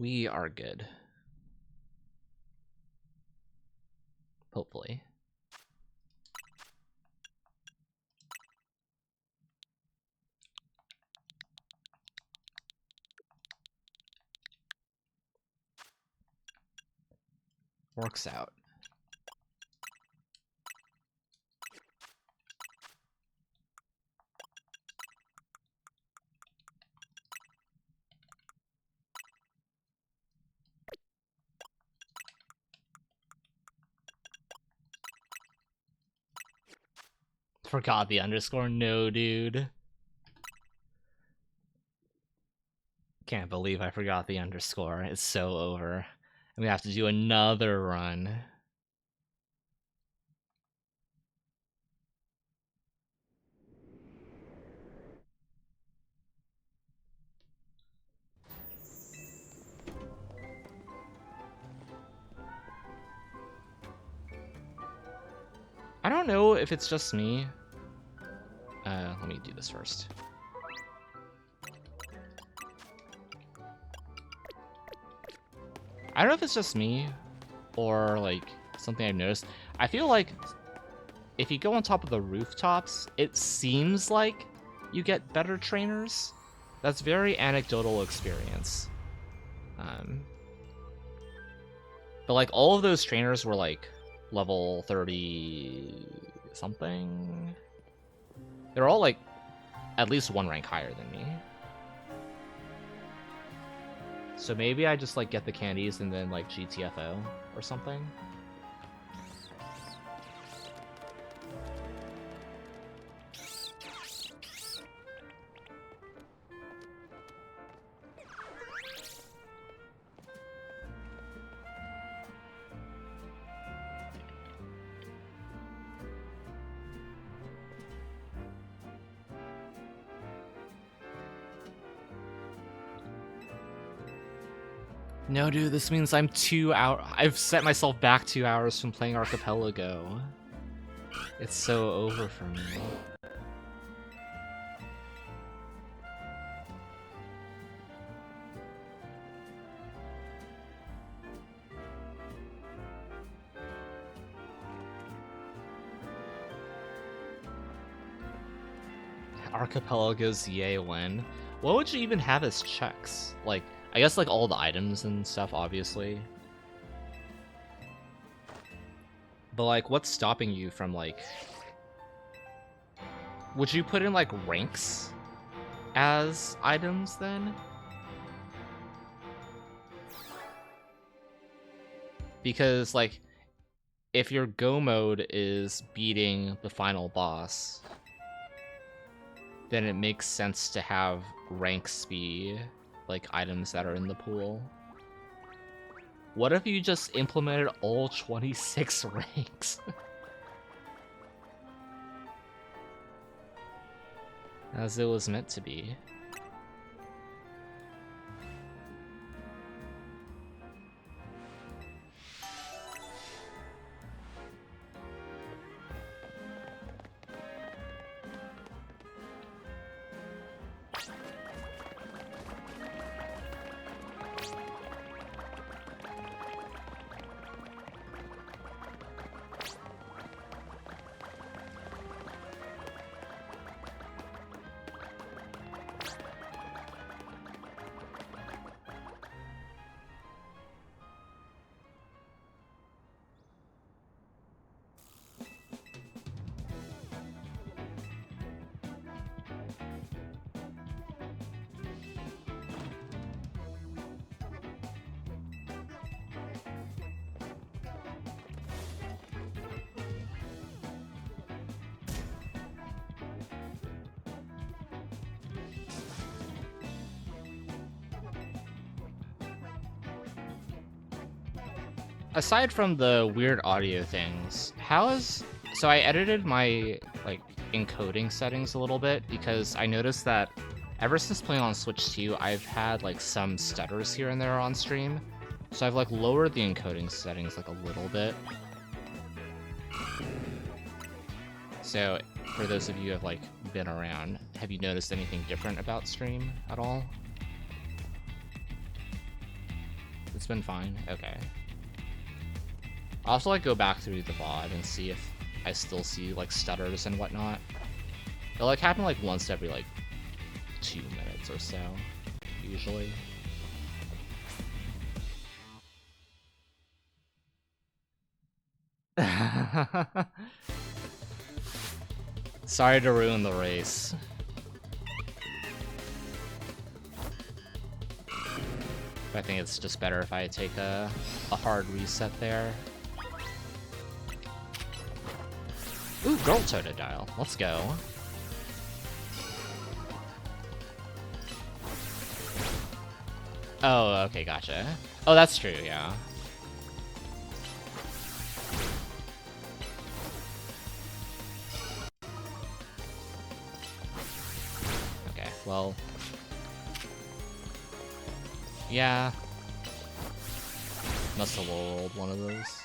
We are good. Hopefully. Works out. Forgot the underscore. No, dude. Can't believe I forgot the underscore. It's so over. I'm gonna have to do another run. I don't know if it's just me. Let me do this first. I don't know if it's just me or like something I've noticed. I feel like if you go on top of the rooftops, it seems like you get better trainers. That's very anecdotal experience. But like all of those trainers were like level 30 something. They're all like at least one rank higher than me. So maybe I just like get the candies and then like GTFO or something. No, dude, this means I'm 2 hours. I've set myself back 2 hours from playing Archipelago. It's so over for me. Archipelago's yay win. What would you even have as checks? Like, I guess like all the items and stuff, obviously. But like, what's stopping you from like... Would you put in like ranks as items then? Because like, if your go mode is beating the final boss, then it makes sense to have ranks be like items that are in the pool. What if you just implemented all 26 ranks? As it was meant to be. Aside from the weird audio things, so I edited my like encoding settings a little bit because I noticed that ever since playing on Switch 2, I've had like some stutters here and there on stream. So I've like lowered the encoding settings like a little bit. So for those of you who have like been around, have you noticed anything different about stream at all? It's been fine. Okay. I'll also like go back through the VOD and see if I still see like stutters and whatnot. It'll like happen like once every like 2 minutes or so, usually. Sorry to ruin the race. I think it's just better if I take a hard reset there. Ooh, Girl Totodile. Let's go. Oh, okay, gotcha. Oh, that's true, yeah. Okay, well... yeah. Must have rolled one of those.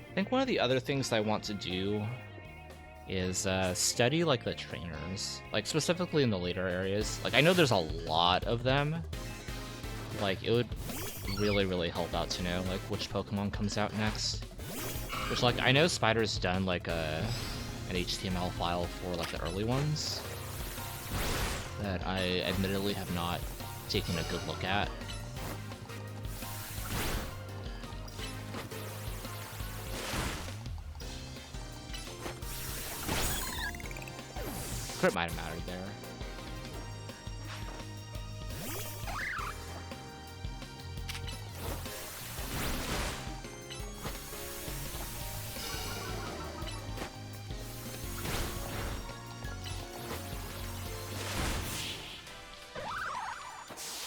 I think one of the other things I want to do is study like the trainers, like specifically in the later areas. Like I know there's a lot of them. Like it would really help out to know like which Pokemon comes out next. Which like I know Spider's done like an HTML file for like the early ones that I admittedly have not taken a good look at. Crit might have mattered there.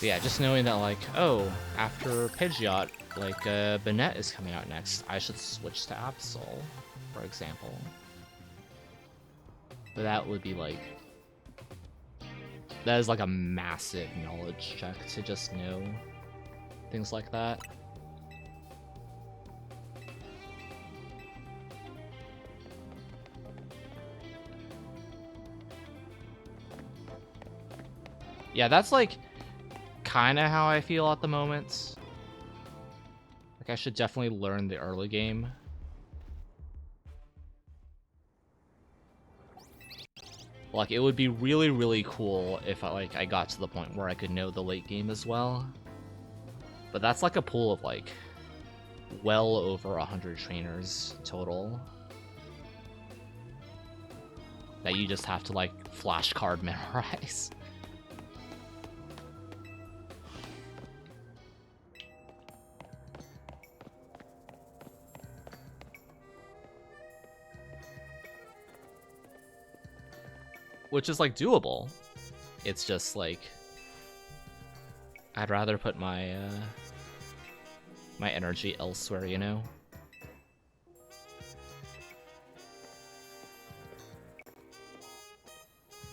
But yeah, just knowing that like, oh, after Pidgeot, like Banette is coming out next, I should switch to Absol, for example. But that would be like, that is like a massive knowledge check to just know things like that. Yeah, that's like kind of how I feel at the moment. Like I should definitely learn the early game. Like, it would be really, really cool if I got to the point where I could know the late game as well. But that's like a pool of like well over 100 trainers total that you just have to like flashcard memorize. Which is like doable. It's just like I'd rather put my my energy elsewhere, you know?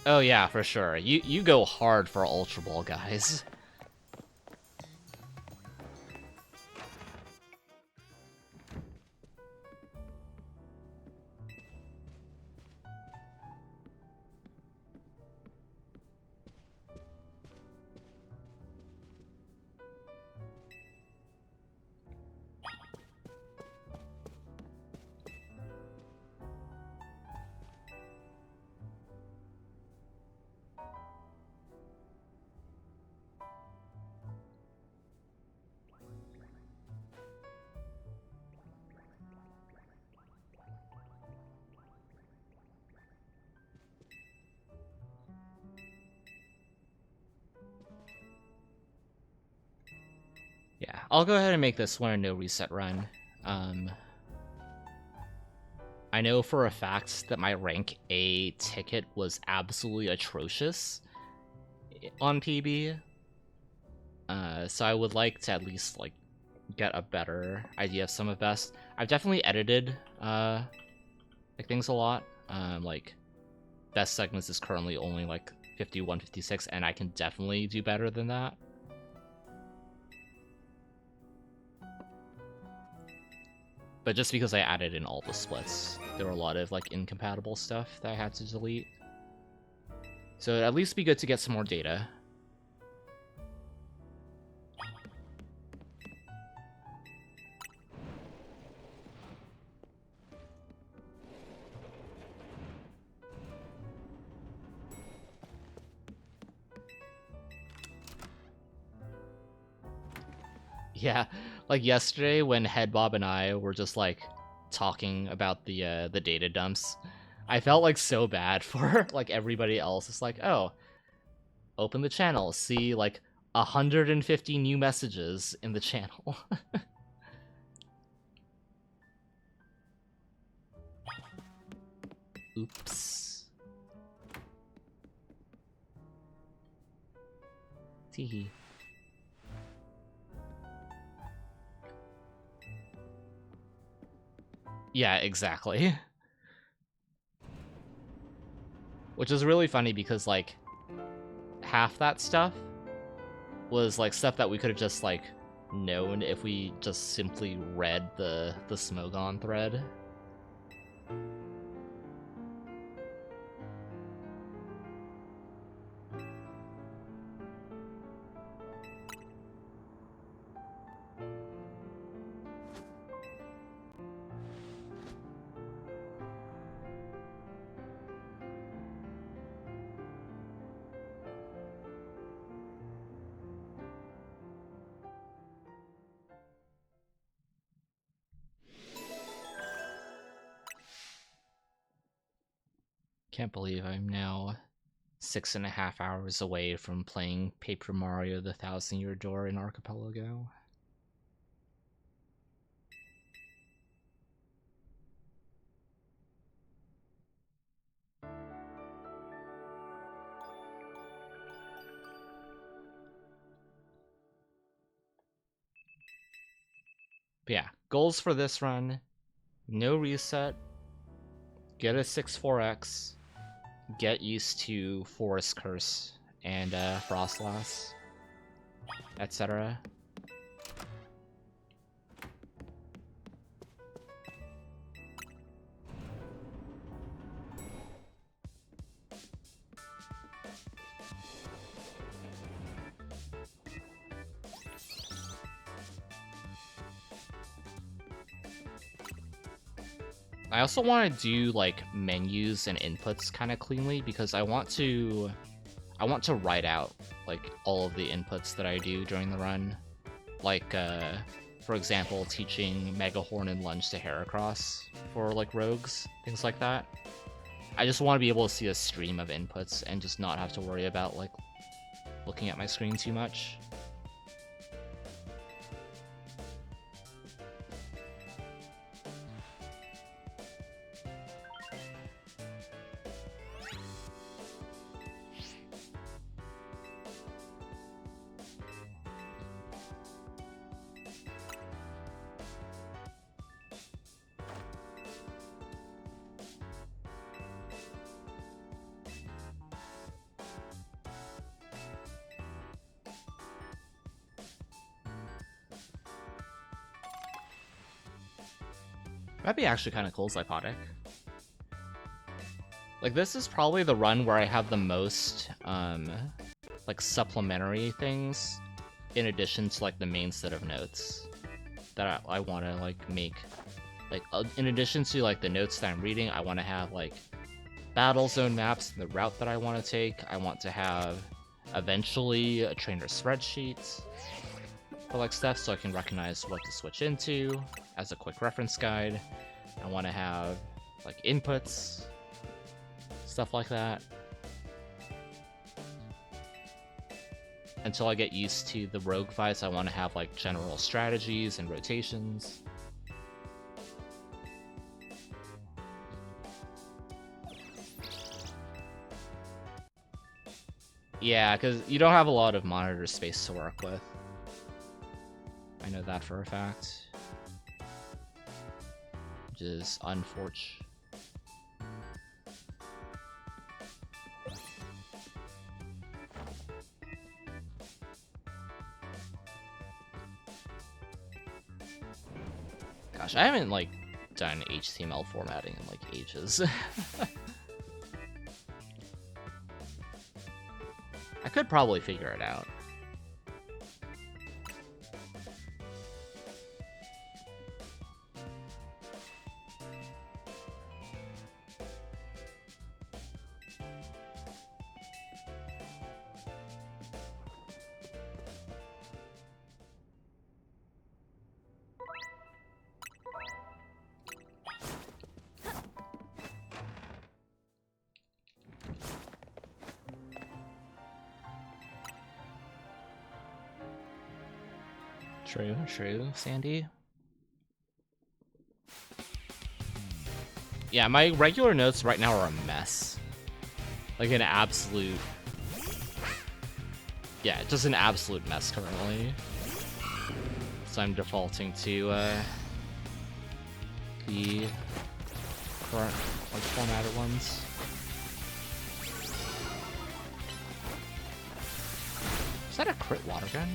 Oh yeah, for sure. You go hard for Ultra Ball, guys. Yeah, I'll go ahead and make this one a no reset run. I know for a fact that my rank A ticket was absolutely atrocious on PB. So I would like to at least like get a better idea of some of best. I've definitely edited like things a lot. Like best segments is currently only like 51, 56, and I can definitely do better than that. But just because I added in all the splits, there were a lot of like incompatible stuff that I had to delete. So it'd at least be good to get some more data. Yeah, like yesterday when Headbob and I were just like talking about the data dumps, I felt like so bad for like everybody else. It's like, oh, open the channel, see like 150 new messages in the channel. Oops. Teehee. Yeah, exactly. Which is really funny because like half that stuff was like stuff that we could have just like known if we just simply read the Smogon thread. Can't believe I'm now 6.5 hours away from playing Paper Mario: The Thousand Year Door in Archipelago. But yeah, goals for this run: no reset, get a 6-4x, get used to Forest Curse and Frostlass, etc. I also want to do like menus and inputs kind of cleanly because I want to write out like all of the inputs that I do during the run. Like for example, teaching Mega Horn and Lunge to Heracross for like rogues, things like that. I just want to be able to see a stream of inputs and just not have to worry about like looking at my screen too much. That'd be actually kind of cool, Zypotic. Like, this is probably the run where I have the most, like, supplementary things in addition to, like, the main set of notes that I want to, like, make. Like, in addition to, like, the notes that I'm reading, I want to have, like, battle zone maps and the route that I want to take. I want to have, eventually, a trainer spreadsheet for, like, stuff so I can recognize what to switch into as a quick reference guide. I want to have, like, inputs, stuff like that. Until I get used to the rogue fights, I want to have, like, general strategies and rotations. Yeah, because you don't have a lot of monitor space to work with. I know that for a fact. Which is unfortunate. Gosh, I haven't, like, done HTML formatting in, like, ages. I could probably figure it out. True, Sandy. Yeah, my regular notes right now are a mess. Like an absolute... Yeah, just an absolute mess currently. So I'm defaulting to the current, like, formatted ones. Is that a crit water gun?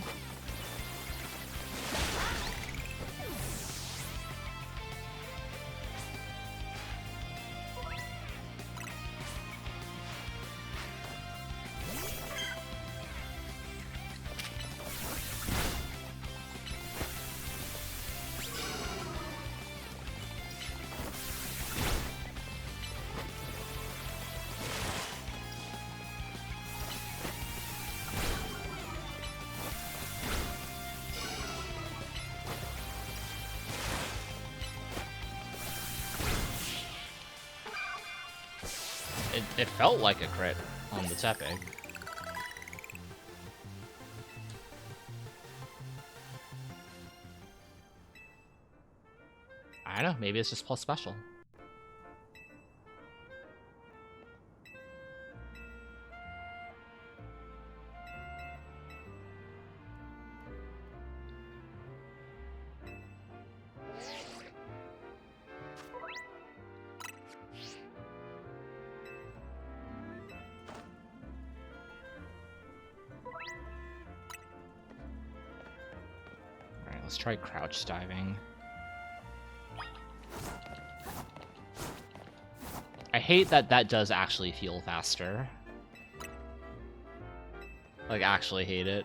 It felt like a crit on the Tepic. I don't know, maybe it's just plus special. Let's try crouch diving. I hate that that does actually feel faster. Like, actually hate it.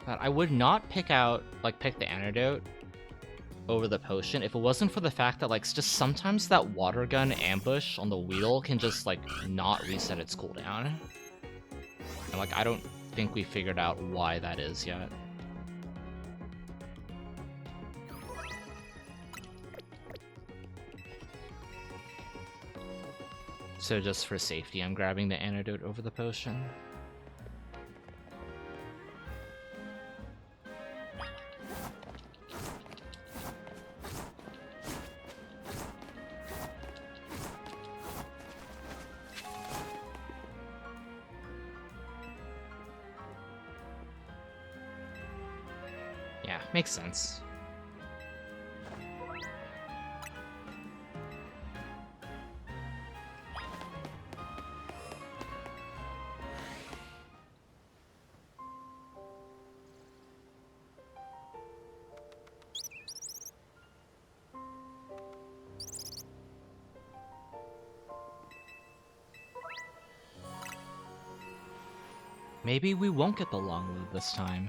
I would not pick the antidote over the potion if it wasn't for the fact that like just sometimes that water gun ambush on the wheel can just like not reset its cooldown. And like I don't think we figured out why that is yet. So just for safety, I'm grabbing the antidote over the potion. Yeah, makes sense. Maybe we won't get the long loop this time.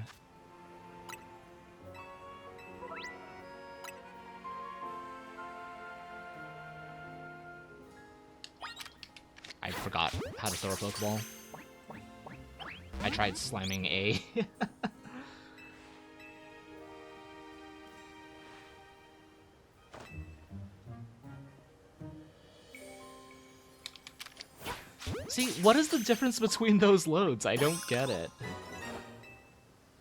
I forgot how to throw a Pokeball. I tried slamming A. See, what is the difference between those loads? I don't get it.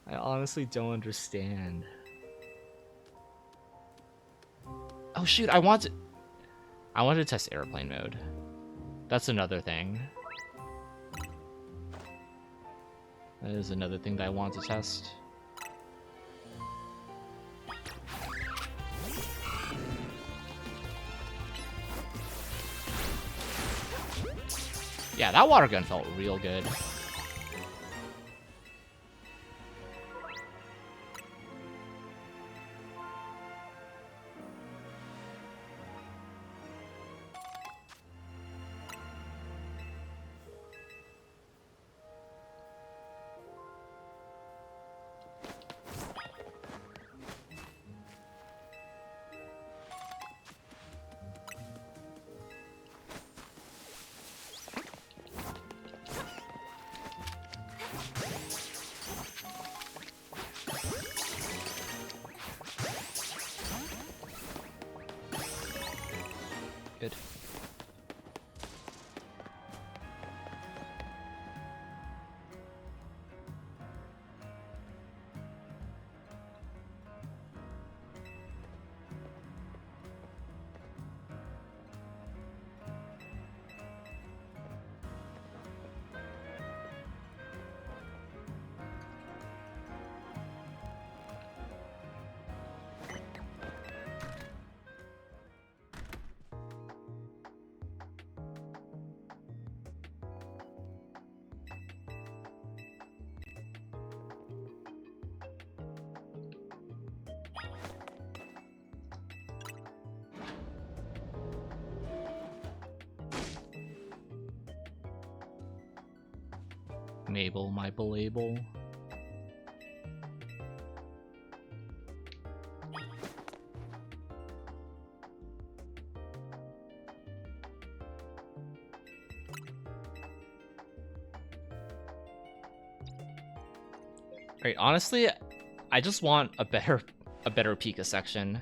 I honestly don't understand. Oh shoot, I want to test airplane mode. That's another thing. That is another thing that I want to test. Yeah, that water gun felt real good. Good. Mabel, my belabel. Right, honestly, I just want a better Pika section.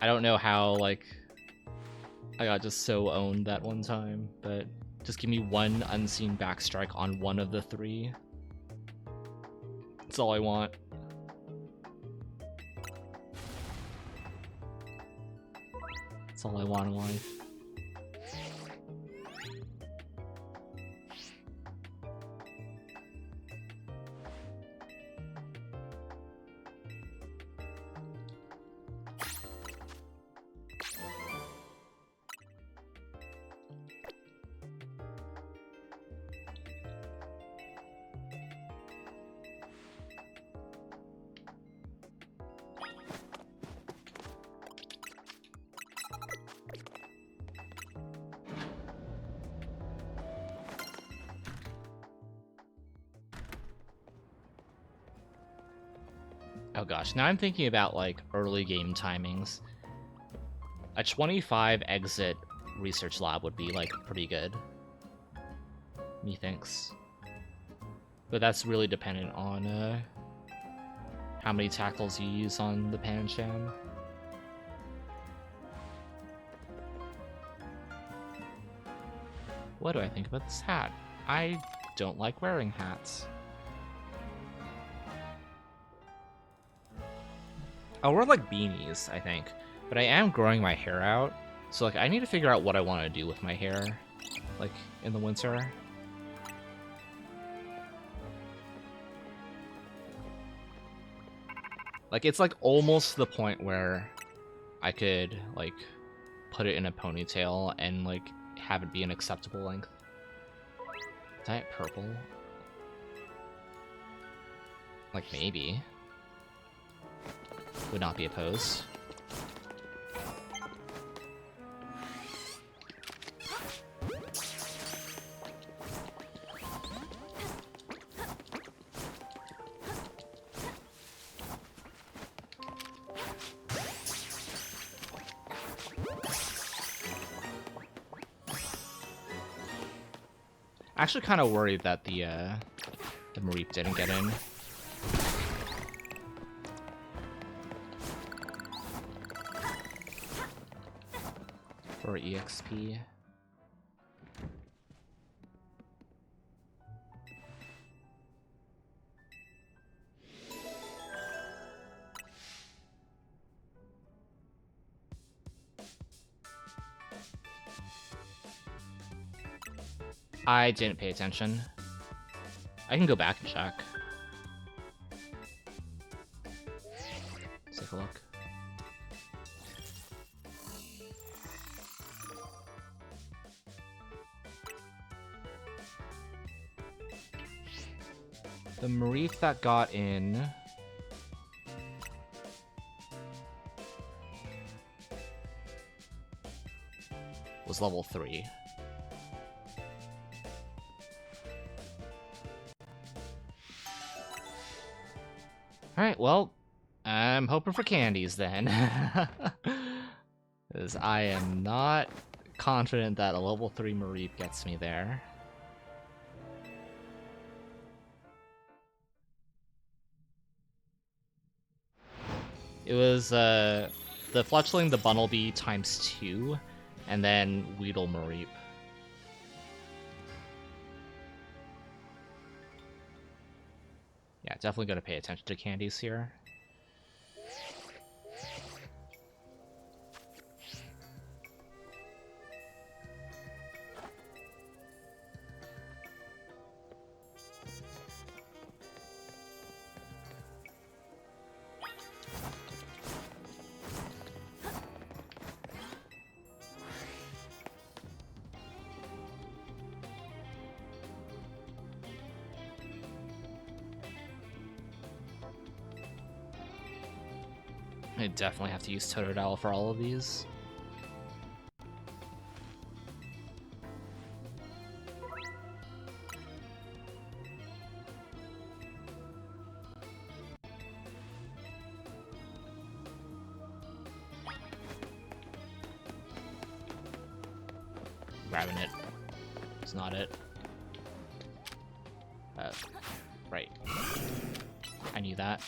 I don't know how, like, I got just so owned that one time, but just give me one unseen backstrike on one of the three. That's all I want. That's all I want in life. Oh gosh, now I'm thinking about like early game timings. A 25 exit research lab would be like pretty good. Methinks. But that's really dependent on how many tactiles you use on the Pancham. What do I think about this hat? I don't like wearing hats. I'll wear like beanies, I think. But I am growing my hair out. So like I need to figure out what I want to do with my hair. Like in the winter. Like it's like almost the point where I could like put it in a ponytail and like have it be an acceptable length. Dye it purple? Like maybe. Would not be opposed. Actually kind of worried that the Mareep didn't get in. For EXP. I didn't pay attention. I can go back and check. Let's take a look. The Mareep that got in was level 3. Alright, well, I'm hoping for candies then. Because I am not confident that a level 3 Mareep gets me there. It was the Fletchling, the Bunnelby ×2, and then Weedle Mareep. Yeah, definitely gonna pay attention to candies here. I definitely have to use Totodile for all of these. Grabbing it. It's not it. Right. I knew that.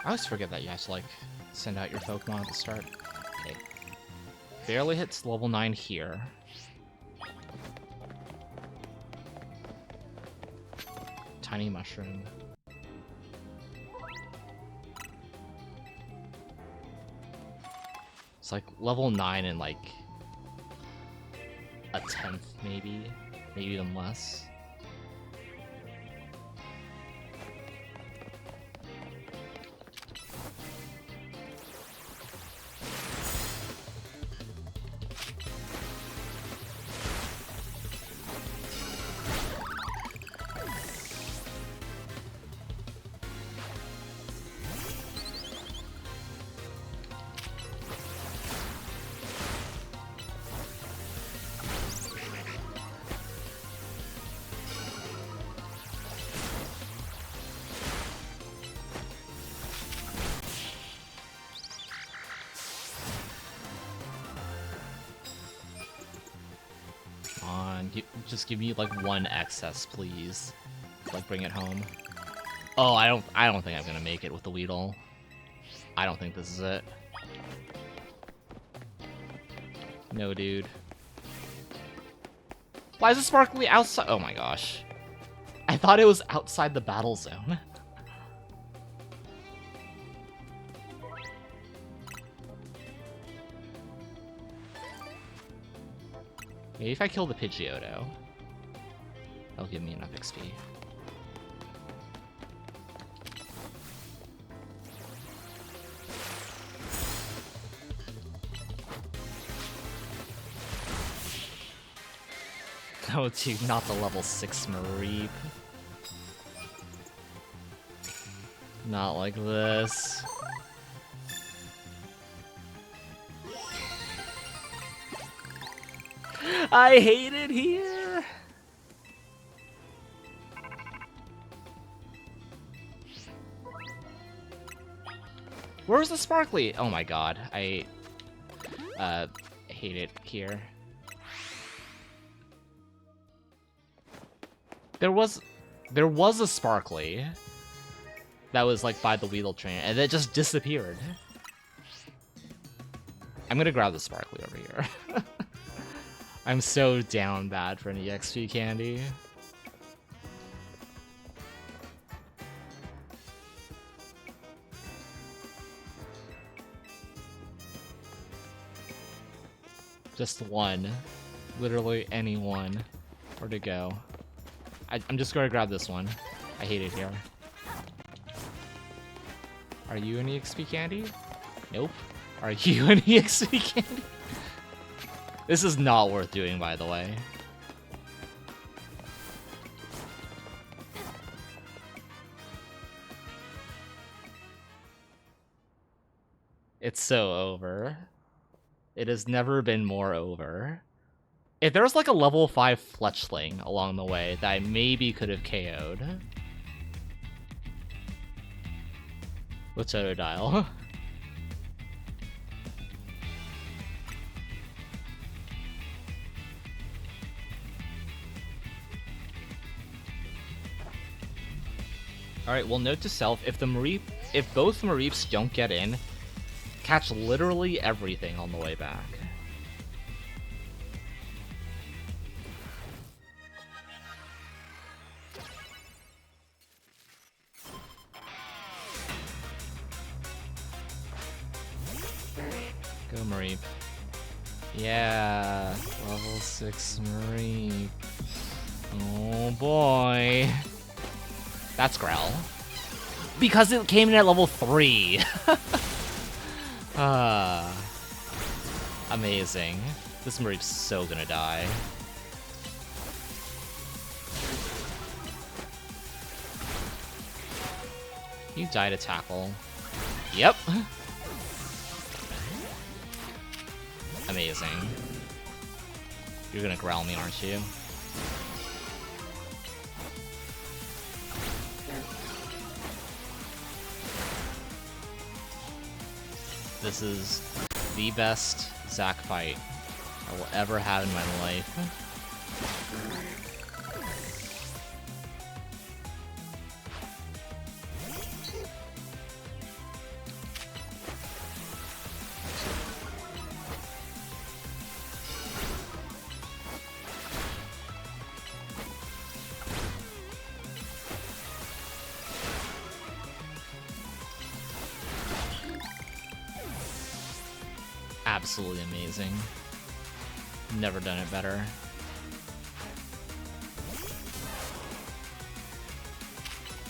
I always forget that you have to, like, send out your Pokemon at the start. Okay. Barely hits level 9 here. Tiny Mushroom. It's like level 9 and like a 10th maybe even less. Just give me like one excess, please. Like bring it home. Oh, I don't think I'm gonna make it with the Weedle. I don't think this is it. No, dude. Why is it sparkly outside? Oh my gosh. I thought it was outside the battle zone. Maybe if I kill the Pidgeotto, that'll give me enough XP. No, dude, not the level 6 Mareep. Not like this. I hate it here! Where's the sparkly? Oh my god, I hate it here. There was a sparkly that was like by the Weedle train, and it just disappeared. I'm gonna grab the sparkly over here. I'm so down bad for an EXP candy. Just one. Literally any one. Where to go? I'm just gonna grab this one. I hate it here. Are you an EXP candy? Nope. Are you an EXP candy? This is not worth doing, by the way. It's so over. It has never been more over. If there was like a level 5 Fletchling along the way that I maybe could have KO'd. With Totodile. Alright, well, note to self, if both Mareeps don't get in, catch literally everything on the way back. Go Mareep. Yeah, level 6 Mareep. Oh boy. That's Growl. Because it came in at level 3. Amazing. This Mareep's so gonna die. You die to tackle. Yep. Amazing. You're gonna growl me, aren't you? This is the best Zac fight I will ever have in my life. Absolutely amazing. Never done it better.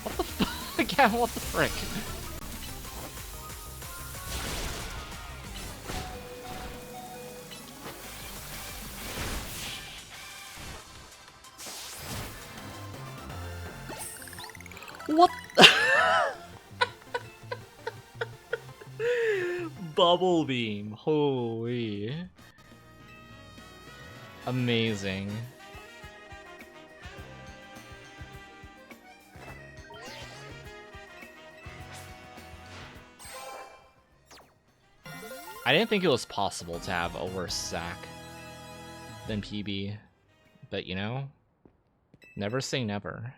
What the fuck? Yeah, what the frick? What? Bubble beam, holy. Amazing. I didn't think it was possible to have a worse Zac than PB, but you know, never say never.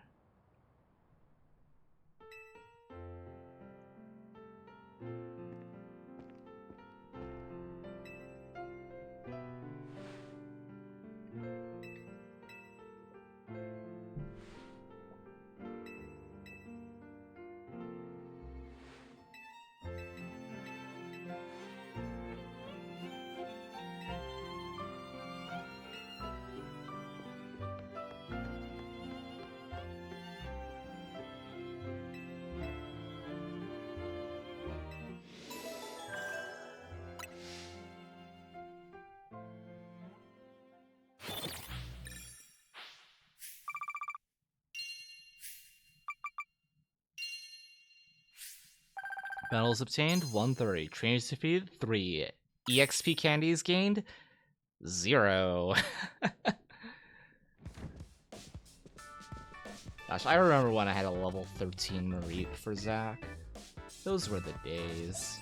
Medals obtained 130. Trainers defeated 3. EXP candies gained 0. Gosh, I remember when I had a level 13 Mareep for Zach. Those were the days.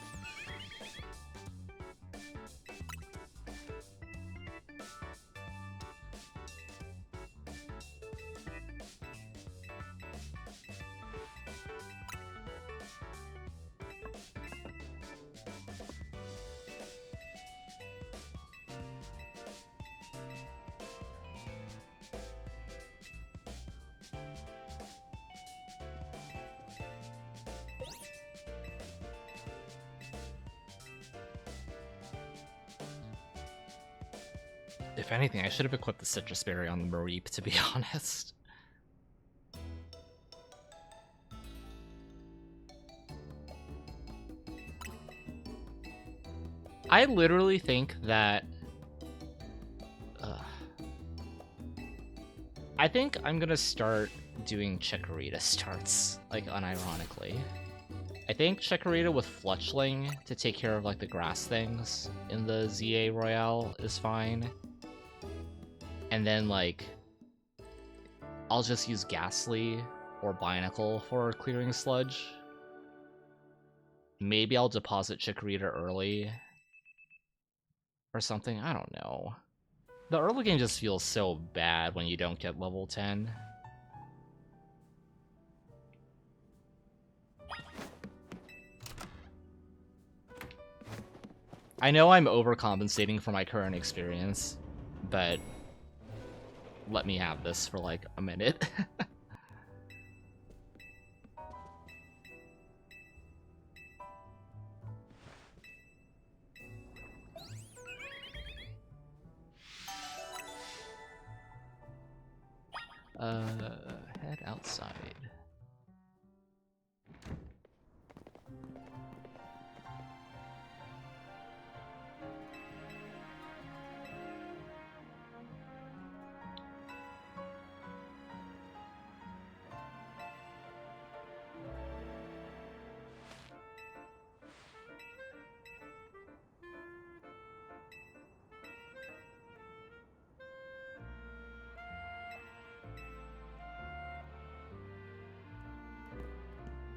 If anything, I should have equipped the Citrus Berry on the Mareep, to be honest. I literally think that... I think I'm gonna start doing Chikorita starts, like, unironically. I think Chikorita with Fletchling to take care of, like, the grass things in the ZA Royale is fine. And then, like, I'll just use Ghastly or Binacle for clearing Sludge. Maybe I'll deposit Chikorita early or something, I don't know. The early game just feels so bad when you don't get level 10. I know I'm overcompensating for my current experience, but let me have this for like a minute. Head outside.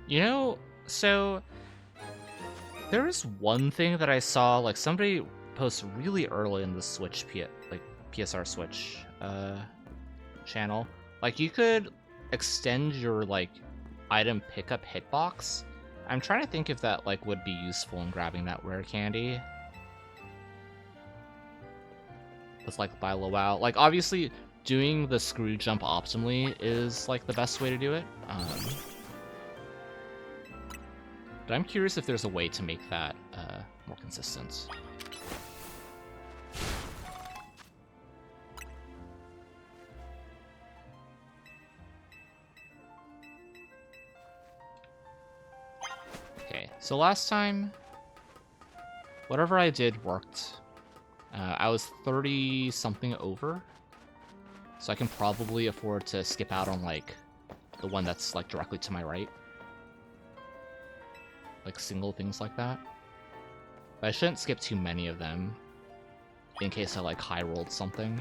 You know, so there is one thing that I saw, like somebody post really early in the Switch, PSR Switch channel. Like you could extend your like item pickup hitbox. I'm trying to think if that like would be useful in grabbing that rare candy. With like by low out. Like obviously doing the screw jump optimally is like the best way to do it. But I'm curious if there's a way to make that more consistent. Okay, so last time, whatever I did worked. I was 30-something over, so I can probably afford to skip out on like the one that's like directly to my right. Like single things like that. But I shouldn't skip too many of them in case I like high rolled something.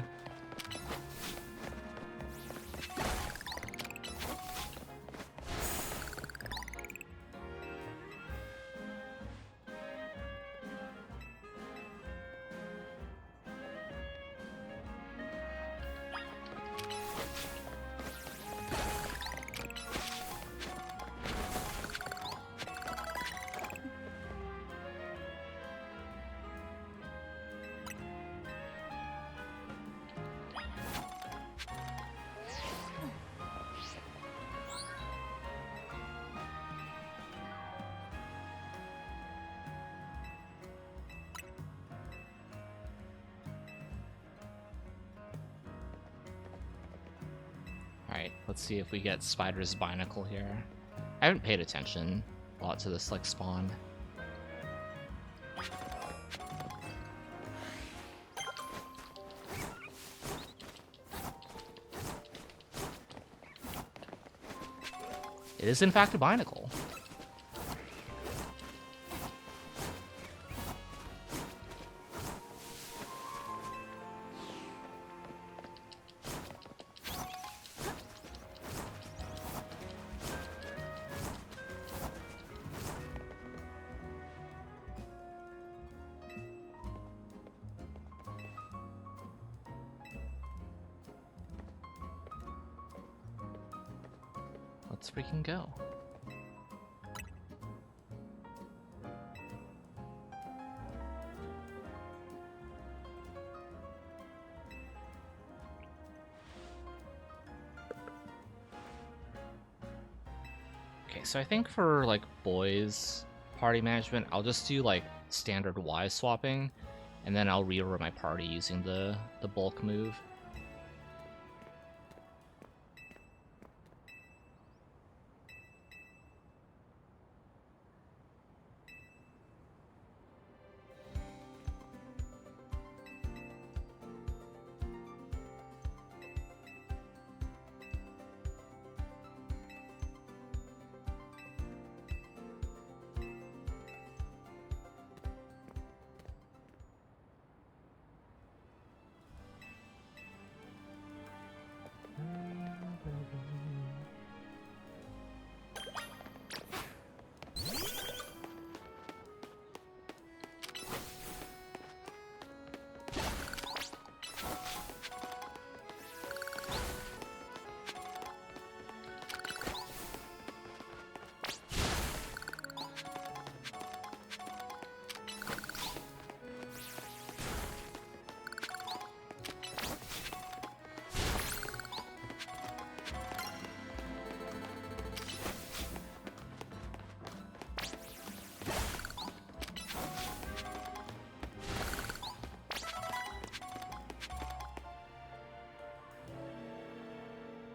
Alright, let's see if we get Spider's Binacle here. I haven't paid attention a lot to this, like, spawn. It is, in fact, a Binacle. Let's freaking go. Okay, so I think for like boys party management, I'll just do like standard Y swapping, and then I'll reorder my party using the bulk move.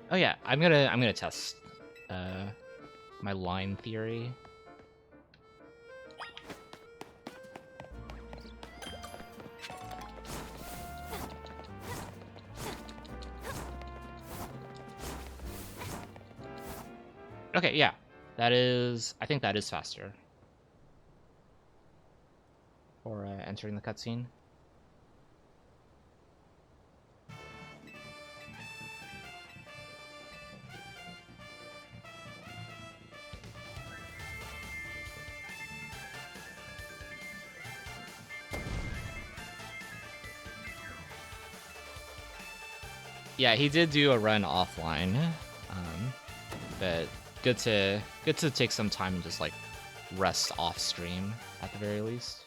Oh yeah, I'm gonna test my line theory. Okay, yeah, that is. I think that is faster for entering the cutscene. Yeah, he did do a run offline, but good to take some time and just like rest off stream at the very least.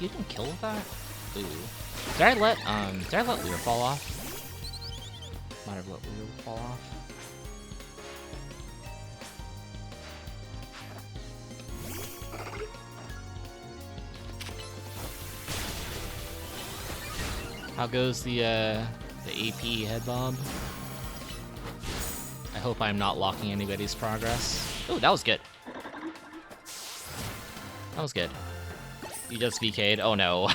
You didn't kill with that? Ooh. Did I let Lear fall off? Might have let Lear fall off. How goes the AP head bob? I hope I'm not locking anybody's progress. Oh, that was good. That was good. You just VK'd? Oh no.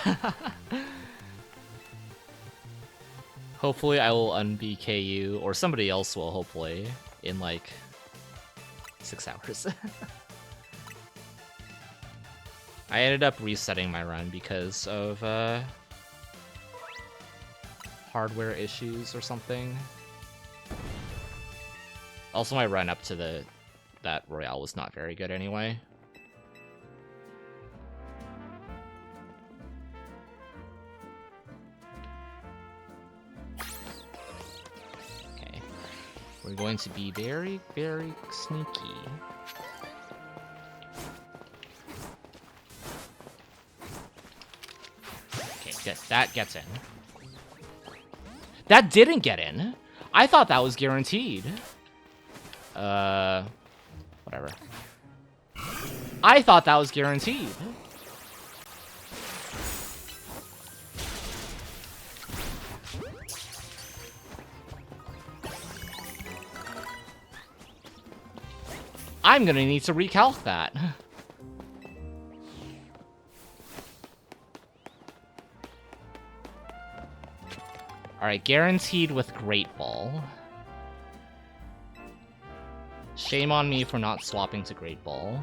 Hopefully I will un-BK you, or somebody else will, hopefully, in like 6 hours. I ended up resetting my run because of hardware issues or something. Also, my run up to that Royale was not very good anyway. We're going to be very, very sneaky. Okay, that gets in. That didn't get in. I thought that was guaranteed. Whatever. I thought that was guaranteed. I'm gonna need to recalc that. Alright, guaranteed with Great Ball. Shame on me for not swapping to Great Ball.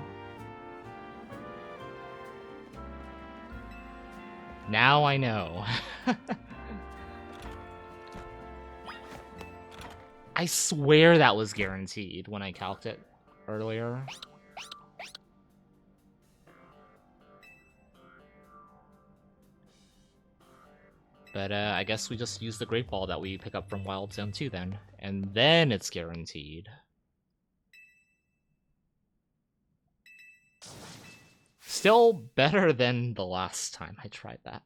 Now I know. I swear that was guaranteed when I calced it earlier. But I guess we just use the Great Ball that we pick up from Wild Zone 2 then. And then it's guaranteed. Still better than the last time I tried that.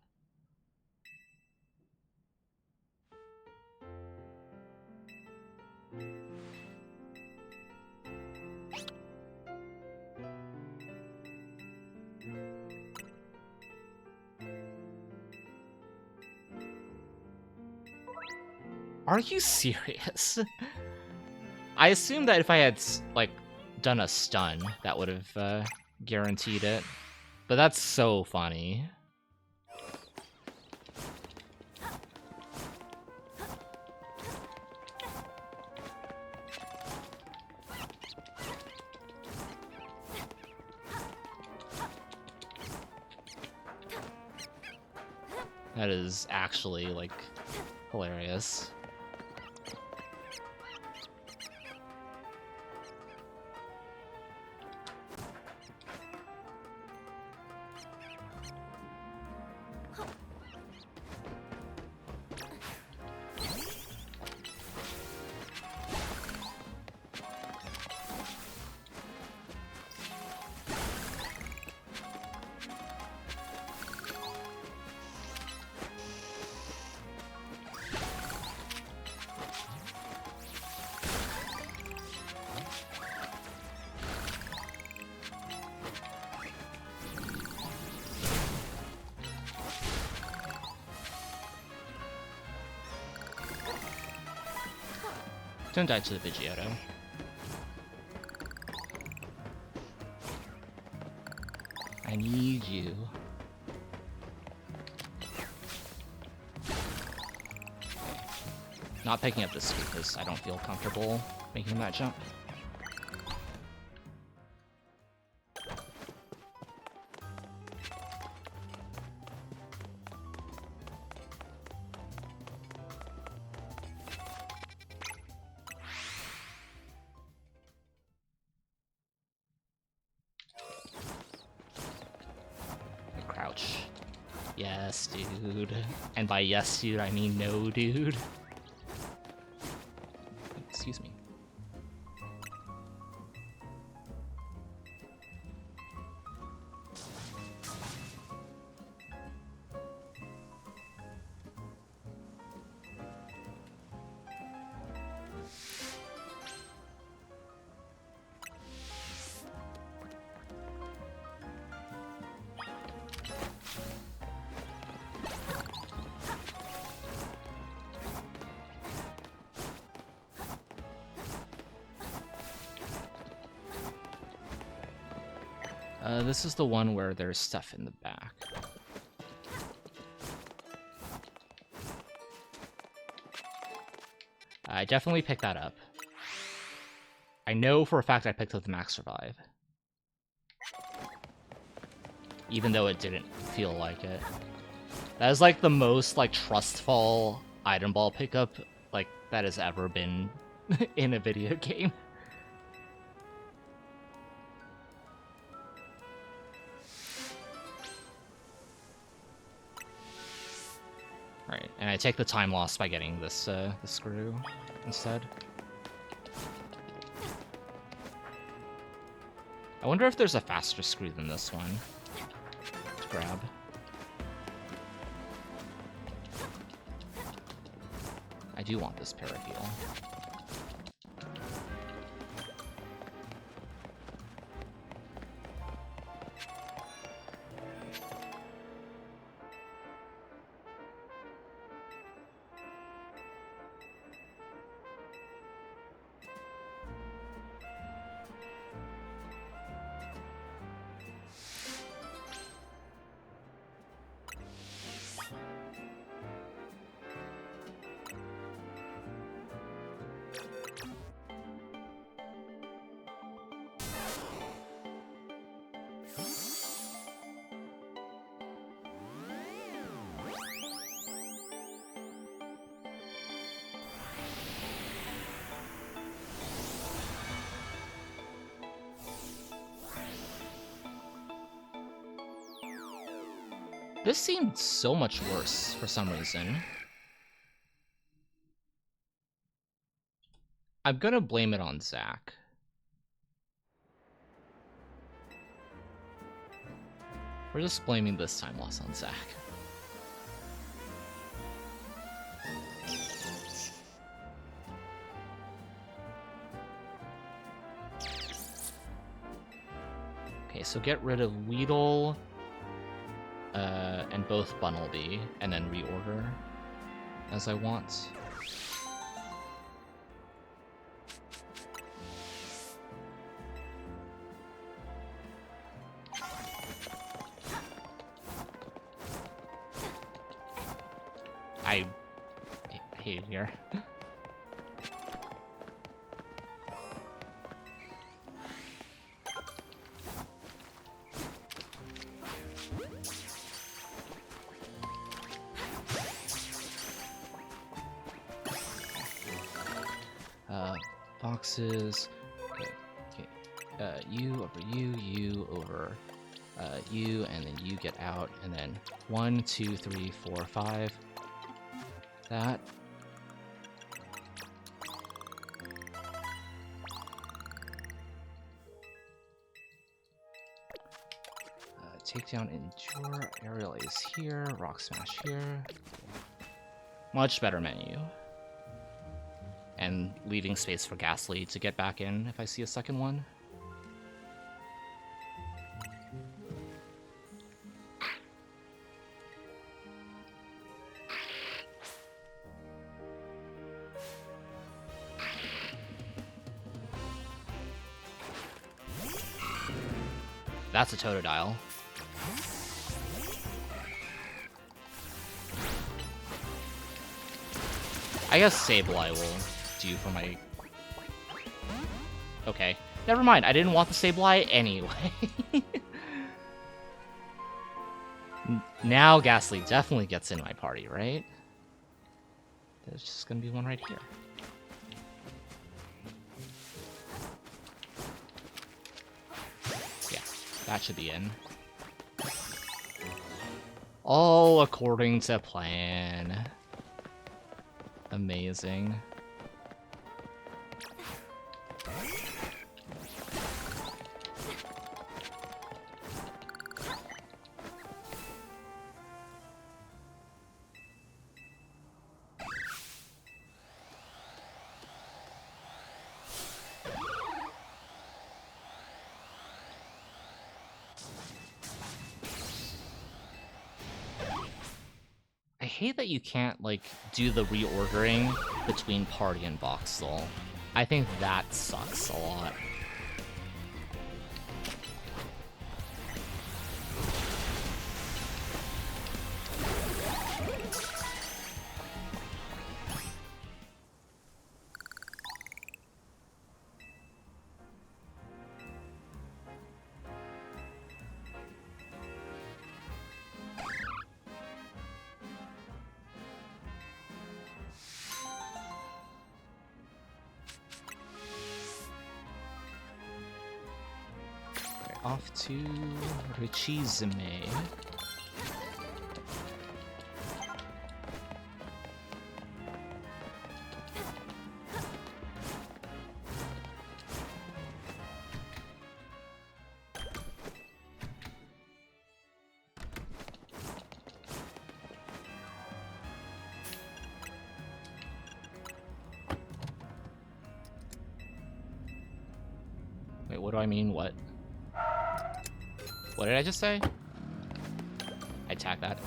Are you serious? I assumed that if I had, like, done a stun, that would have guaranteed it. But that's so funny. That is actually, like, hilarious. Don't die to the Pidgeotto. I need you. Not picking up this because I don't feel comfortable making that jump. Yes, dude. And by yes, dude, I mean no, dude. Excuse me. This is the one where there's stuff in the back. I definitely picked that up. I know for a fact I picked up the Max Revive. Even though it didn't feel like it. That is like the most like trustful item ball pickup like that has ever been in a video game. Right, and I take the time loss by getting this screw instead. wonder if there's a faster screw than this one to grab. I do want this paraheal. This seemed so much worse for some reason. I'm gonna blame it on Zach. We're just blaming this time loss on Zach. Okay, so get rid of Weedle. And both Bunnelby, and then reorder as I want. I hate it here. Boxes. Okay. You over you over you, and then you get out, and then 1, 2, 3, 4, 5. That. Takedown, endure, aerial is here, rock smash here. Much better menu. And leaving space for Ghastly to get back in if I see a second one. That's a Totodile. I guess Sableye will do for my... Okay. Never mind, I didn't want the Sableye anyway. Now Ghastly definitely gets in my party, right? There's just gonna be one right here. Yeah, that should be in. All according to plan. Amazing. I hate that you can't, like, do the reordering between party and Voxel. I think that sucks a lot. Off to Richizime. do I mean what? What did I just say? I tag that.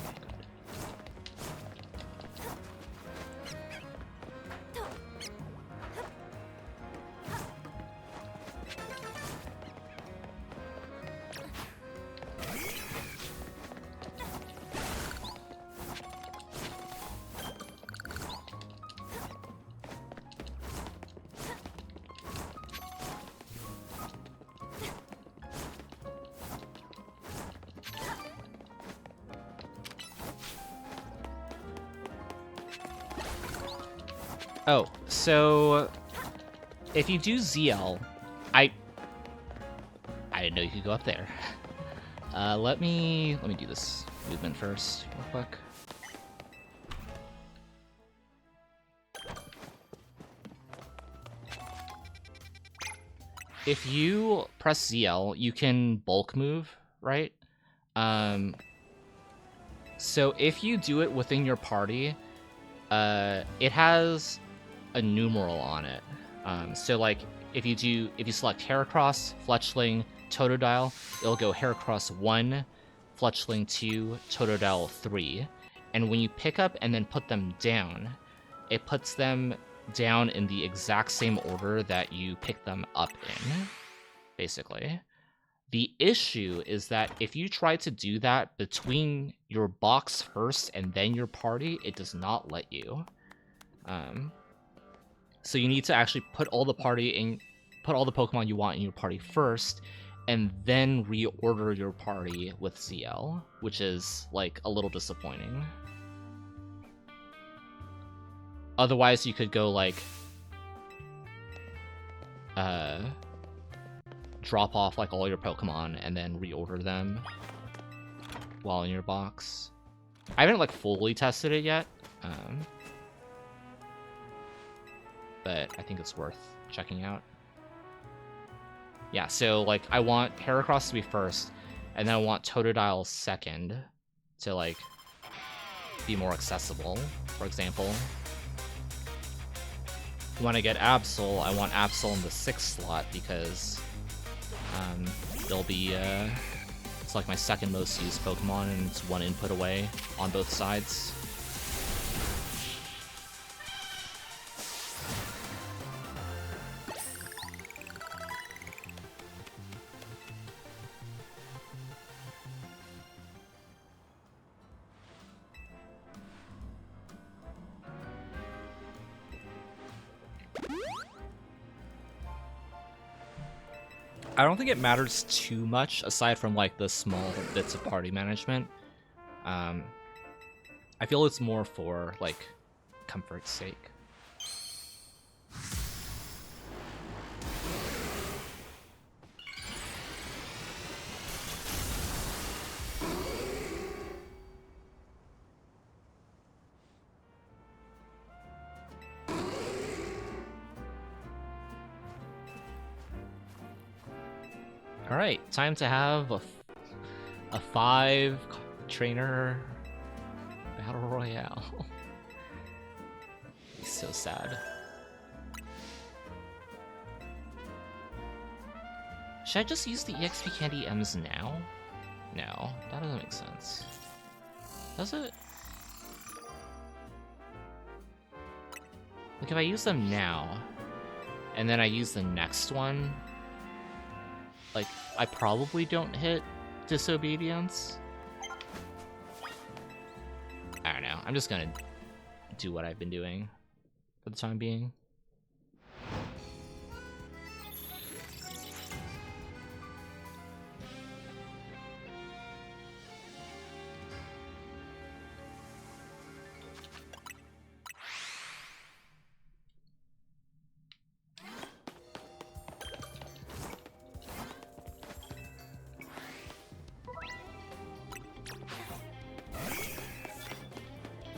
Oh, so if you do ZL, I didn't know you could go up there. Let me do this movement first, real quick. If you press ZL, you can bulk move, right? So if you do it within your party, it has a numeral on it. So like if you select Heracross, Fletchling, Totodile, it'll go Heracross 1, Fletchling 2, Totodile 3. And when you pick up and then put them down, it puts them down in the exact same order that you pick them up in, basically. The issue is that if you try to do that between your box first and then your party, it does not let you. So you need to actually put all the Pokemon you want in your party first, and then reorder your party with ZL, which is like a little disappointing. Otherwise, you could go like drop off like all your Pokemon and then reorder them while in your box. I haven't like fully tested it yet. But I think it's worth checking out. Yeah, so like I want Heracross to be first, and then I want Totodile second to like be more accessible. For example, when I get Absol, I want Absol in the 6th slot because they'll be it's like my second most used Pokemon, and it's one input away on both sides. I don't think it matters too much, aside from like the small bits of party management. I feel it's more for like comfort's sake. Alright, time to have a 5 trainer battle royale. It's so sad. Should I just use the EXP Candy M's now? No, that doesn't make sense. Does it? Like if I use them now, and then I use the next one, like, I probably don't hit Disobedience. I don't know. I'm just gonna do what I've been doing for the time being.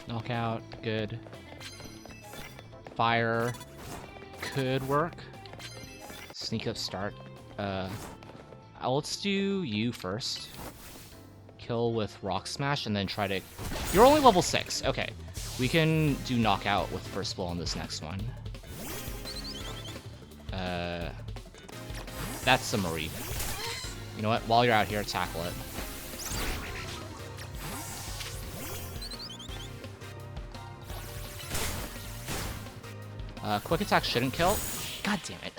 Knockout, good. Fire could work. Sneak up start. Let's do you first. Kill with Rock Smash and then try to... You're only level 6. Okay. We can do Knockout with First Blow on this next one. That's a Marie. You know what? While you're out here, tackle it. Quick attack shouldn't kill. God damn it.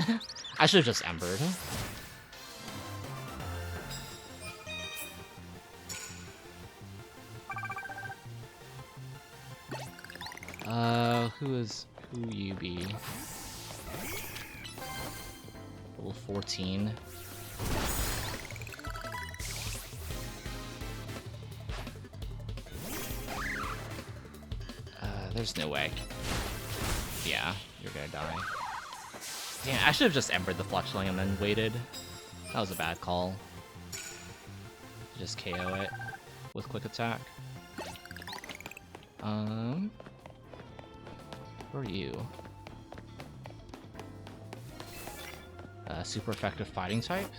I should have just embered. Who you be? Level 14. There's no way. Yeah, you're gonna die. Damn, I should have just embered the Fletchling and then waited. That was a bad call. Just KO it with quick attack. Who are you? Super effective fighting type?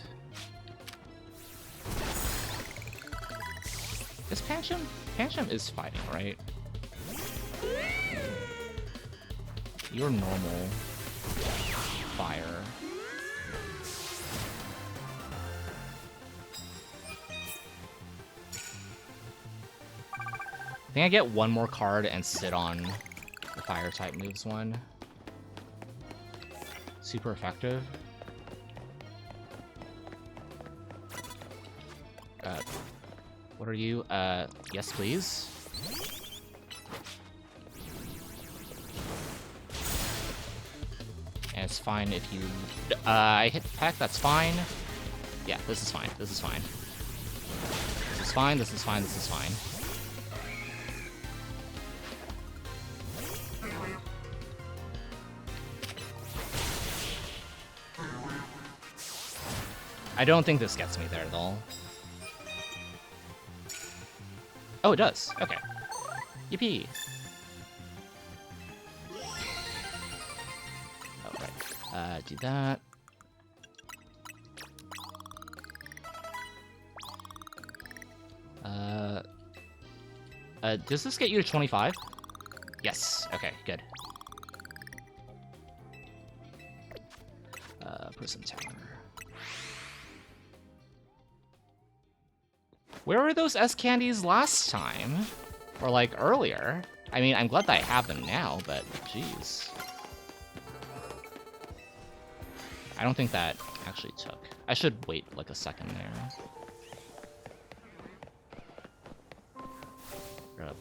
Is Pancham? Pancham is fighting, right? You're normal. Fire. I think I get one more card and sit on the fire type moves one. Super effective. What are you? Yes, please. And it's fine if you... I hit Peck, that's fine. Yeah, this is fine, this is fine. This is fine, this is fine, this is fine. I don't think this gets me there at all. Oh, it does. Okay. Yippee. Alright. Do that. Does this get you to 25? Yes. Okay, good. Prison Tower. Where were those S candies last time? Or like earlier? I mean, I'm glad that I have them now, but jeez. I don't think that actually took. I should wait like a second there.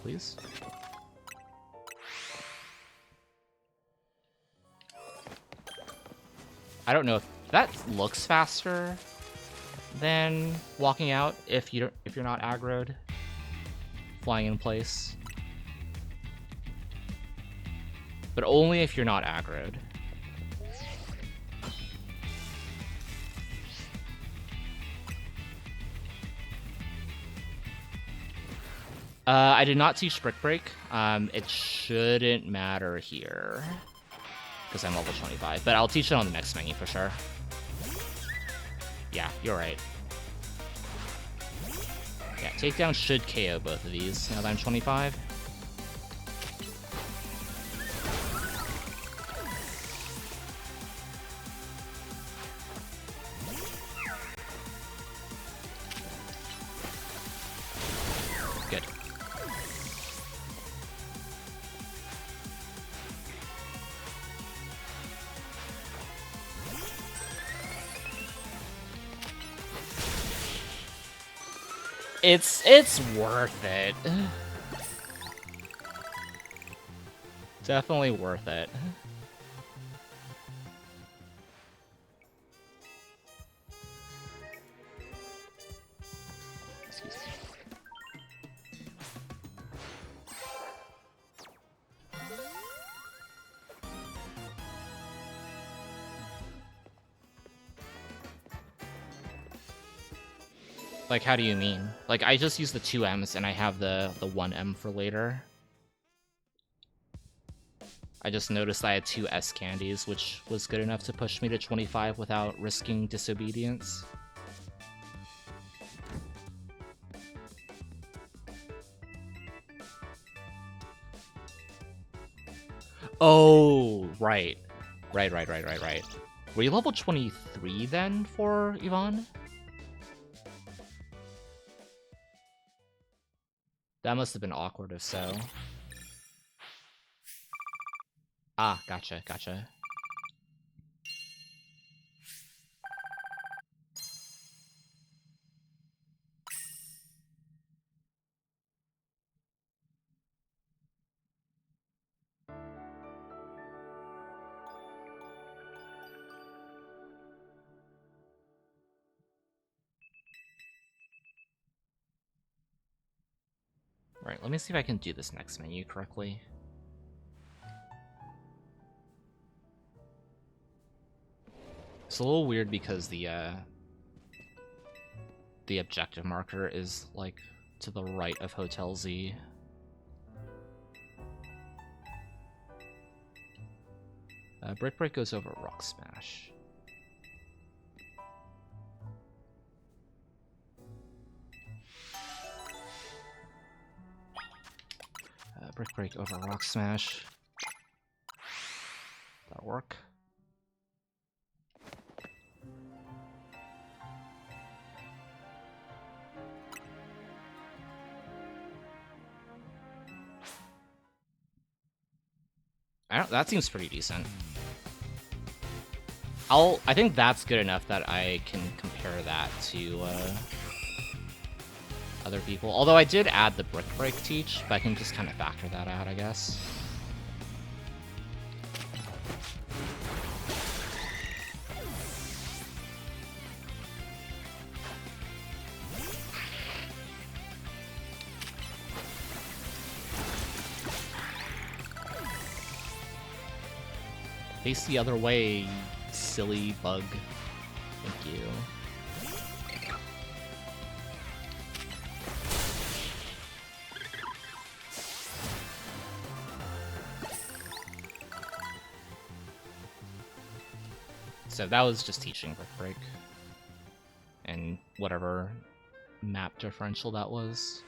Please. I don't know if that looks faster than walking out if you're not aggroed, flying in place, but only if you're not aggroed. I did not teach Brick Break. It shouldn't matter here because I'm level 25, but I'll teach it on the next menu for sure. Yeah, you're right. Yeah, takedown should KO both of these now that I'm 25. Good. It's worth it. Definitely worth it. Excuse me. Like, how do you mean? Like, I just use the 2 M's and I have the 1 M for later. I just noticed I had 2 S candies, which was good enough to push me to 25 without risking disobedience. Oh, right. Right. Were you level 23 then for Yvonne? That must have been awkward if so. Ah, gotcha, gotcha. Right, let me see if I can do this next menu correctly. It's a little weird because the objective marker is like to the right of Hotel Z. Brick Break goes over Rock Smash. Brick Break over Rock Smash. That'll work. That seems pretty decent. I think that's good enough that I can compare that to other people. Although I did add the Brick Break teach, but I can just kind of factor that out, I guess. Face the other way, you silly bug. Thank you. So that was just teaching Brick Break. And whatever map differential that was.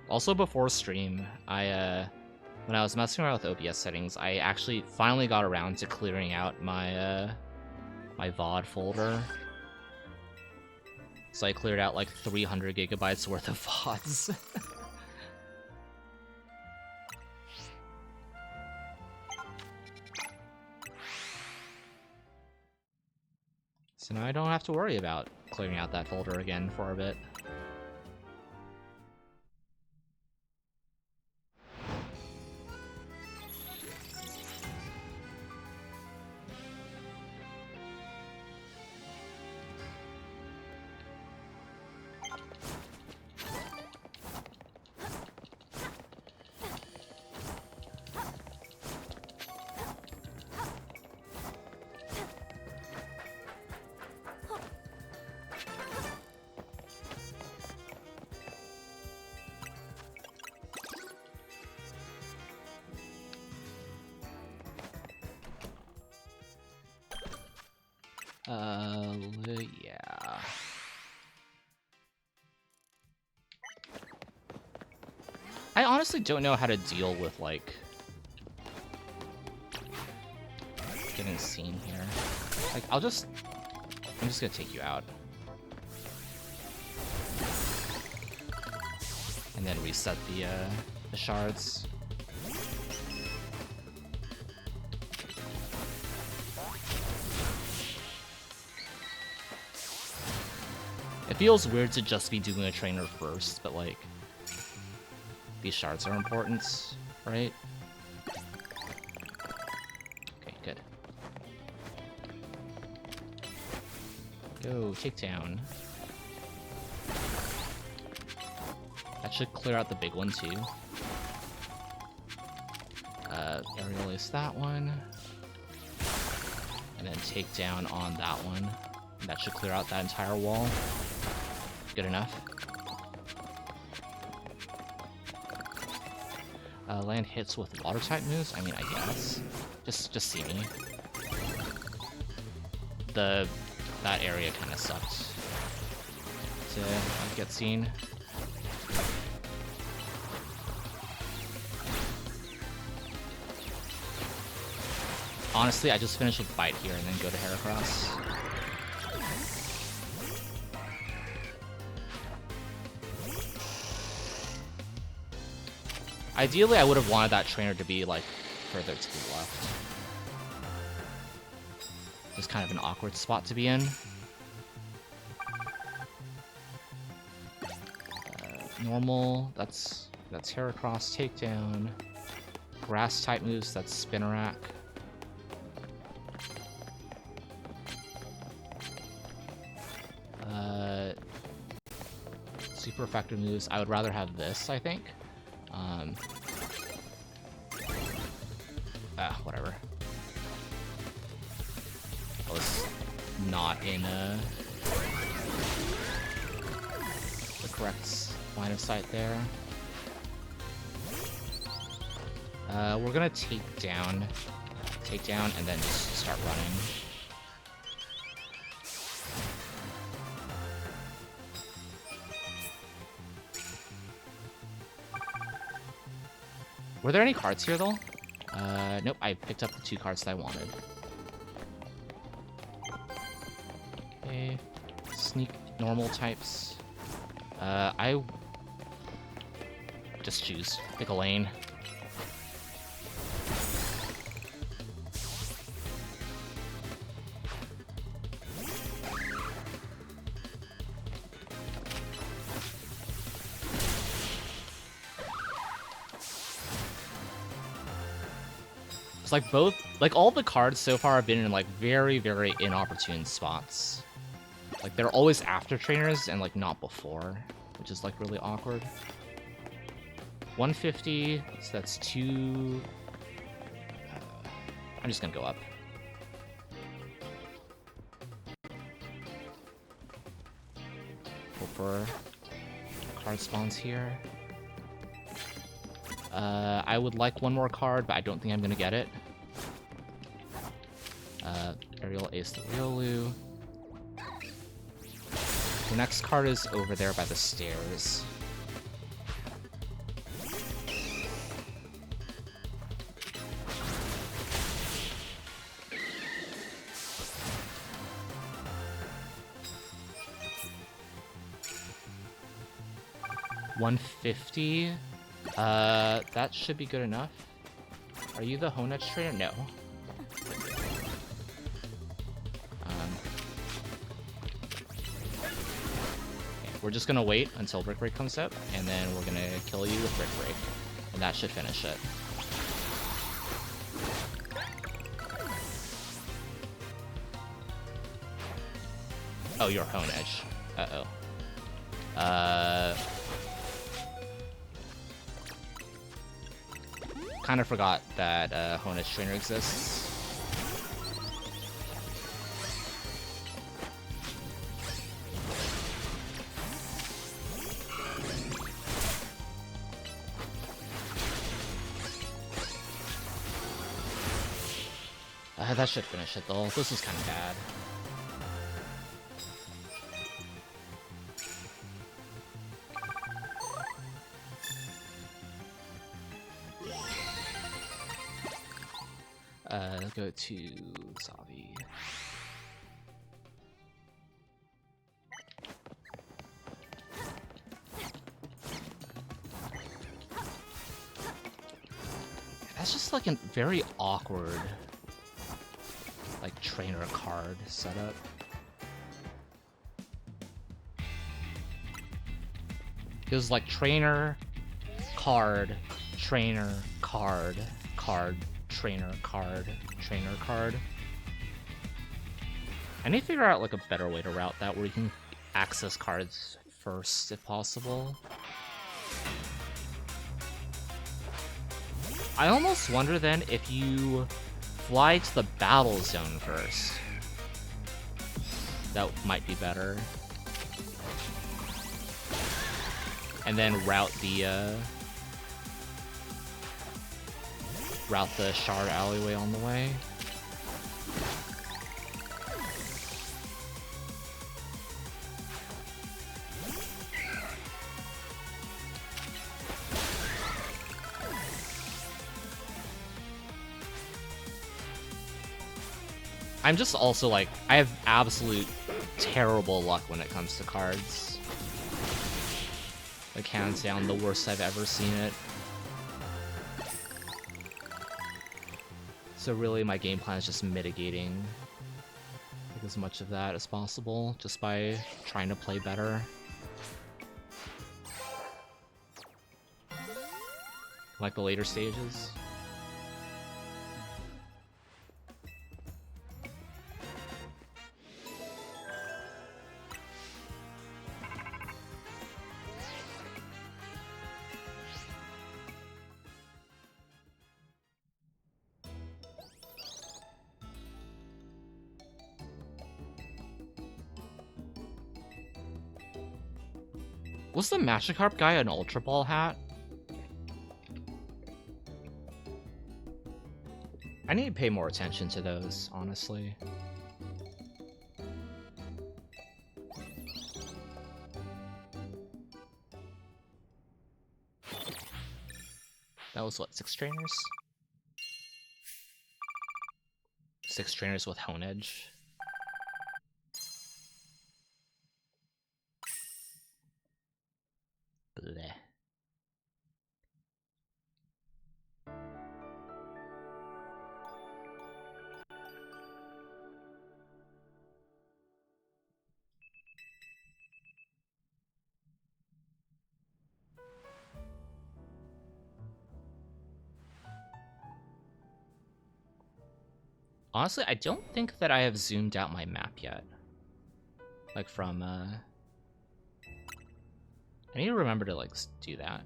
Also, before stream, when I was messing around with OBS settings, I actually finally got around to clearing out my my VOD folder. So I cleared out like 300 gigabytes worth of VODs. So now I don't have to worry about clearing out that folder again for a bit. Yeah. I honestly don't know how to deal with, like, getting seen here. Like, I'm just gonna take you out. And then reset the shards. It feels weird to just be doing a trainer first, but like, these shards are important, right? Okay, good. Go, takedown. That should clear out the big one too. Aerial is that one. And then takedown on that one. And that should clear out that entire wall. Good enough. Land hits with water type moves? I mean, I guess. Just see me. That area kind of sucked. to get seen. Honestly, I just finish with Bite here and then go to Heracross. Ideally, I would have wanted that trainer to be, like, further to the left. Just kind of an awkward spot to be in. Normal, that's Heracross takedown. Grass type moves, that's Spinnerack. Super effective moves, I would rather have this, I think. Whatever. I was not in the correct line of sight there. We're gonna take down, and then just start running. Were there any cards here, though? Nope, I picked up the 2 cards that I wanted. Okay, sneak normal types. I just choose, pick a lane. Like all the cards so far have been in like very, very inopportune spots. Like they're always after trainers and like not before, which is like really awkward. 150, so that's 2. I'm just gonna go up. Hope for card spawns here. I would like one more card, but I don't think I'm gonna get it. Aerial Ace the Riolu. The next card is over there by the stairs. $150. That should be good enough. Are you the Honedge trainer? No. We're just gonna wait until Brick Break comes up, and then we're gonna kill you with Brick Break. And that should finish it. Oh, you're Honedge. Uh-oh. Kind of forgot that Honedge trainer exists. That should finish it though. This is kind of bad. Go to Zavi. That's just like a very awkward, like, trainer card setup. It was like trainer, card, trainer, card, card, trainer, card, trainer, card. I need to figure out like a better way to route that where you can access cards first if possible. I almost wonder then if you fly to the battle zone first. That might be better. And then route the shard alleyway on the way. I'm just also like, I have absolute terrible luck when it comes to cards. Like, hands down, the worst I've ever seen it. So really, my game plan is just mitigating like, as much of that as possible, just by trying to play better. Like the later stages. Was the Magikarp guy an Ultra Ball hat? I need to pay more attention to those, honestly. That was what, 6 trainers? 6 trainers with Hone Edge. Bleh. Honestly, I don't think that I have zoomed out my map yet. Like from, I need to remember to, like, do that.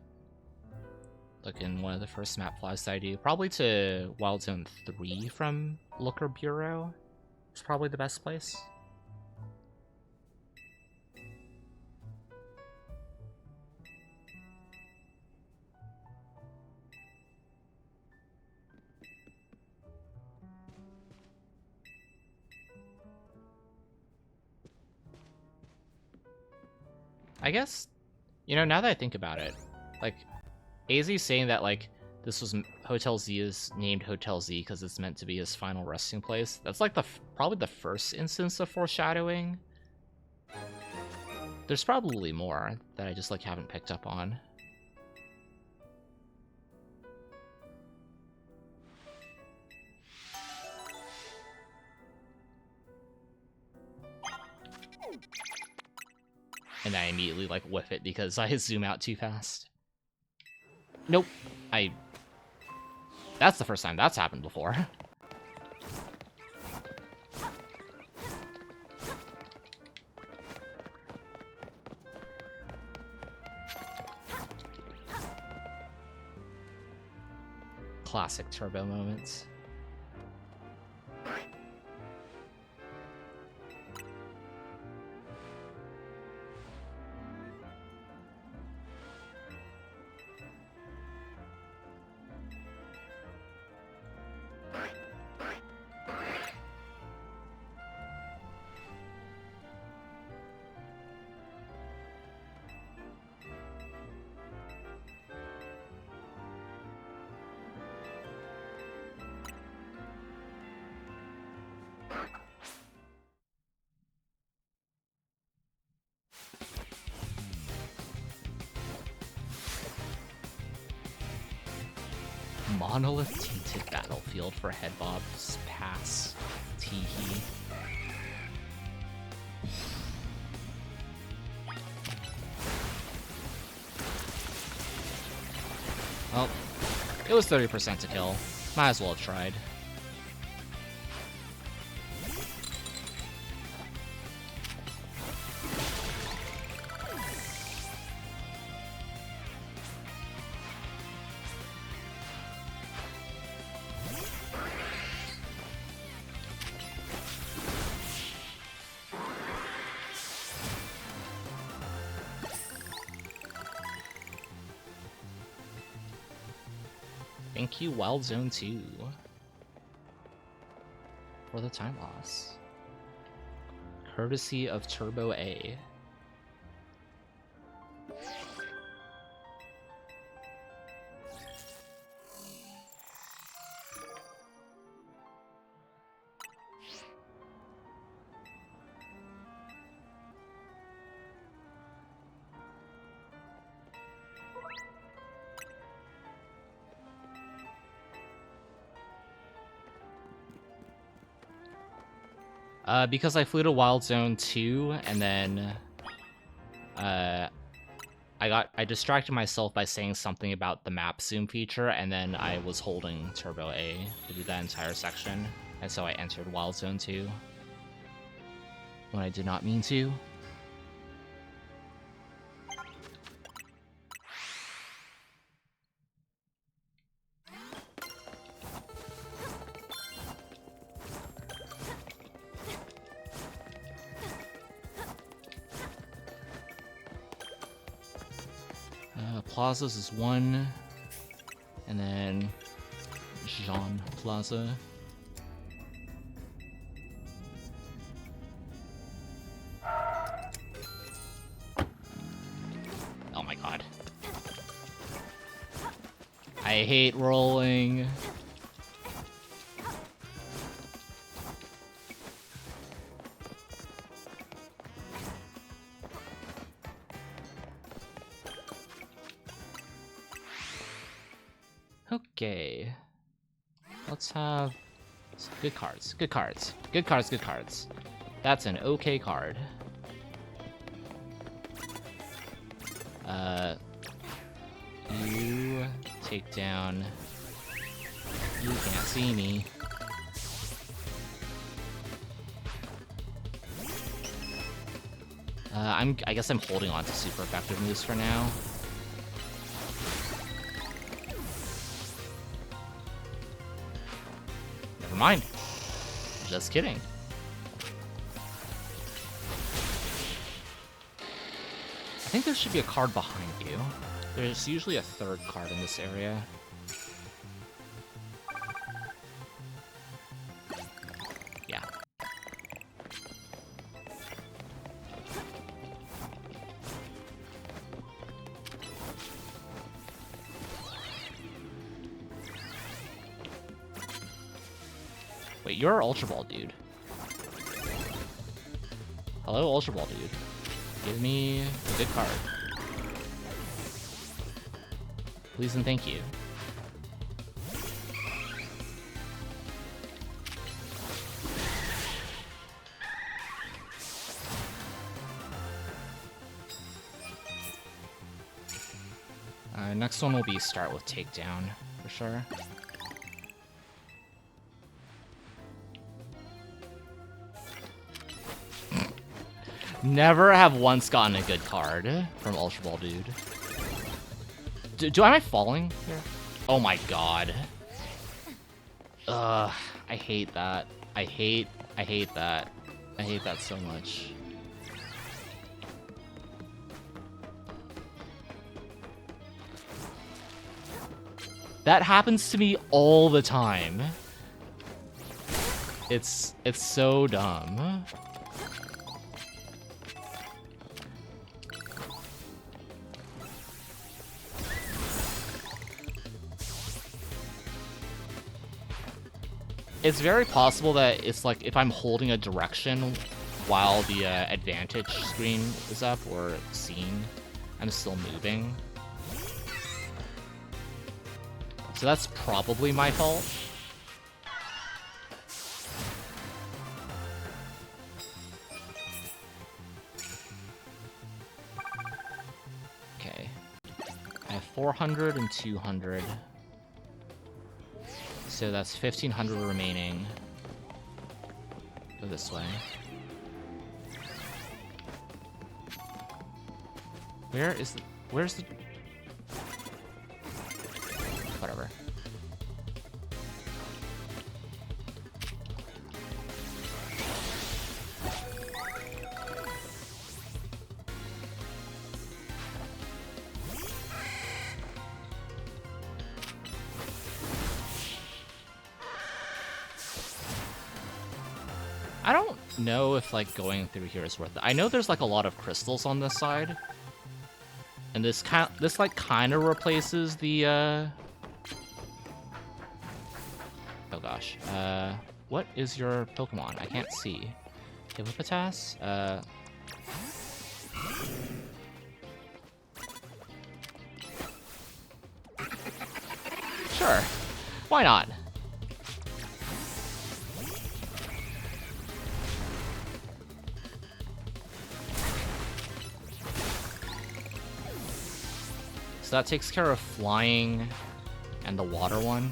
Like in one of the first map flies I do. Probably to Wild Zone 3 from Looker Bureau. It's probably the best place. I guess, you know, now that I think about it, like, AZ saying that, like, this was Hotel Z is named Hotel Z because it's meant to be his final resting place. That's like probably the first instance of foreshadowing. There's probably more that I just like haven't picked up on. And I immediately like whiff it because I zoom out too fast. Nope. That's the first time that's happened before. Classic turbo moments. Monolith Tainted Battlefield for Head Bob's Pass. Teehee. Well, it was 30% to kill. Might as well have tried. Thank you, Wild Zone 2, for the time loss. Courtesy of Turbo A. Because I flew to Wild Zone 2, and then I distracted myself by saying something about the map zoom feature, and then I was holding Turbo A to do that entire section, and so I entered Wild Zone 2 when I did not mean to. Plazas is 1, and then Jean Plaza. Oh my god. I hate rolling. Okay. Let's have some good cards. Good cards. Good cards, good cards. That's an okay card. You take down. You can't see me. I guess I'm holding on to super effective moves for now. Never mind. Just kidding. I think there should be a card behind you. There's usually a third card in this area. Yeah. Wait, you're Ultra Ball, dude. Hello, Ultra Ball, dude. Give me a good card. Please and thank you. Next one will be start with takedown, for sure. Never have once gotten a good card from Ultra Ball, dude. Am I falling here? Oh my god. Ugh, I hate that. I hate that. I hate that so much. That happens to me all the time. It's so dumb. It's very possible that it's like if I'm holding a direction while the advantage screen is up or seen, I'm still moving. So that's probably my fault. Okay. I have 400 and 200. So that's 1,500 remaining. Go this way. Where's the... Whatever. I don't know if like going through here is worth it. I know there's like a lot of crystals on this side, and this kind of replaces the oh gosh, what is your Pokemon? I can't see. Hippopotas? Sure, why not? So that takes care of flying and the water one.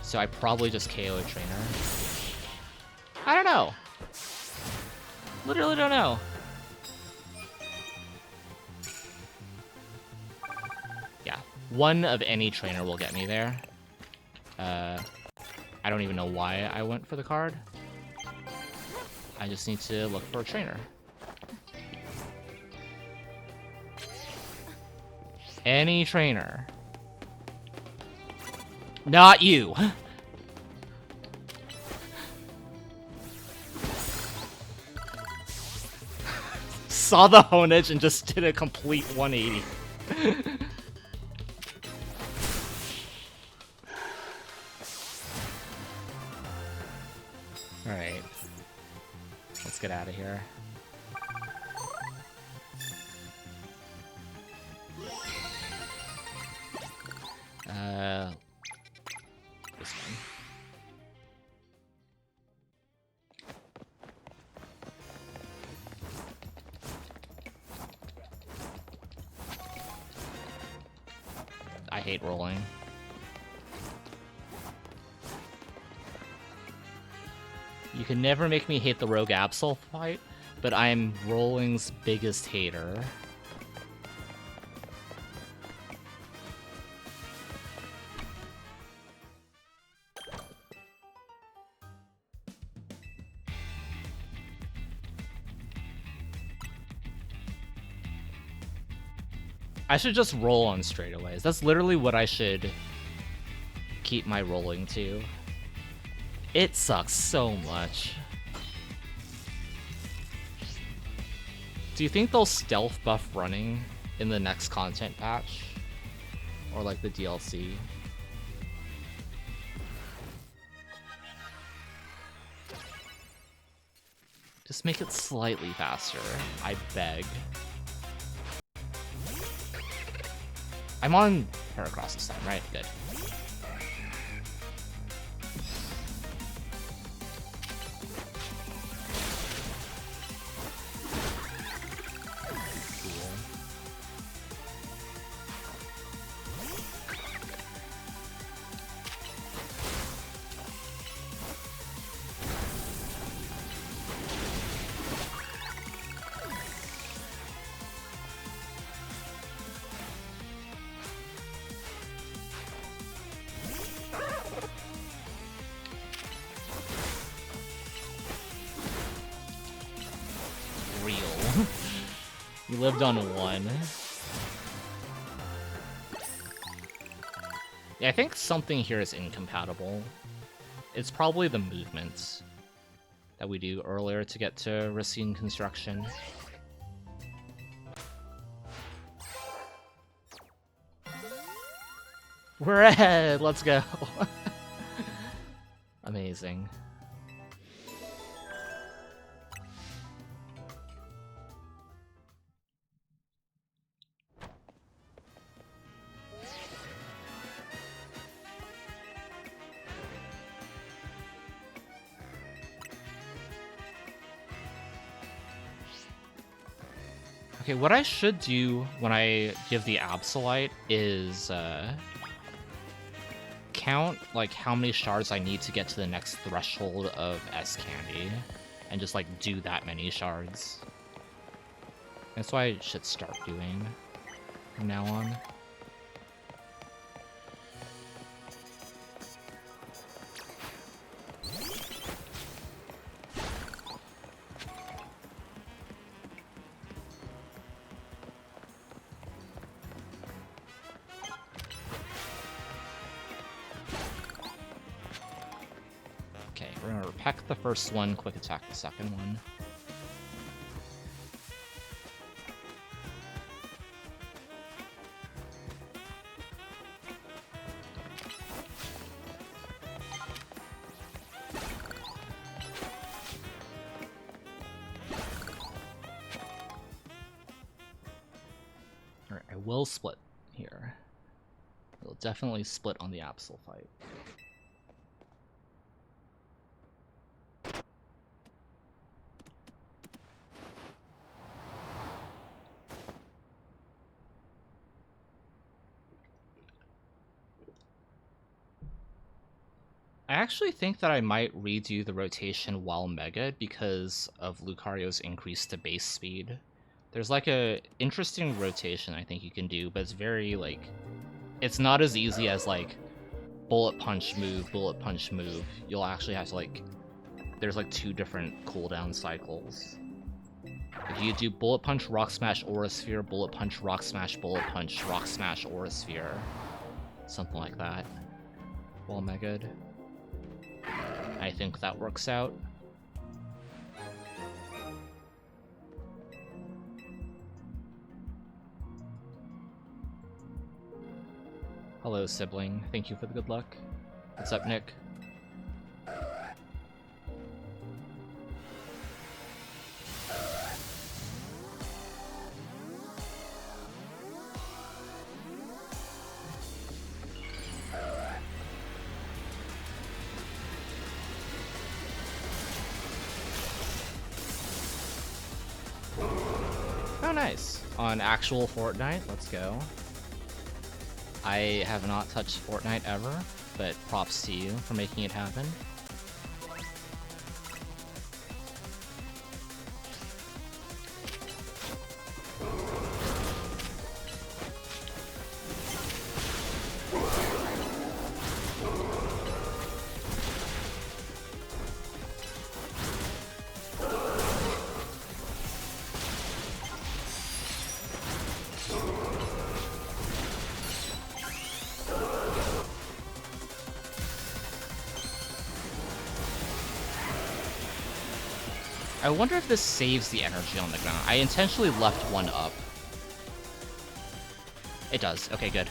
So I probably just KO a trainer. I don't know. Literally don't know. Yeah, one of any trainer will get me there. I don't even know why I went for the card. I just need to look for a trainer. Any trainer. Not you. Saw the Honedge and just did a complete 180. Alright. Let's get out of here. This one. I hate rolling. You can never make me hate the Rogue Absol fight, but I'm rolling's biggest hater. I should just roll on straightaways. That's literally what I should keep my rolling to. It sucks so much. Do you think they'll stealth buff running in the next content patch? Or like the DLC? Just make it slightly faster, I beg. I'm on Heracross this time, right? Good. You lived on one. Yeah, I think something here is incompatible. It's probably the movements that we do earlier to get to Racine Construction. We're ahead! Let's go! Amazing. Okay, what I should do when I give the Absolite is count like how many shards I need to get to the next threshold of S Candy, and just like do that many shards. That's what I should start doing from now on. Peck the first one, quick attack the second one. Alright, I will split here. We'll definitely split on the Absol fight. I actually think that I might redo the rotation while Mega because of Lucario's increase to base speed. There's like a interesting rotation I think you can do, but it's very like it's not as easy as like bullet punch move, bullet punch move. You'll actually have to like there's like 2 different cooldown cycles. If you do bullet punch, rock smash, aura sphere, bullet punch, rock smash, bullet punch, rock smash, aura sphere, something like that. While Mega'd. I think that works out. Hello, sibling. Thank you for the good luck. What's up, Nick? Oh, nice. On actual Fortnite, let's go. I have not touched Fortnite ever, but props to you for making it happen. I wonder if this saves the energy on the ground. I intentionally left one up. It does. Okay, good.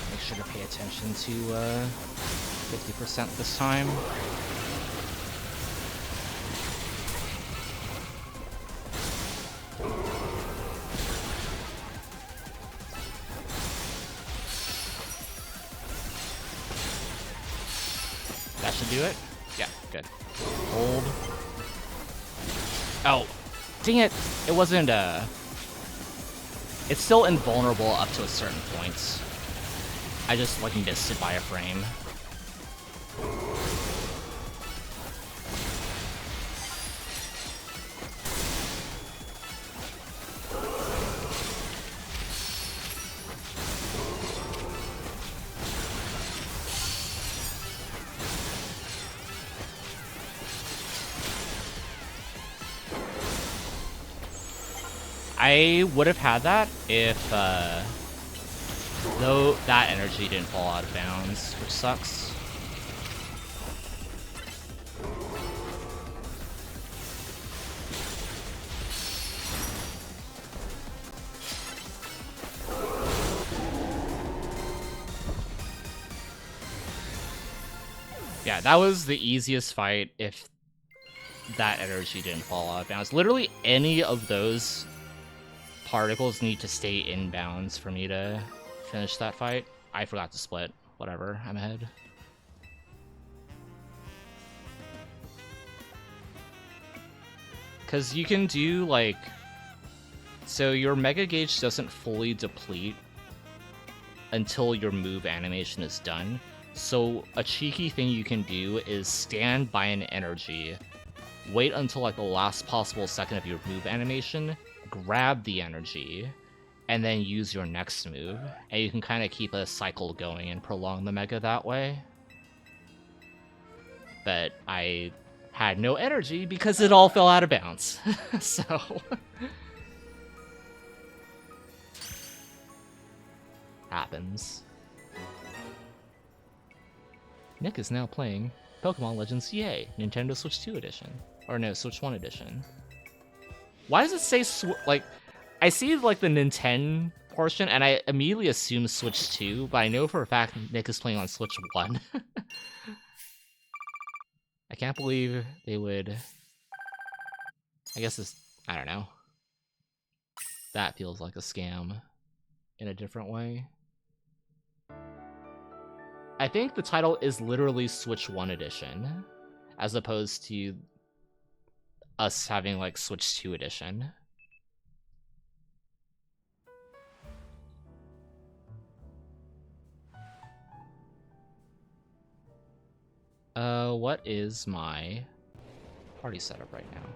Make sure to pay attention to 50% this time. Do it? Yeah, good. Hold. Oh, dang it. It wasn't, it's still invulnerable up to a certain point. I just, like, missed it by a frame. I would have had that if, though that energy didn't fall out of bounds, which sucks. Yeah, that was the easiest fight if that energy didn't fall out of bounds. Literally any of those particles need to stay in bounds for me to finish that fight. I forgot to split. Whatever, I'm ahead. Because you can do, like... So your Mega Gauge doesn't fully deplete until your move animation is done. So a cheeky thing you can do is stand by an energy, wait until like the last possible second of your move animation, grab the energy, and then use your next move. And you can kind of keep a cycle going and prolong the Mega that way. But I had no energy because it all fell out of bounds. So... happens. Nick is now playing Pokemon Legends EA, Nintendo Switch 2 edition. Or no, Switch 1 edition. Why does it say like, I see like the Nintendo portion and I immediately assume Switch 2, but I know for a fact Nick is playing on Switch 1. I can't believe they would... I guess it's... I don't know. That feels like a scam in a different way. I think the title is literally Switch 1 edition, as opposed to us having like Switch 2 edition. What is my party setup right now?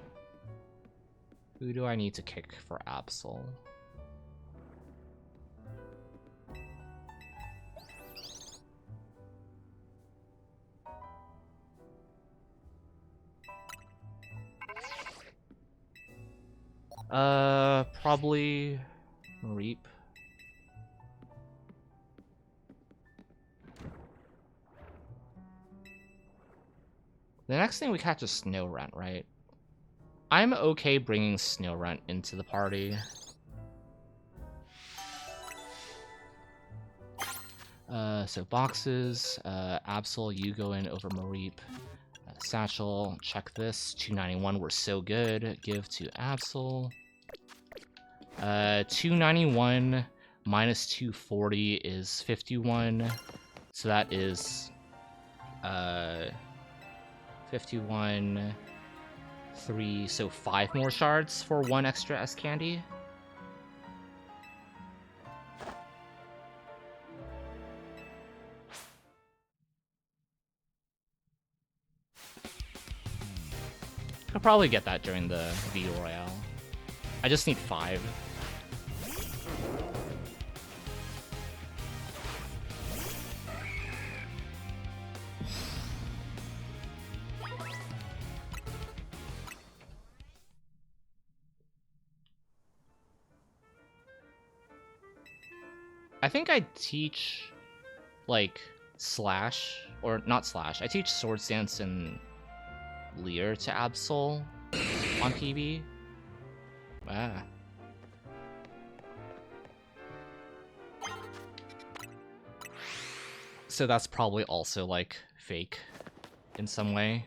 Who do I need to kick for Absol? Probably Reap. The next thing we catch is Snowrunt, right? I'm okay bringing Snowrunt into the party. So boxes, Absol, you go in over Mareep. Satchel, check this. 291, we're so good. Give to Absol. 291 minus 240 is 51. So that is 51, 3, so 5 more shards for 1 extra S candy. I'll probably get that during the V Royale. I just need 5. I think I teach, like, Slash, or not Slash, I teach Swords Dance and Leer to Absol on PB. Ah. So that's probably also, like, fake in some way.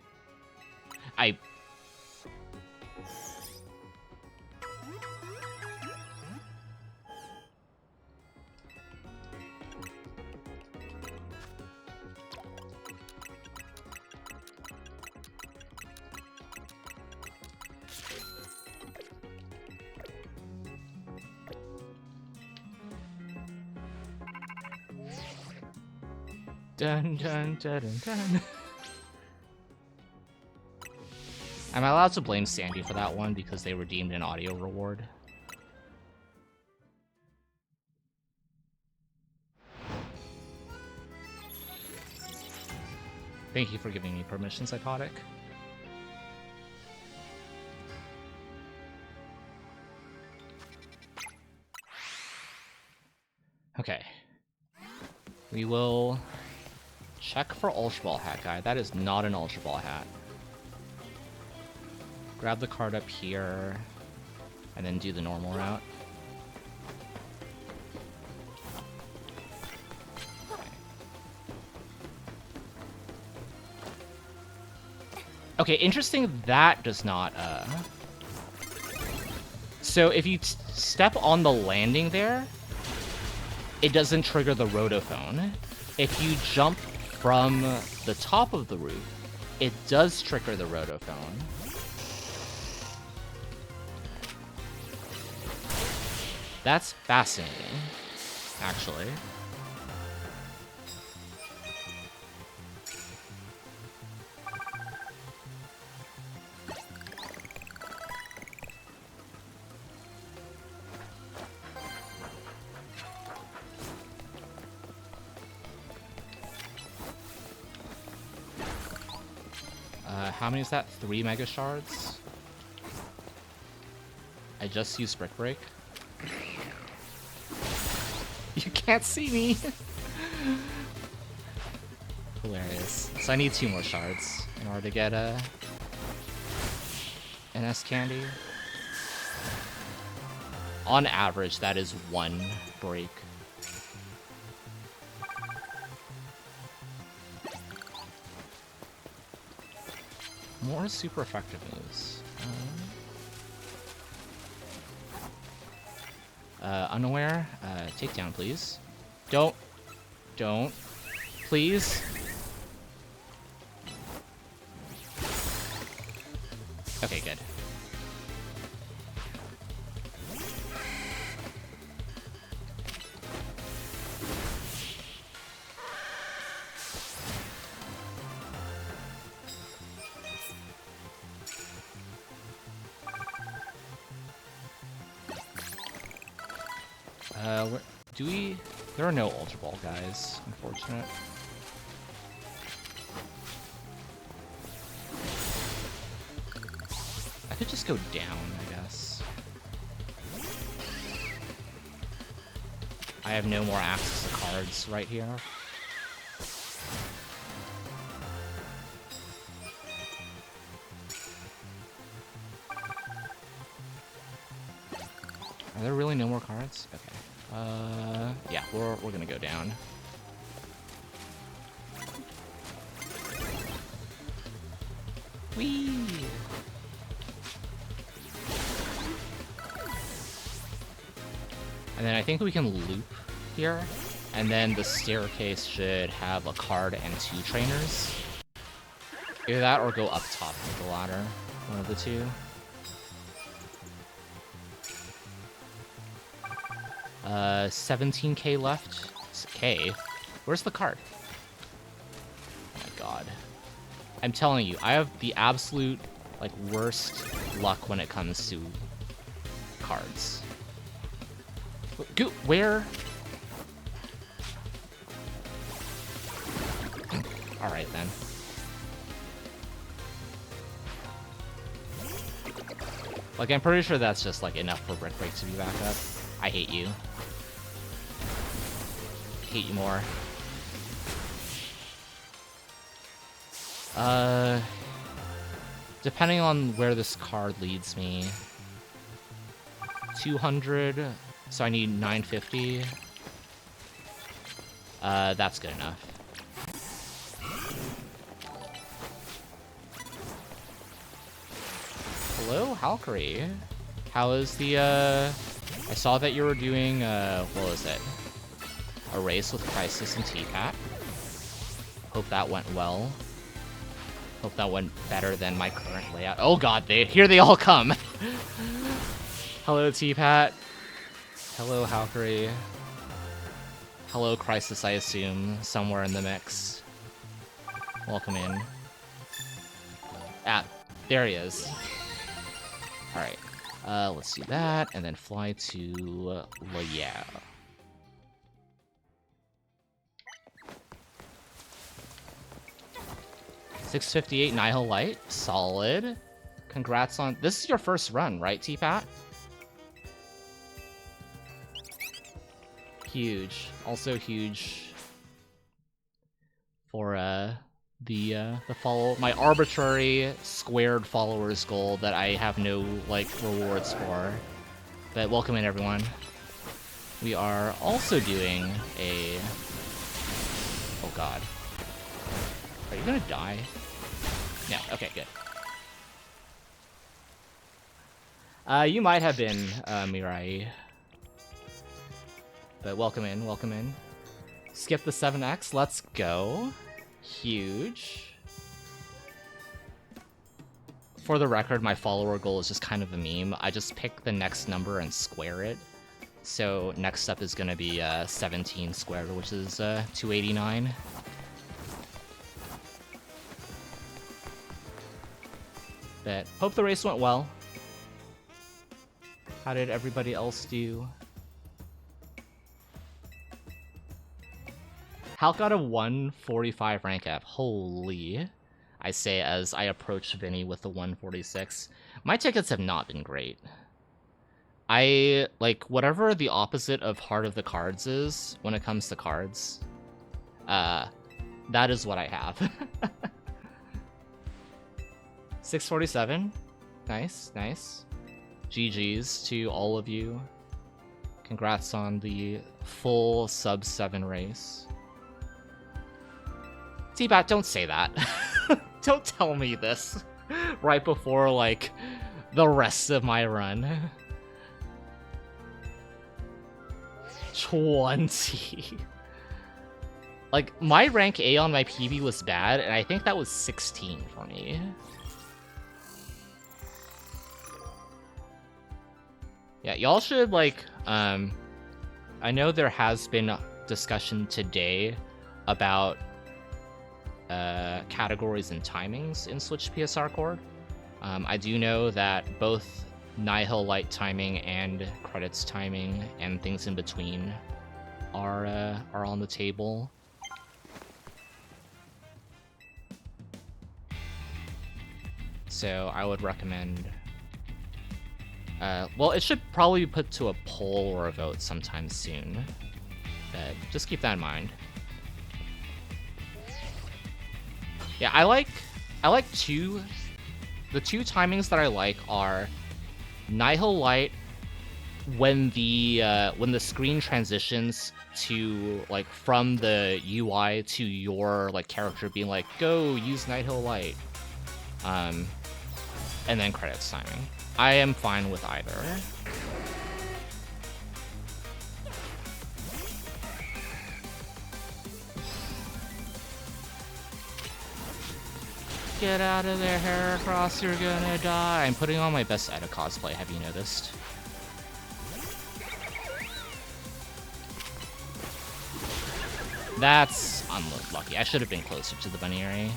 Dun dun dun dun dun. Am I allowed to blame Sandy for that one because they redeemed an audio reward? Thank you for giving me permission, Psychotic. Okay. We will check for Ultra Ball Hat guy. That is not an Ultra Ball Hat. Grab the card up here, and then do the normal route. Okay, interesting, that does not, So if you step on the landing there, it doesn't trigger the rotophone. If you jump from the top of the roof, it does trigger the rotophone. That's fascinating, actually. How many is that? 3 Mega Shards? I just used Brick Break. You can't see me! Hilarious. So I need 2 more shards in order to get an S candy. On average, that is 1 break. More super effective moves. Unaware, takedown, please. Don't please. Okay, good. Do we... There are no Ultra Ball guys, unfortunate. I could just go down, I guess. I have no more access to cards right here. Are there really no more cards? Okay. Yeah, we're gonna go down. Whee! And then I think we can loop here, and then the staircase should have a card and 2 trainers. Either that or go up top with the ladder. One of the two. 17k left. K? Where's the card? Oh my god. I'm telling you, I have the absolute, like, worst luck when it comes to cards. Where? Alright then. Like, I'm pretty sure that's just, like, enough for Brick Break to be back up. I hate you. Hate you more. Depending on where this card leads me. 200, so I need 950. That's good enough. Hello, Halkery. How is the, I saw that you were doing, what was it? A race with Crisis and T-Pat. Hope that went well. Hope that went better than my current layout. Oh god, here they all come! Hello, T-Pat. Hello, Halkery. Hello, Crisis, I assume, somewhere in the mix. Welcome in. Ah, there he is. Alright, let's do that, and then fly to Loyal. $658 Nihil Light, solid. Congrats on... This is your first run, right, T-Pat? Huge. Also huge for the follow... My arbitrary squared followers goal that I have no, like, rewards for. But welcome in, everyone. We are also doing a... Oh god. Are you gonna die? No, okay, good. You might have been, Mirai. But welcome in, welcome in. Skip the 7x, let's go. Huge. For the record, my follower goal is just kind of a meme. I just pick the next number and square it. So next up is gonna be 17 squared, which is 289. But hope the race went well. How did everybody else do? Hal got a 145 rank up. Holy. I say as I approach Vinny with the 146. My tickets have not been great. Like, whatever the opposite of Heart of the Cards is when it comes to cards, that is what I have. 647. Nice, nice. GG's to all of you. Congrats on the full sub 7 race. T-Bat, don't say that. Don't tell me this right before, like, the rest of my run. 20. Like, my rank A on my PB was bad, and I think that was 16 for me. Yeah, y'all should, like, I know there has been discussion today about categories and timings in Switch PSR Cord. I do know that both Nihil Light timing and credits timing and things in between are on the table. So I would recommend... well, it should probably be put to a poll or a vote sometime soon. But just keep that in mind. Yeah, I like two... The two timings that I like are Nihil Light when the screen transitions to, like, from the UI to your, like, character being like, go use Nihil Light. And then credits timing. I am fine with either. Get out of there, Heracross, you're gonna die. I'm putting on my best Edda cosplay, have you noticed? That's unlucky. I should have been closer to the bunny area.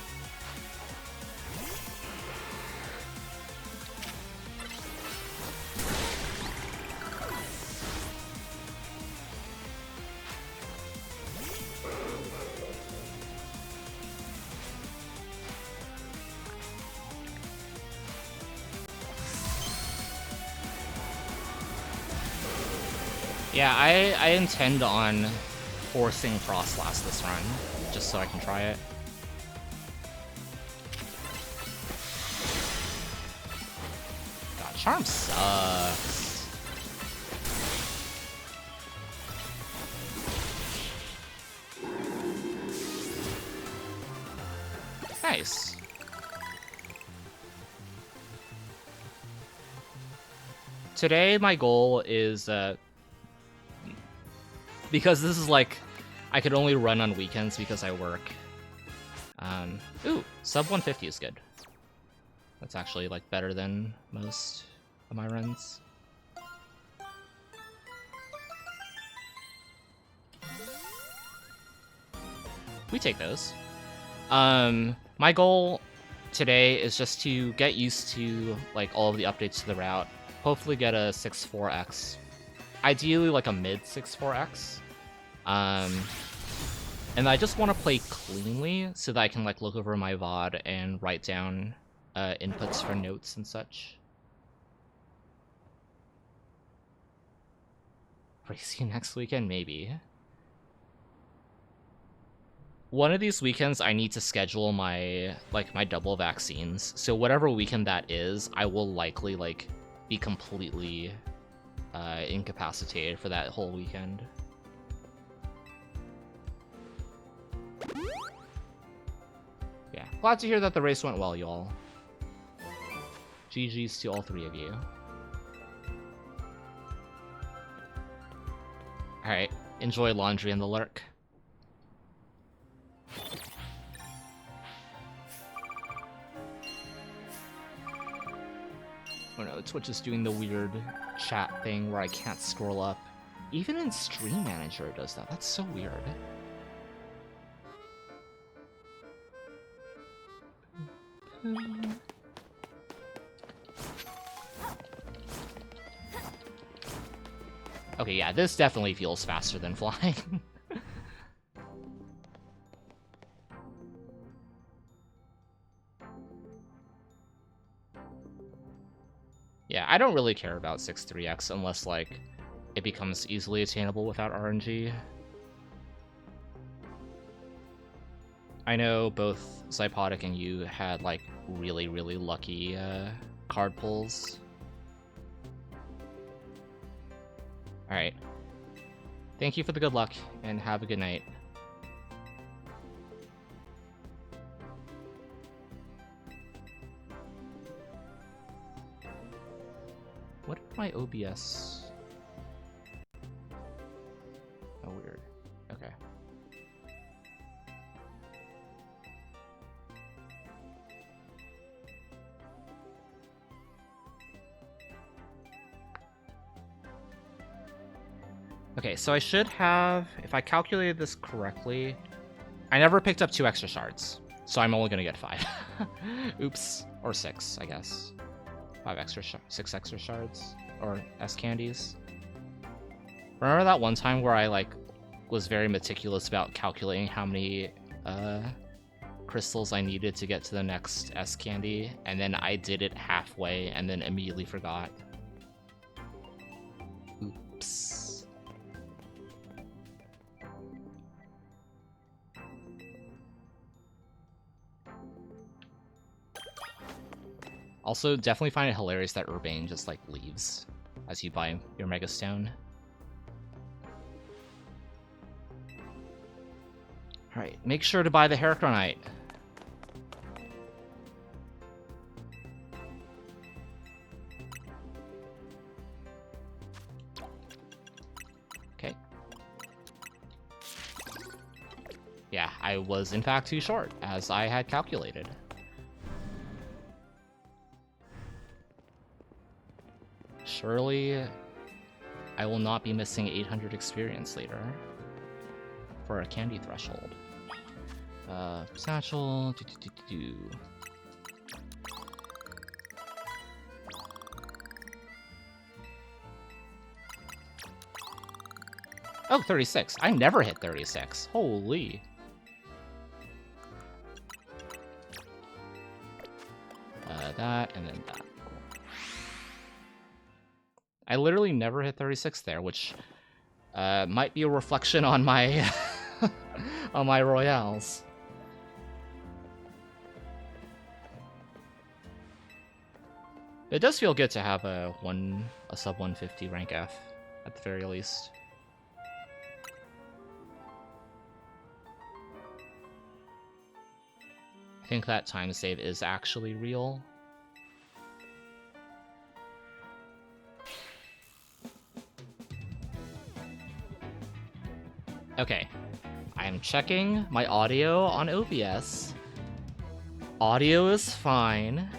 Yeah, I intend on forcing Frostlass this run, just so I can try it. God, Charm sucks. Nice. Today, my goal is, because this is like, I could only run on weekends because I work. Ooh, sub 150 is good. That's actually, like, better than most of my runs. We take those. My goal today is just to get used to, like, all of the updates to the route. Hopefully get a 6-4x. Ideally, like, a mid 6-4x. And I just want to play cleanly so that I can, like, look over my VOD and write down inputs for notes and such. Race you next weekend? Maybe. One of these weekends, I need to schedule my, like, my double vaccines. So whatever weekend that is, I will likely, like, be completely incapacitated for that whole weekend. Yeah, glad to hear that the race went well, y'all. GG's to all three of you. Alright, enjoy laundry and the lurk. Oh no, Twitch is doing the weird chat thing where I can't scroll up. Even in Stream Manager it does that. That's so weird. Okay, yeah, this definitely feels faster than flying. Yeah, I don't really care about 6-3x unless, like, it becomes easily attainable without RNG. I know both Zypodic and you had, like, really, really lucky card pulls. Alright. Thank you for the good luck, and have a good night. What did my OBS... Oh, weird. Okay. Okay, so I should have, if I calculated this correctly, I never picked up 2 extra shards, so I'm only gonna get 5. Oops, or 6, I guess. 6 extra shards, or S candies. Remember that one time where I was very meticulous about calculating how many crystals I needed to get to the next S candy, and then I did it halfway and then immediately forgot. Oops. Also, definitely find it hilarious that Urbane just leaves as you buy your Mega Stone. Alright, make sure to buy the Dragonite. Okay. Yeah, I was in fact too short, as I had calculated. Surely, I will not be missing 800 experience later for a candy threshold. Satchel. Oh, 36. I never hit 36. Holy. That, and then that. I literally never hit 36 there, which might be a reflection on my on my royales. It does feel good to have a sub 150 rank F at the very least. I think that time save is actually real. Okay, I am checking my audio on OBS. Audio is fine.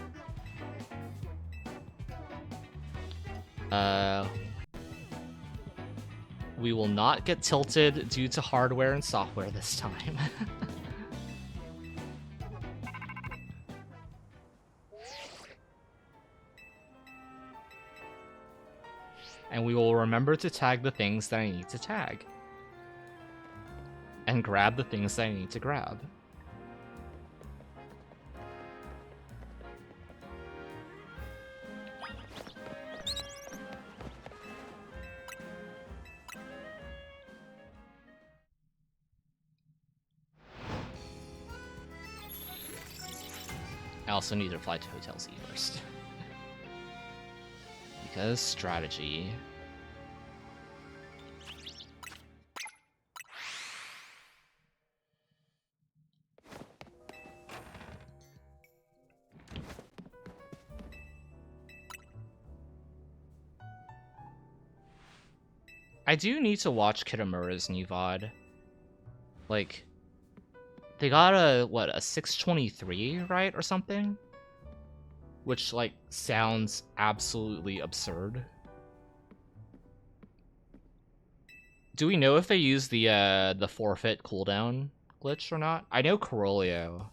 We will not get tilted due to hardware and software this time. And we will remember to tag the things that I need to tag. And grab the things that I need to grab. I also need to fly to Hotel Z first. Because strategy. I do need to watch Kitamura's new VOD. Like, they got a 623, right, or something? Which, sounds absolutely absurd. Do we know if they use the forfeit cooldown glitch or not? I know Corolio.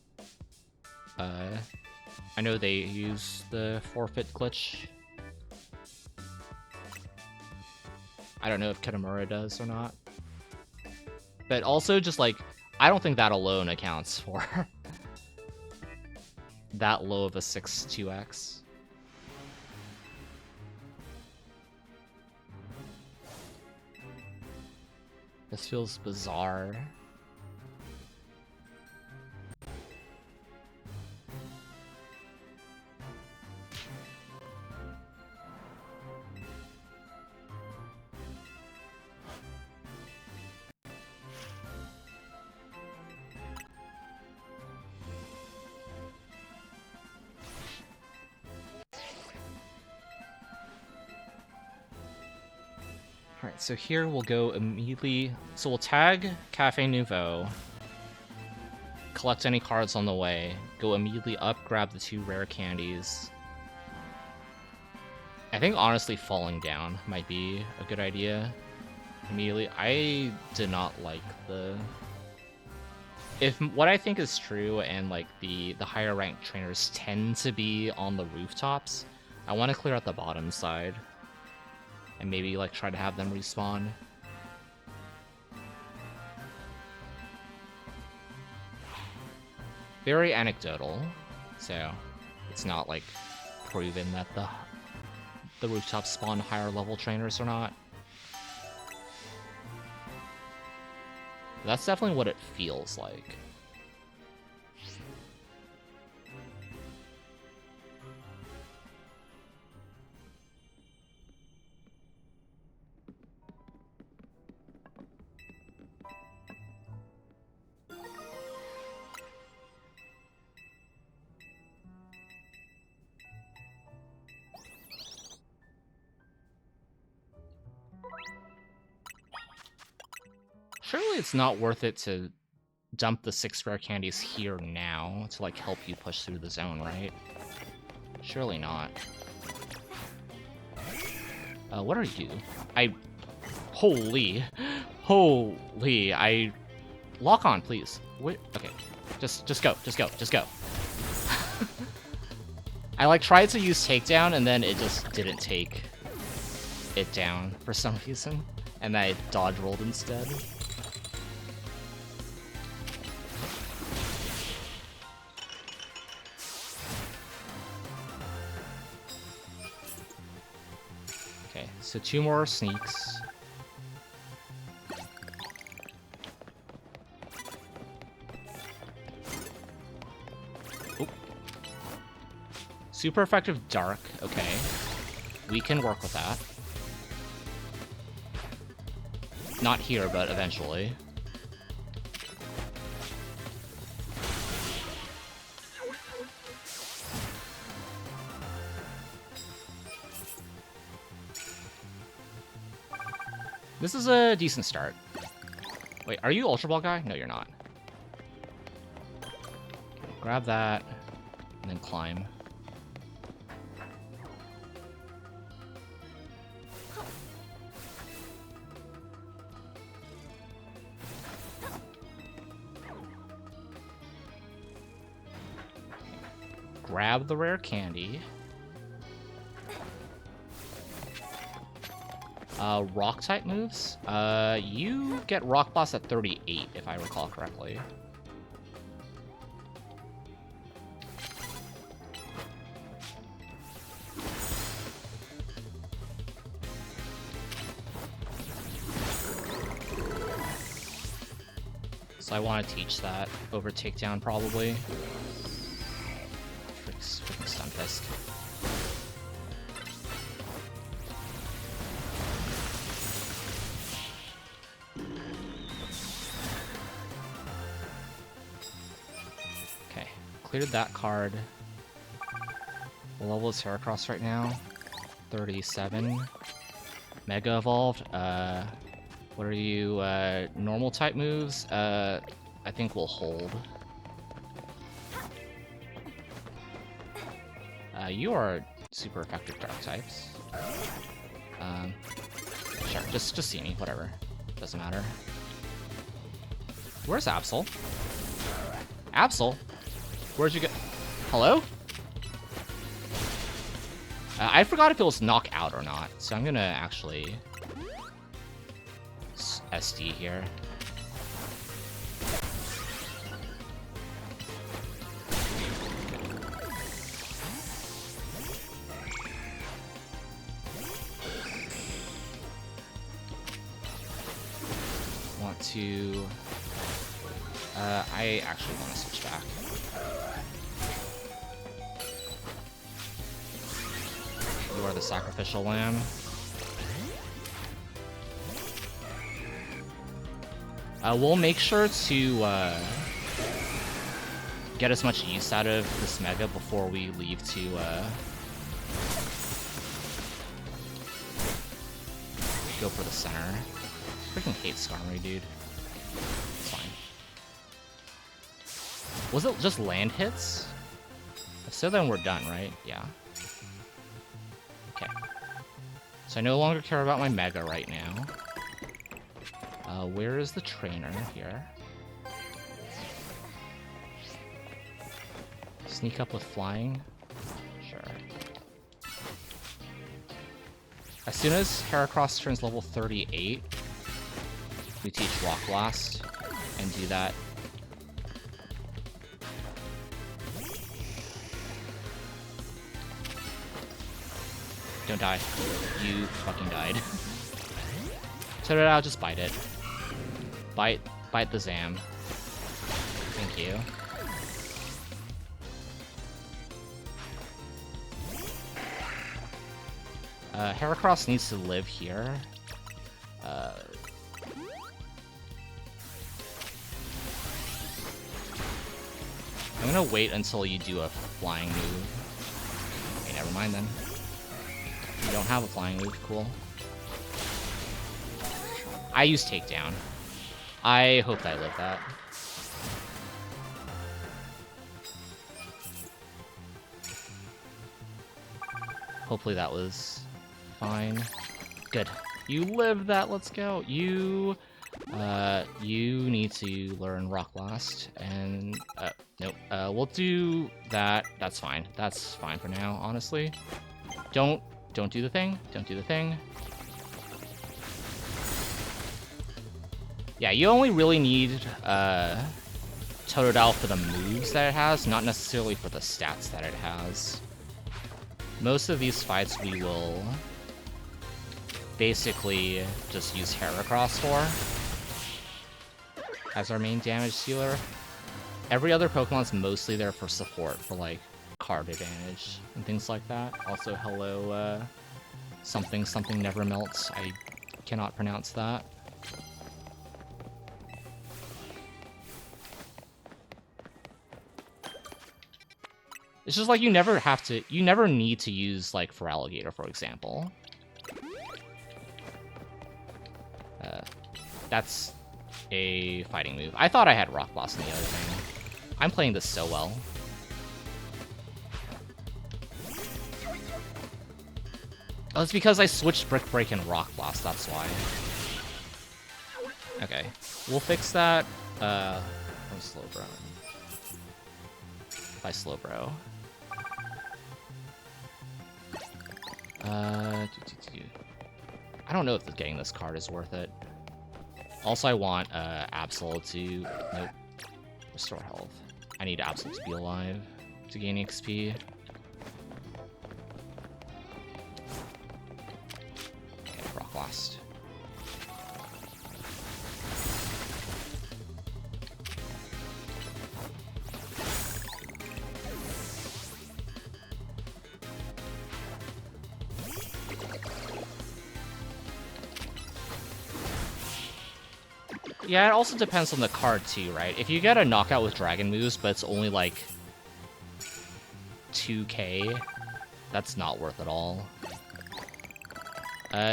I know they use the forfeit glitch. I don't know if Kitamura does or not. But also, just I don't think that alone accounts for that low of a 6-2x. This feels bizarre. Alright, so here we'll go immediately. So we'll tag Cafe Nouveau, collect any cards on the way, go immediately up, grab the 2 rare candies. I think honestly falling down might be a good idea. immediately. I did not like the... If what I think is true, and like the higher ranked trainers tend to be on the rooftops, I want to clear out the bottom side and maybe like try to have them respawn. Very anecdotal, so it's not like proven that the rooftops spawn higher level trainers or not. That's definitely what it feels like. Surely it's not worth it to dump the 6 rare candies here now to like help you push through the zone, right? Surely not. What are you? Holy. Lock on, please. Wait, okay. Just go. I like tried to use takedown and then it just didn't take it down for some reason. And I dodge rolled instead. Okay, so 2 more sneaks. Oop. Super effective dark, okay. We can work with that. Not here, but eventually. This is a decent start. Wait, are you Ultra Ball guy? No, you're not. Grab that, and then climb. Grab the rare candy. Rock type moves. You get Rock Blast at 38, if I recall correctly. So I want to teach that over takedown, probably. Freaking Stunfisk. Cleared that card. What level is Heracross right now? 37. Mega Evolved. What are you? Normal type moves? I think we'll hold. You are super effective dark types. Sure, just see me, whatever. Doesn't matter. Where's Absol? Absol? Where'd you go? Hello? I forgot if it was knockout or not, so I'm gonna actually SD here. Want to... I actually want to switch back. You are the sacrificial lamb. We'll make sure to get as much use out of this Mega before we leave to go for the center. Freaking hate Skarmory, dude. It's fine. Was it just land hits? If so, then we're done, right? Yeah. Okay. So I no longer care about my Mega right now. Where is the trainer here? Sneak up with flying? Sure. As soon as Heracross turns level 38, we teach Rock Blast and do that. Don't die. You fucking died. Totodile, just bite it. Bite the Zam. Thank you. Heracross needs to live here. I'm gonna wait until you do a flying move. Okay, never mind then. You don't have a flying move, cool. I use takedown. I hope that I live that. Hopefully that was fine. Good. You lived that, let's go. You need to learn Rock Blast, and, nope. We'll do that. That's fine. That's fine for now, honestly. Don't do the thing. Don't do the thing. Yeah, you only really need, Totodile for the moves that it has, not necessarily for the stats that it has. Most of these fights we will basically just use Heracross for as our main damage dealer. Every other Pokemon's mostly there for support, for like card advantage and things like that. Also, hello, something never melts. I cannot pronounce that. It's just like you never need to use like Feraligatr, for example. That's a fighting move. I thought I had Rock Blast in the other thing. I'm playing this so well. Oh, it's because I switched Brick Break and Rock Blast, that's why. Okay, we'll fix that. I'm slow bro. If I slow bro. I don't know if getting this card is worth it. Also, I want Absol to... Nope. Restore health. I need Absol to be alive to gain XP. Okay, Rock Blast. Yeah, it also depends on the card too, right? If you get a knockout with dragon moves, but it's only like 2k, that's not worth it all.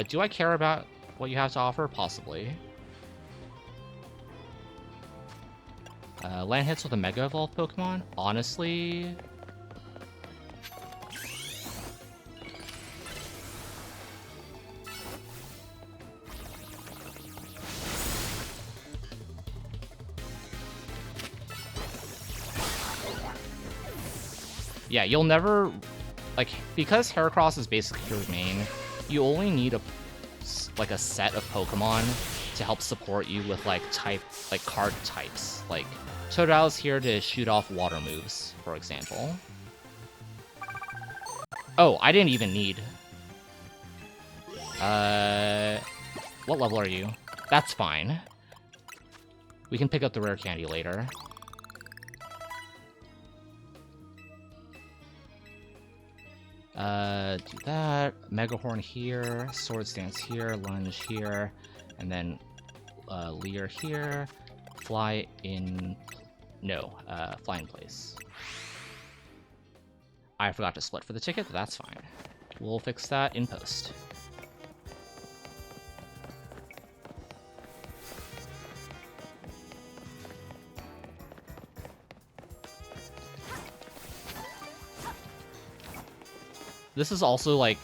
Do I care about what you have to offer? Possibly. Land hits with a Mega Evolved Pokemon? Honestly... Yeah, you'll never, like, because Heracross is basically your main, you only need a set of Pokemon to help support you with, like, card types. Like, Totodile's here to shoot off water moves, for example. Oh, I didn't even need... What level are you? That's fine. We can pick up the rare candy later. Do that. Mega Horn here, Swords Dance here, Lunge here, and then Leer here. Fly in... No, fly in place. I forgot to split for the ticket, but that's fine. We'll fix that in post. This is also, like...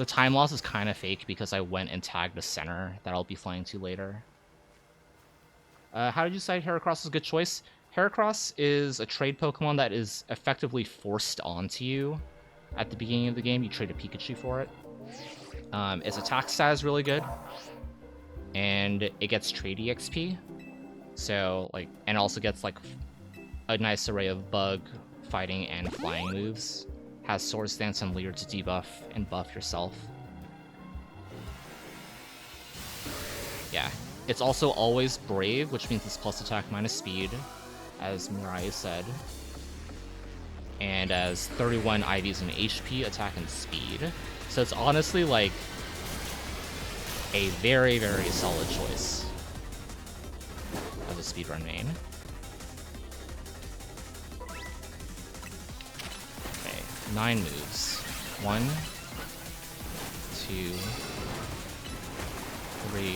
The time loss is kind of fake because I went and tagged the center that I'll be flying to later. How did you decide Heracross is a good choice? Heracross is a trade Pokemon that is effectively forced onto you at the beginning of the game. You trade a Pikachu for it. Its attack stat is really good, and it gets trade EXP. So, like, and also gets, like, a nice array of bug, fighting, and flying moves. Has Sword Stance and Leer to debuff and buff yourself. Yeah. It's also always Brave, which means it's plus attack minus speed, as Mirai said. And as 31 IVs and HP, attack, and speed. So it's honestly, like, a very, very solid choice as a speedrun main. Okay, 9 moves. 1, 2, 3,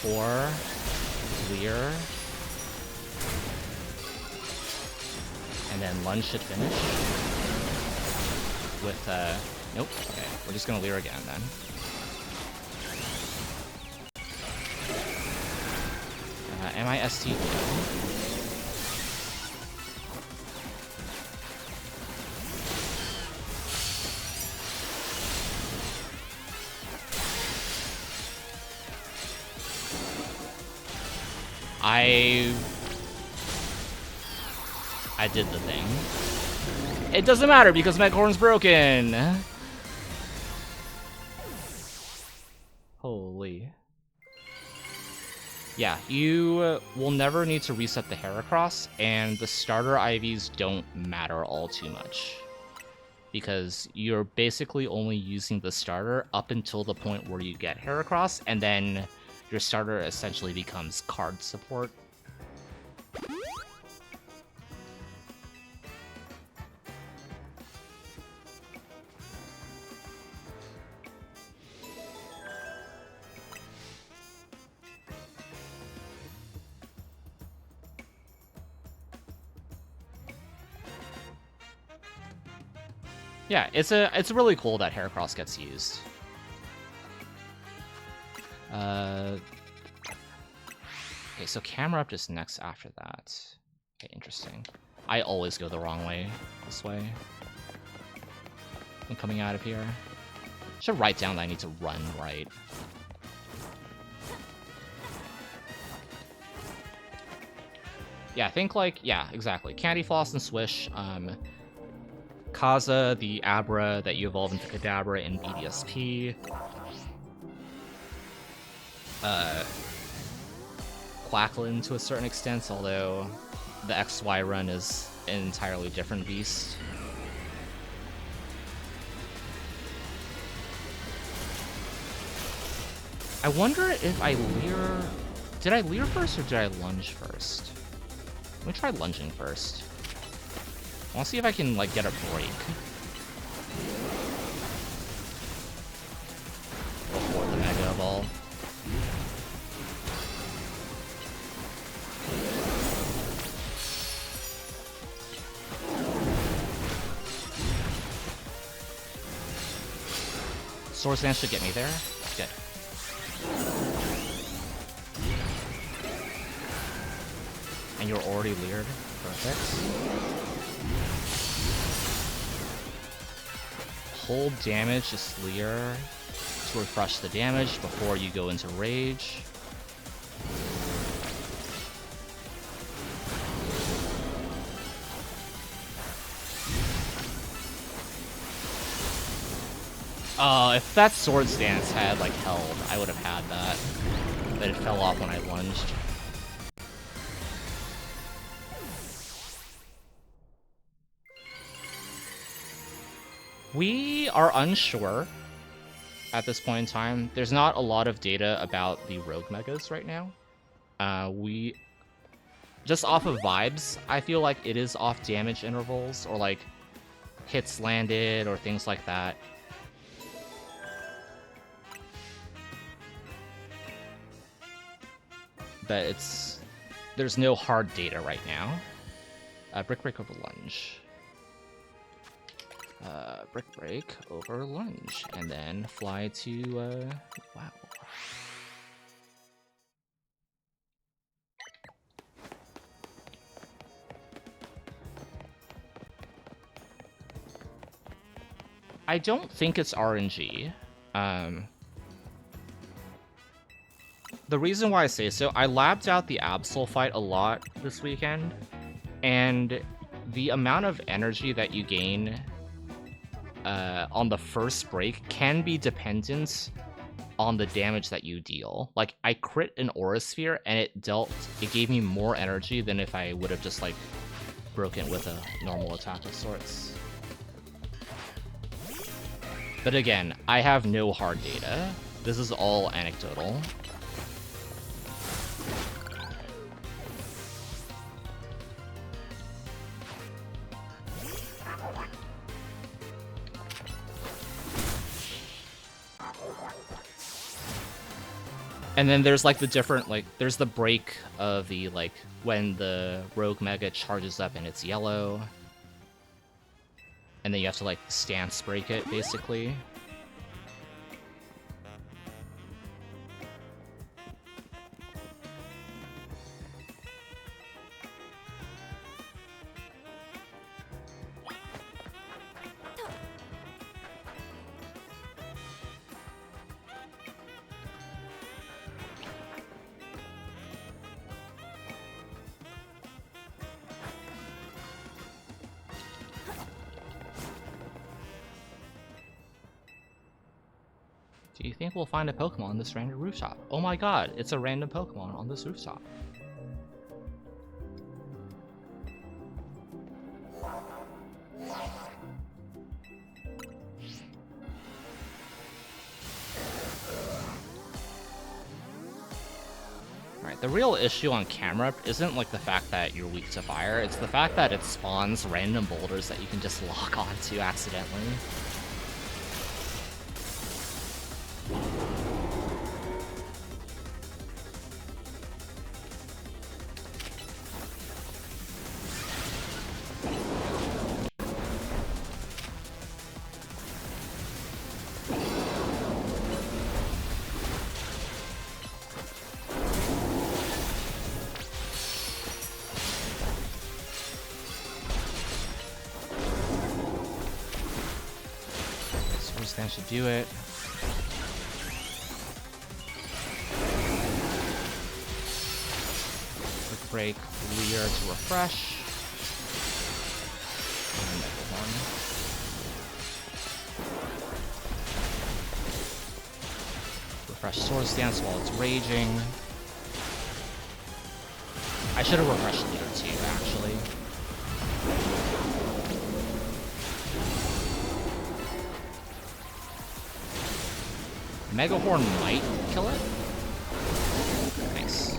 4, Leer, and then Lunge should finish with, nope, okay, we're just gonna Leer again then. MIST, I did the thing. It doesn't matter because Meghorn's broken. Holy. Yeah, you will never need to reset the Heracross, and the starter IVs don't matter all too much. Because you're basically only using the starter up until the point where you get Heracross, and then your starter essentially becomes card support. Yeah, it's really cool that Heracross gets used. Okay, so camera up just next after that. Okay, interesting. I always go the wrong way, this way. I'm coming out of here. Should write down that I need to run right. Yeah, I think, like, yeah, exactly. Candy Floss and Swish, Kaza, the Abra that you evolve into Kadabra in BDSP. Quackland to a certain extent, although the XY run is an entirely different beast. I wonder if I Leer... Did I Leer first or did I Lunge first? Let me try lunging first. I want to see if I can, like, get a break before the Mega Evolve. Sword Stance should get me there. Good. And you're already Leered. Perfect. Hold damage, just Leer to refresh the damage before you go into Rage. If that Sword Stance had, like, held, I would have had that. But it fell off when I lunged. We are unsure at this point in time. There's not a lot of data about the Rogue Megas right now. We... Just off of vibes, I feel like it is off damage intervals, or, like, hits landed, or things like that. But it's... There's no hard data right now. Brick Break over Lunge. Brick break over lunge, and then fly to, wow. I don't think it's RNG. The reason why I say so, I labbed out the Absol fight a lot this weekend, and the amount of energy that you gain on the first break can be dependent on the damage that you deal. Like, I crit an Aura Sphere, and it gave me more energy than if I would have just, like, broken with a normal attack of sorts. But again, I have no hard data. This is all anecdotal. And then there's like the different, like, there's the break of the, like, when the Rogue Mega charges up and it's yellow. And then you have to, like, stance break it, basically. Do you think we'll find a Pokemon on this random rooftop? Oh my god, it's a random Pokemon on this rooftop. Alright, the real issue on camera isn't like the fact that you're weak to fire, it's the fact that it spawns random boulders that you can just lock onto accidentally. That should do it. Quick break, Leer to refresh. And one. Refresh Sword Stance while it's raging. I should have refreshed Leer too, actually. Mega Horn might kill it. Nice.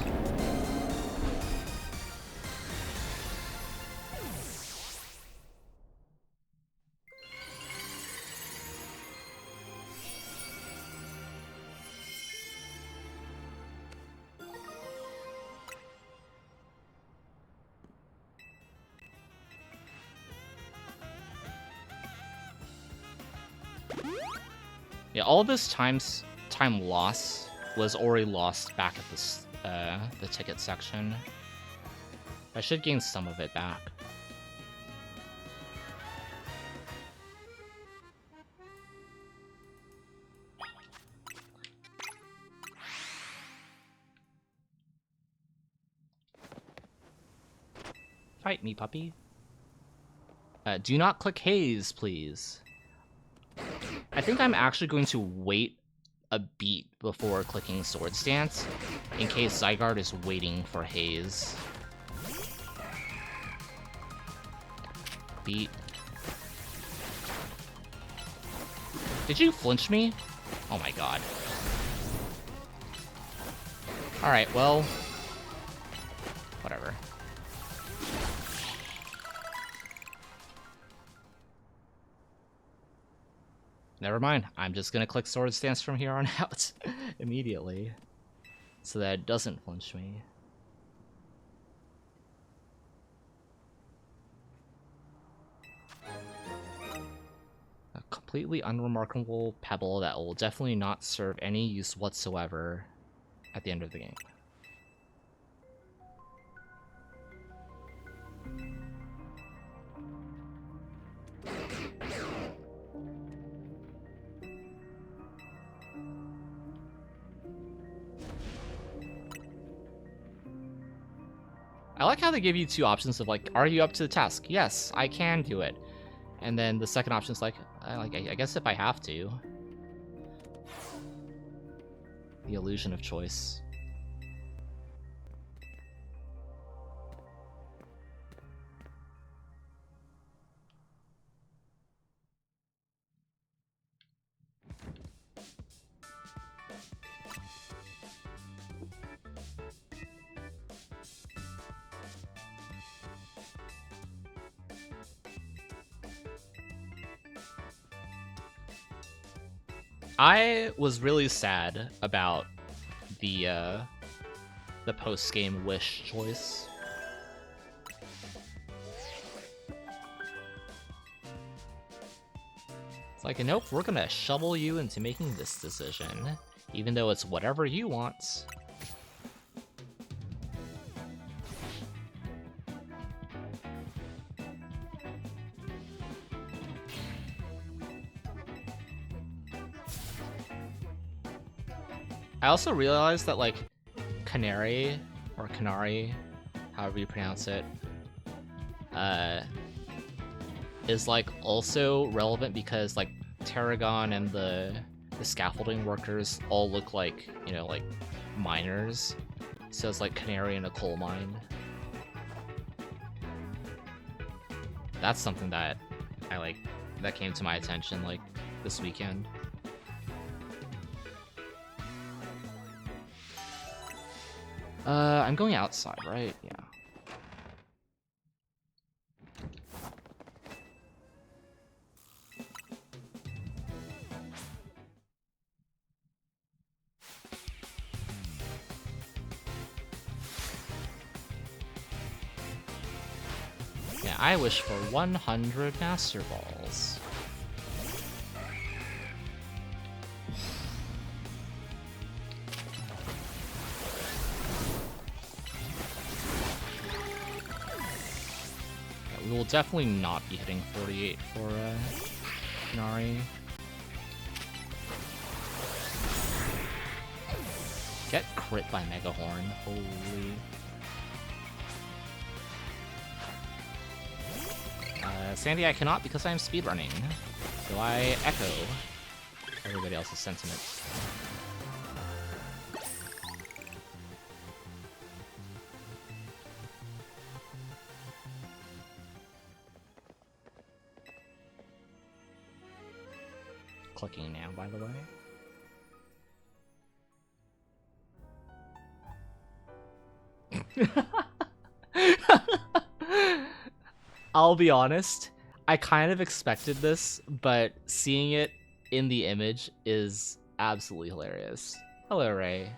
Yeah, all of this time loss was already lost back at this the ticket section. I should gain some of it back. Fight me, puppy. Do not click haze, please. I think I'm actually going to wait a beat before clicking Sword Stance, in case Zygarde is waiting for haze. Beat. Did you flinch me? Oh my god. Alright, well... whatever. Never mind, I'm just gonna click Sword Stance from here on out immediately, so that it doesn't flinch me. completely unremarkable pebble that will definitely not serve any use whatsoever at the end of the game. I like how they give you two options of like, are you up to the task? Yes, I can do it. And then the second option is like, I guess if I have to. The illusion of choice. I was really sad about the post-game wish choice. It's like, nope, we're gonna shovel you into making this decision, even though it's whatever you want. I also realized that, like, Canary, or Canary, however you pronounce it, is, like, also relevant because, like, Tarragon and the scaffolding workers all look like, you know, like, miners. So it's like Canary in a coal mine. That's something that I, like, that came to my attention, like, this weekend. I'm going outside, right? Yeah. Yeah, I wish for 100 Master Balls. We will definitely not be hitting 48 for Nari. Get crit by Megahorn, holy. Sandy, I cannot because I am speedrunning, so I echo everybody else's sentiments. Clicking now, by the way. I'll be honest, I kind of expected this, but seeing it in the image is absolutely hilarious. Hello, Ray.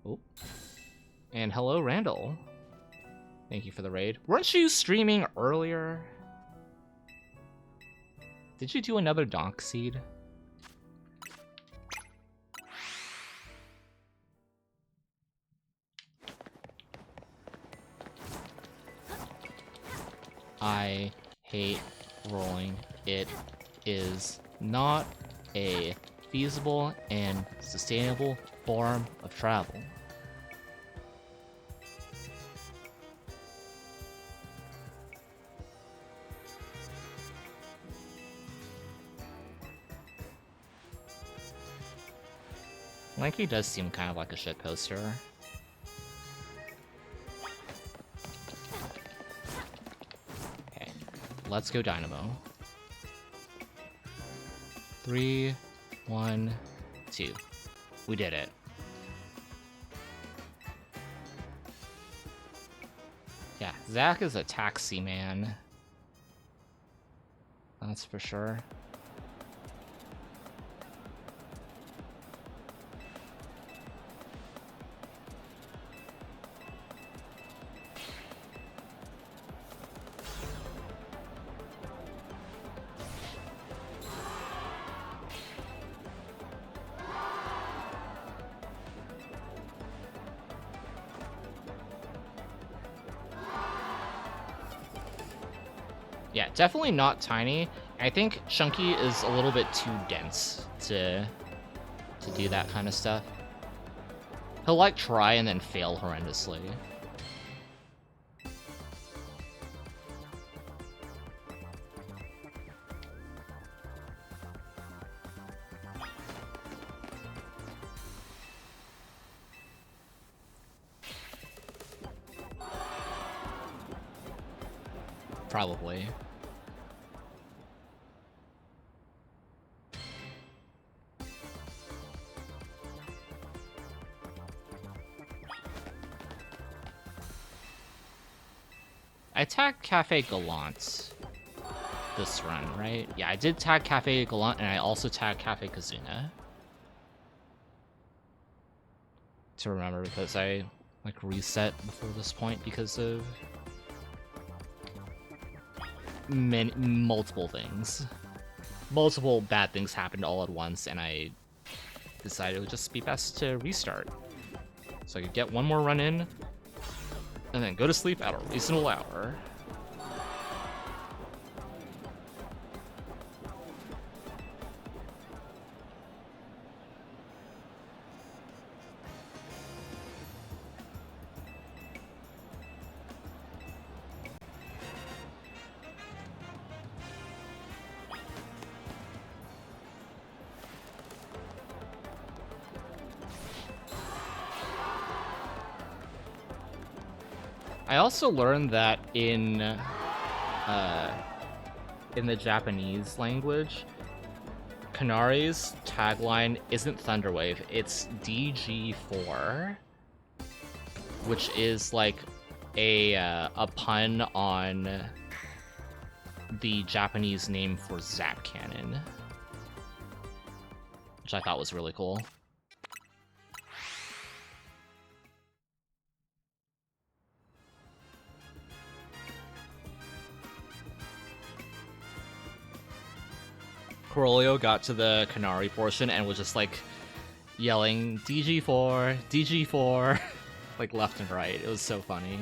Oh. And hello, Randall. Thank you for the raid. Weren't you streaming earlier? Did you do another Donk Seed? I hate rolling. It is not a feasible and sustainable form of travel. Lanky does seem kind of like a shit poster. Okay, let's go Dynamo. 3, 1, 2. We did it. Yeah, Zach is a taxi man. That's for sure. Yeah, definitely not tiny. I think Chunky is a little bit too dense to do that kind of stuff. He'll like try and then fail horrendously. Probably. I tagged Cafe Gallant this run, right? Yeah, I did tag Cafe Gallant, and I also tagged Cafe Kazuna. To remember, because I like reset before this point because of multiple things. Multiple bad things happened all at once, and I decided it would just be best to restart. So I could get one more run in, and then go to sleep at a reasonable hour. I also learned that in the Japanese language, Kanari's tagline isn't Thunderwave, it's DG4, which is like a pun on the Japanese name for Zap Cannon, which I thought was really cool. Corolio got to the Kanari portion and was just like yelling DG4, DG4, like left and right. It was so funny.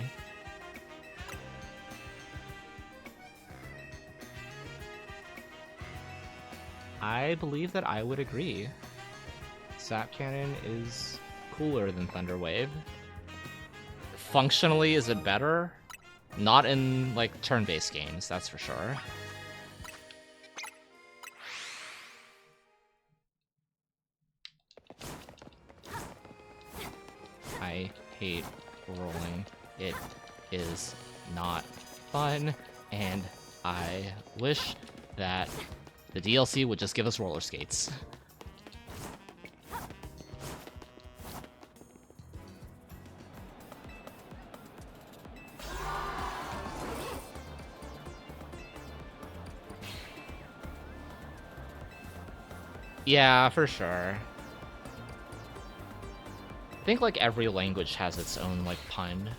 I believe that I would agree. Zap Cannon is cooler than Thunderwave. Functionally, is it better? Not in like turn-based games, that's for sure. I hate rolling. It is not fun, and I wish that the DLC would just give us roller skates. Yeah, for sure. I think like every language has its own like pun.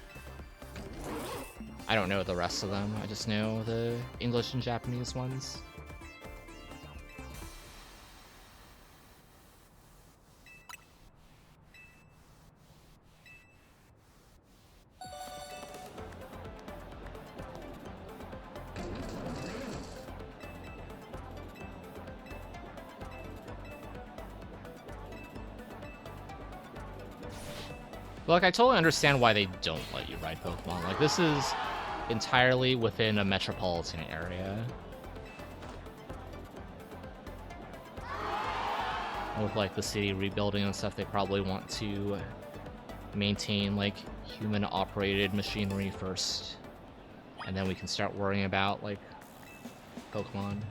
I don't know the rest of them. I just know the English and Japanese ones. But like, I totally understand why they don't let you ride Pokemon. Like, this is entirely within a metropolitan area. With like the city rebuilding and stuff, they probably want to maintain like human-operated machinery first, and then we can start worrying about like Pokemon.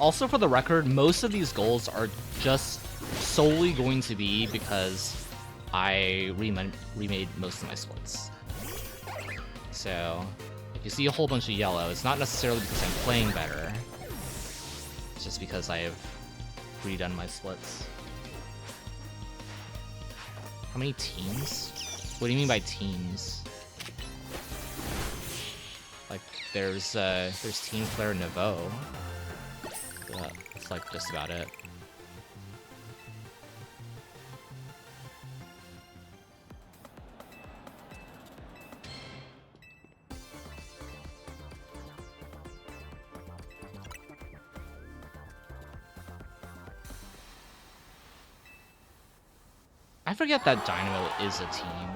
Also, for the record, most of these goals are just solely going to be because I remade most of my splits. So, if you see a whole bunch of yellow, it's not necessarily because I'm playing better. It's just because I have redone my splits. How many teams? What do you mean by teams? Like, there's Team Flare Nouveau. That's like just about it. I forget that Dynamo is a team.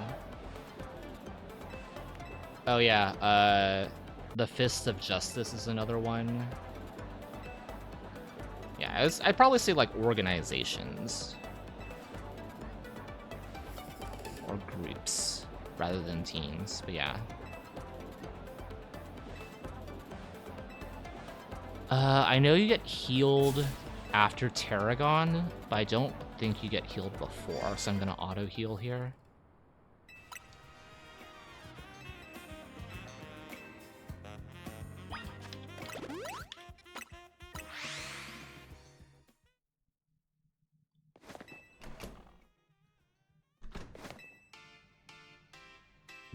Oh yeah, the Fist of Justice is another one. Yeah, I'd probably say like organizations. Or groups, rather than teams, but yeah. I know you get healed after Tarragon, but I don't think you get healed before, so I'm gonna auto heal here.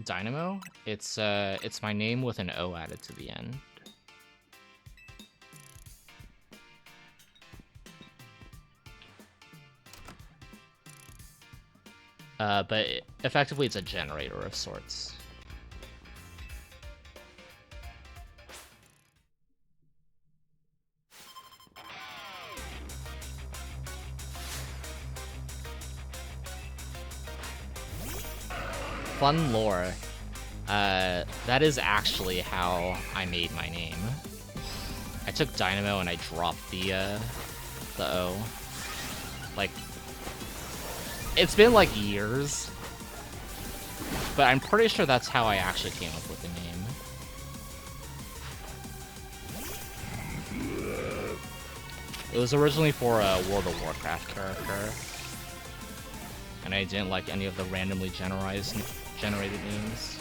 Dynamo? It's my name with an O added to the end. But effectively it's a generator of sorts. Fun lore. That is actually how I made my name. I took Dynamo and I dropped the O. Like, it's been like years, but I'm pretty sure that's how I actually came up with the name. It was originally for a World of Warcraft character, and I didn't like any of the randomly generated names.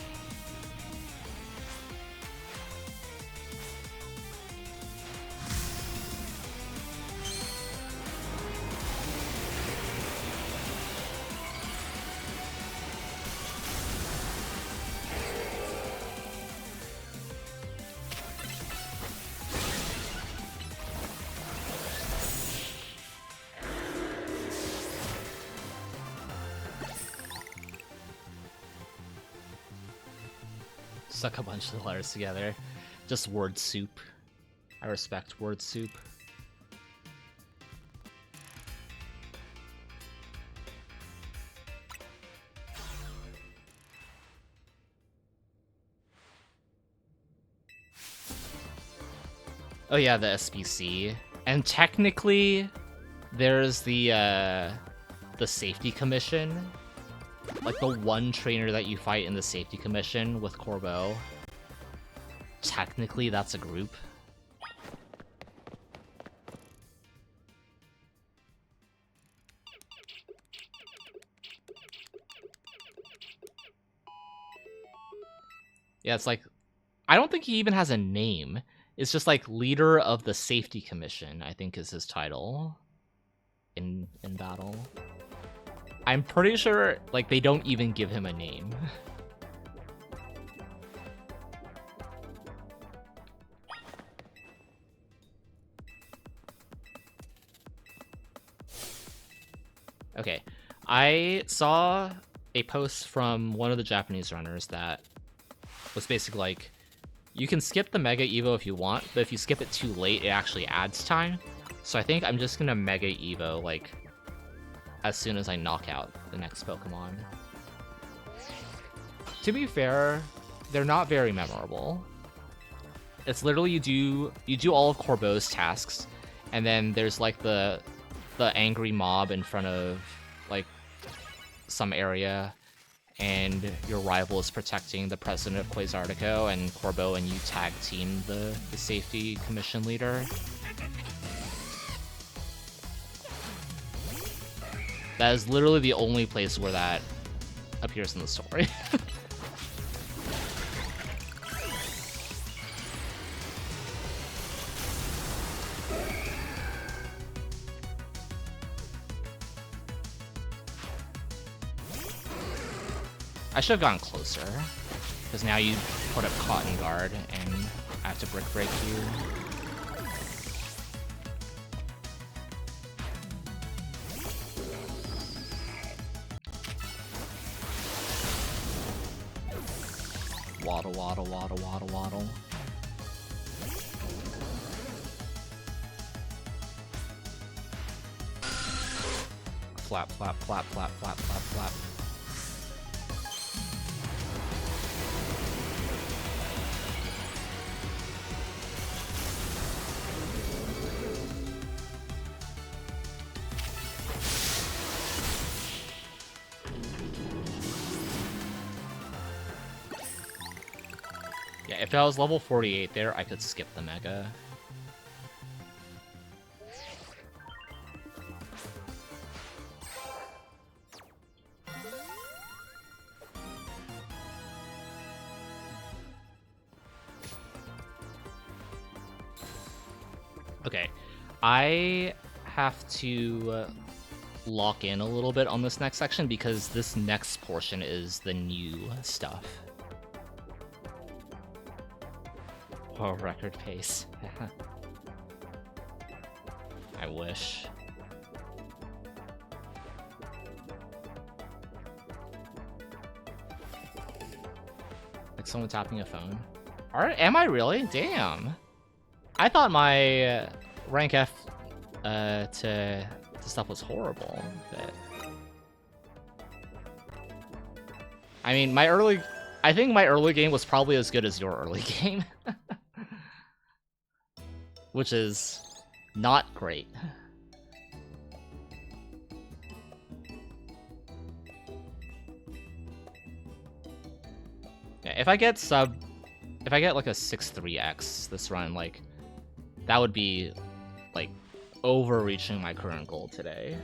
Suck a bunch of the letters together. Just word soup. I respect word soup. Oh yeah, the SBC. And technically, there's the safety commission. Like the one trainer that you fight in the safety commission with Corbeau. Technically, that's a group. Yeah, it's like, I don't think he even has a name. It's just like leader of the safety commission, I think is his title in battle. I'm pretty sure, like, they don't even give him a name. Okay, I saw a post from one of the Japanese runners that was basically like, you can skip the Mega Evo if you want, but if you skip it too late, it actually adds time. So I think I'm just gonna Mega Evo, like, as soon as I knock out the next Pokemon. To be fair, they're not very memorable. It's literally you do all of Corbeau's tasks, and then there's like the angry mob in front of like some area, and your rival is protecting the president of Quasartico, and Corbeau and you tag team the safety commission leader. That is literally the only place where that appears in the story. I should have gone closer. Because now you put up Cotton Guard, and I have to Brick Break you. Waddle, waddle, waddle, waddle, waddle. Flap, flap, flap, flap, flap, flap, flap. Yeah, if I was level 48 there, I could skip the Mega. Okay, I have to lock in a little bit on this next section because this next portion is the new stuff. Oh, record pace. I wish. Like someone tapping a phone. Am I really? Damn. I thought my rank F to stuff was horrible, but I mean, I think my early game was probably as good as your early game. Which is not great. Yeah, if I get like a 6-3x this run, like that would be like overreaching my current goal today.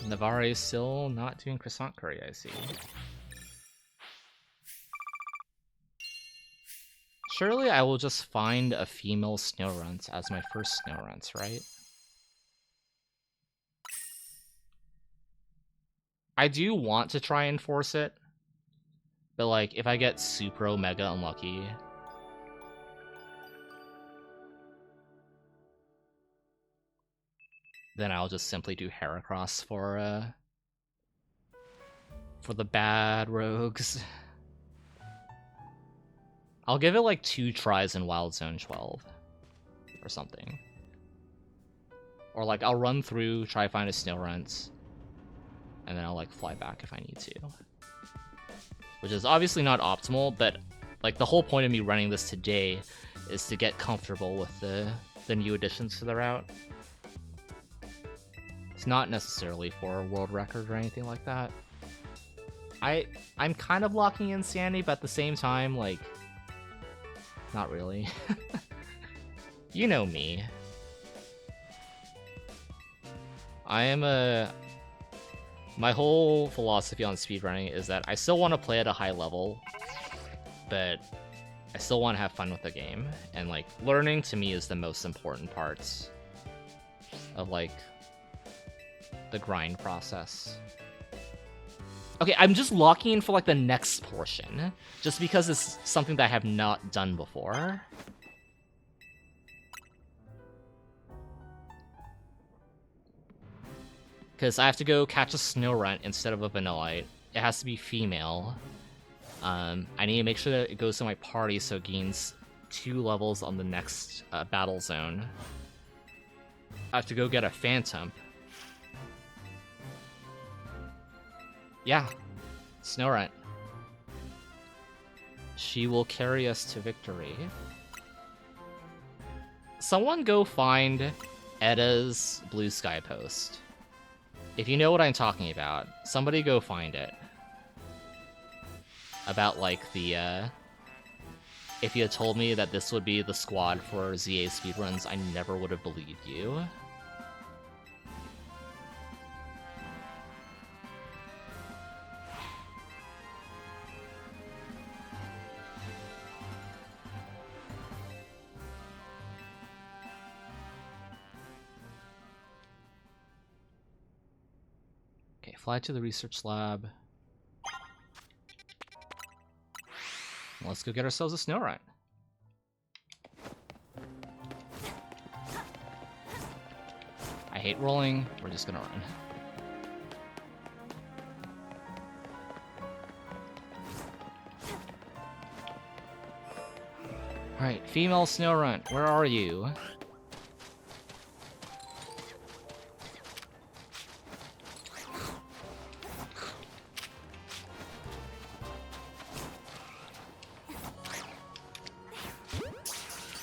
Navarre is still not doing croissant curry, I see. Surely I will just find a female Snorunt as my first Snorunt, right? I do want to try and force it, but like if I get super mega unlucky, then I'll just simply do Heracross for the bad rogues. I'll give it like 2 tries in Wild Zone 12 or something. Or like I'll run through, try to find a Snorunt, and then I'll like fly back if I need to. Which is obviously not optimal, but like the whole point of me running this today is to get comfortable with the new additions to the route. It's not necessarily for a world record or anything like that. I'm kind of locking in Sandy, but at the same time, like, not really. You know me. My whole philosophy on speedrunning is that I still want to play at a high level, but I still want to have fun with the game. And like, learning to me is the most important part of like the grind process. Okay, I'm just locking in for like the next portion, just because it's something that I have not done before. Because I have to go catch a Snorunt instead of a Vanillite. It has to be female. I need to make sure that it goes to my party so it gains 2 levels on the next battle zone. I have to go get a Phantom. Yeah, Snorunt. She will carry us to victory. Someone go find Edda's Blue Sky post. If you know what I'm talking about, somebody go find it. About, like, the, if you had told me that this would be the squad for ZA speedruns, I never would have believed you. Okay, fly to the research lab. Let's go get ourselves a Snorunt. I hate rolling. We're just gonna run. Alright, female Snorunt, where are you?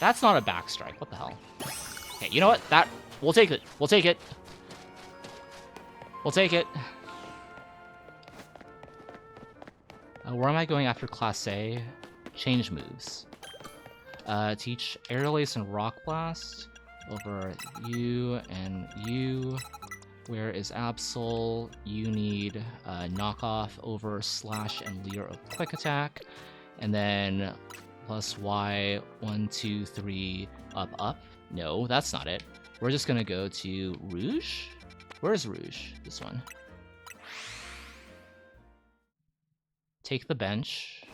That's not a backstrike. What the hell? Okay, you know what? We'll take it. We'll take it. We'll take it. Where am I going after Class A? Change moves. Teach Aerial Ace and Rock Blast over you and you. Where is Absol? You need Knockoff over Slash and Leer of Quick Attack. And then plus Y, 1, 2, 3, up, up. No, that's not it. We're just gonna go to Rouge. Where's Rouge? This one. Take the bench.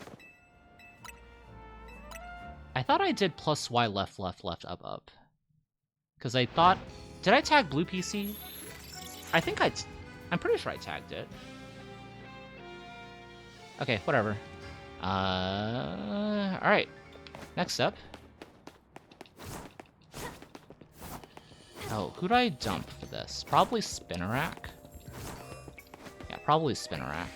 I thought I did plus Y, left, left, left, up, up. Because I thought... Did I tag blue PC? I think I'm pretty sure I tagged it. Okay, whatever. Alright. Next up. Oh, who do I dump for this? Probably Spinnerack. Yeah, probably Spinnerack.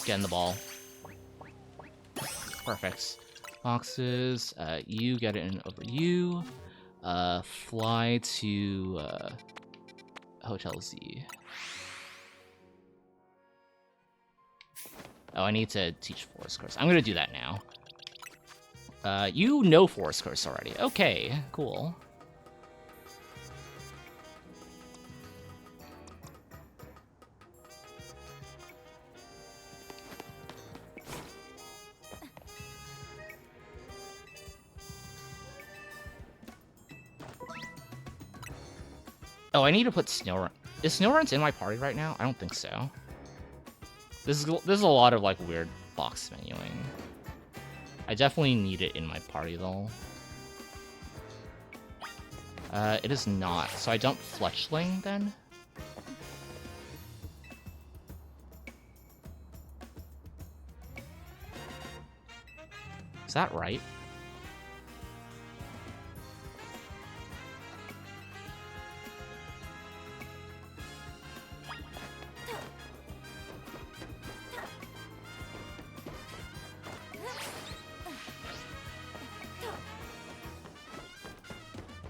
Get in the ball. Perfect. Boxes. You get it in over you. Fly to Hotel Z. Oh, I need to teach Forest Curse. I'm gonna do that now. You know Forest Curse already. Okay, cool. Oh, I need to put Snorunt. Is Snorunt in my party right now? I don't think so. This is a lot of like weird box menuing. I definitely need it in my party though. It is not. So I dump Fletchling then? Is that right?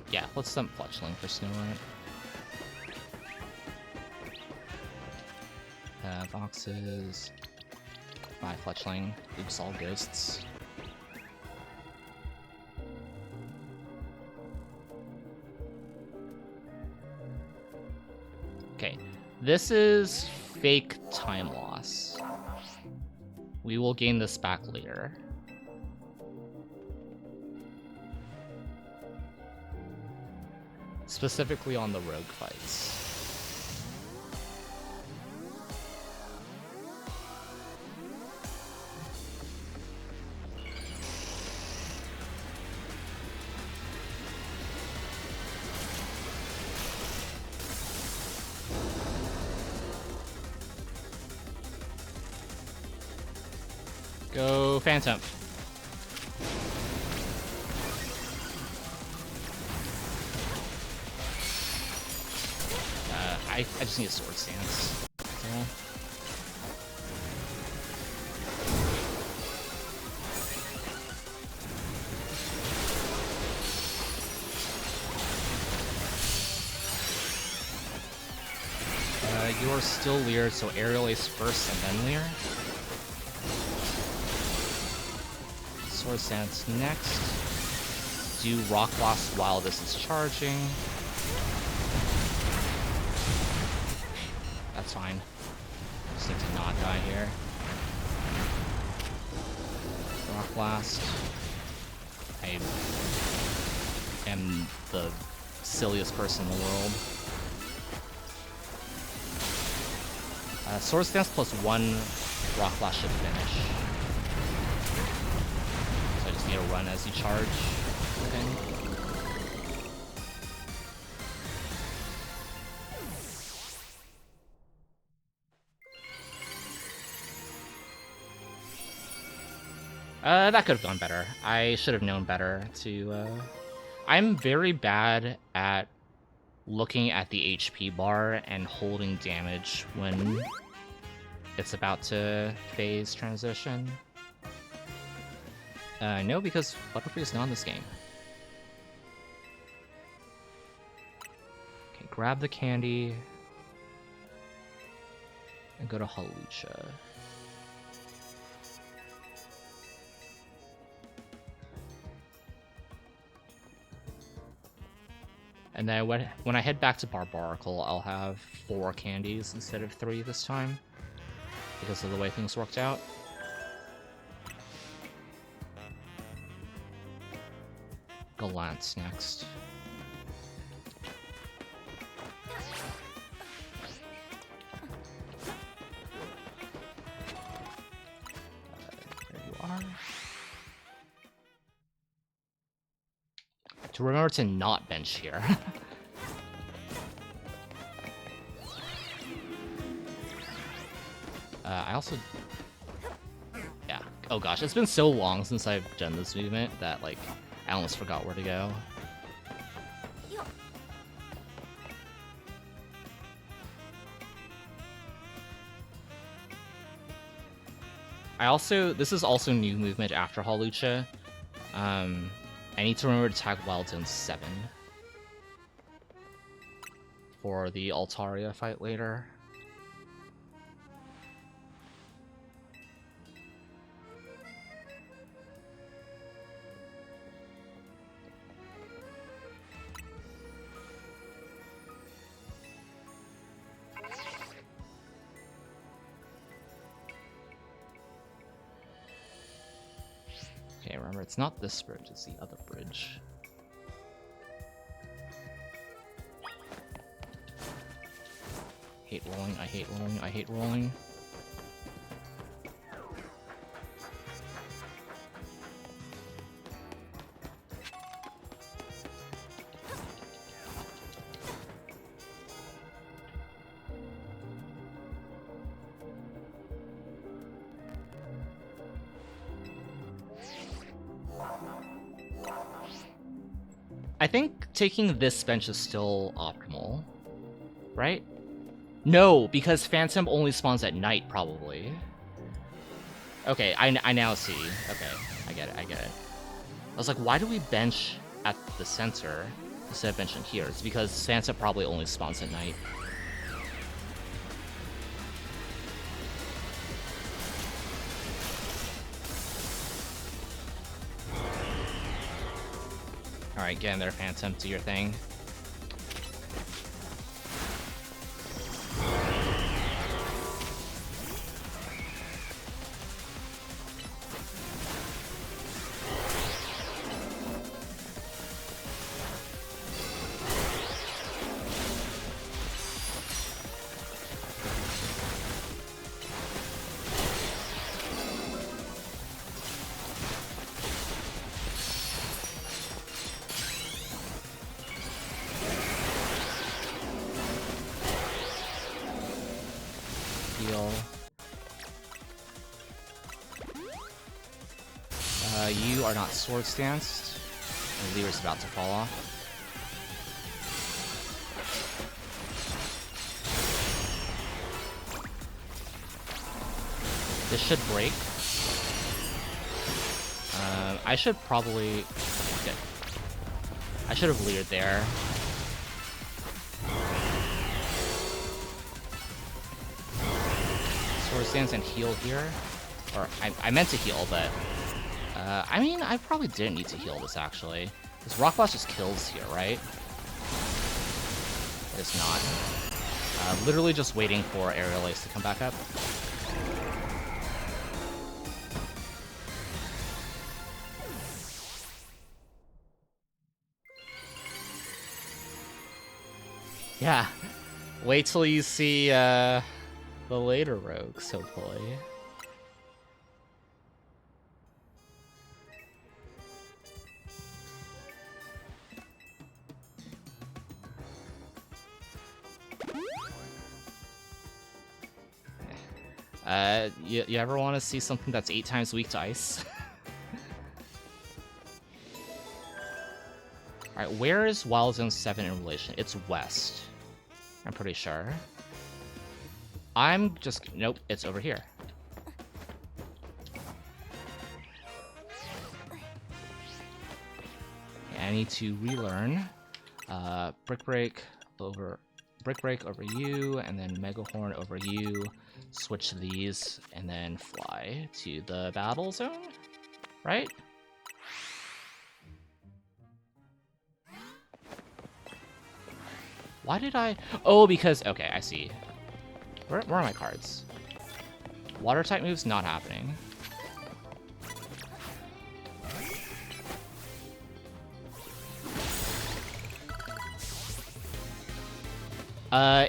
Yeah, let's dump Fletchling for Snorunt. Boxes. Buy Fletchling. Oops, all ghosts. Okay, this is fake time loss. We will gain this back later. Specifically on the rogue fights. Go Phantom. I just need a sword stance. So. You're still Leer, so Aerial Ace first and then Leer. Sword stance next. Do Rock Blast while this is charging. That's fine. Just need to not die here. Rock Blast. am the silliest person in the world. Sword Stance plus 1 Rock Flash should finish. So I just need to run as you charge. Okay. That could have gone better. I should have known better to, I'm very bad at looking at the HP bar and holding damage when it's about to phase transition. No, because Butterfree is not in this game. Okay, grab the candy and go to Hawlucha. And then when I head back to Barbaracle, I'll have 4 candies instead of 3 this time, because of the way things worked out. Galant's next. There you are. To remember to not bench here. I also... Yeah. Oh gosh, it's been so long since I've done this movement that, like, I almost forgot where to go. This is also new movement after Hawlucha. I need to remember to tag Wild Zone 7 for the Altaria fight later. Okay, remember, it's not this bridge, it's the other bridge. Hate rolling, I hate rolling, I hate rolling. I think taking this bench is still optimal, right? No, because Phantom only spawns at night, probably. Okay, I now see. Okay, I get it. I was like, why do we bench at the center instead of benching here? It's because Phantom probably only spawns at night. Alright, get in there, Phantom, do your thing. You are not sword stanced, and Leer's about to fall off. This should break. I should probably... Okay. I should have Leered there. Sword stance and heal here. Or, I meant to heal, but... I mean, I probably didn't need to heal this, actually. This Rock Blast just kills here, right? It's not. Literally just waiting for Aerial Ace to come back up. Yeah. Wait till you see the later rogues, hopefully. You ever want to see something that's 8 times weak to ice? Alright, where is Wild Zone 7 in relation? It's west. I'm pretty sure. I'm just... Nope, it's over here. I need to relearn. Brick Break over you, and then Mega Horn over you. Switch these, and then fly to the battle zone, right? Why did I... Oh, because... Okay, I see. Where are my cards? Water type moves not happening.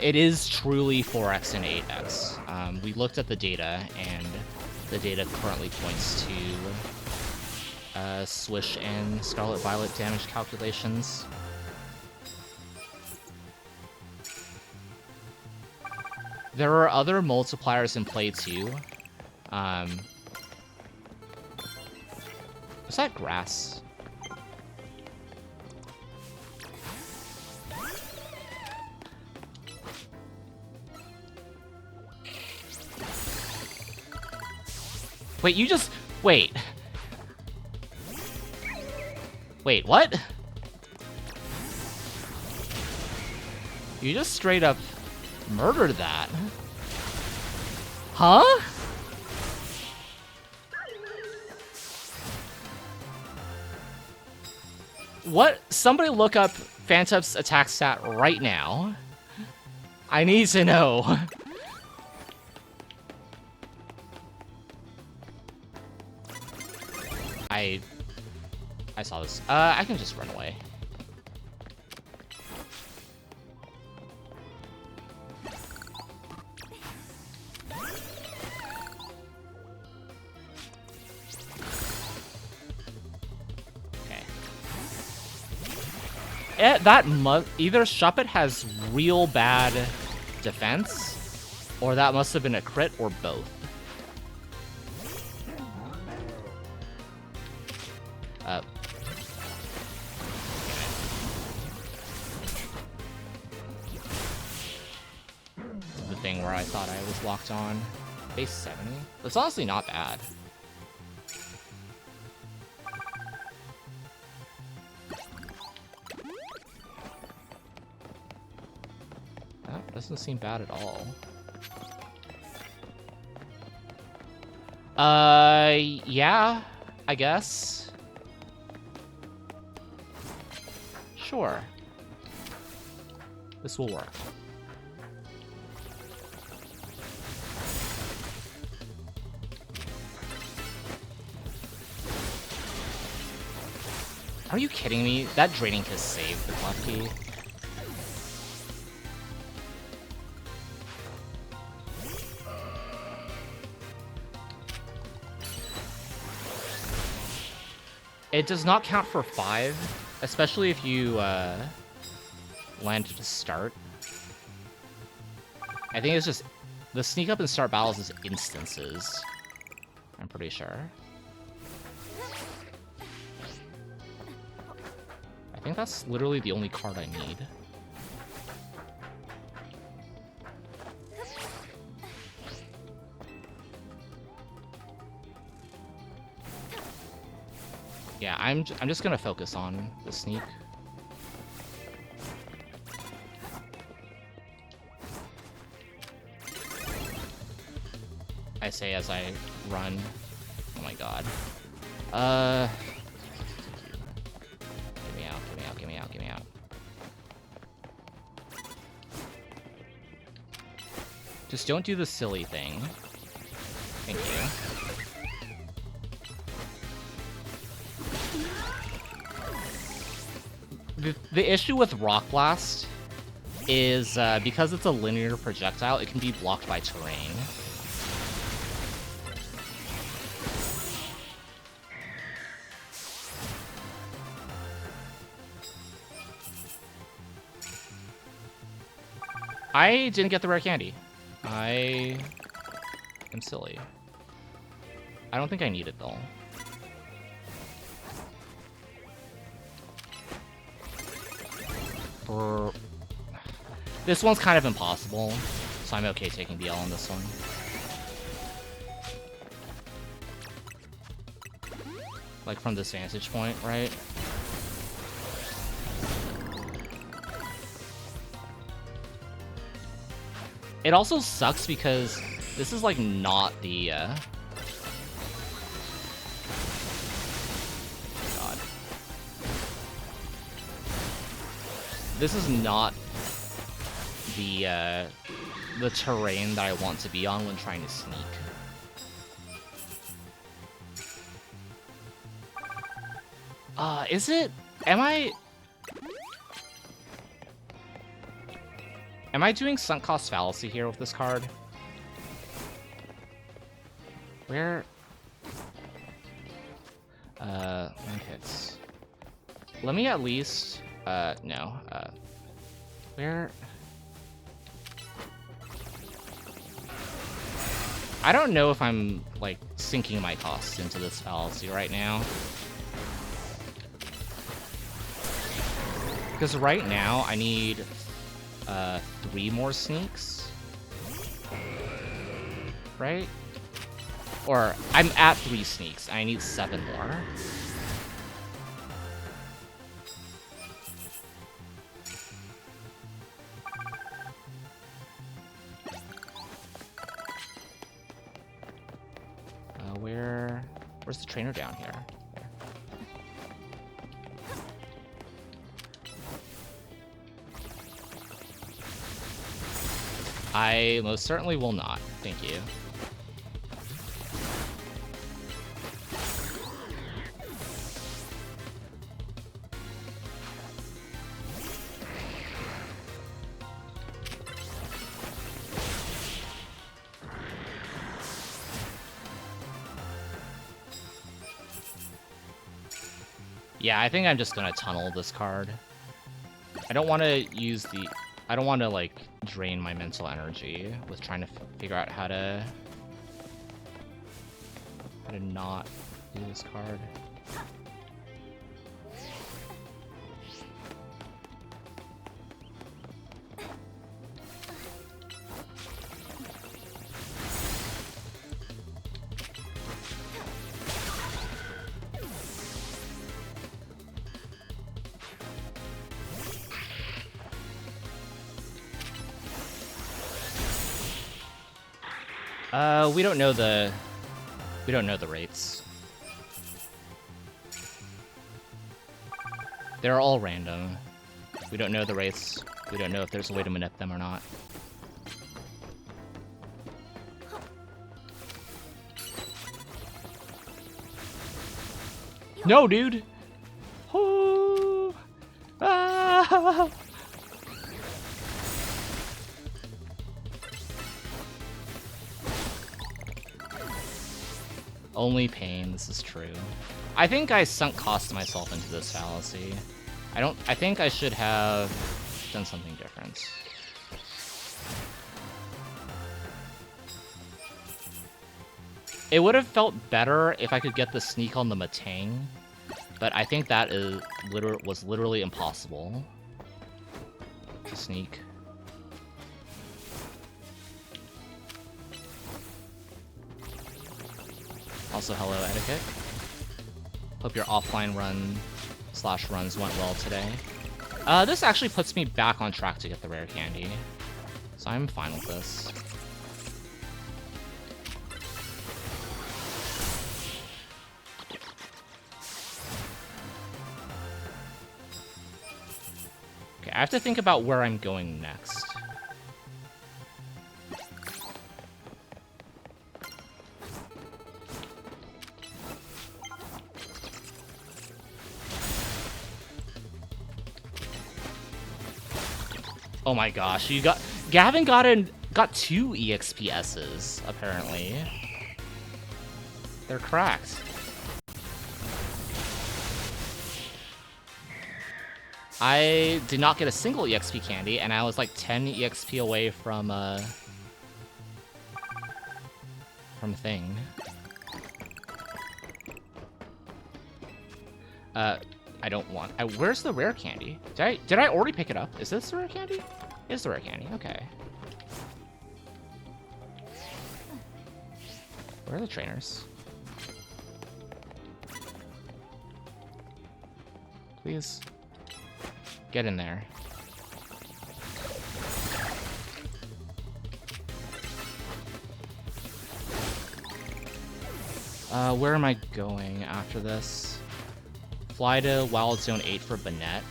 It is truly 4x and 8x. We looked at the data, and the data currently points to Swish and Scarlet Violet damage calculations. There are other multipliers in play too. Is that grass? Wait, you just... Wait. Wait, what? You just straight up murdered that. Huh? What? Somebody look up Phantom's attack stat right now. I need to know. I saw this. I can just run away. Okay. Either Shuppet has real bad defense, or that must have been a crit, or both. The thing where I thought I was locked on. Base 70? That's honestly not bad. That doesn't seem bad at all. Yeah, I guess. Sure. This will work. Are you kidding me? That Draining Kiss saved the Lucky. It does not count for 5, especially if you land to start. I think it's just the sneak up and start battles is instances. I'm pretty sure. I think that's literally the only card I need. Yeah, I'm just gonna focus on the sneak. I say as I run. Oh my god. Get me out, get me out, get me out, get me out. Just don't do the silly thing. Thank you. The issue with Rock Blast is because it's a linear projectile, it can be blocked by terrain. I didn't get the rare candy. I am silly. I don't think I need it though. This one's kind of impossible, so I'm okay taking the L on this one. Like from this vantage point, right? It also sucks because this is like not the God. This is not the terrain that I want to be on when trying to sneak. Is it? Am I doing sunk cost fallacy here with this card? Where? Okay. Let me at least, no, where? I don't know if I'm, like, sinking my costs into this fallacy right now. Because right now, I need 3 more sneaks. Right? Or, I'm at 3 sneaks. I need 7 more. Where's the trainer down here? I most certainly will not. Thank you. Yeah, I think I'm just gonna tunnel this card. I don't want to use the... I don't want to, like, drain my mental energy with trying to figure out how to not do this card. We don't know the rates. They're all random. We don't know the rates. We don't know if there's a way to manip them or not. No, dude! Oh. Ah. Only pain, this is true. I think I sunk cost myself into this fallacy. I think I should have done something different. It would have felt better if I could get the sneak on the Matang, but I think that was literally impossible to sneak. Also, hello, Etiquette. Hope your offline runs went well today. This actually puts me back on track to get the rare candy, so I'm fine with this. Okay, I have to think about where I'm going next. Oh my gosh, Gavin got 2 EXPSs, apparently. They're cracked. I did not get a single EXP candy, and I was like 10 EXP away from thing. I don't want. Where's the rare candy? Did I already pick it up? Is this the rare candy? It's the rare candy. Okay. Where are the trainers? Please get in there. Where am I going after this? Fly to Wild Zone 8 for Banette.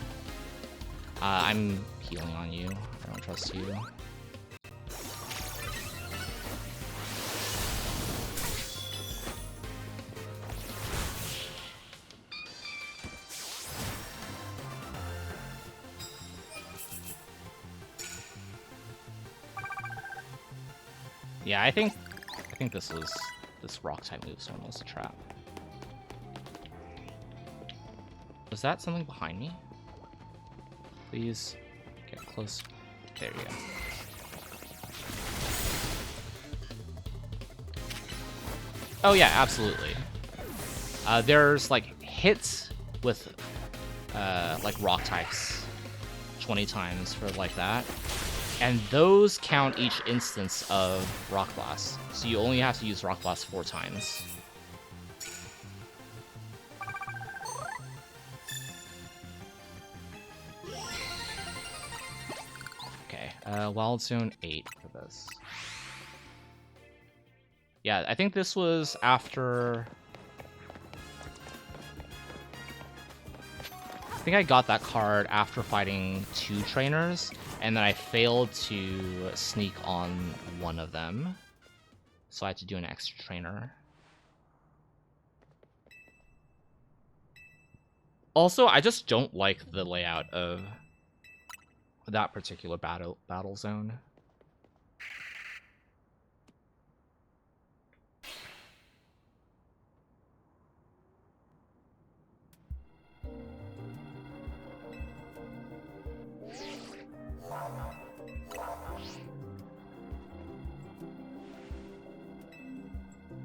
I'm healing on you. I don't trust you. Yeah, I think this rock type move zone was a trap. Was that something behind me? Please get close. There you go. Oh yeah, absolutely. There's like hits with like rock types 20 times for like that. And those count each instance of Rock Blast. So you only have to use Rock Blast 4 times. Okay, Wild Zone 8 for this. Yeah, I think this was after... I think I got that card after fighting 2 trainers, and then I failed to sneak on one of them. So I had to do an extra trainer. Also, I just don't like the layout of that particular battle zone.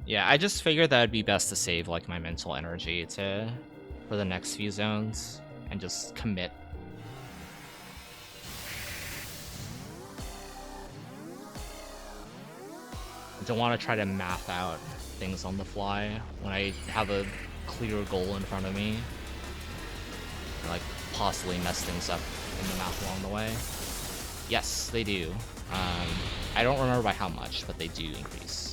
Yeah, I just figured that it'd be best to save like my mental energy for the next few zones and just commit. I don't want to try to math out things on the fly when I have a clear goal in front of me. And, like possibly mess things up in the math along the way. Yes, they do. I don't remember by how much, but they do increase.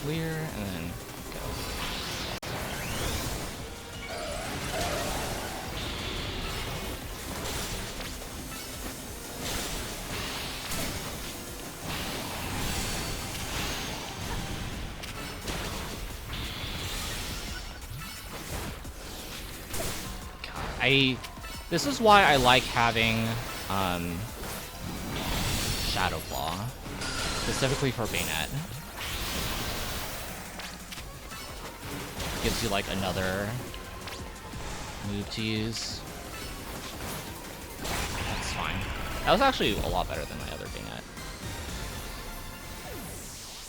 Clear, and then go. God, this is why I like having Shadow Claw, specifically for Bayonet. Gives you like another move to use. That's fine. That was actually a lot better than my other Bayonet.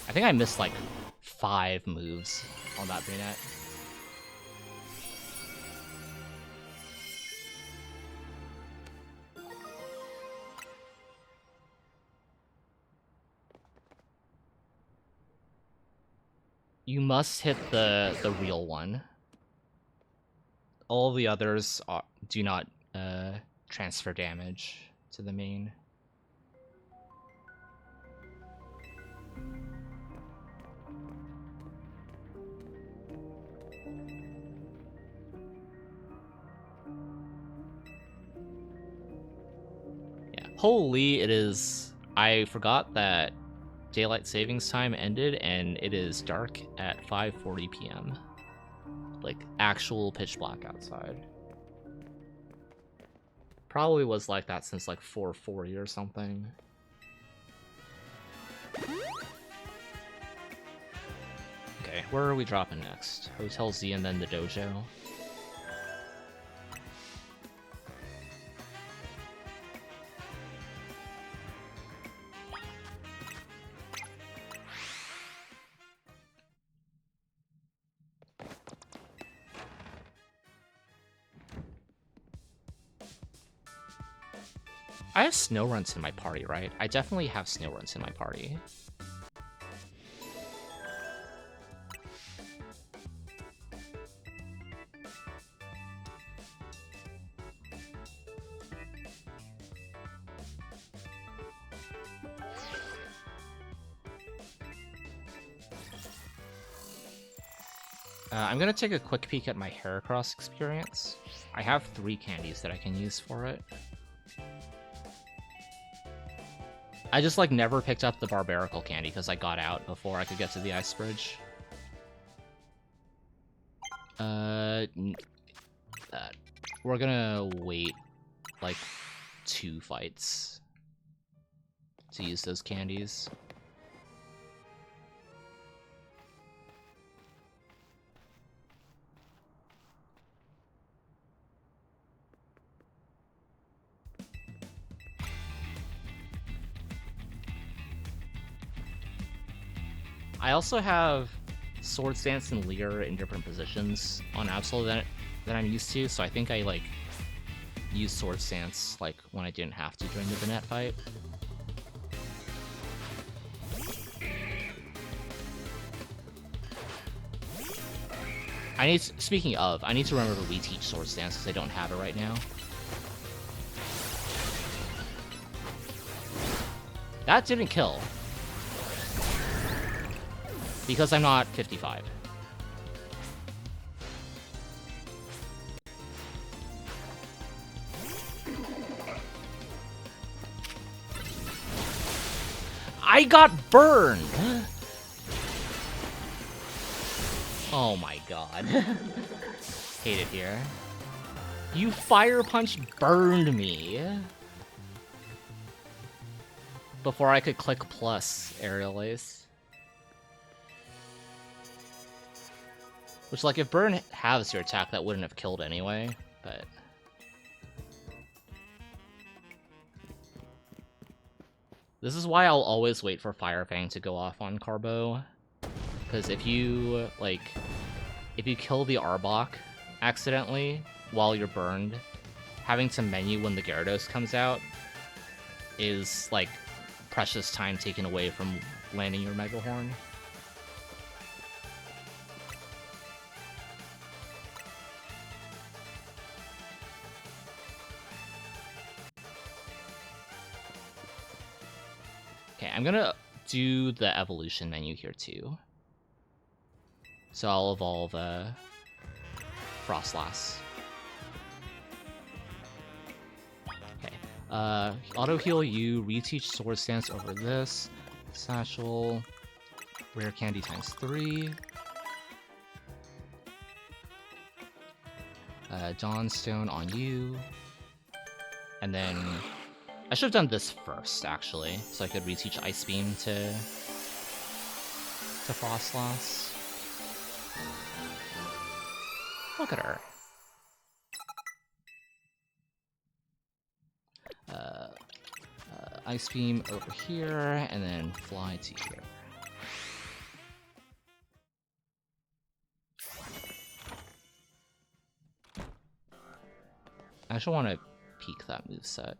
I think I missed like 5 moves on that Bayonet. You must hit the real one. All the others do not transfer damage. to the main. Yeah. Holy, it is. I forgot that daylight savings time ended and it is dark at 5:40 p.m. Like actual pitch black outside. Probably was like that since like 4:40 or something. Okay, where are we dropping next? Hotel Z and then the dojo. I have snow runs in my party, right? I definitely have snow runs in my party. I'm gonna take a quick peek at my Heracross experience. I have 3 candies that I can use for it. I just like never picked up the Barbarical candy because I got out before I could get to the ice bridge. We're gonna wait like 2 fights to use those candies. I also have Swords Dance and Leer in different positions on Absol that I'm used to, so I think I like use Swords Dance like when I didn't have to during the Banette fight. Speaking of, I need to remember to reteach Swords Dance because I don't have it right now. That didn't kill. Because I'm not 55. I got burned! Oh my god. Hate it here. You Fire Punch burned me. Before I could click plus Aerial Ace. Which, like, if Burn halves your attack, that wouldn't have killed anyway, but... This is why I'll always wait for Fire Fang to go off on Carbo. Because if you, like... If you kill the Arbok accidentally while you're burned, having to menu when the Gyarados comes out is, like, precious time taken away from landing your Mega Horn. Okay, I'm gonna do the evolution menu here too. So I'll evolve Frostlass. Okay. Auto heal you, reteach Sword Stance over this. Satchel. Rare candy times 3. Dawnstone on you. And then I should have done this first, actually, so I could reteach Ice Beam to Frostlass. Look at her. Ice Beam over here, and then fly to here. I actually want to peek that moveset.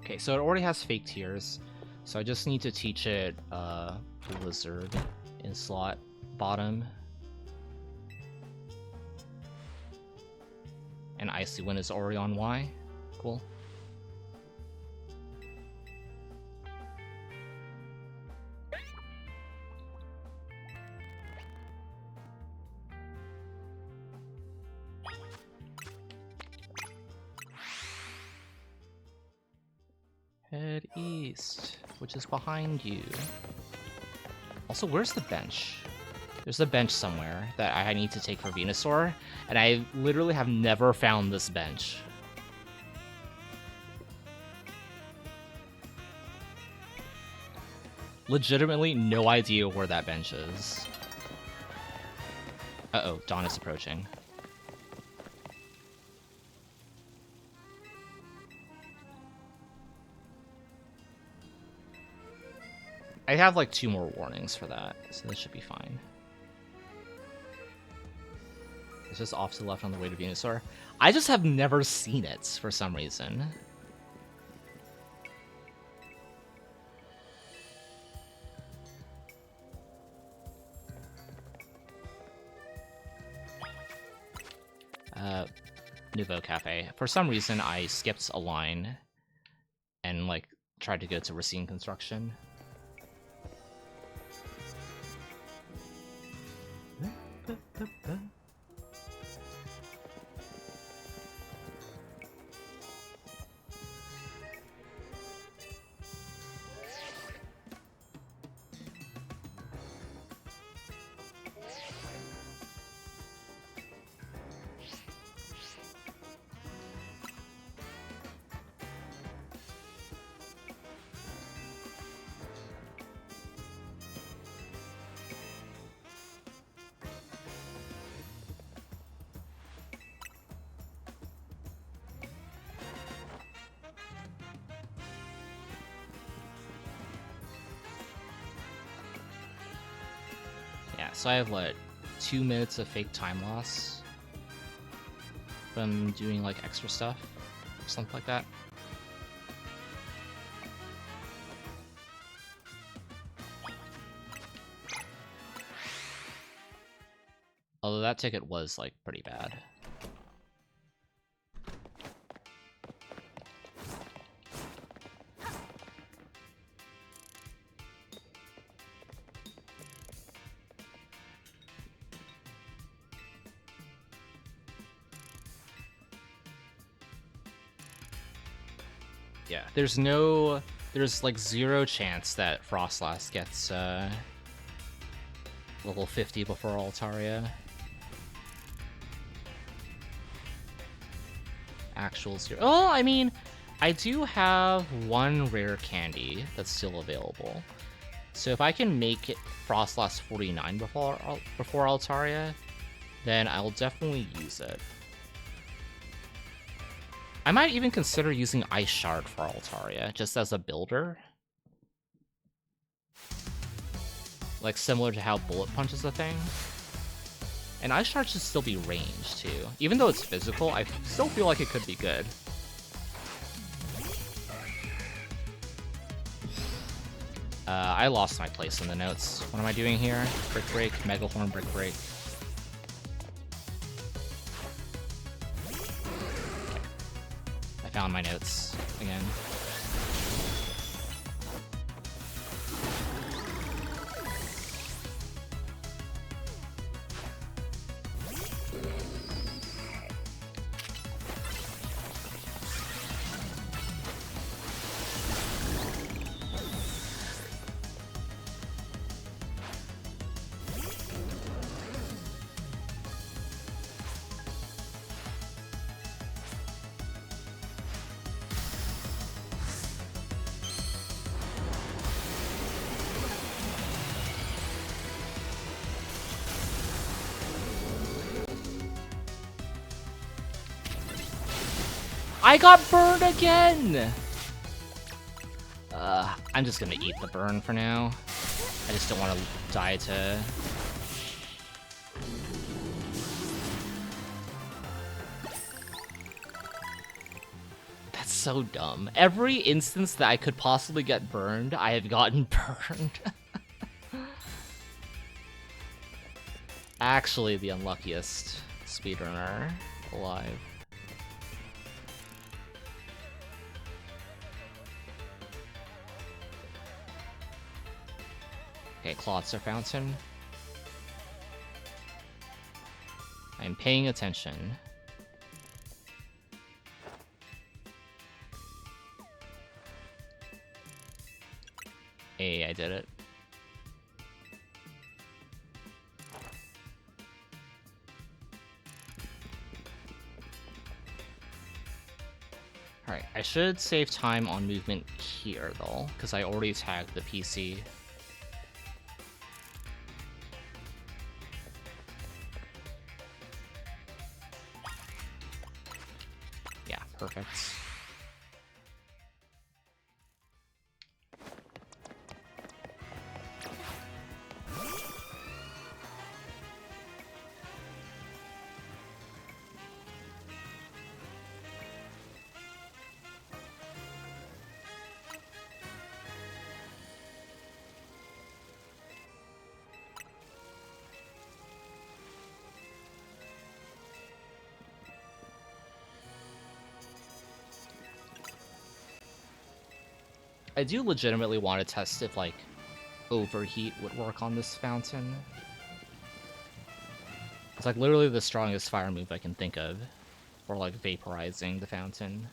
Okay, so it already has fake tears, so I just need to teach it Blizzard in slot bottom. And Icy Wind is already on Y. Cool. Head east, which is behind you. Also, where's the bench? There's a bench somewhere that I need to take for Venusaur, and I literally have never found this bench. Legitimately no idea where that bench is. Uh-oh, dawn is approaching. I have like 2 more warnings for that, so this should be fine. It's just off to the left on the way to Venusaur. I just have never seen it for some reason. Nouveau Cafe. For some reason, I skipped a line and like tried to go to Racine Construction. So I have, what, 2 minutes of fake time loss from doing, like, extra stuff? Something like that. Although that ticket was, like, pretty bad. Yeah, there's like 0 chance that Frostlass gets level 50 before Altaria. Actual 0. Oh, I mean, I do have 1 rare candy that's still available. So if I can make it Frostlass 49 before Altaria, then I'll definitely use it. I might even consider using Ice Shard for Altaria, just as a builder. Like, similar to how Bullet Punch is a thing. And Ice Shard should still be ranged, too. Even though it's physical, I still feel like it could be good. I lost my place in the notes. What am I doing here? Brick Break, Mega Horn, Brick Break. Found my notes again. I got burned again! I'm just gonna eat the burn for now. I just don't want to die to... That's so dumb. Every instance that I could possibly get burned, I have gotten burned. Actually, the unluckiest speedrunner alive. Okay, Clotzer Fountain. I'm paying attention. Hey, I did it. Alright, I should save time on movement here, though, because I already tagged the PC. Yeah, perfect. I do legitimately want to test if, like, overheat would work on this fountain. It's, like, literally the strongest fire move I can think of for, like, vaporizing the fountain.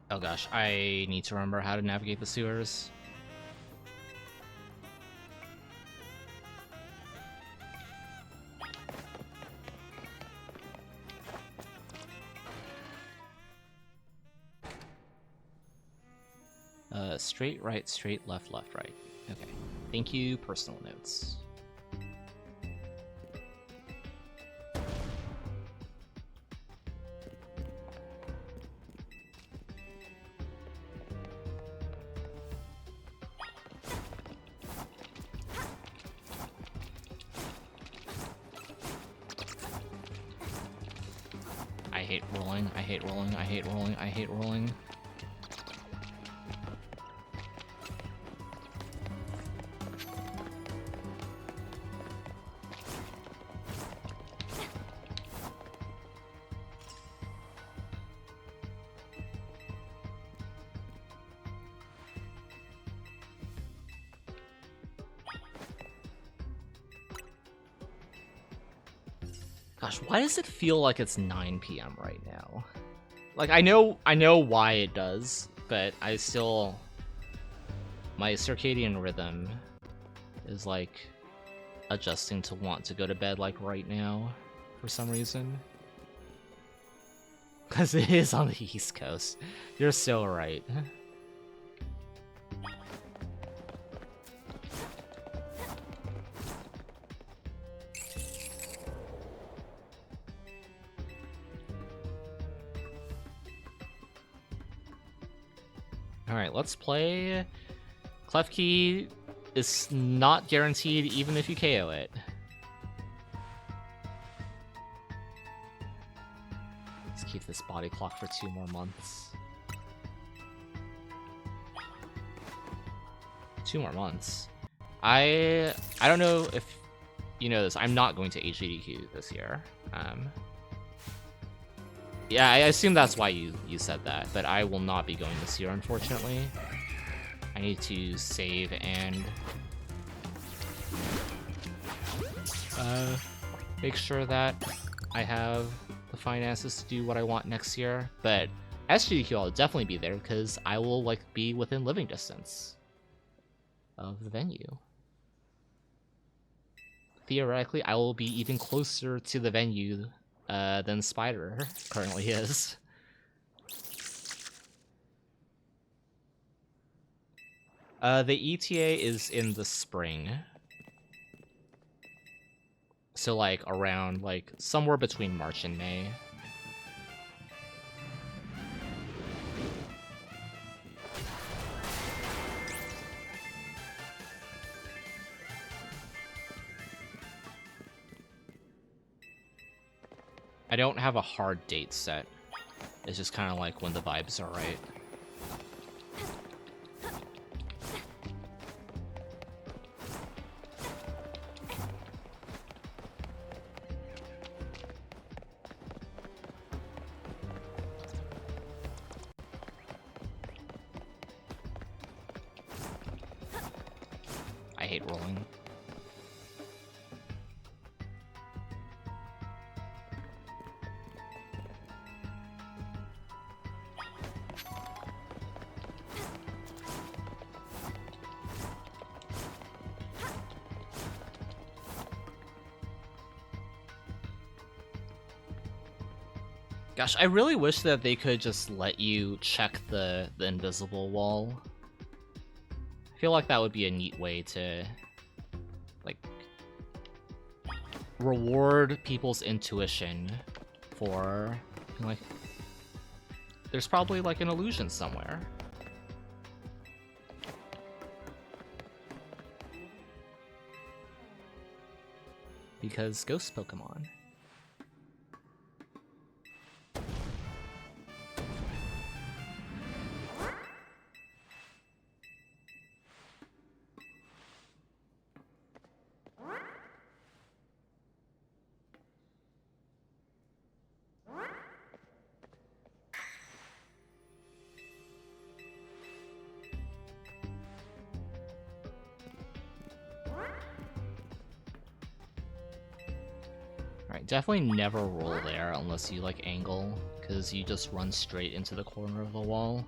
Oh gosh, I need to remember how to navigate the sewers. Straight, right, straight, left, left, right. Okay. Thank you, personal notes. I hate rolling, I hate rolling, I hate rolling, I hate rolling. Gosh, why does it feel like it's 9 p.m. right now? Like, I know why it does, but I still... My circadian rhythm is, like, adjusting to want to go to bed, like, right now, for some reason. Because it is on the East Coast. You're so right. Alright, let's play. Klefki is not guaranteed even if you KO it. Let's keep this body clock for 2 more months. 2 more months. I don't know if you know this. I'm not going to HGDQ this year. Yeah, I assume that's why you said that, but I will not be going this year, unfortunately. I need to save and make sure that I have the finances to do what I want next year. But SGDQ, I'll definitely be there because I will, like, be within living distance of the venue. theoretically, I will be even closer to the venue than Spider currently is. The ETA is in the spring. So, like, around, like, somewhere between March and May. I don't have a hard date set. It's just kind of like when the vibes are right. I hate rolling. Gosh, I really wish that they could just let you check the invisible wall. I feel like that would be a neat way to, like, reward people's intuition for, like, there's probably, like, an illusion somewhere. Because ghost Pokemon. Definitely never roll there unless you, like, angle, because you just run straight into the corner of the wall.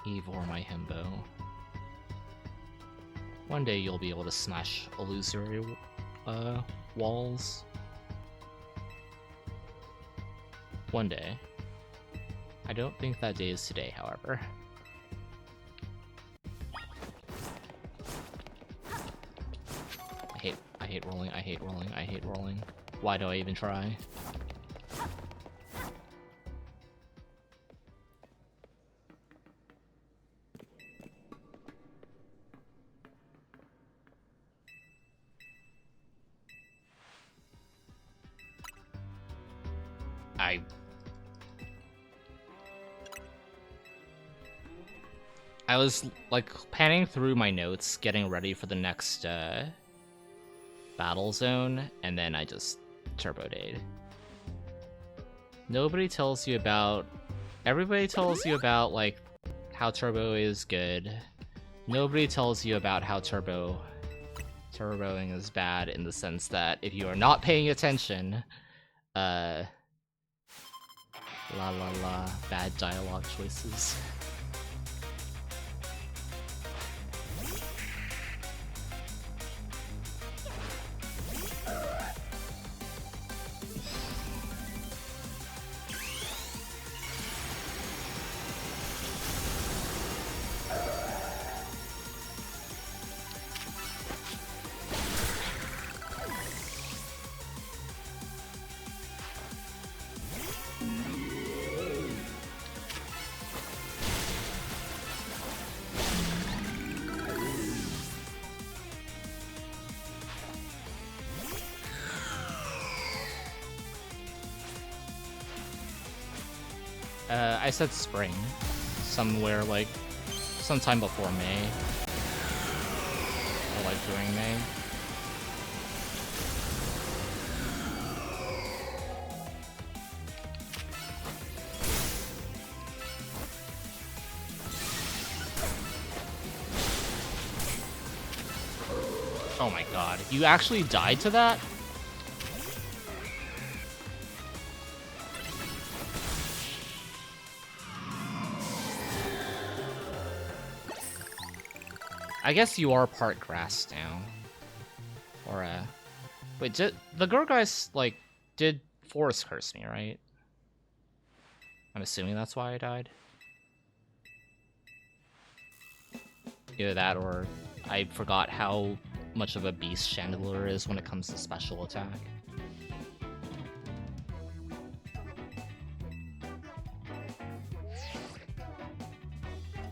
Evor my himbo. One day you'll be able to smash illusory walls. One day. I don't think that day is today, however. I hate rolling, I hate rolling, I hate rolling. Why do I even try? I was, like, panning through my notes, getting ready for the next, battle zone, and then I just turbo-dayed. Nobody tells you about... Everybody tells you about, like, how turbo is good. Nobody tells you about how turboing is bad, in the sense that if you are not paying attention, la la la, bad dialogue choices. I said spring. Somewhere, like, sometime before May. Or, like, during May. Oh my god. You actually died to that? I guess you are part grass now. Or, wait, the Gurgais, like, did Forest Curse me, right? I'm assuming that's why I died. Either that or I forgot how much of a beast Chandelure is when it comes to special attack.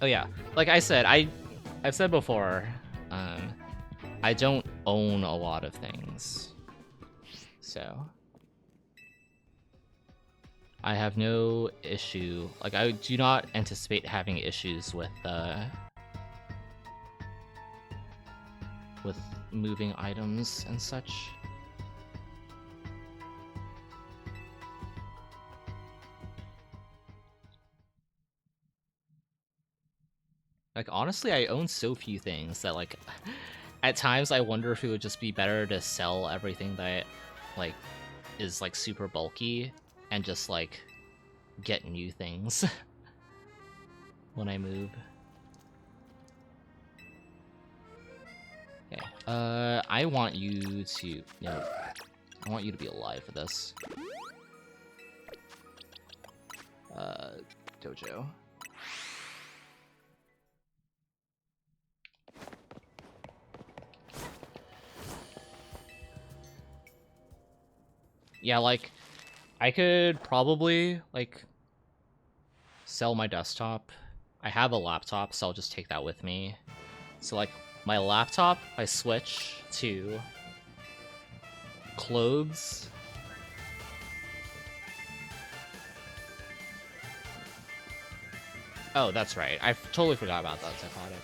Oh yeah, like I said, I've said before, I don't own a lot of things, so I have no issue. Like I do not anticipate having issues with moving items and such. Like honestly, I own so few things that like at times I wonder if it would just be better to sell everything that like is like super bulky and just like get new things when I move. Okay. I want you to I want you to be alive for this. Dojo. Yeah, like, I could probably, like, sell my desktop. I have a laptop, so I'll just take that with me. So, like, my laptop, I switch to clothes. Oh, that's right. I totally forgot about that psychotic.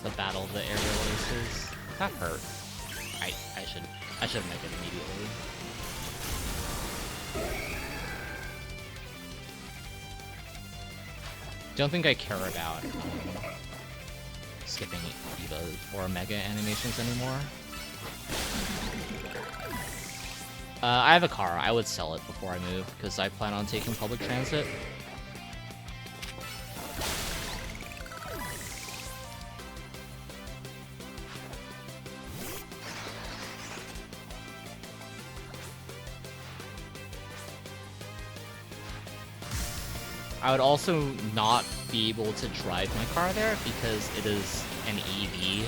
The battle of the aerial racers. That hurt. I should make it immediately. Don't think I care about skipping Eva or Mega animations anymore. I have a car. I would sell it before I move because I plan on taking public transit. I would also not be able to drive my car there because it is an EV.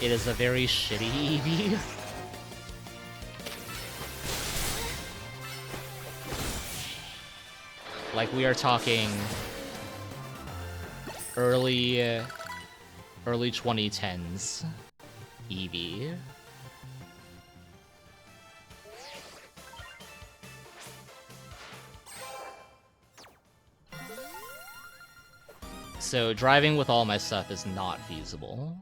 It is a very shitty EV. Like, we are talking early 2010s EV. So driving with all my stuff is not feasible.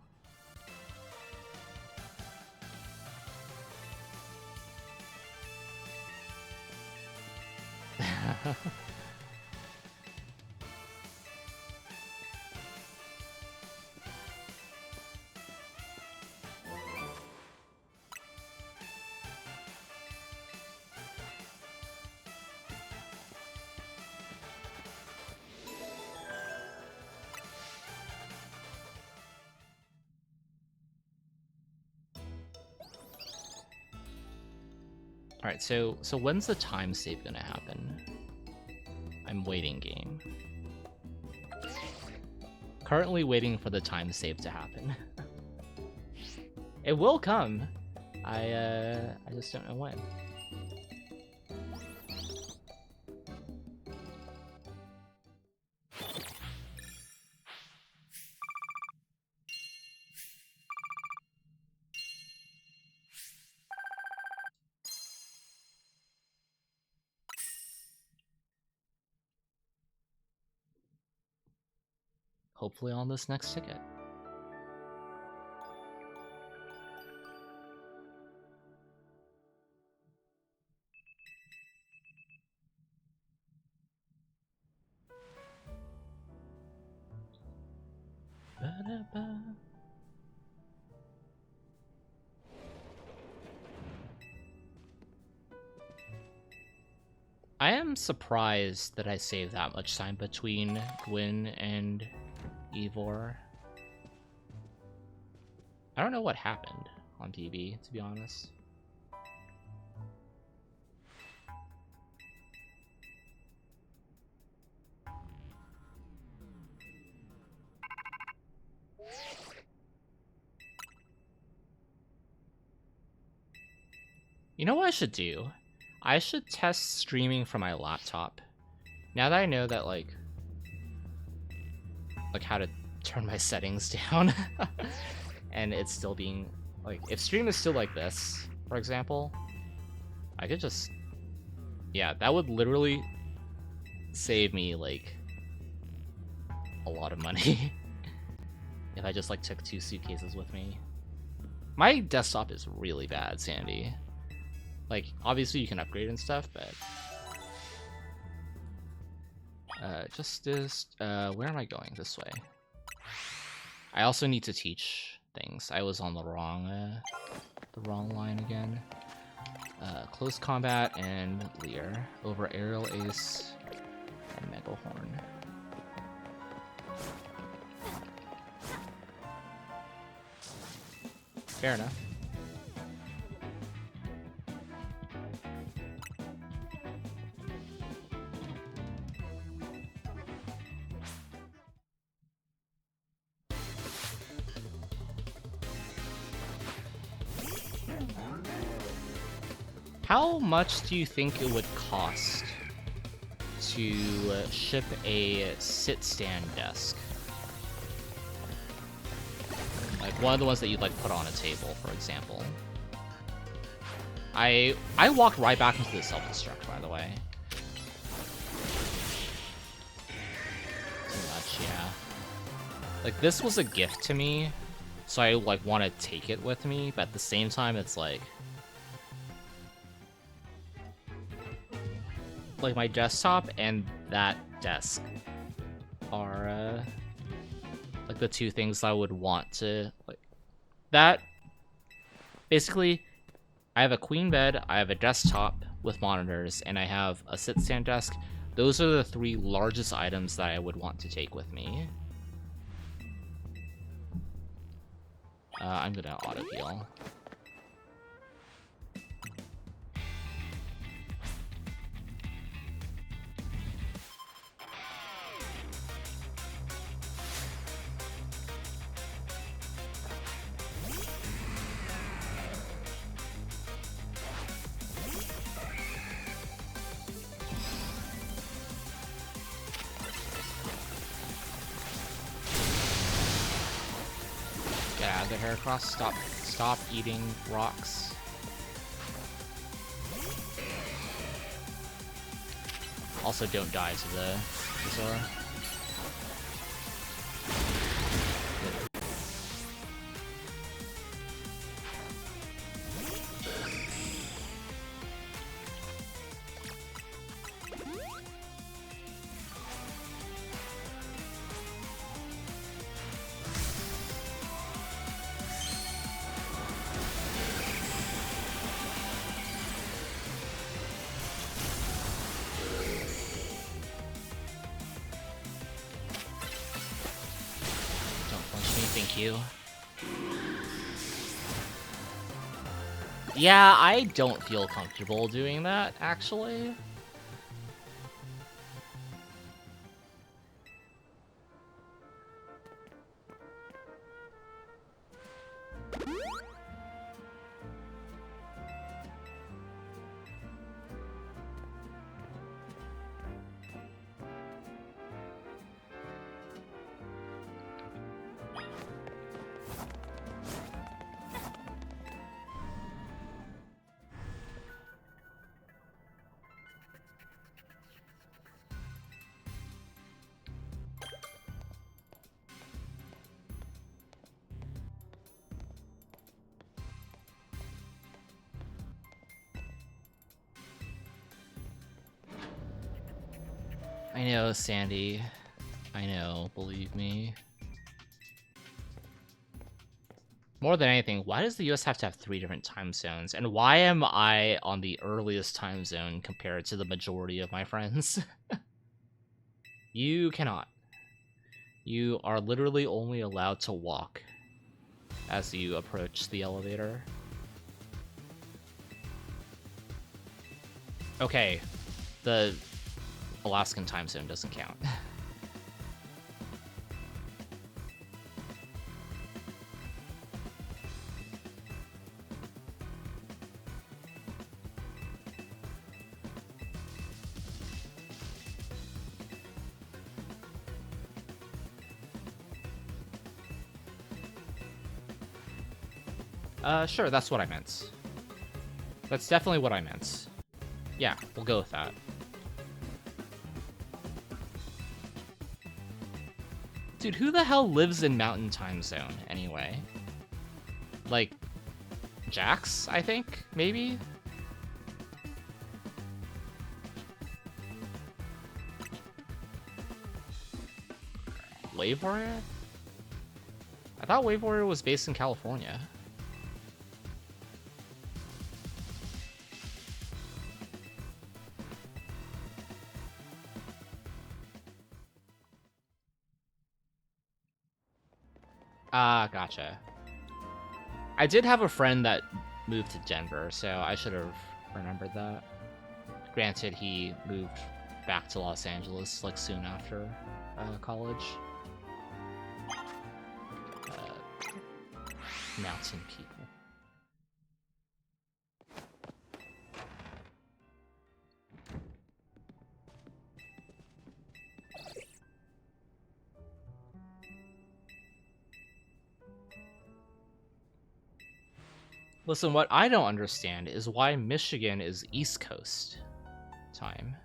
Alright, so when's the time save gonna happen? I'm waiting, game. Currently waiting for the time save to happen. It will come. I just don't know when. Hopefully on this next ticket. I am surprised that I saved that much time between Gwyn and Ivor. I don't know what happened on TV, to be honest. You know what I should do? I should test streaming from my laptop. Now that I know that, like how to turn my settings down, and it's still being, like, if stream is still like this, for example, I could just, yeah, that would literally save me, like, a lot of money if I just, like, took 2 suitcases with me. My desktop is really bad, Sandy. Like, obviously you can upgrade and stuff, but where am I going? This way. I also need to teach things. I was on the wrong line again. Close combat and Leer over aerial ace and Mega Horn. Fair enough. How much do you think it would cost to ship a sit-stand desk? Like one of the ones that you'd like put on a table, for example. I walked right back into the self-destruct, by the way. Too much, yeah. Like, this was a gift to me, so I like want to take it with me, but at the same time, it's like my desktop and that desk are like the 2 things I would want to, like, that basically I have a queen bed, I have a desktop with monitors, and I have a sit-stand desk. Those are the 3 largest items that I would want to take with me. I'm gonna auto heal. Get out of the Heracross. Stop eating rocks. Also, don't die to the Zora. Thank you. Yeah, I don't feel comfortable doing that, actually. I know, Sandy. I know, believe me. More than anything, why does the US have to have 3 different time zones? And why am I on the earliest time zone compared to the majority of my friends? You cannot. You are literally only allowed to walk as you approach the elevator. Okay, the Alaskan time zone doesn't count. Sure, that's what I meant. That's definitely what I meant. Yeah, we'll go with that. Dude, who the hell lives in Mountain Time Zone, anyway? Like, Jax, I think? Maybe? Wave Warrior? I thought Wave Warrior was based in California. Ah, gotcha. I did have a friend that moved to Denver, so I should have remembered that. Granted, he moved back to Los Angeles like soon after college. Mountain people. Listen, what I don't understand is why Michigan is East Coast time.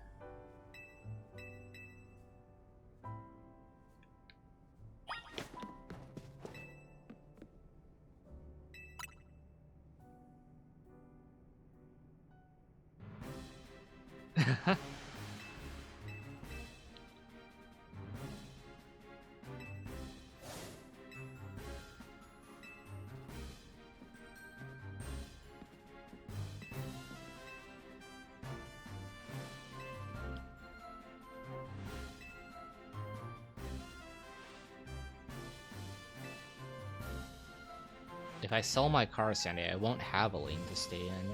If I sell my car Sunday, I won't have a lane to stay in.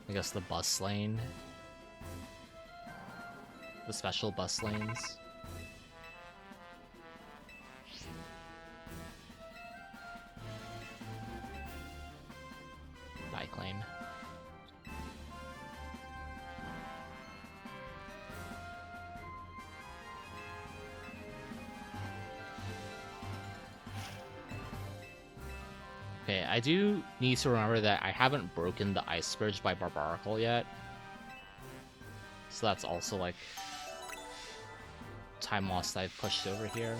I guess the bus lane. The special bus lanes. Bike lane. Okay, I do need to remember that I haven't broken the ice bridge by Barbaracle yet. So that's also like time lost that I've pushed over here.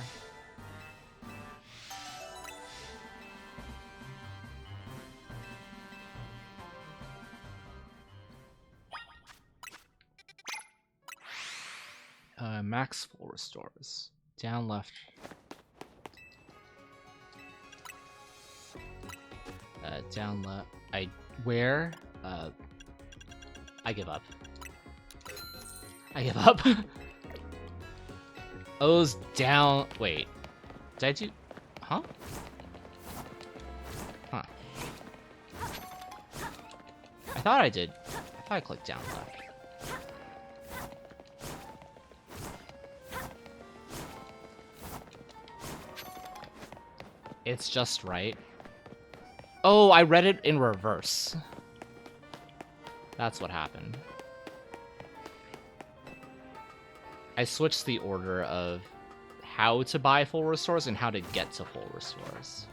Max full restores. Down left. Down left. Where? I give up. I give up. O's down. Wait. Did I do? Huh? Huh. I thought I did. I thought I clicked down left. It's just right. Oh, I read it in reverse. That's what happened. I switched the order of how to buy full restores and how to get to full restores.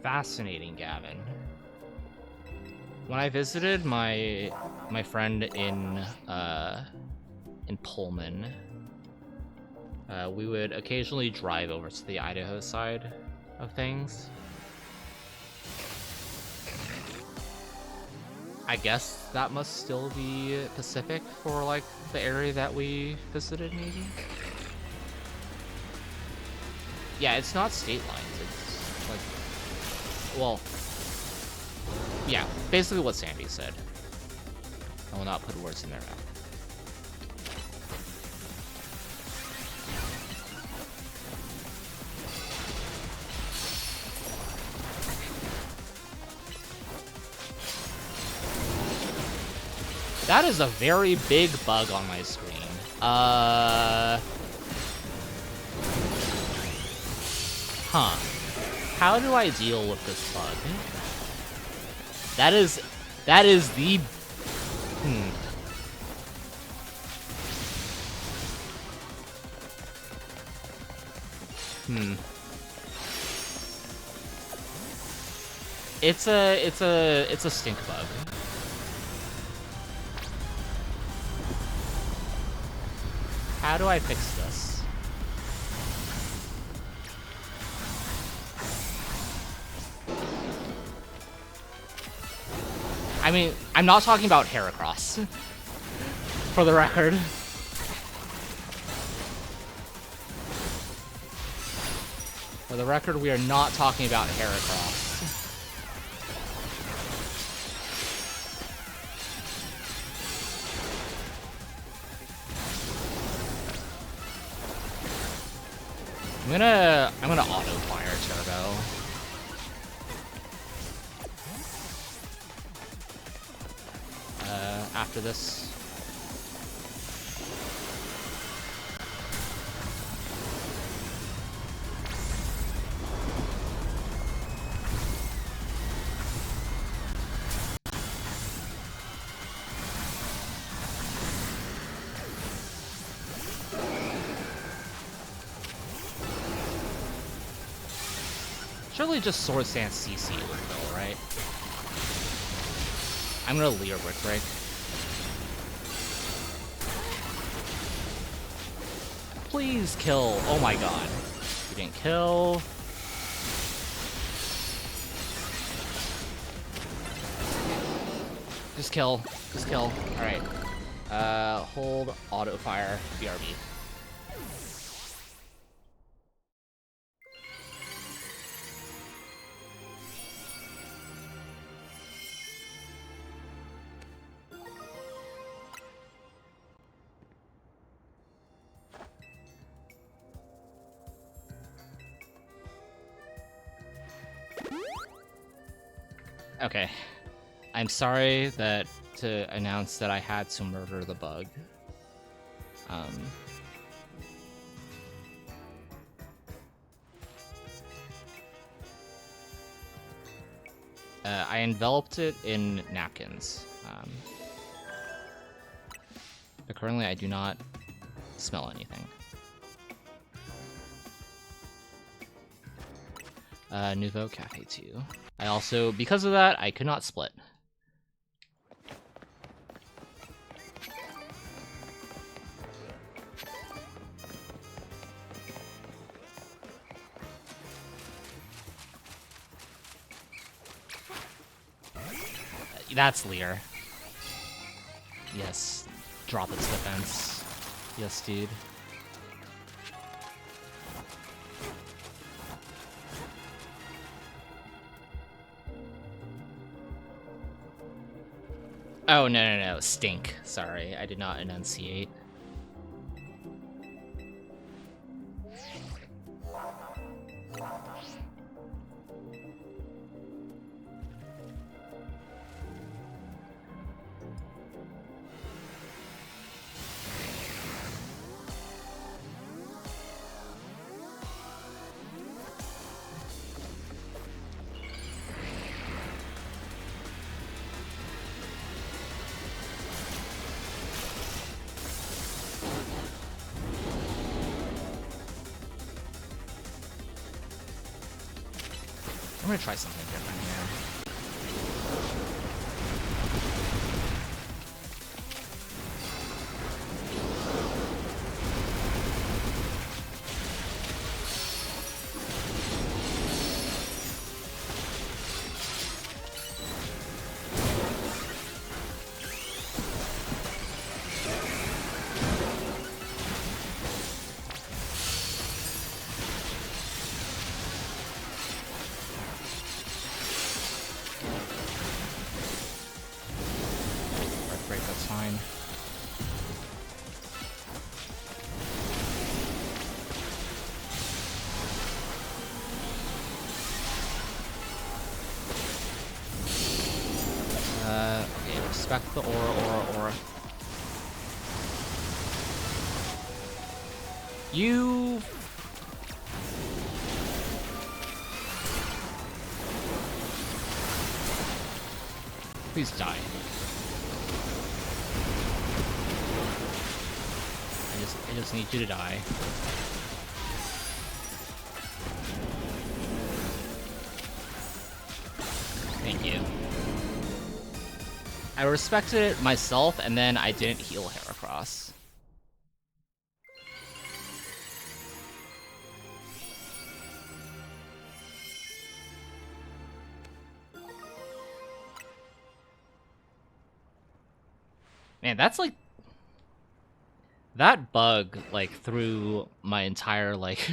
Fascinating, Gavin. When I visited my friend in Pullman, we would occasionally drive over to the Idaho side of things. I guess that must still be Pacific for like the area that we visited, maybe? Yeah, it's not state lines, it's like, well, yeah, basically what Sandy said. I will not put words in their mouth. That is a very big bug on my screen. Huh. How do I deal with this bug? That is the... It's a stink bug. How do I fix this? I mean, I'm not talking about Heracross, for the record. For the record, we are not talking about Heracross. I'm gonna auto fire Turbo. After this. Surely just Sword Stance CC would go, right? I'm gonna Leer Brick Break. Please kill. Oh my god. You didn't kill. Just kill. Just kill. Alright. Hold auto fire BRB. Okay, I'm sorry to announce that I had to murder the bug. I enveloped it in napkins. But currently I do not smell anything. Nouveau Cafe 2. I also, because of that, I could not split. That's Leer. Yes, drop its defense. Yes, dude. Oh, no, stink. Sorry, I did not enunciate. gonna try something different here. Respect the aura. You... Please die. I just need you to die. Thank you. I respected it myself, and then I didn't heal Heracross. Man, that's like... That bug, like, threw my entire, like,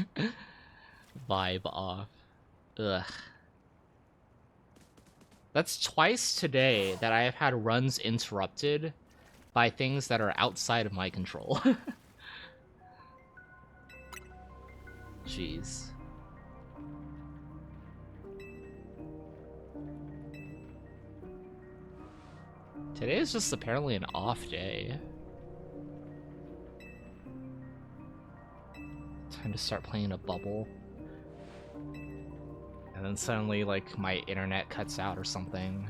vibe off. Ugh. That's twice today that I have had runs interrupted by things that are outside of my control. Jeez. Today is just apparently an off day. Time to start playing a bubble. And then suddenly, like, my internet cuts out or something.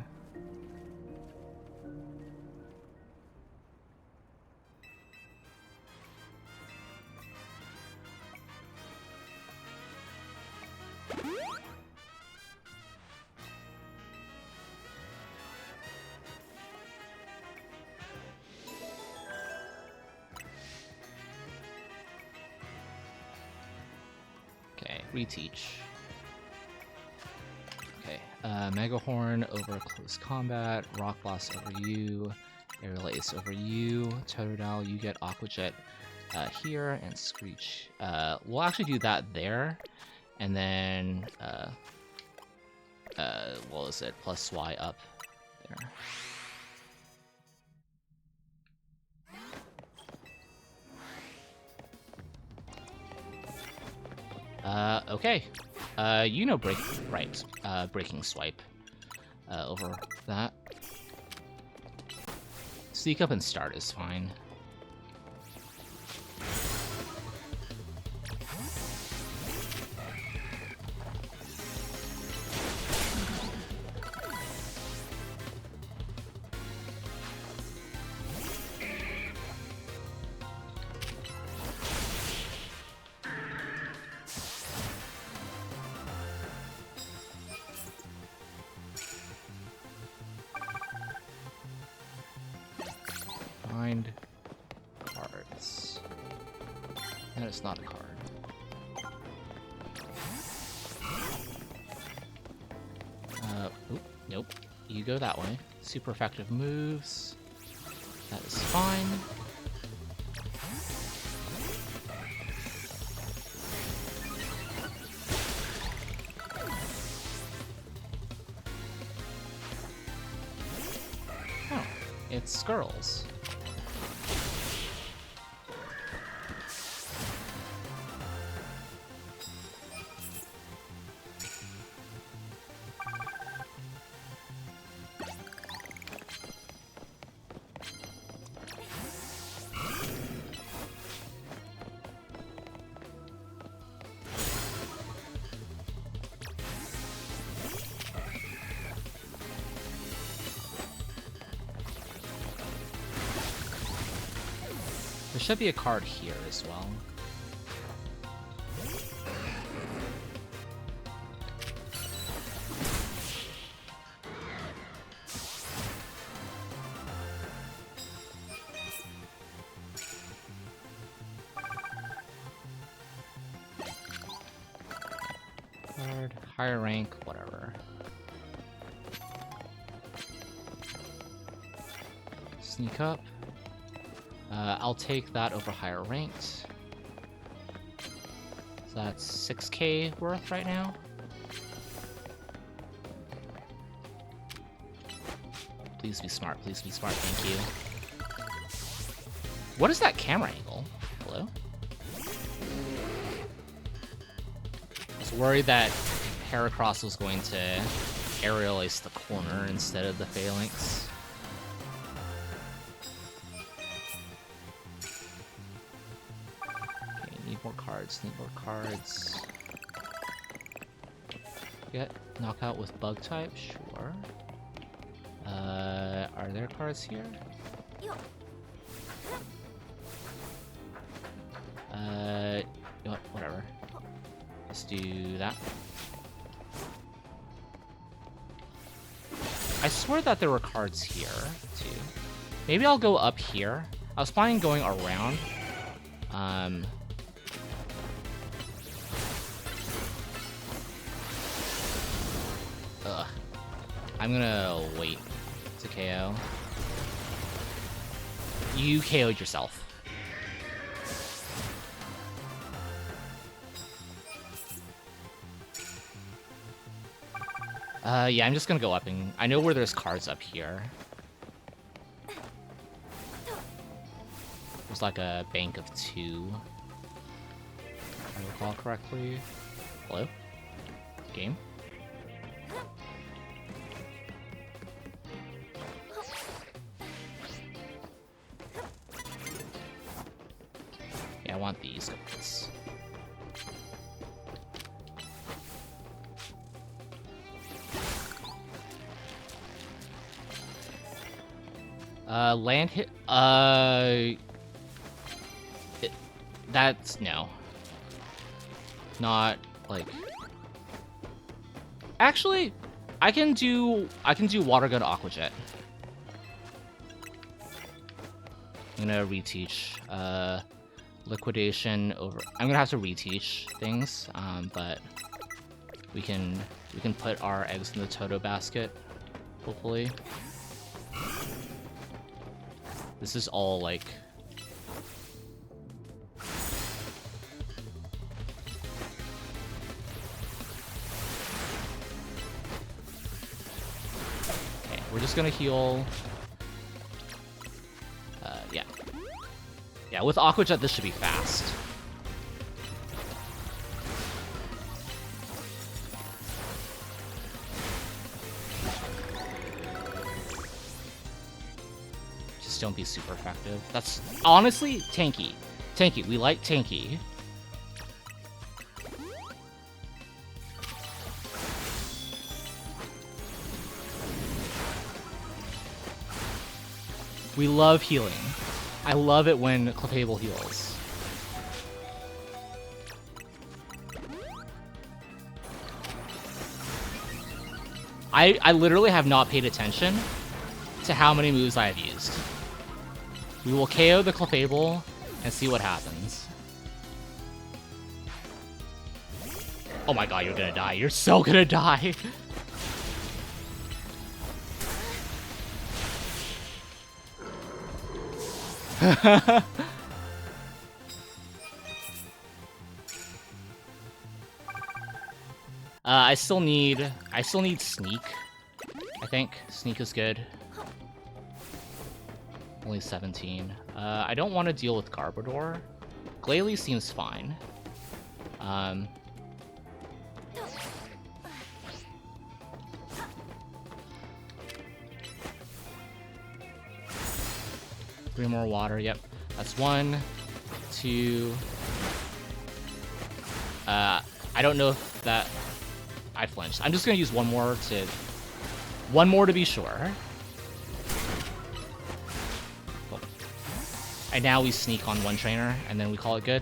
Okay, reteach. Okay, Mega Horn over Close Combat, Rock Blast over you, Aerial Ace over you, Totodile, you get Aqua Jet here, and Screech. We'll actually do that there, and then, what was it, plus Y up there. Okay. You know Breaking Swipe. Over that. Sneak up and start is fine. Find cards. That is not a card. Oop, nope. You go that way. Super effective moves. That is fine. Oh, it's Skirls. There should be a card here as well. Card, higher rank, whatever. Sneak up. I'll take that over higher ranked. So that's 6k worth right now. Please be smart, thank you. What is that camera angle? Hello? I was worried that Heracross was going to aerial ace the corner instead of the phalanx. Okay, need more cards, Get knockout with bug type, sure. Are there cards here? You know what, whatever. Let's do that. I swear that there were cards here, too. Maybe I'll go up here. I was planning going around. Ugh. I'm gonna wait to KO. You KO'd yourself. Yeah, I'm just gonna go up and... I know where there's cards up here. There's like a bank of 2. If I recall correctly. Hello? Game? Yeah, I want these cards. Land hit, that's, no. Not, like... Actually, I can do Water Gun Aqua Jet. I'm gonna reteach, Liquidation over... I'm gonna have to reteach things, but we can put our eggs in the Toto basket, hopefully. This is all, like... Okay, we're just gonna heal... yeah. Yeah, with Aqua Jet, this should be fast. Don't be super effective. That's honestly tanky. Tanky. We like tanky. We love healing. I love it when Clefable heals. I literally have not paid attention to how many moves I have used. We will KO the Clefable and see what happens. Oh my god, you're gonna die. You're so gonna die. I still need Sneak. I think Sneak is good. Only 17. I don't want to deal with Garbodor. Glalie seems fine. 3 more water, yep. That's 1, 2... I don't know if that... I flinched. I'm just gonna use one more to be sure. And now we sneak on one trainer, and then we call it good.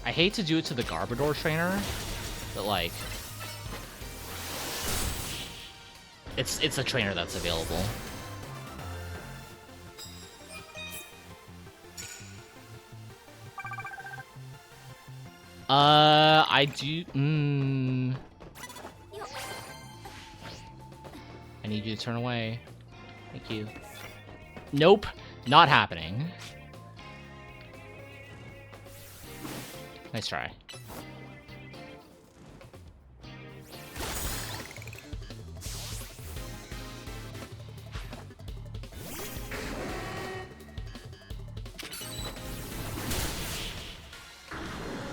I hate to do it to the Garbodor trainer, but like... It's a trainer that's available. I do. I need you to turn away. Thank you. Nope, not happening. Nice try.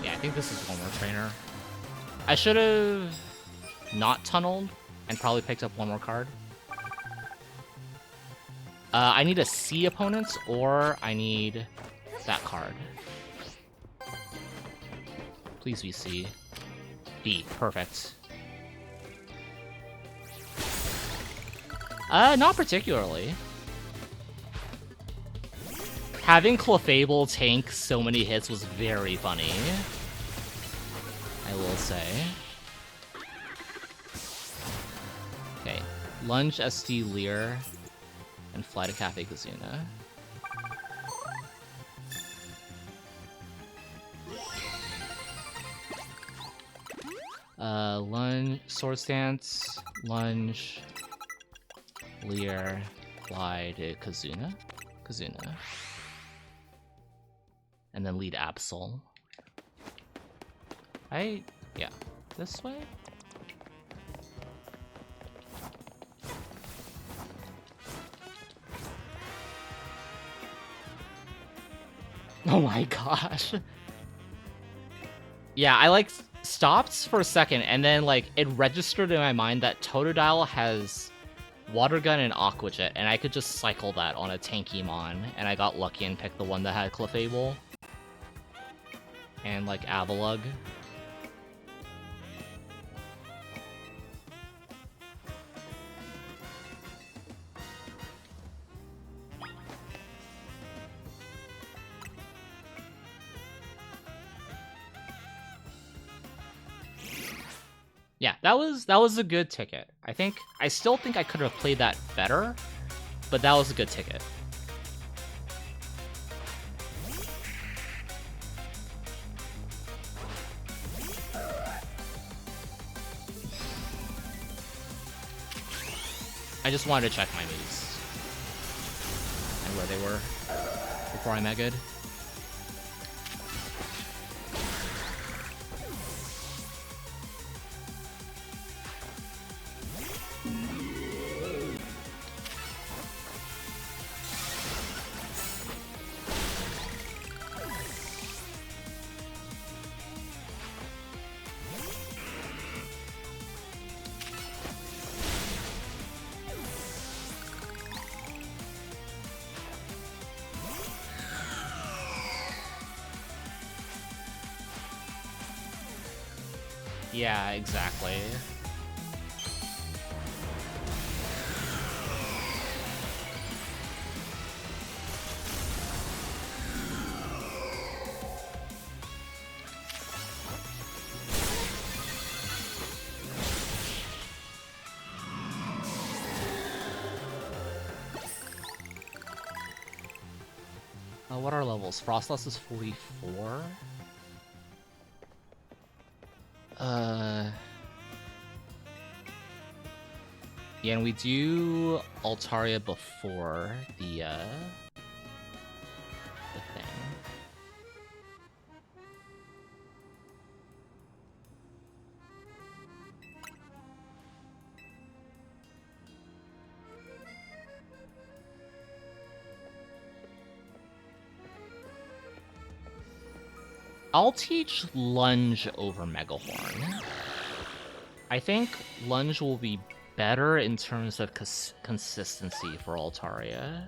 Yeah, I think this is one more trainer. I should have not tunneled and probably picked up one more card. I need a C opponent, or I need that card. Please be C. B. Perfect. Not particularly. Having Clefable tank so many hits was very funny, I will say. Okay, Lunge, SD, Leer, and Fly to Cafe Kazuna. Lunge, Sword Stance, Lunge, Leer, Fly to Kazuna. And then lead Absol. Yeah, this way? Oh my gosh. Yeah, I like stopped for a second and then like it registered in my mind that Totodile has Water Gun and Aqua Jet, and I could just cycle that on a Tankymon, and I got lucky and picked the one that had Clefable. And like Avalugg. Yeah, that was a good ticket. I still think I could have played that better, but that was a good ticket. I just wanted to check my moves and where they were before I megaed. Yeah, exactly. What are levels? Frostless is 44. Yeah, and we do Altaria before the thing. I'll teach Lunge over Megahorn. I think Lunge will be better in terms of consistency for Altaria.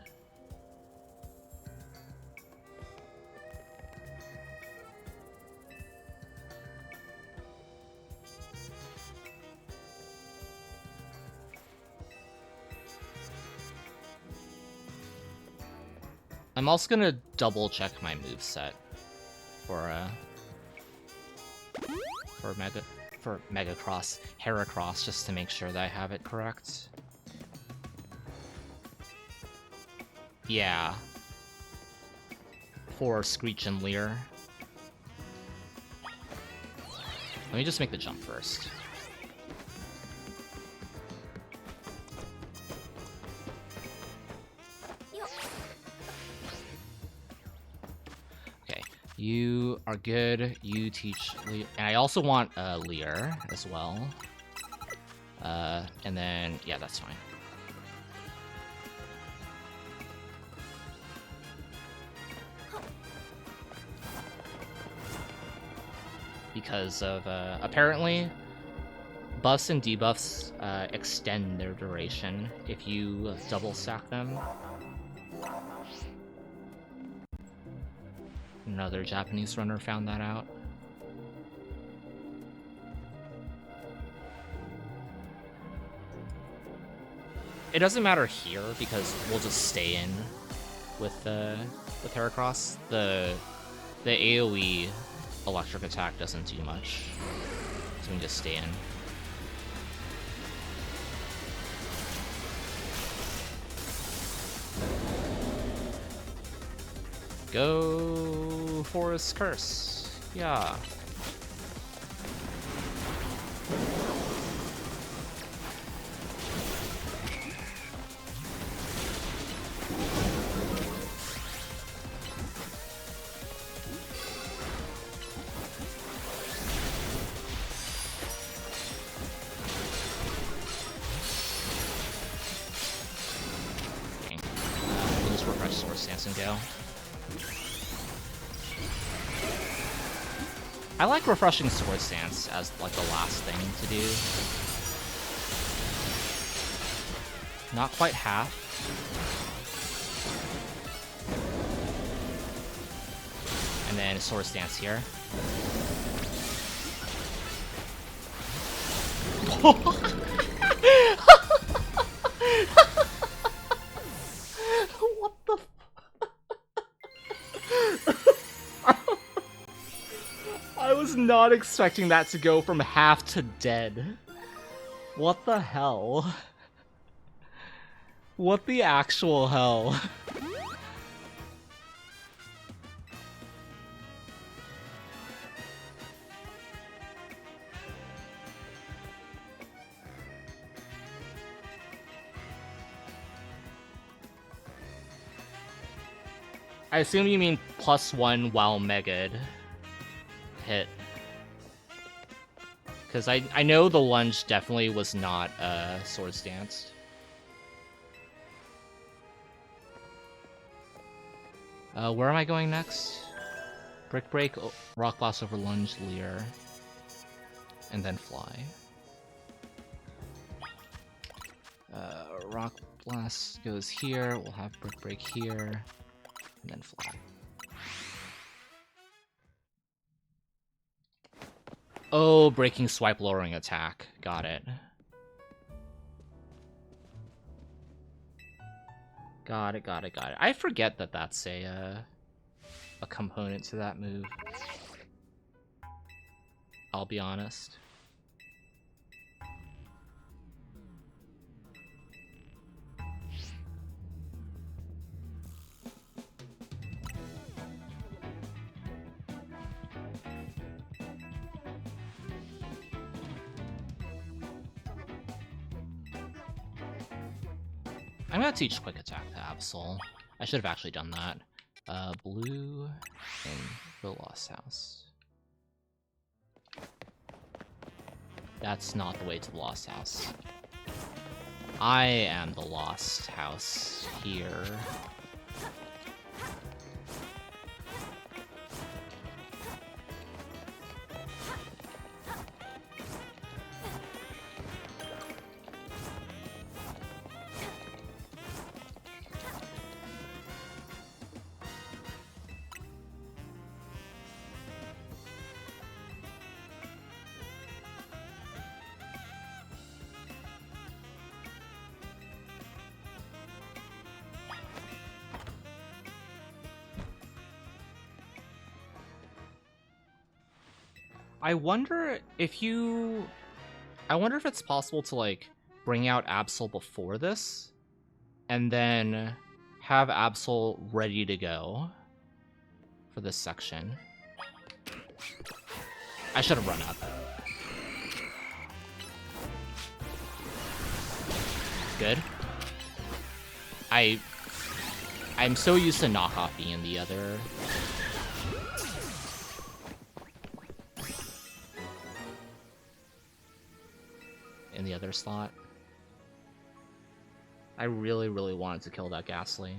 I'm also gonna double check my moveset for Megacross, Heracross, just to make sure that I have it correct. Yeah. For Screech and Leer. Let me just make the jump first. Okay, you are good. You teach Lear. And I also want Lear as well. And then, yeah, that's fine. Because of, apparently, buffs and debuffs extend their duration if you double stack them. Another Japanese runner found that out. It doesn't matter here because we'll just stay in with Heracross. The AoE electric attack doesn't do much, so we can just stay in. Go Forest Curse. Yeah. We'll just refresh Sword Stance and go. I like refreshing Sword Stance as like the last thing to do. Not quite half. And then Sword Stance here. What the I was not expecting that to go from half to dead. What the hell? What the actual hell? I assume you mean +1 while Mega'd hit. Because I know the lunge definitely was not Sword Stanced. Where am I going next? Brick Break, Rock Blast over Lunge, Leer. And then Fly. Rock Blast goes here, we'll have Brick Break here, and then Fly. Oh, breaking swipe lowering attack. Got it. Got it. I forget that that's a component to that move. I'll be honest. I'm gonna teach Quick Attack to Absol. I should have actually done that. Blue in the Lost House. That's not the way to the Lost House. I am the Lost House here. I wonder if it's possible to like bring out Absol before this and then have Absol ready to go for this section. I should have run up. Good. I'm so used to knockoff being in the other. In the other slot. I really, really wanted to kill that Ghastly.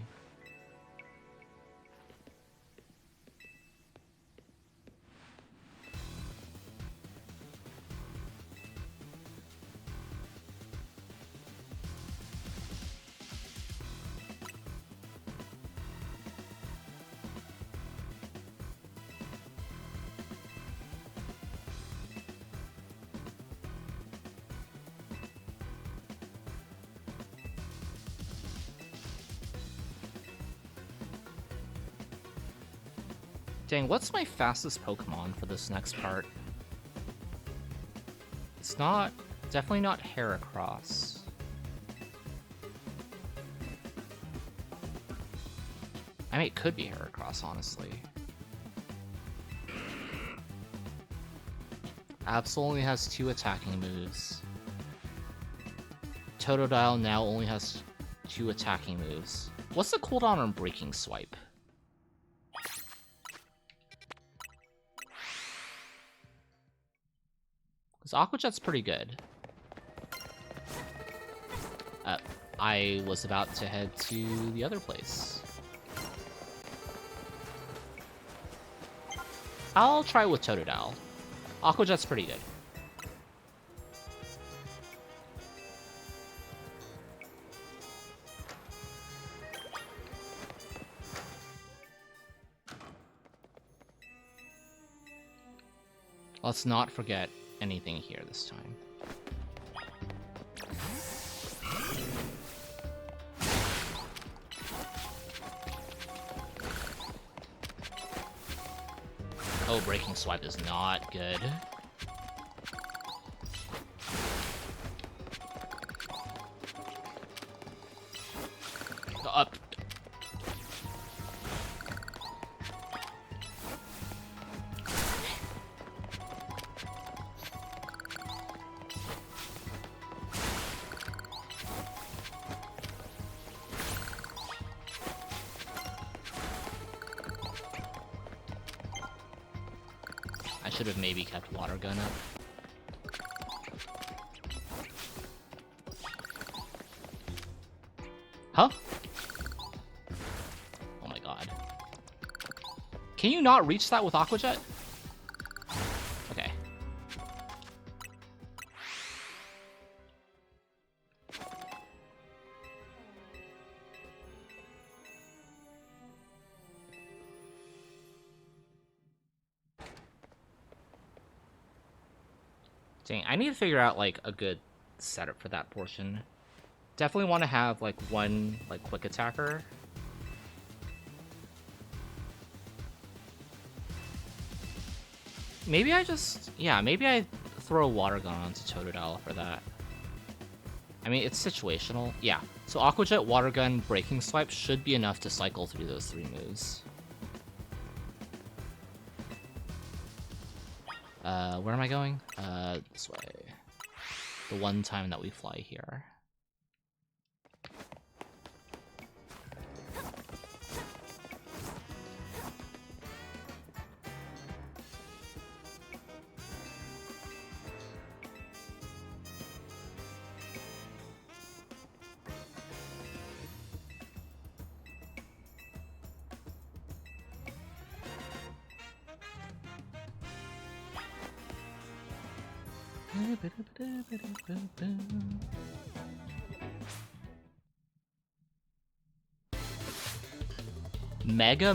Dang, what's my fastest Pokemon for this next part? It's not... definitely not Heracross. I mean, it could be Heracross, honestly. Absol only has 2 attacking moves. Totodile now only has 2 attacking moves. What's the cooldown on Breaking Swipe? Because Aqua Jet's pretty good. I was about to head to the other place. I'll try with Totodile. Aqua Jet's pretty good. Let's not forget anything here this time. Oh, Breaking Swipe is not good. Up. I should have maybe kept Water Gun up. Huh? Oh my god. Can you not reach that with Aqua Jet? Okay. Dang, I need to figure out, like, a good setup for that portion. Definitely want to have, like, one, like, quick attacker. Maybe I just... yeah, maybe I throw a Water Gun onto Totodile for that. I mean, it's situational. Yeah, so Aqua Jet, Water Gun, Breaking Swipe should be enough to cycle through those 3 moves. Where am I going? This way. The one time that we fly here. Mega?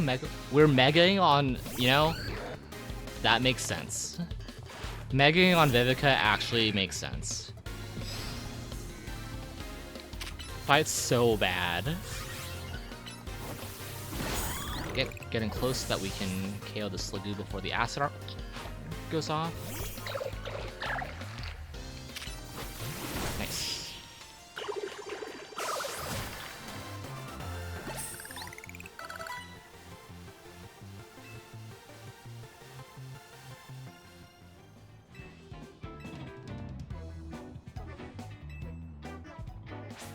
We're megaing on, you know, that makes sense. Megaing on Vivica actually makes sense. Fight's so bad. Getting close so that we can KO the Sliggoo before the Acid Arc goes off. Nice.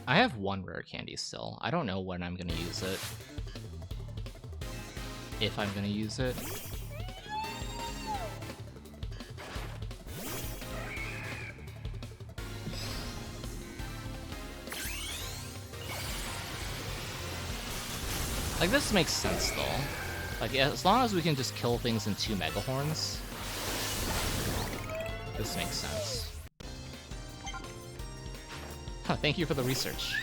I have one rare candy still. I don't know when I'm gonna use it. If I'm gonna use it. Like, this makes sense, though. Like, as long as we can just kill things in 2 Mega Horns, this makes sense. Huh, thank you for the research.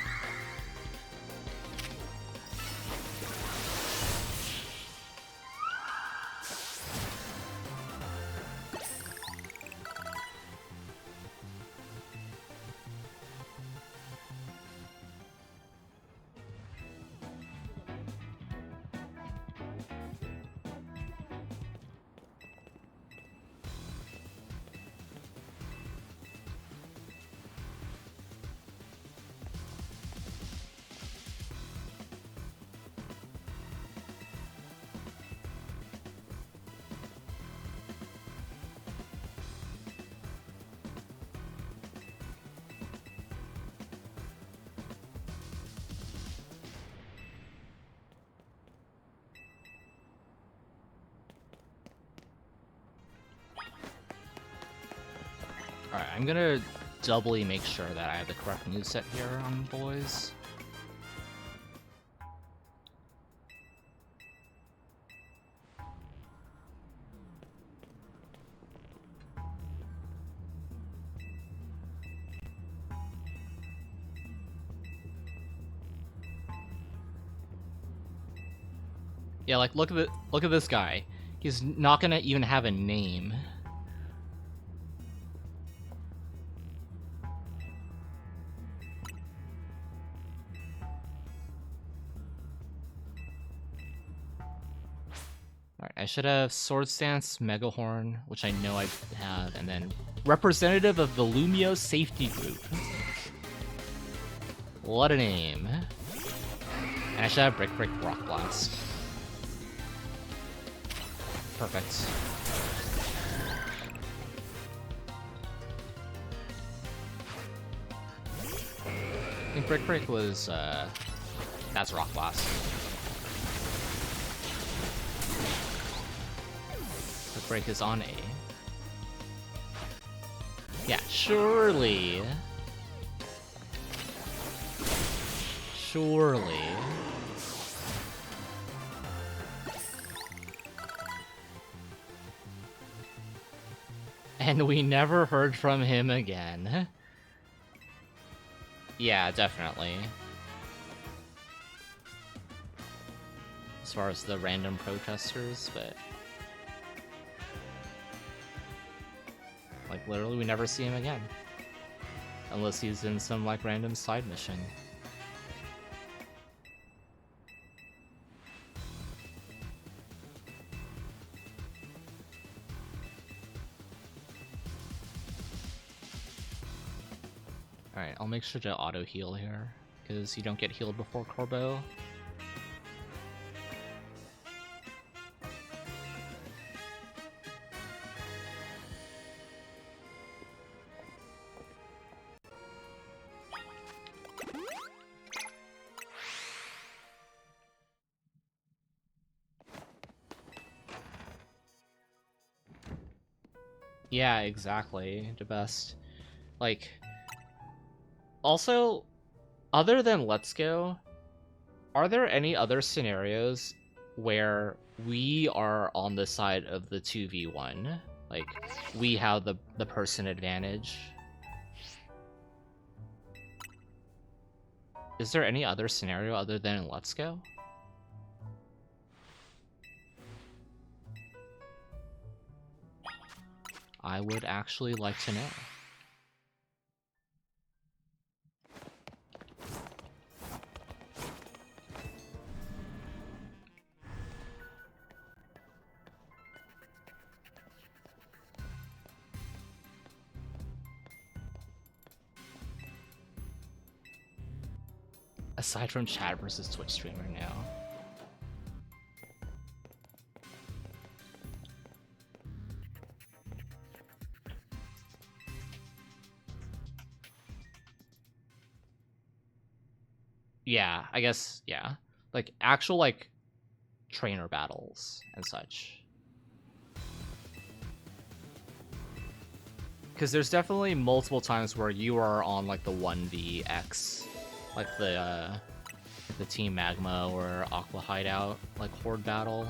Alright, I'm gonna doubly make sure that I have the correct moveset here on boys. Yeah, like look at this guy. He's not gonna even have a name. Alright, I should have Sword Stance, Mega Horn, which I know I have, and then representative of the Lumio Safety Group. What a name. And I should have Brick Rock Blast. Perfect. I think Brick was, that's Rock Blast. Brick is on A. Yeah, surely. Surely. And we never heard from him again. Yeah, definitely. As far as the random protesters, but... like, literally, we never see him again. Unless he's in some, like, random side mission. Alright, I'll make sure to auto-heal here, because you don't get healed before Corbo. Yeah, exactly. The best. Like, also, other than Let's Go, are there any other scenarios where we are on the side of the 2v1? Like, we have the person advantage? Is there any other scenario other than Let's Go? I would actually like to know. Aside from chat versus Twitch streamer now. Yeah, I guess, yeah. Like, actual, like, trainer battles and such. Because there's definitely multiple times where you are on, like, the 1vx. Like, the Team Magma or Aqua Hideout, like, Horde battle,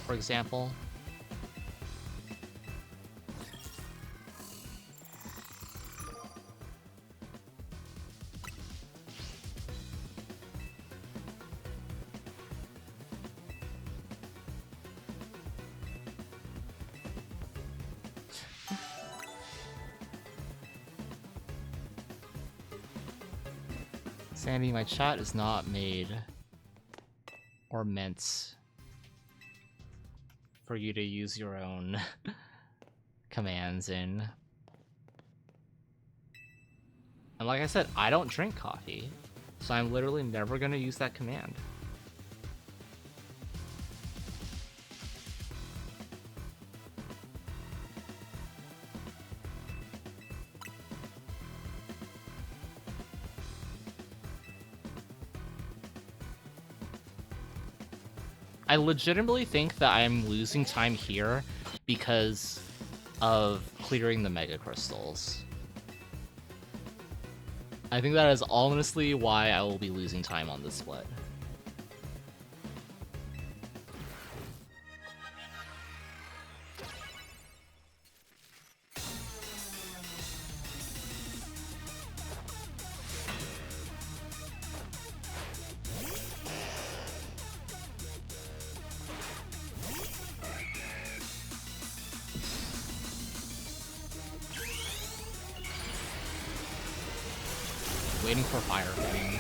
for example. Sandy, my chat is not made or meant for you to use your own commands in. And like I said, I don't drink coffee, so I'm literally never going to use that command. I legitimately think that I'm losing time here because of clearing the Mega Crystals. I think that is honestly why I will be losing time on this split. Waiting for Fire Fang.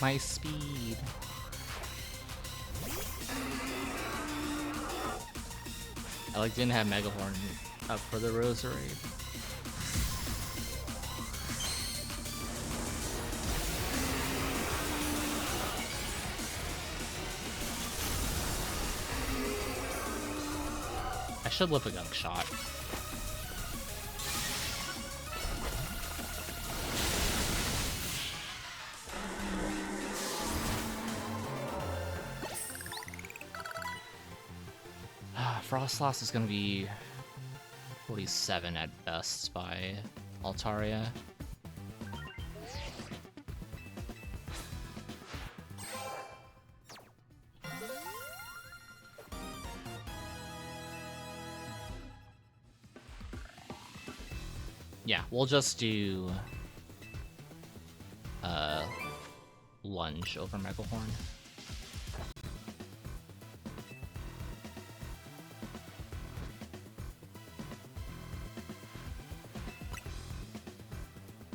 My speed. I like didn't have Mega Horn up for the Rosary. I should live a gunk shot. Frostlass is gonna be 47 at best by Altaria. Yeah, we'll just do Lunge over Megahorn.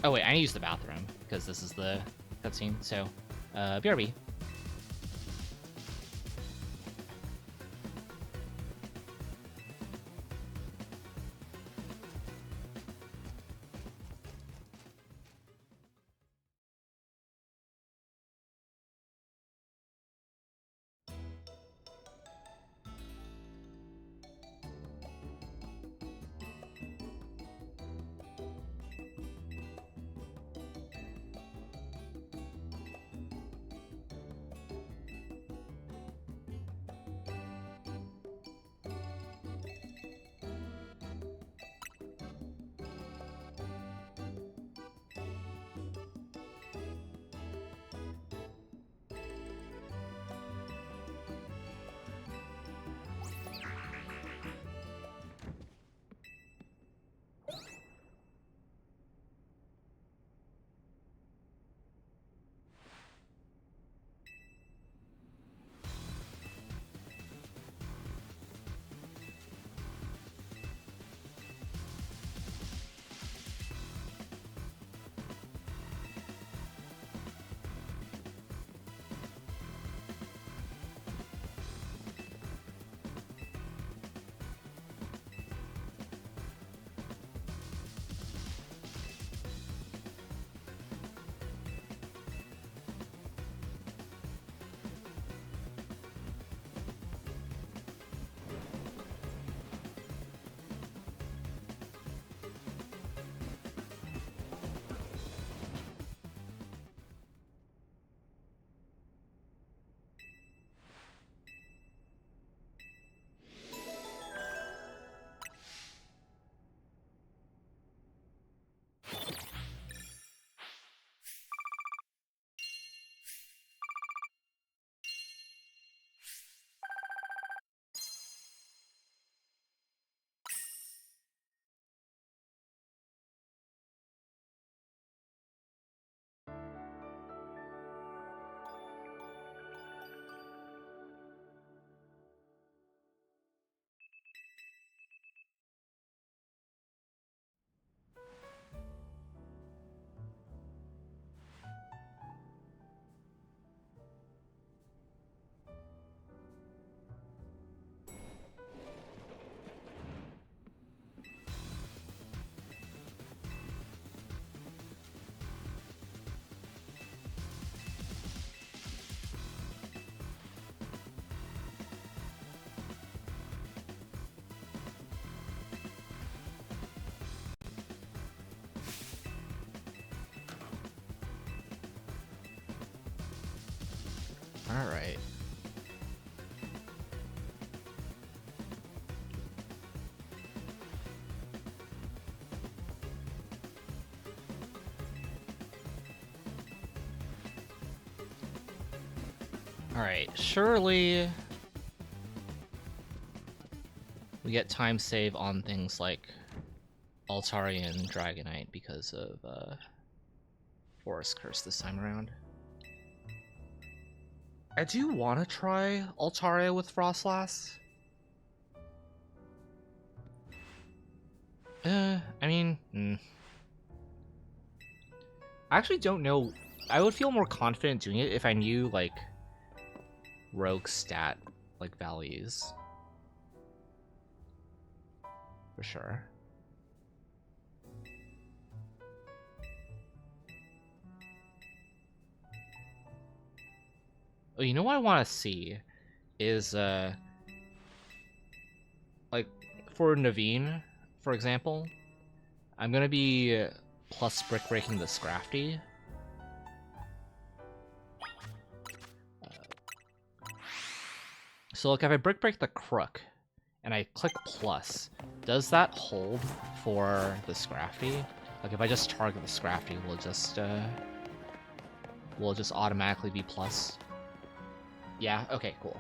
Oh wait, I need to use the bathroom because this is the cutscene. So, BRB. Alright. Alright, surely we get time save on things like Altari and Dragonite because of Forest Curse this time around. I do want to try Altaria with Frostlass. I mean, I actually don't know. I would feel more confident doing it if I knew, like, rogue stat, like, values. For sure. Oh, you know what I want to see is, like, for Naveen, for example, I'm gonna be plus brick breaking the Scrafty. So, like, if I brick break the Crook and I click plus, does that hold for the Scrafty? Like, if I just target the Scrafty, will it just automatically be plus? Yeah. Okay. Cool.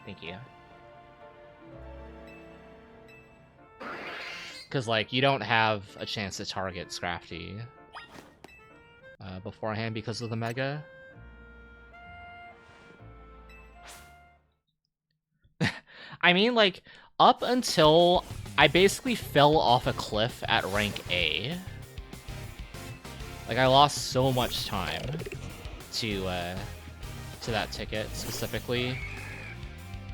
Thank you. Because, like, you don't have a chance to target Scrafty beforehand because of the Mega. I mean, like, up until I basically fell off a cliff at rank A. Like, I lost so much time to that ticket specifically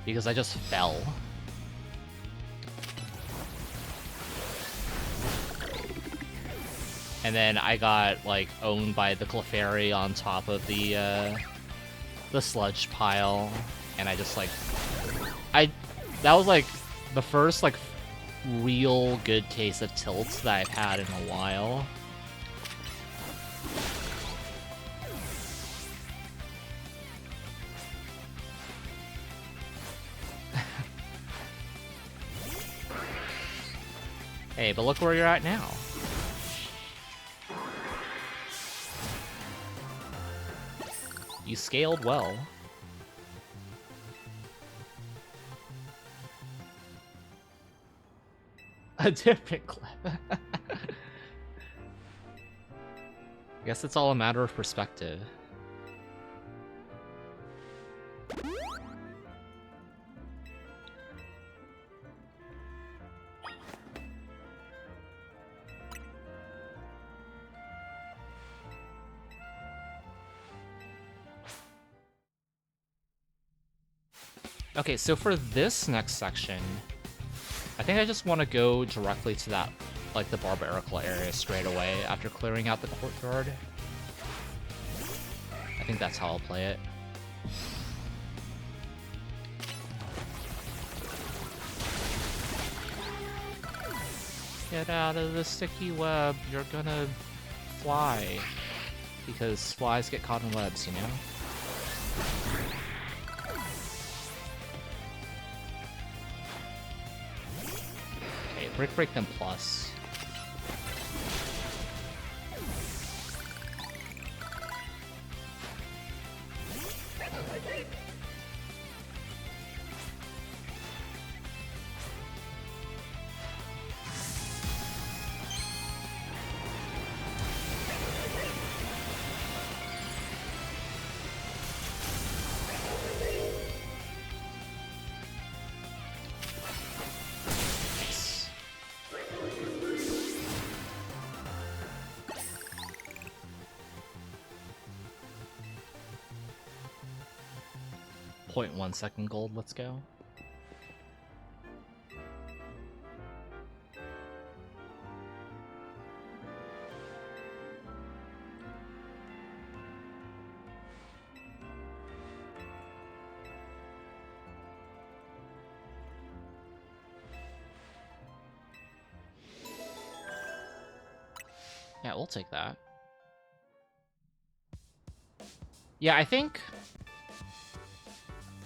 because I just fell. And then I got, like, owned by the Clefairy on top of the sludge pile, and I just, like, that was, like, the first, like, real good case of tilts that I've had in a while. Hey, but look where you're at now. You scaled well. A different clip. I guess it's all a matter of perspective. Okay, so for this next section, I think I just want to go directly to that, like, the Barbarical area straight away after clearing out the courtyard. I think that's how I'll play it. Get out of the sticky web, you're gonna fly. Because flies get caught in webs, you know? Brick break them plus. Nice. 0.1 second gold, let's go. Yeah, we'll take that. Yeah, I think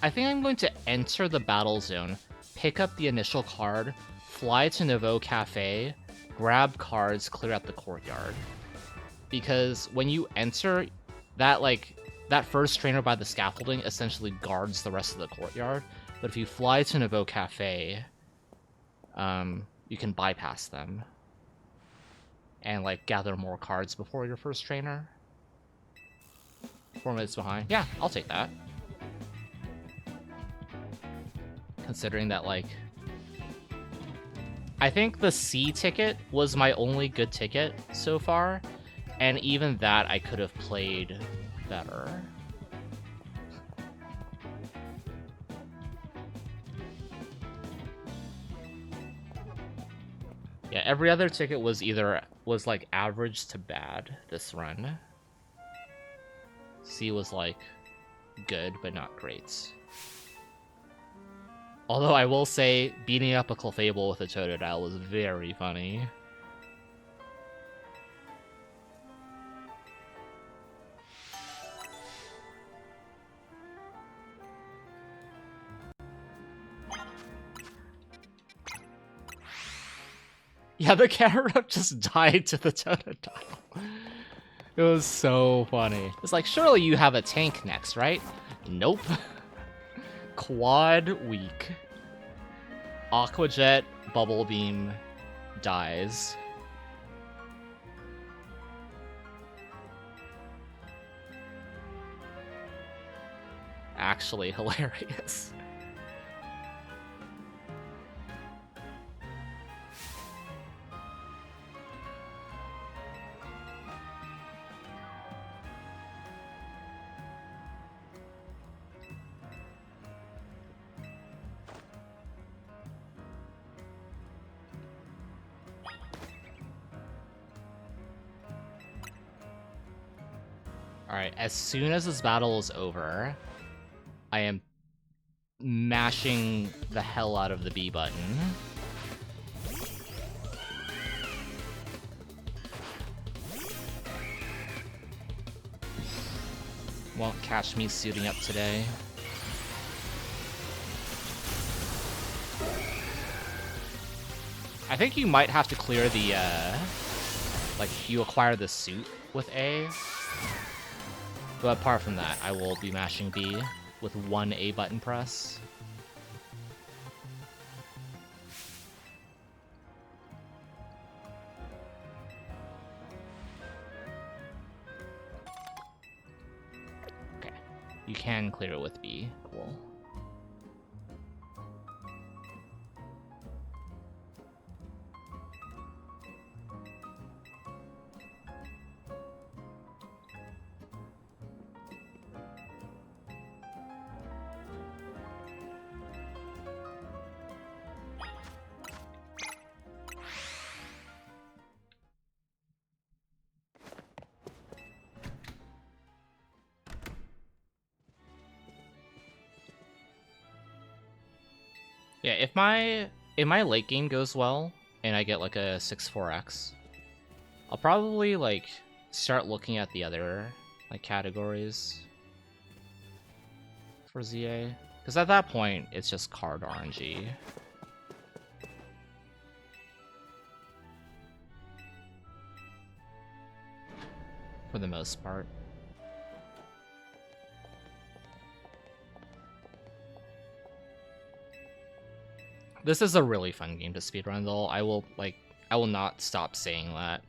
I think I'm going to enter the battle zone, pick up the initial card, fly to Nouveau Cafe, grab cards, clear out the courtyard. Because when you enter, that first trainer by the scaffolding essentially guards the rest of the courtyard. But if you fly to Nouveau Cafe, you can bypass them and like gather more cards before your first trainer. 4 minutes behind. Yeah, I'll take that. Considering that, like, I think the C ticket was my only good ticket so far, and even that I could have played better. Yeah, every other ticket was like average to bad this run. C was like good, but not great. Although I will say, beating up a Clefable with a Totodile was very funny. Yeah, the Caterpie just died to the Totodile. It was so funny. It's like, surely you have a tank next, right? Nope. Quad weak. Aqua Jet, Bubble Beam, dies. Actually hilarious. Alright, as soon as this battle is over, I am mashing the hell out of the B button. Won't catch me suiting up today. I think you might have to clear the, like, you acquire the suit with A. But apart from that, I will be mashing B with one A button press. Okay, you can clear it with B, cool. Yeah, if my late game goes well and I get like a 6-4x, I'll probably like start looking at the other like categories for ZA, because at that point it's just card RNG. For the most part. This is a really fun game to speedrun, though. I will not stop saying that.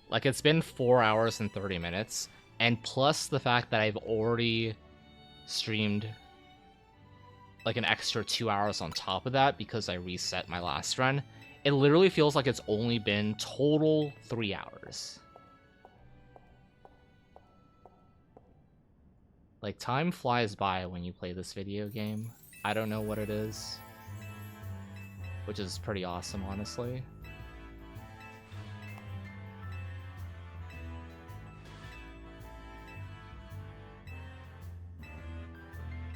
Like, it's been 4 hours and 30 minutes, and plus the fact that I've already streamed like an extra 2 hours on top of that because I reset my last run, it literally feels like it's only been total 3 hours. Like, time flies by when you play this video game. I don't know what it is. Which is pretty awesome, honestly.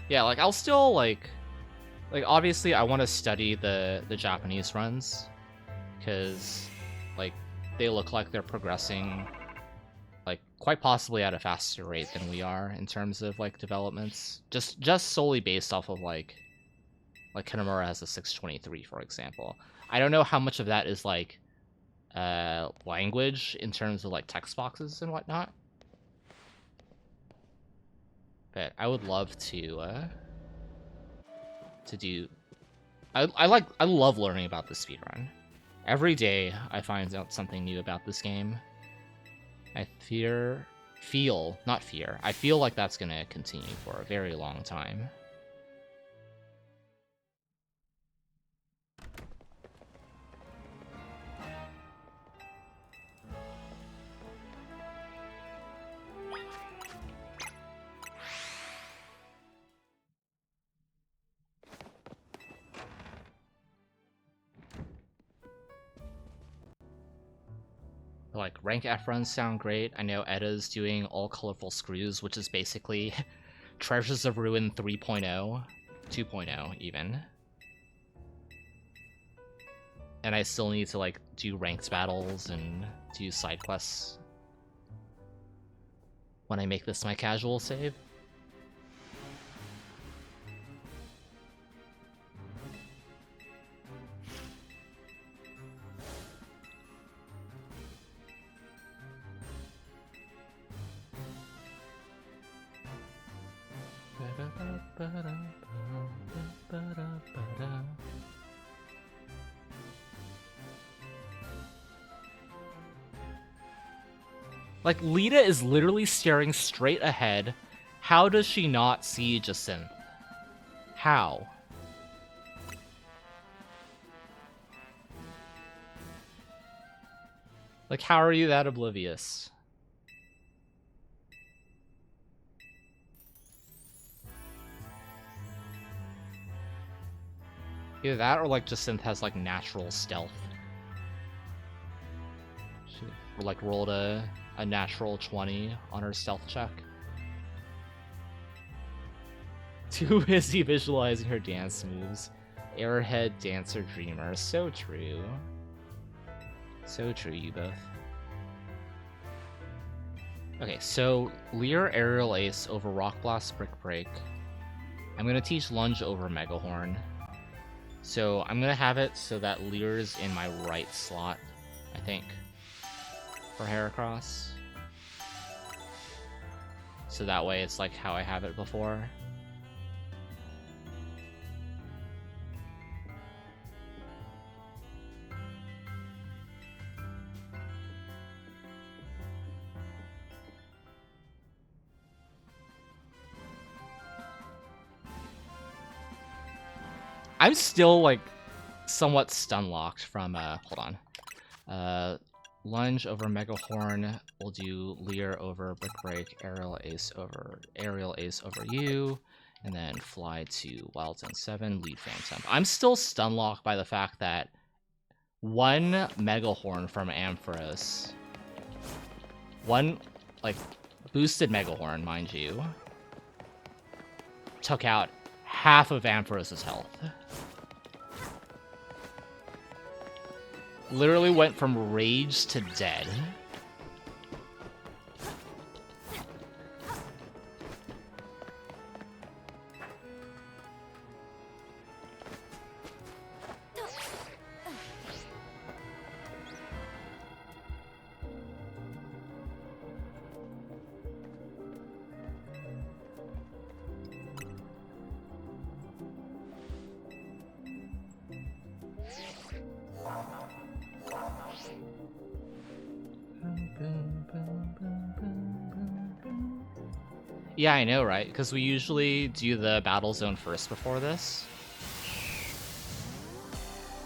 Yeah, like, I'll still, like obviously I want to study the Japanese runs, because, like, they look like they're progressing, like, quite possibly at a faster rate than we are in terms of like developments. Just solely based off of like Kinemura has a 623, for example. I don't know how much of that is like language in terms of like text boxes and whatnot. But I would love to do. I love learning about the speedrun. Every day I find out something new about this game. I feel like that's gonna continue for a very long time. Like, rank F runs sound great. I know Edda's doing all colorful screws, which is basically Treasures of Ruin 3.0, 2.0 even. And I still need to like do ranked battles and do side quests when I make this my casual save. Like, Lita is literally staring straight ahead. How does she not see Jacinth? How? Like, how are you that oblivious? Either that or like Jacinth has like natural stealth. She like rolled a natural 20 on her stealth check. Too busy visualizing her dance moves. Airhead, dancer, dreamer. So true. So true, you both. Okay, so Leer Aerial Ace over Rock Blast Brick Break. I'm gonna teach Lunge over Megahorn. So I'm gonna have it so that Leer's in my right slot, I think, for Heracross. So that way it's like how I have it before. I'm still like somewhat stun locked from hold on. Lunge over Megahorn. We'll do Leer over Brick Break, Aerial Ace over you, and then fly to Wild Zone 7, lead Phantom. I'm still stun locked by the fact that one Megahorn from Ampharos, one like boosted Megahorn, mind you, took out half of Ampharos' health. Literally went from rage to dead. Yeah, I know, right? Because we usually do the battle zone first before this.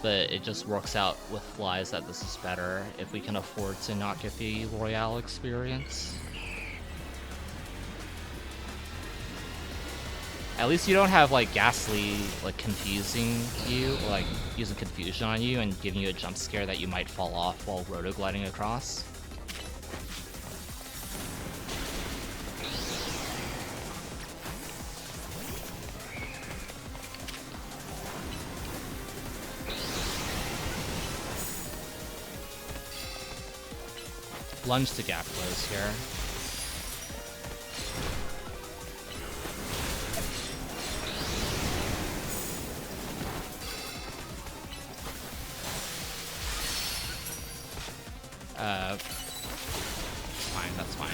But it just works out with flies that this is better if we can afford to not get the Royale experience. At least you don't have like Ghastly like confusing you, or like using confusion on you and giving you a jump scare that you might fall off while rotogliding across. Lunge to gap close here. Fine, that's fine.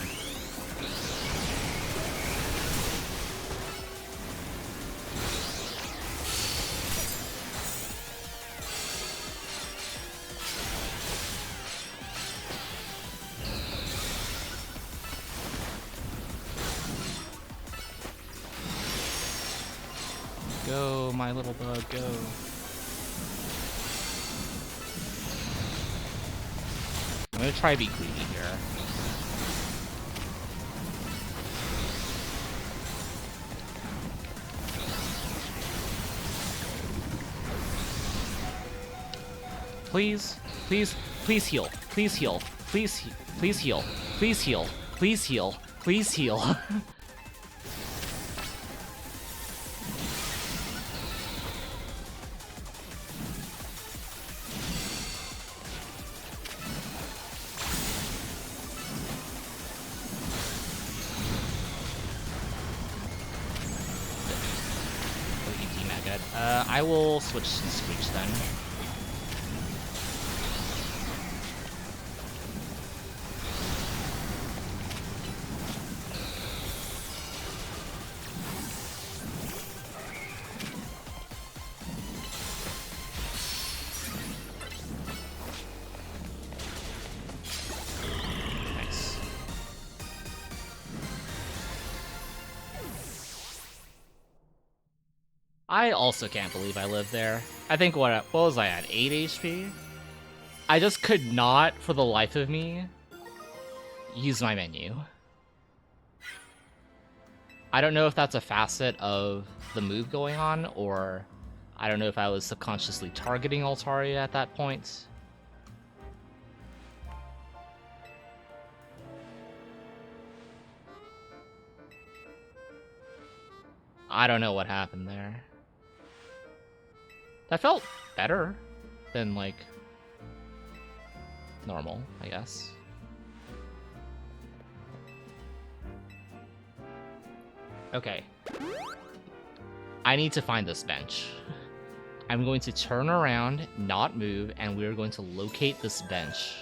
Go, my little bug, go. I'm gonna try to be greedy here. Please, please, please heal. Please heal. Please heal. Please heal. Please heal. Please heal. Please heal. I will switch to Screech then. Nice. I also can't believe I lived there. I think what was I at? 8 HP? I just could not, for the life of me, use my menu. I don't know if that's a facet of the move going on, or I don't know if I was subconsciously targeting Altaria at that point. I don't know what happened there. That felt better than, like, normal, I guess. Okay. I need to find this bench. I'm going to turn around, not move, and we're going to locate this bench.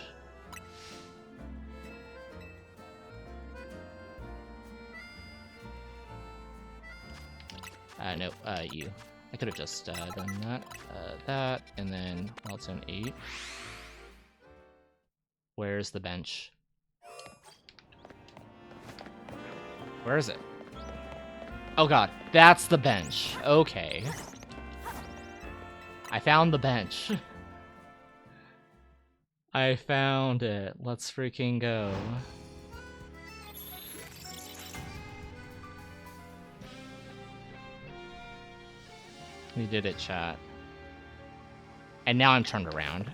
No, you. I could have just done that, that, and then Wild Zone 8. Where's the bench? Where is it? Oh god, that's the bench. Okay. I found the bench. I found it. Let's freaking go. We did it, chat. And now I'm turned around.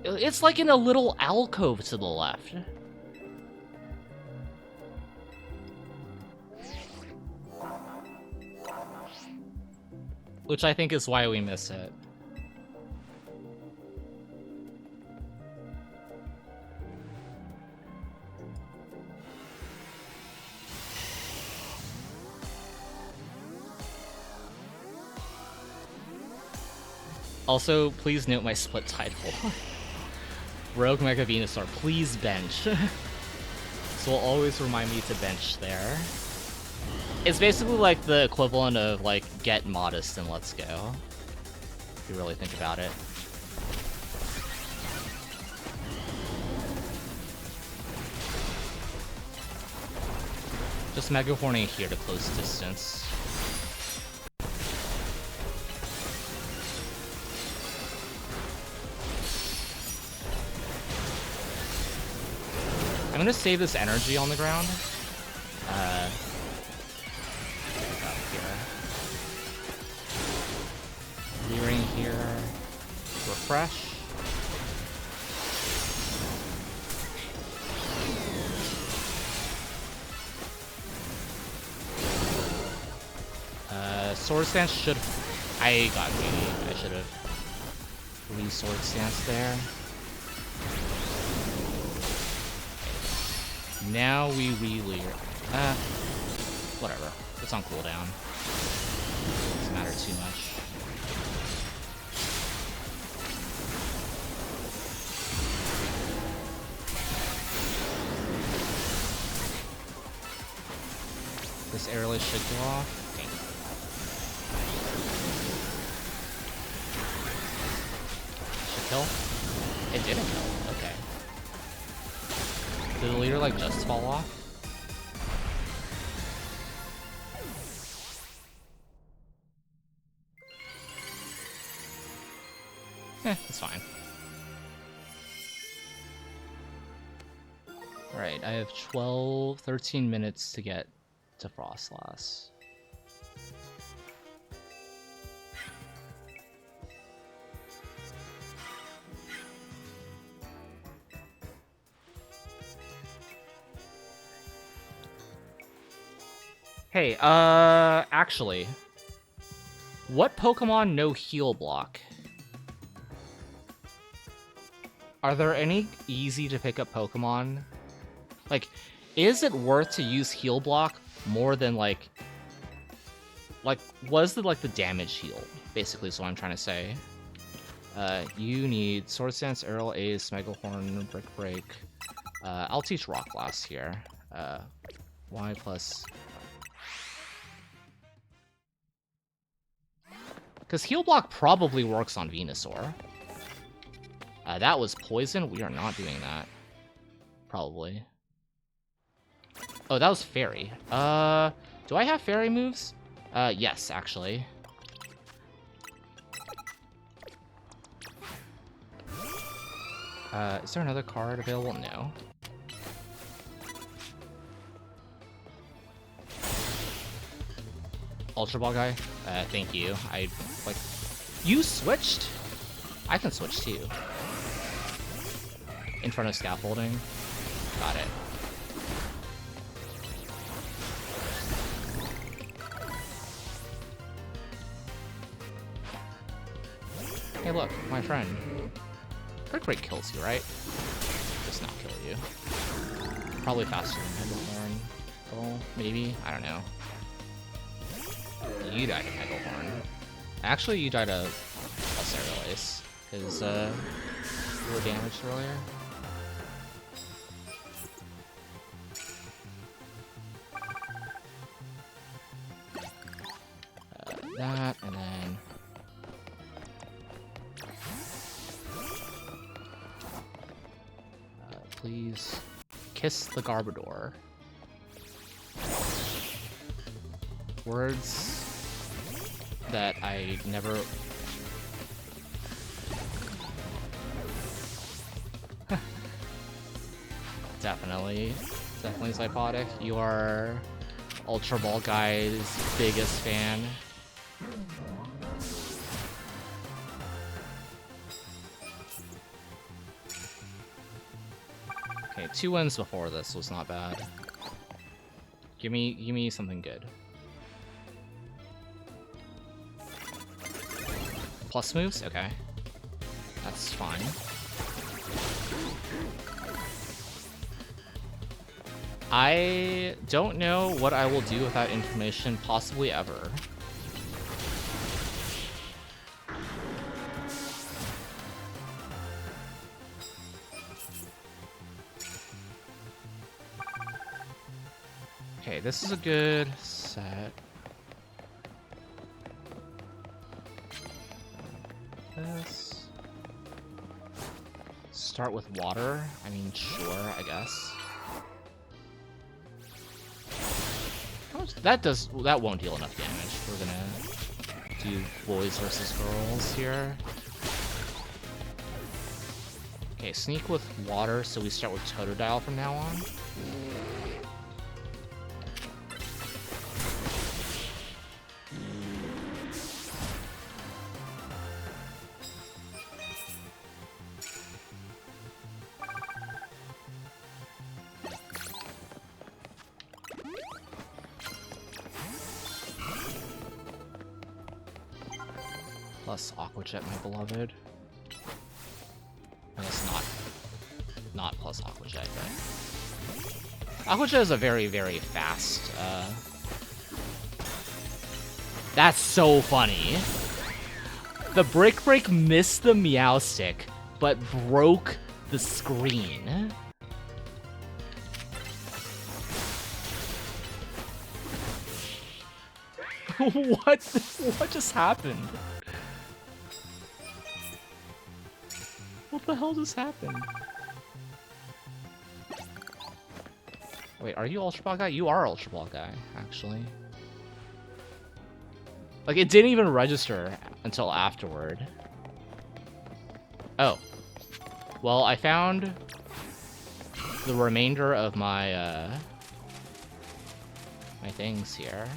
It's like in a little alcove to the left. Which I think is why we miss it. Also, please note my split title. Rogue Mega Venusaur, please bench. This will always remind me to bench there. It's basically like the equivalent of, like, get modest and let's go. If you really think about it. Just Mega Horning here to close distance. I'm gonna save this energy on the ground. Clearing here. Refresh. Sword Stance should... I got greedy. I should have re-Sword Stance there. Now we re-leer. Whatever. It's on cooldown. Doesn't matter too much. This airless should go off. Dang. Should kill? It didn't kill. Okay. Did the leader like just fall off? It's fine. Alright, I have 13 minutes to get to Frostlass. Hey, actually, what Pokemon no heal block? Are there any easy to pick up Pokemon? Like, is it worth to use heal block more than like what is the damage heal? Basically is what I'm trying to say. You need Sword Stance, Aerial Ace, Megahorn, Brick Break. I'll teach Rock Blast here. Y plus. Because heal block probably works on Venusaur. That was poison. We are not doing that. Probably. Oh, that was fairy. Do I have fairy moves? Yes, actually. Is there another card available? No. Ultra Ball guy? Thank you. You switched? I can switch too. In front of scaffolding. Got it. Hey look, my friend. Brick Break kills you, right? Does not kill you. Probably faster than Megahorn. Oh, maybe? I don't know. You died of Megahorn. Actually, you died of plus Aerial Ace, because you were damaged earlier. That, and then... please kiss the Garbodor. Words that I never... Definitely Psychotic. You are Ultra Ball Guy's biggest fan. Okay, 2 wins before this was not bad. Give me something good. Plus moves? Okay. That's fine. I don't know what I will do with that information, possibly ever. Okay, this is a good set. This. Start with water. I mean, sure, I guess. That won't deal enough damage. We're gonna do boys versus girls here. Okay, sneak with water, so we start with Totodile from now on. Plus Aqua Jet, my beloved. I guess not plus Aqua Jet, but... Aquajet is a very, very fast, That's so funny. The Brick Break missed the Meow Stick, but broke the screen. What just happened? What the hell just happened? Wait, are you Ultra Ball Guy? You are Ultra Ball Guy, actually. Like, it didn't even register until afterward. Oh. Well, I found the remainder of my, my things here.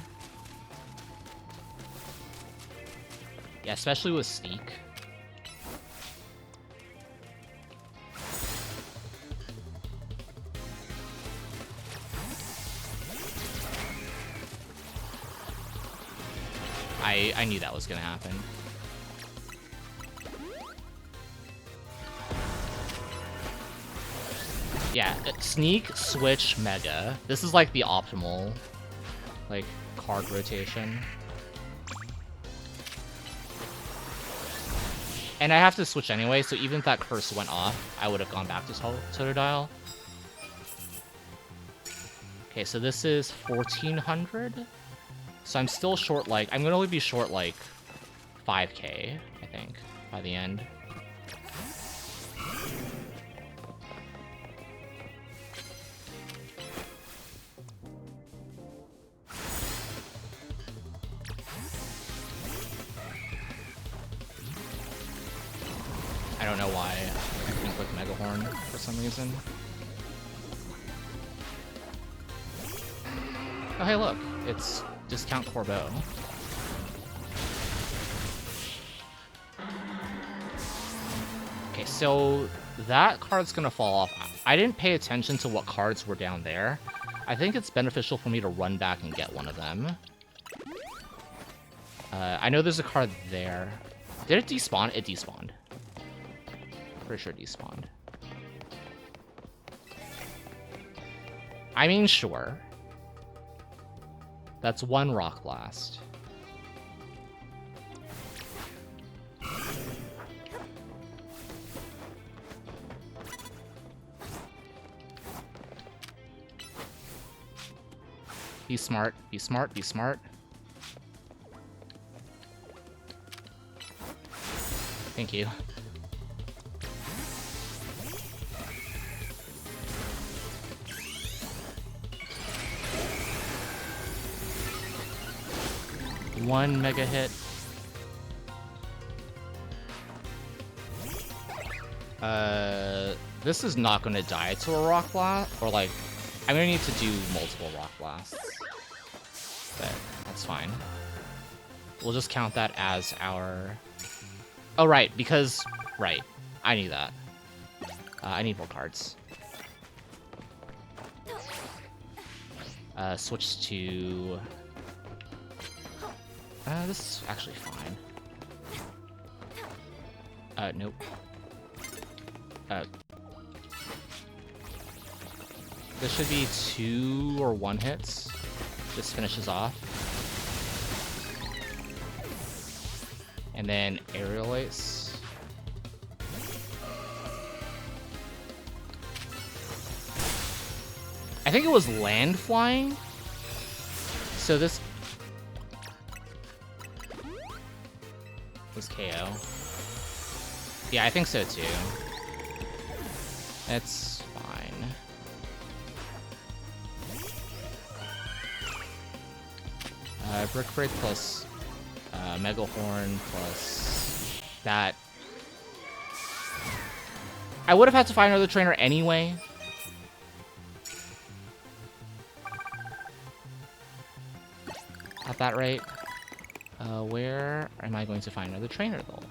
Yeah, especially with Sneak. I knew that was gonna happen. Yeah, Sneak, Switch, Mega. This is like the optimal, like, card rotation. And I have to switch anyway, so even if that curse went off, I would have gone back to Totodile. Okay, so this is 1400. So I'm still short, like, I'm gonna only be short, like, 5k, I think, by the end. I don't know why I couldn't click Mega Horn for some reason. Oh, hey, look, it's Discount Corbeau. Okay, so that card's gonna fall off. I didn't pay attention to what cards were down there. I think it's beneficial for me to run back and get one of them. I know there's a card there. Did it despawn? It despawned. Pretty sure it despawned. I mean, sure. That's one Rock Blast. Be smart, be smart, be smart. Thank you. One mega hit. This is not gonna die to a Rock Blast, or like, I'm gonna need to do multiple Rock Blasts. But that's fine. We'll just count that as our... Oh, right, because... Right, I need that. I need more cards. Switch to... this is actually fine. Nope. This should be 2 or 1 hits. This finishes off. And then Aerial Ace. I think it was Land Flying. So this was KO. Yeah, I think so too. That's fine. Brick Break plus Mega Horn plus that. I would have had to find another trainer anyway. At that rate. Where am I going to find another trainer, though?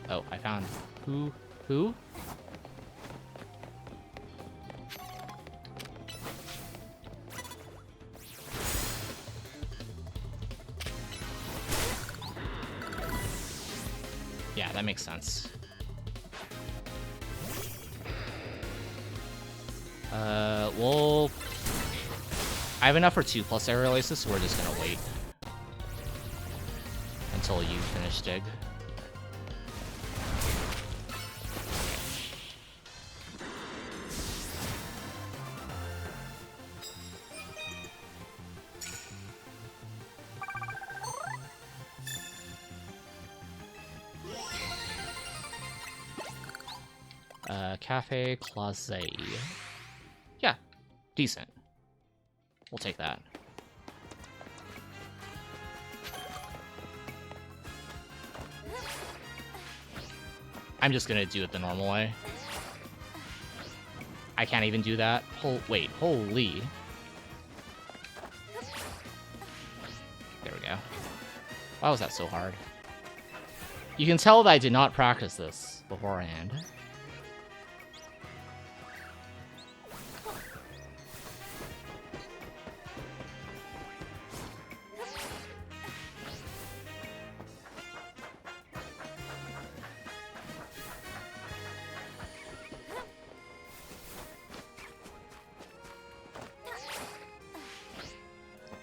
Oh, I found... Who? Who? Yeah, that makes sense. Well, I have enough for 2+ aerial aces, so we're just gonna wait until you finish dig. Cafe Closet. Yeah, decent. We'll take that. I'm just gonna do it the normal way. I can't even do that. Wait, holy. There we go. Why was that so hard? You can tell that I did not practice this beforehand.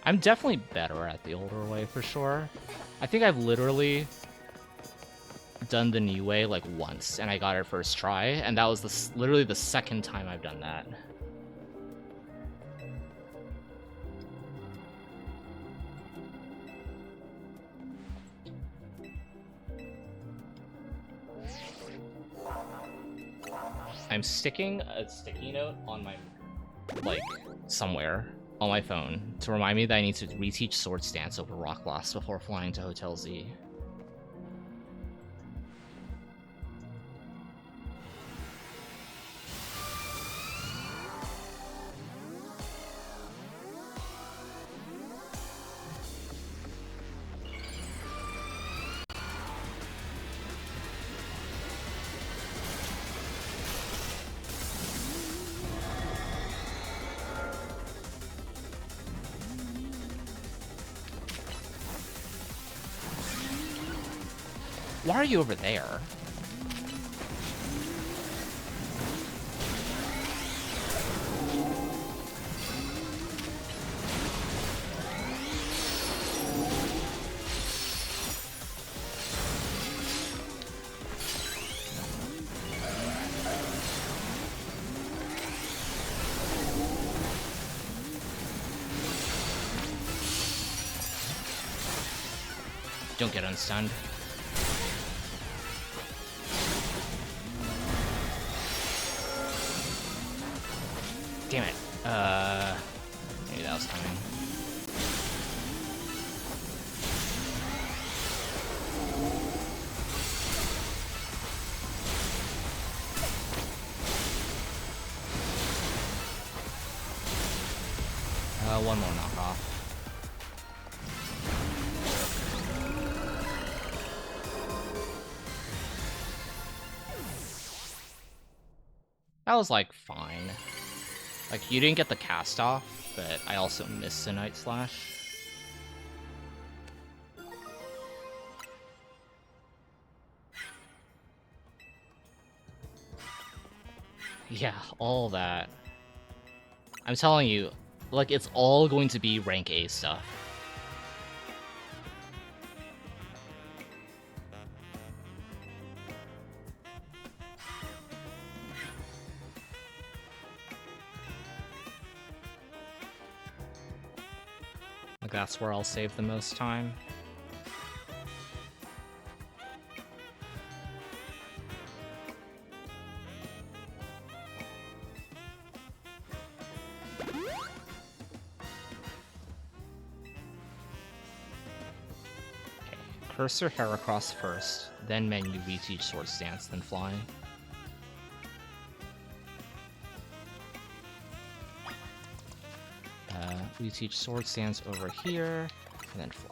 I'm definitely better at the older way for sure. I think I've literally done the new way like once and I got it first try, and that was literally the second time I've done that. I'm sticking a sticky note on my, like, somewhere on my phone to remind me that I need to reteach Sword Stance over Rock Blast before flying to Hotel Z. Why are you over there? Don't get unstunned. Damn it. Maybe that was coming. One more knockoff. That was, like, fine. Like, you didn't get the cast off, but I also missed the Night Slash. Yeah, all that. I'm telling you, like, it's all going to be rank A stuff. Like, that's where I'll save the most time. Cursor Heracross first, then menu reteach Sword Stance, then flying. Reteach Sword Stance over here, and then fly.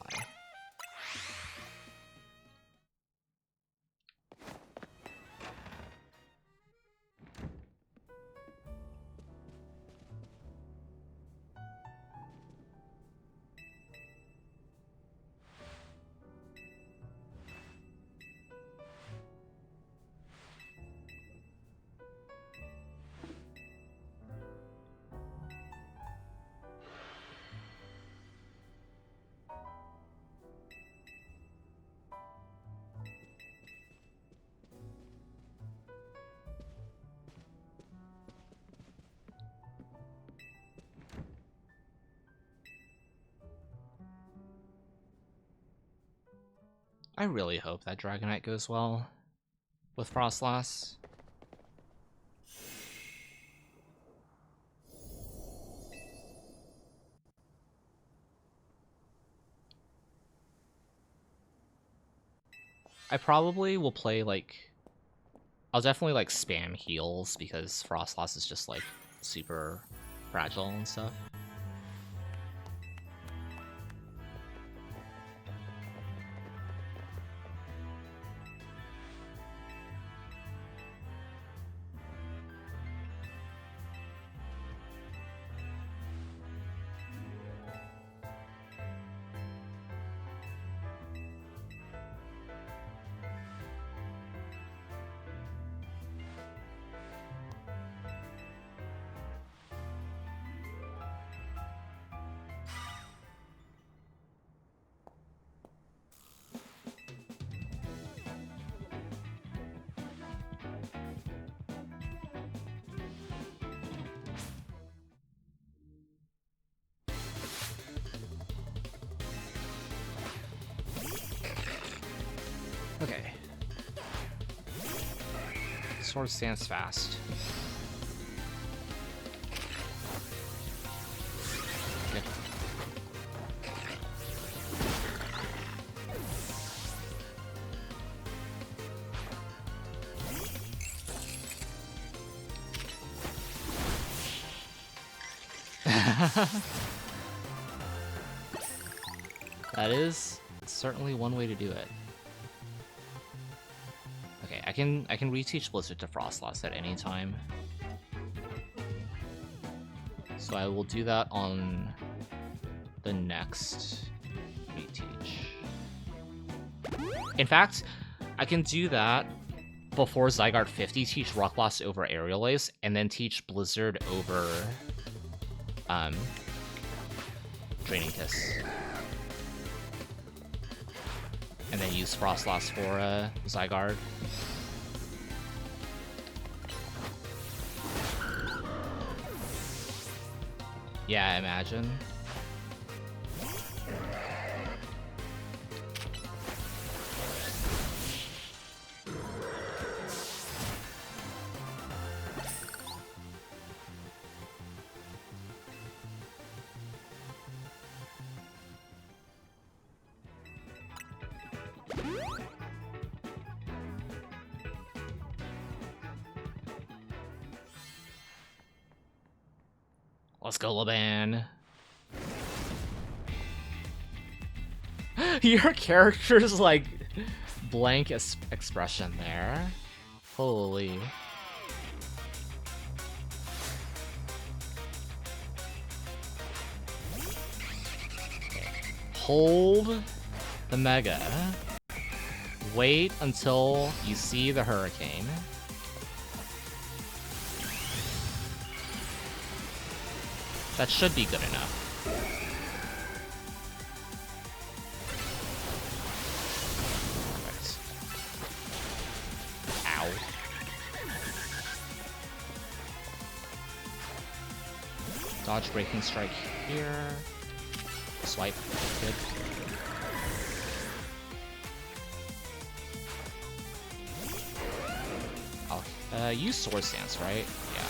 I really hope that Dragonite goes well with Frostlass. I probably will play, like... I'll definitely, like, spam heals, because Frostlass is just, like, super fragile and stuff. Okay. Sword stance fast. Good. That is certainly one way to do it. Okay, I can reteach Blizzard to Frostlass at any time. So I will do that on the next reteach. In fact, I can do that before Zygarde 50, teach Rock Blast over Aerial Ace, and then teach Blizzard over Draining Kiss. And then use Frostlass for Zygarde. Yeah, imagine. Let's go, Laban. Your character's like blank expression there. Holy. Hold the Mega. Wait until you see the Hurricane. That should be good enough. Perfect. Ow. Dodge Breaking Strike here. Swipe. Good. I'll use Sword Stance, right? Yeah.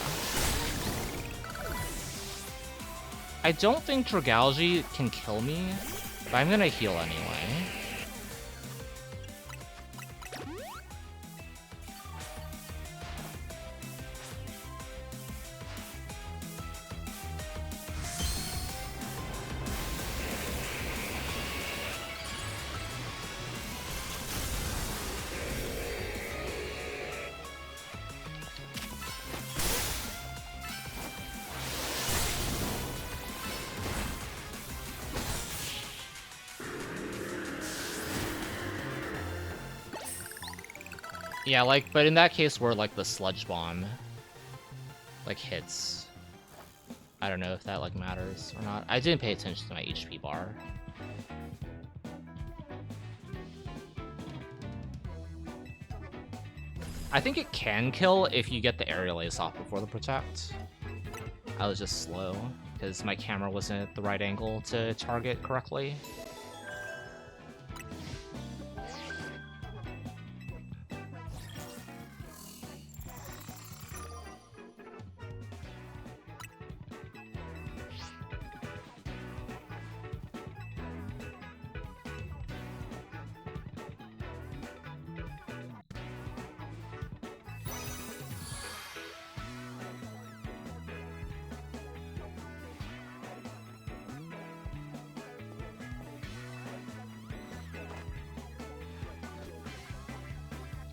I don't think Dragalge can kill me, but I'm gonna heal anyway. Yeah, like, but in that case where, like, the Sludge Bomb, like, hits. I don't know if that, like, matters or not. I didn't pay attention to my HP bar. I think it can kill if you get the Aerial Ace off before the Protect. I was just slow, because my camera wasn't at the right angle to target correctly.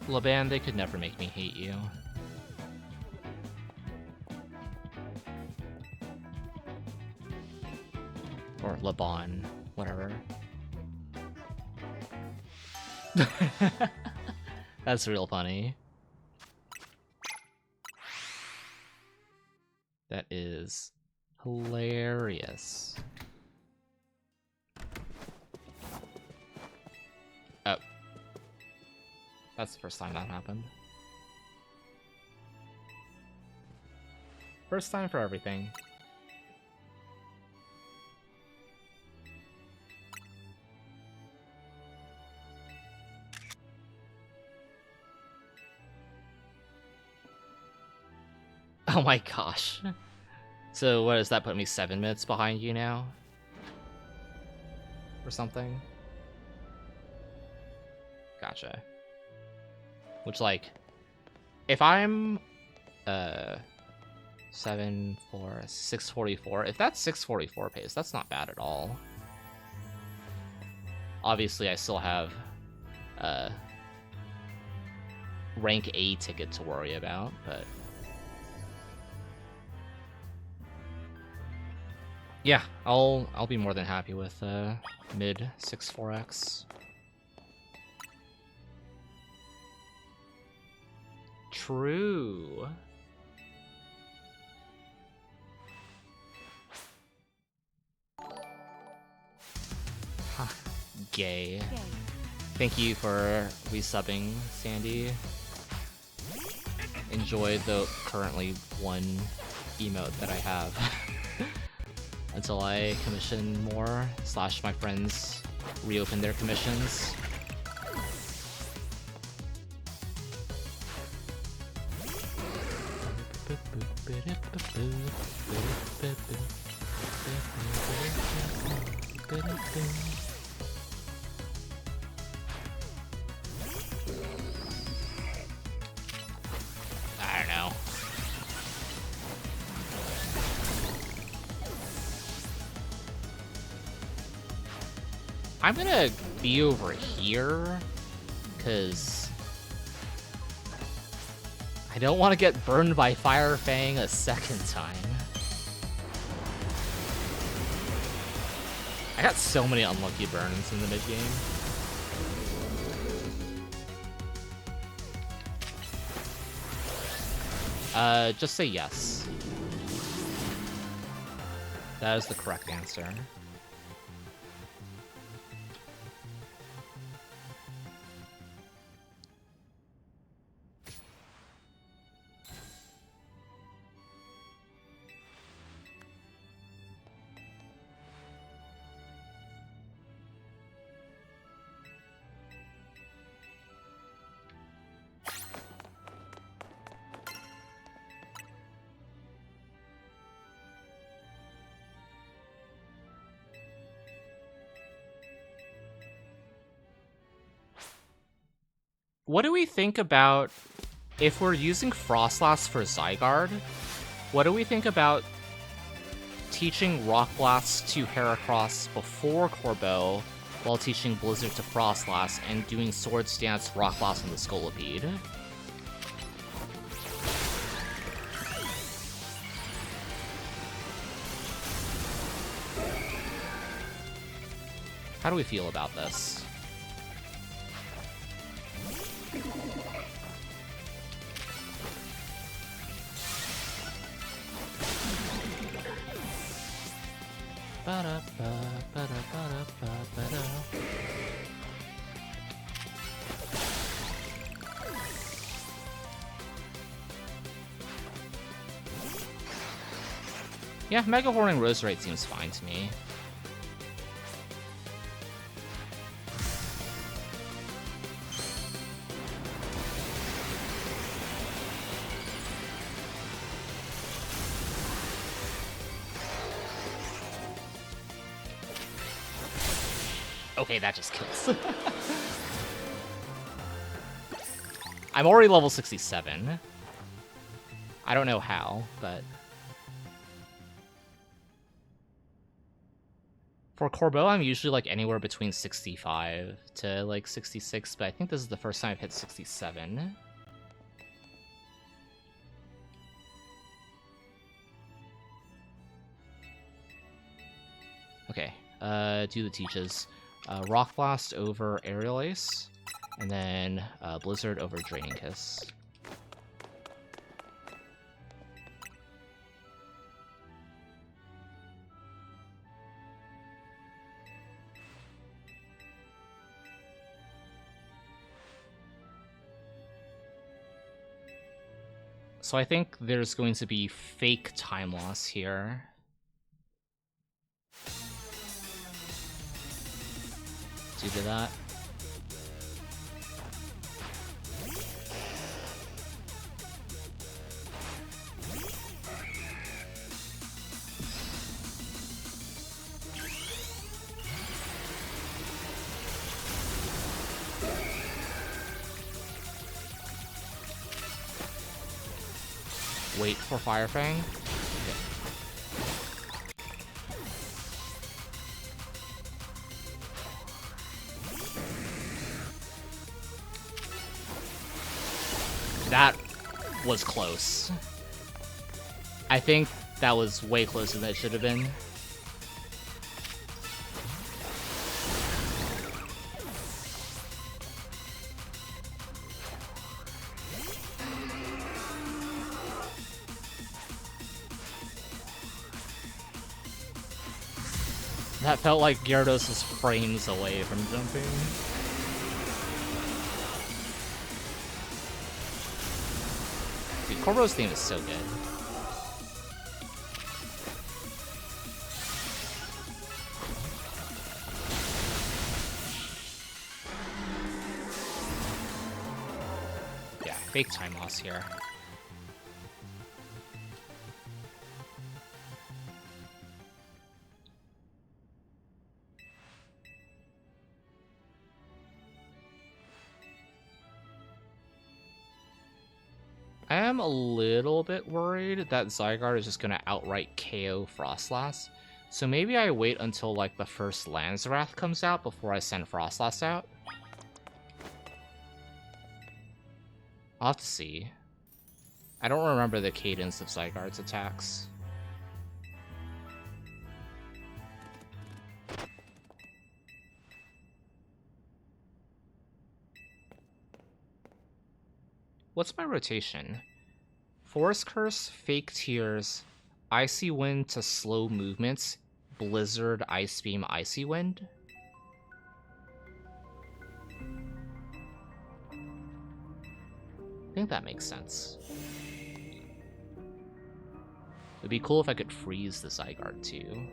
Laban, they could never make me hate you. Or Laban, whatever. That's real funny. That is hilarious. Oh. That's the first time that happened. First time for everything. Oh my gosh. So what does that put me 7 minutes behind you now? Or something? Gotcha. Which, like, if I'm 644, if that's 644 pace, that's not bad at all. Obviously I still have rank A ticket to worry about, but yeah, I'll be more than happy with mid 64x. True. Huh. Gay. Thank you for resubbing, Sandy. Enjoy the currently one emote that I have. Until I commission more, / my friends reopen their commissions. I don't know. I'm gonna be over here, because I don't want to get burned by Fire Fang a second time. I got so many unlucky burns in the mid-game. Just say yes. That is the correct answer. What do we think about, if we're using Frostlass for Zygarde, what do we think about teaching Rock Blast to Heracross before Corbeau, while teaching Blizzard to Frostlass, and doing Swords Dance Rock Blast on the Scolipede? How do we feel about this? Yeah, Mega Horning Roserite seems fine to me. Okay, that just kills. I'm already level 67. I don't know how, but... For Corbeau, I'm usually like anywhere between 65 to like 66, but I think this is the first time I've hit 67. Okay, do the teaches. Rock Blast over Aerial Ace, and then Blizzard over Draining Kiss. So I think there's going to be fake time loss here. Due to that. Wait for Fire Fang. Okay. That was close. I think that was way closer than it should have been. That felt like Gyarados was frames away from jumping. Dude, Corbeau's theme is so good. Yeah, fake time loss here. I am a little bit worried that Zygarde is just going to outright KO Frostlass. So maybe I wait until like the first Landswrath comes out before I send Frostlass out. I'll have to see. I don't remember the cadence of Zygarde's attacks. What's my rotation? Forest Curse, Fake Tears, Icy Wind to slow movements, Blizzard, Ice Beam, Icy Wind? I think that makes sense. It'd be cool if I could freeze the Zygarde too.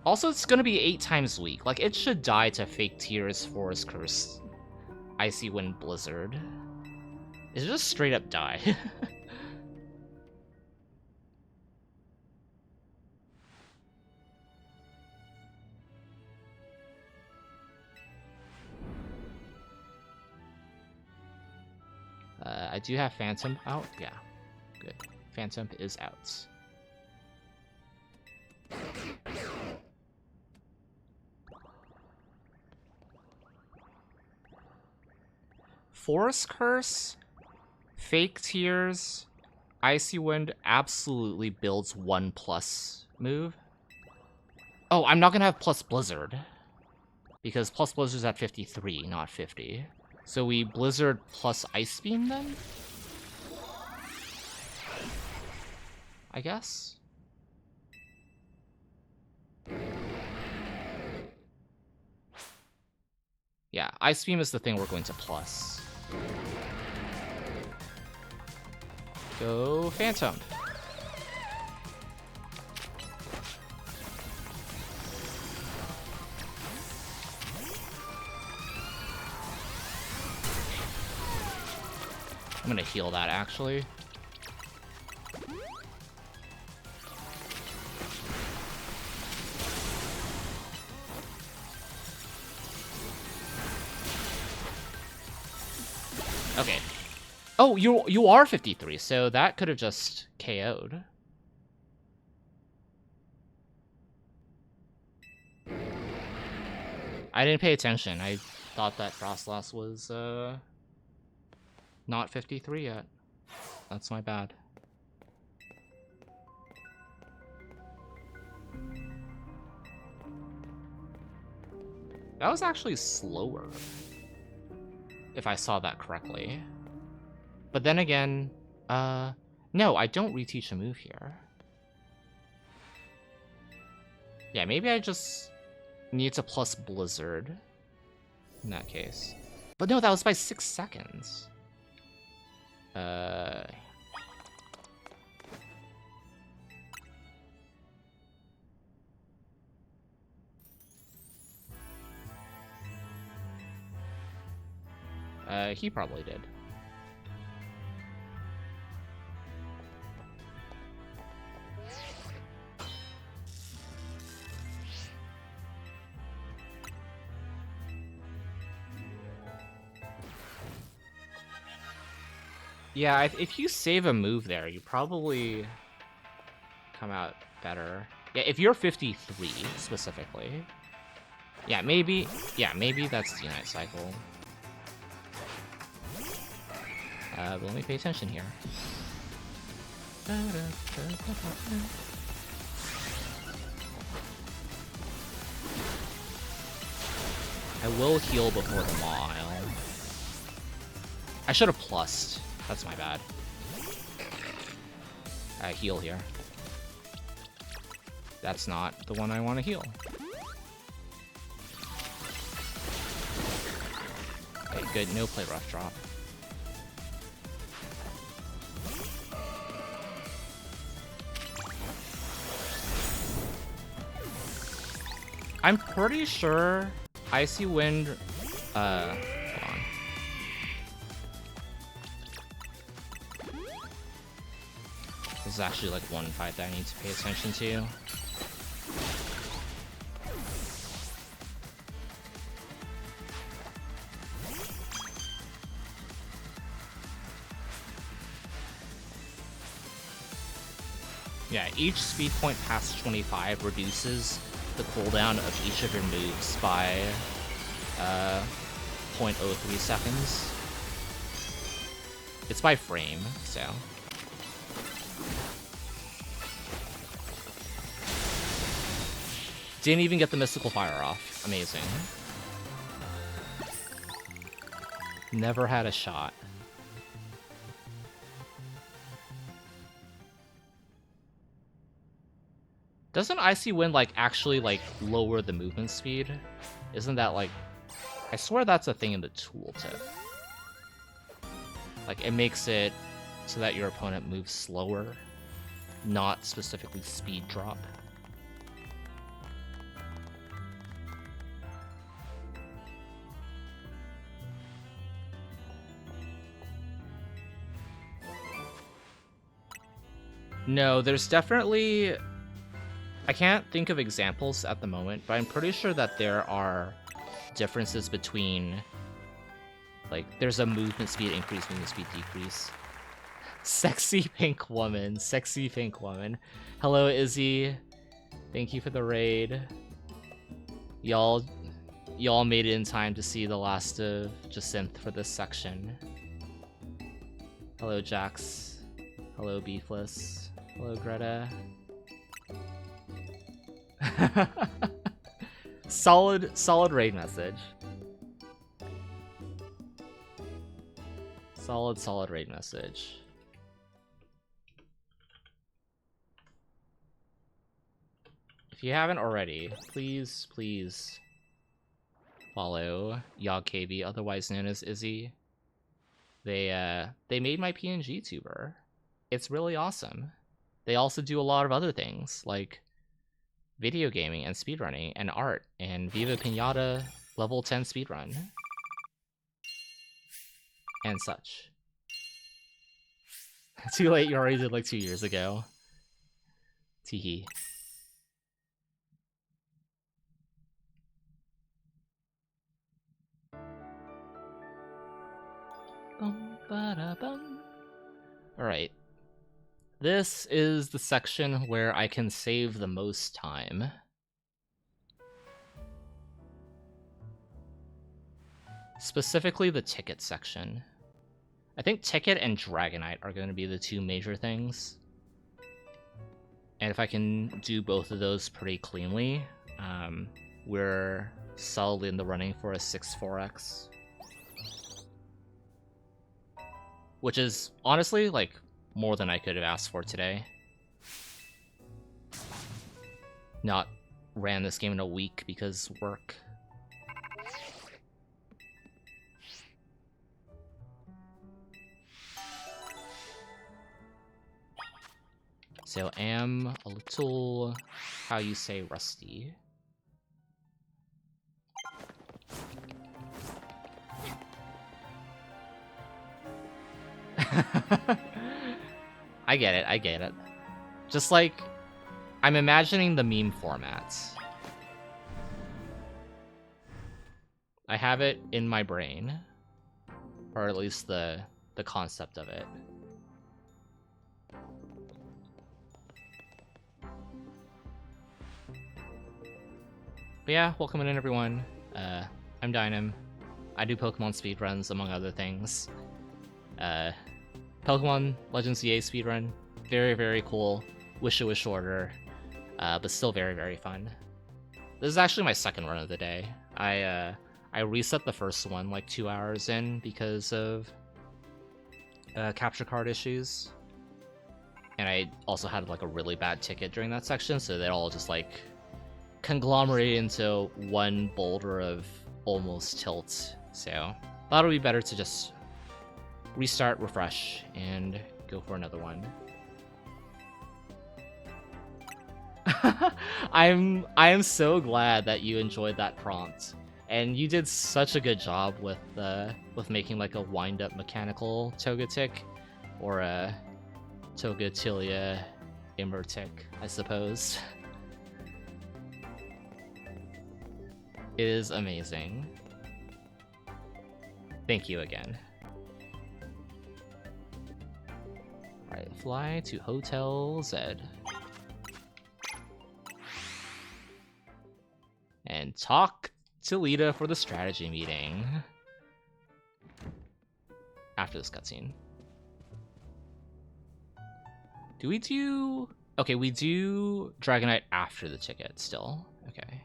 Also, it's gonna be 8 times weak. Like, it should die to Fake Tears, Forest Curse, Icy Wind, Blizzard. Is it just straight up die? I do have Phantom out. Yeah, good. Phantom is out. Forest Curse, Fake Tears, Icy Wind absolutely builds 1+ move. Oh, I'm not gonna have plus Blizzard. Because plus Blizzard's at 53, not 50. So we Blizzard plus Ice Beam then? I guess? Yeah, Ice Beam is the thing we're going to plus. Go Phantom. I'm gonna heal that actually. Okay. Oh, you are 53, so that could have just KO'd. I didn't pay attention. I thought that Frostlass was not 53 yet. That's my bad. That was actually slower, if I saw that correctly. But then again, no, I don't reteach a move here. Yeah, maybe I just need to plus Blizzard in that case. But no, that was by 6 seconds. He probably did. Yeah, if you save a move there, you probably come out better. Yeah, if you're 53 specifically. Yeah, maybe that's the Unite cycle. But let me pay attention here. I will heal before the mile. I should have plussed. That's my bad. I heal here. That's not the one I want to heal. Okay, good. No play rough drop. I'm pretty sure Icy Wind, hold on. This is actually like one fight that I need to pay attention to. Yeah, each speed point past 25 reduces the cooldown of each of your moves by 0.03 seconds. It's by frame, so. Didn't even get the Mystical Fire off. Amazing. Never had a shot. Doesn't Icy Wind, like, actually, like, lower the movement speed? Isn't that, like... I swear that's a thing in the tooltip. Like, it makes it so that your opponent moves slower, not specifically speed drop. No, there's definitely... I can't think of examples at the moment, but I'm pretty sure that there are differences between, like, there's a movement speed increase, movement speed decrease. Sexy pink woman, sexy pink woman. Hello, Izzy. Thank you for the raid. Y'all made it in time to see the last of Jacinth for this section. Hello, Jax. Hello, Beefless. Hello, Greta. solid raid message. Solid raid message. If you haven't already, please follow YogKB, otherwise known as Izzy. They made my PNG tuber. It's really awesome. They also do a lot of other things, like video gaming and speedrunning and art and Viva Pinata level 10 speedrun and such. Too late, you already did like 2 years ago. Teehee. Alright. This is the section where I can save the most time. Specifically the ticket section. I think ticket and Dragonite are going to be the two major things. And if I can do both of those pretty cleanly, we're solidly in the running for a 6-4x. Which is, honestly, like, more than I could have asked for today. Not ran this game in a week because work. So am a little, how you say, rusty. I get it, I get it. Just like, I'm imagining the meme format. I have it in my brain. Or at least the concept of it. But yeah, welcome in everyone. I'm Dynam. I do Pokemon speedruns, among other things. Pokemon Legends EA speedrun. Very, very cool. Wish it was shorter. But still very, very fun. This is actually my second run of the day. I reset the first one like 2 hours in because of capture card issues. And I also had like a really bad ticket during that section, so they all just like conglomerate into one boulder of almost tilt. So thought it would be better to just restart, refresh, and go for another one. I am so glad that you enjoyed that prompt, and you did such a good job with making like a wind-up mechanical Togetic, or a Togatilia Immertic, I suppose. It is amazing. Thank you again. Alright, fly to Hotel Z. And talk to Lita for the strategy meeting. After this cutscene. Do we do... Okay, we do Dragonite after the ticket still. Okay.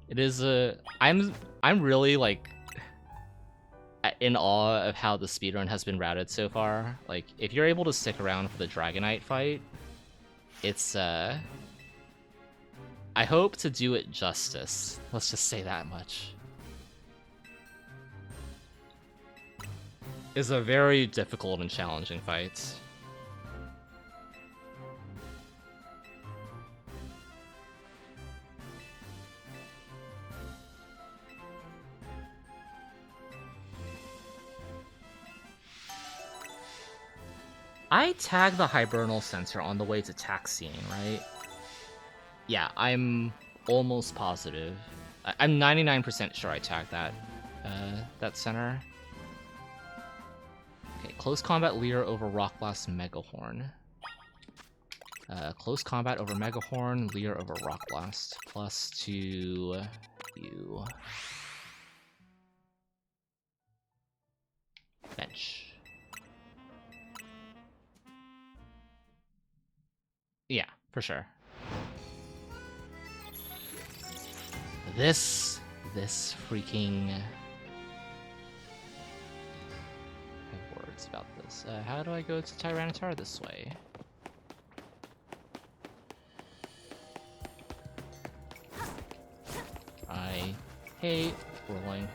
It is a... I'm really, like, in awe of how the speedrun has been routed so far. Like, if you're able to stick around for the Dragonite fight, it's, I hope to do it justice. Let's just say that much. It's a very difficult and challenging fight. I tagged the Hibernal Center on the way to Taxine, right? Yeah, I'm almost positive. I'm 99% sure I tagged that center. Okay, close combat Leer over Rock Blast Megahorn. Close combat over Megahorn, Leer over Rock Blast. +2 you. Bench. Yeah, for sure. This freaking... I have words about this. How do I go to Tyranitar this way? I hate rolling.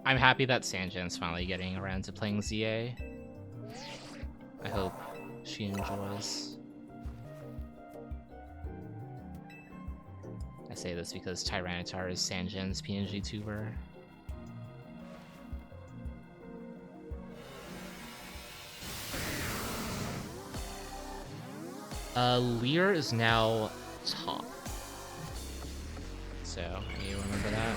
I'm happy that Sanjan's finally getting around to playing ZA. I hope she enjoys. I say this because Tyranitar is Sanjan's PNG tuber. Leer is now top. So, you remember that?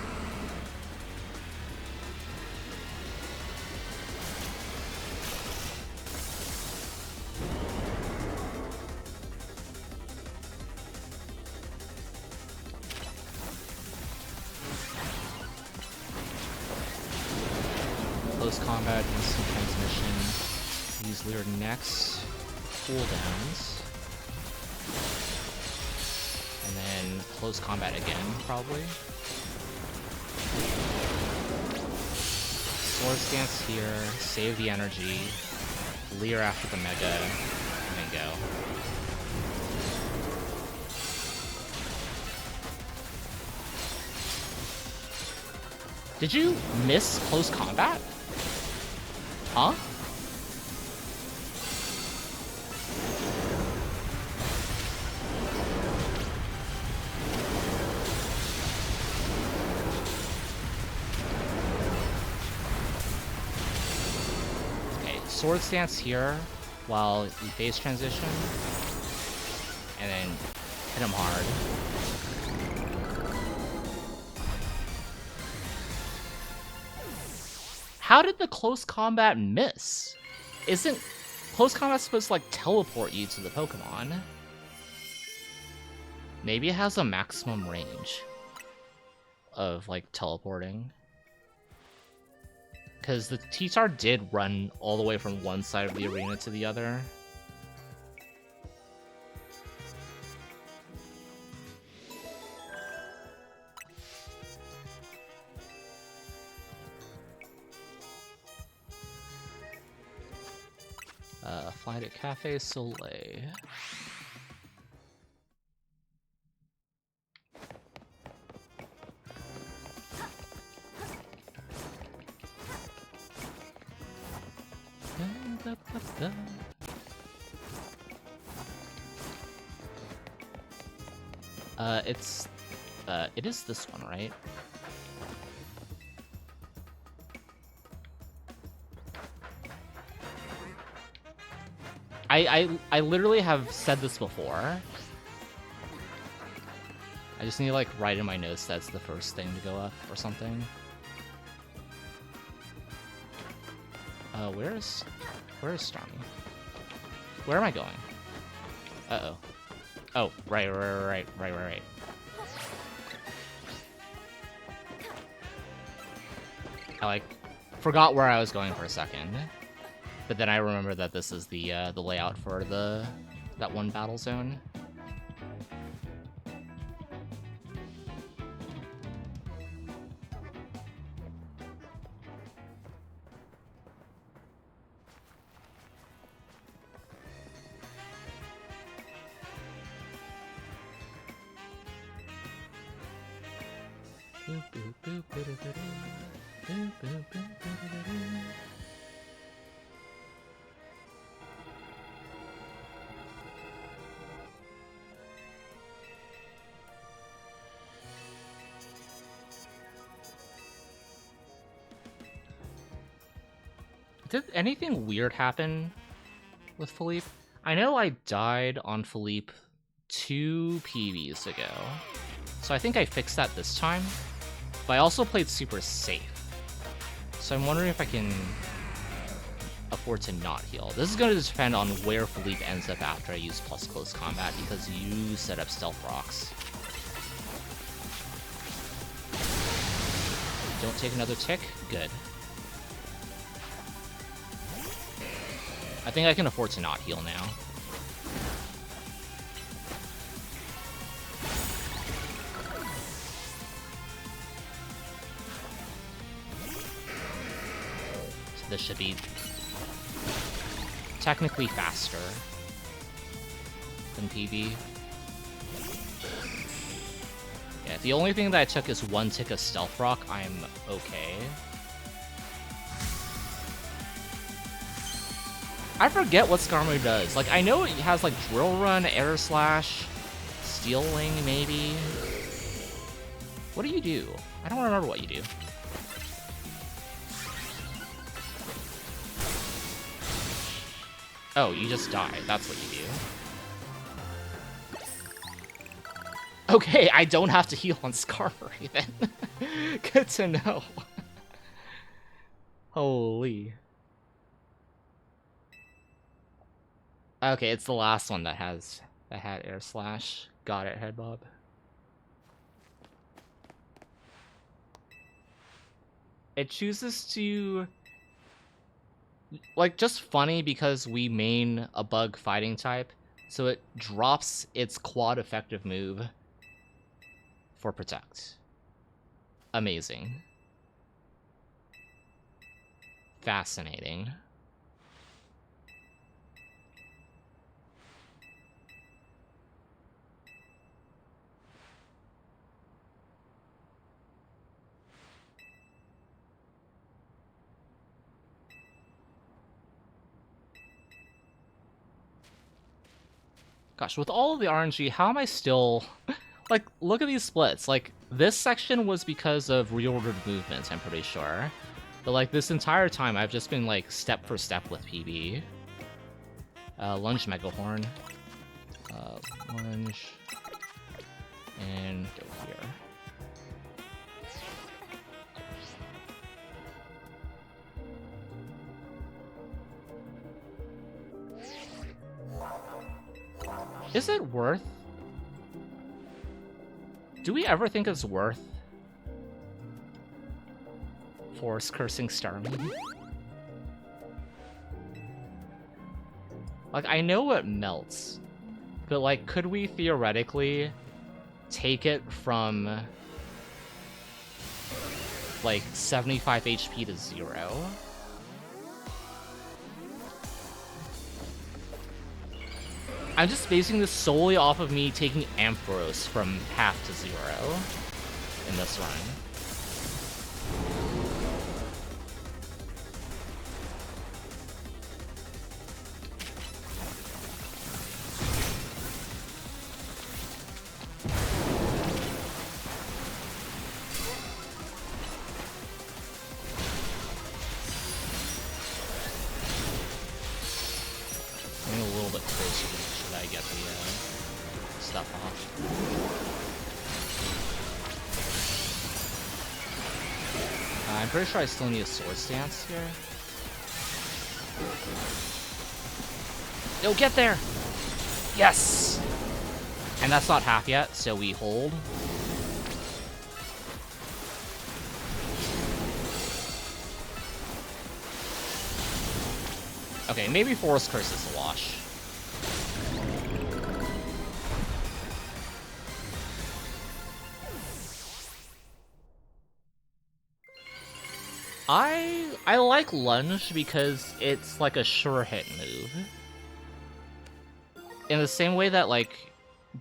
close combat, instant transmission. Use Leer next. Cooldowns. And then close combat again, probably. Sword Stance here, save the energy, Leer after the Mega, and then go. Did you miss close combat? Huh? Sword Stance here while you phase transition, and then hit him hard. How did the close combat miss? Isn't close combat supposed to like teleport you to the Pokemon? Maybe it has a maximum range of like teleporting. Because the T-Star did run all the way from one side of the arena to the other. Fly to Cafe Soleil. It is this one, right? I literally have said this before. I just need to like write in my notes that's the first thing to go up or something. Where's Stormy? Where am I going? Uh-oh. Oh, right. I like forgot where I was going for a second. But then I remember that this is the layout for that one battle zone. Did anything weird happen with Philippe? I know I died on Philippe 2 PVs ago, so I think I fixed that this time, but I also played super safe. So I'm wondering if I can afford to not heal. This is going to depend on where Philippe ends up after I use plus close combat, because you set up stealth rocks. Don't take another tick? Good. I think I can afford to not heal now. So this should be technically faster than PB. Yeah, the only thing that I took is 1 tick of Stealth Rock. I'm okay. I forget what Skarmory does. Like, I know it has, like, Drill Run, Air Slash, Steel Wing, maybe. What do you do? I don't remember what you do. Oh, you just die. That's what you do. Okay, I don't have to heal on Skarmory, then. Good to know. Holy. Okay, it's the last one that had Air Slash. Got it, Headbob. It chooses to like, just funny because we main a bug fighting type, so it drops its quad effective move for Protect. Amazing. Fascinating. Gosh, with all of the RNG, how am I still... Like, look at these splits. Like, this section was because of reordered movements, I'm pretty sure. But, like, this entire time, I've just been, like, step for step with PB. Lunge Mega Horn. Lunge. And go here. Is it worth? Do we ever think it's worth Force cursing Starmie? Like, I know it melts, but like, could we theoretically take it from like 75 HP to 0? I'm just basing this solely off of me taking Ampharos from half to 0 in this run. I'm a little bit closer to make sure that I get the stuff off. I'm pretty sure I still need a sword stance here. Yo, get there! Yes! And that's not half yet, so we hold. Okay, maybe Force Curse is a wash. I like Lunge because it's like a sure hit move. In the same way that like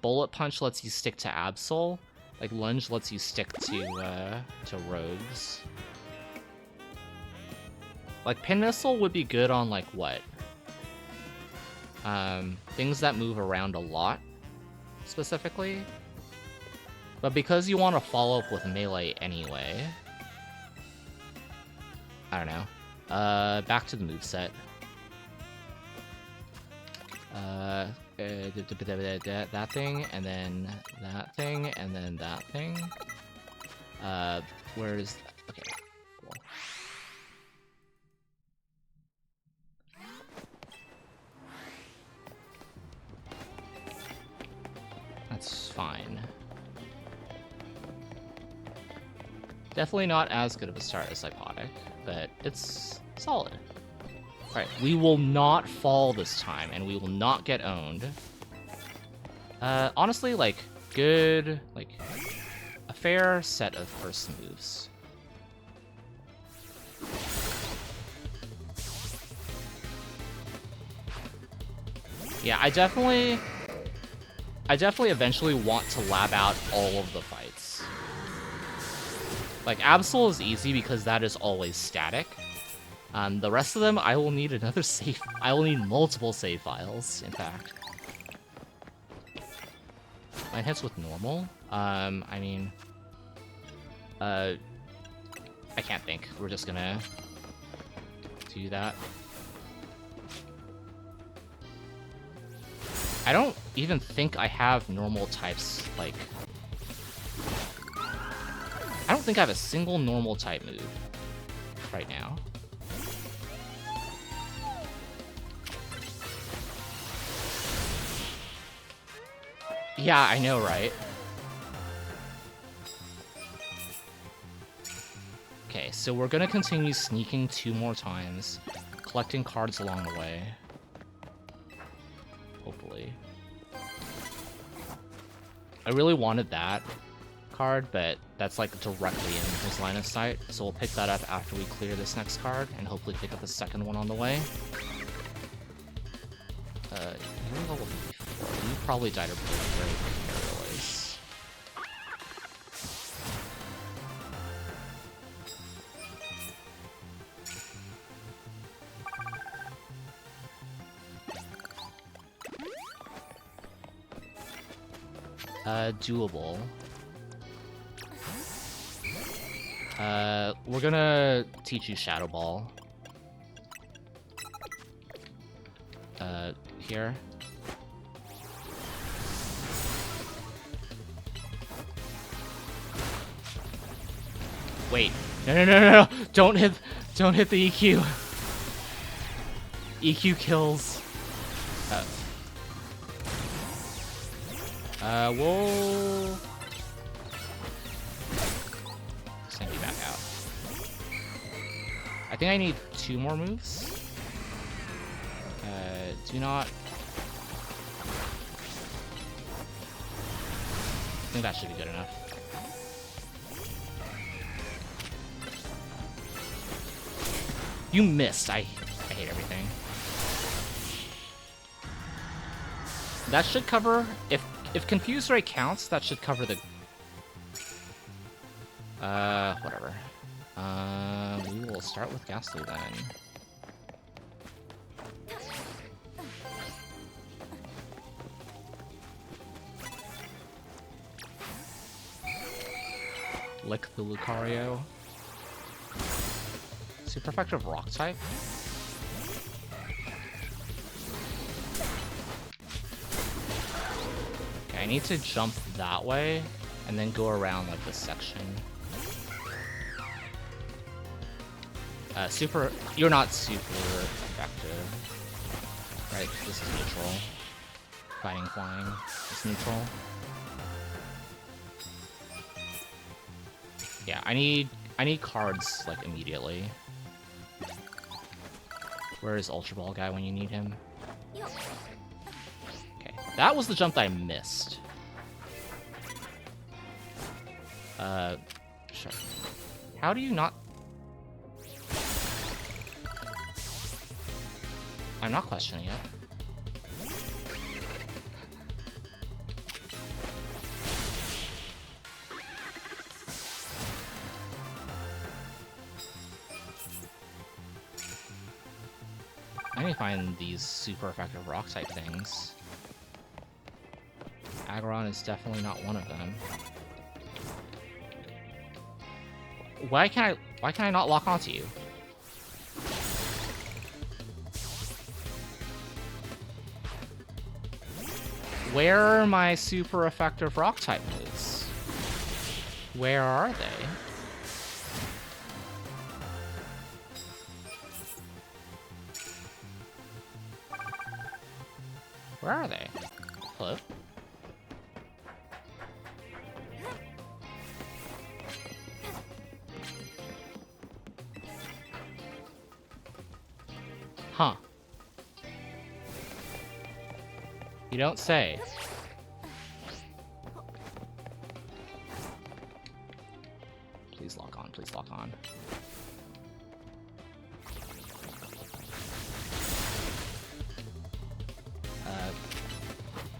Bullet Punch lets you stick to Absol, like Lunge lets you stick to rogues. Like Pin Missile would be good on like what? Things that move around a lot, specifically. But because you want to follow up with melee anyway, I don't know. Back to the moveset. That thing, and then that thing, and then that thing. Where's... Okay, cool. That's fine. Definitely not as good of a start as Hypnotic, but it's solid. Alright, we will not fall this time, and we will not get owned. Honestly, like, good, like, a fair set of first moves. Yeah, I definitely eventually want to lab out all of the fights. Like, Absol is easy because that is always static. The rest of them, I will need another save. I will need multiple save files, in fact. Mine hits with normal. I mean... I can't think. We're just gonna do that. I don't even think I have normal types, like... I don't think I have a single normal type move right now. Yeah, I know, right? Okay, so we're gonna continue sneaking 2 more times. collecting cards along the way. Hopefully. I really wanted that card, but that's like directly in his line of sight, so we'll pick that up after we clear this next card, and hopefully pick up the second one on the way. You're level 54. You probably died a very ways. Doable. We're gonna teach you Shadow Ball. Here. Wait. No. Don't hit the EQ. EQ kills. We'll send you back out. I think I need 2 more moves. Do not. I think that should be good enough. You missed. I hate everything. That should cover, if Confused Ray counts, that should cover the... whatever. We will start with Ghastly then. Lick the Lucario. Super effective rock type. Okay, I need to jump that way and then go around like this section. You're not super effective. Right, this is neutral. Fighting flying is neutral. Yeah, I need cards like immediately. Where is Ultra Ball guy when you need him? Okay, that was the jump that I missed. Sure. How do you not? I'm not questioning it. I need to find these super effective rock type things. Aggron is definitely not one of them. Why can I not lock onto you? Where are my super effective rock type moves? Where are they? Where are they? Hello? Huh. You don't say. Please lock on, please lock on.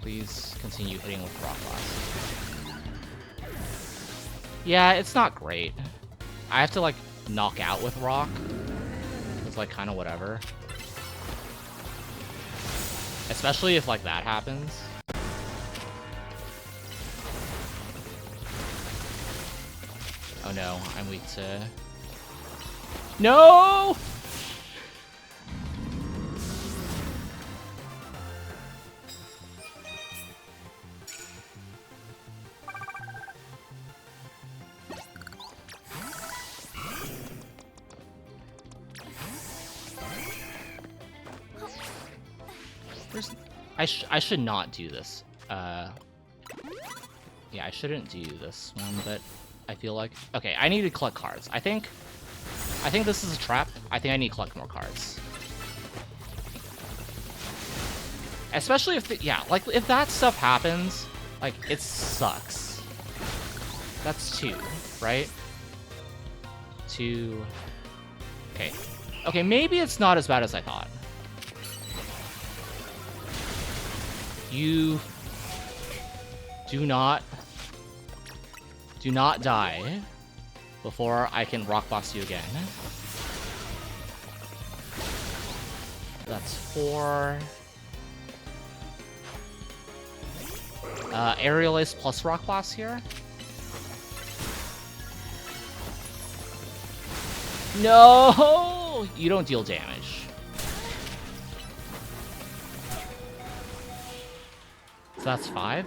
Please continue hitting with Rock Blast. Yeah, it's not great. I have to, like, knock out with Rock. It's, like, kind of whatever. Especially if, like, that happens. Oh no, I'm weak to... No! I should not do this. Yeah, I shouldn't do this one, but I feel like... Okay, I need to collect cards. I think this is a trap. I think I need to collect more cards. Especially if, yeah, like, if that stuff happens, like, it sucks. That's 2, right? 2... Okay. Okay, maybe it's not as bad as I thought. You... Do not die before I can rock boss you again. That's 4. Aerial Ace plus rock boss here. No! You don't deal damage. So that's 5.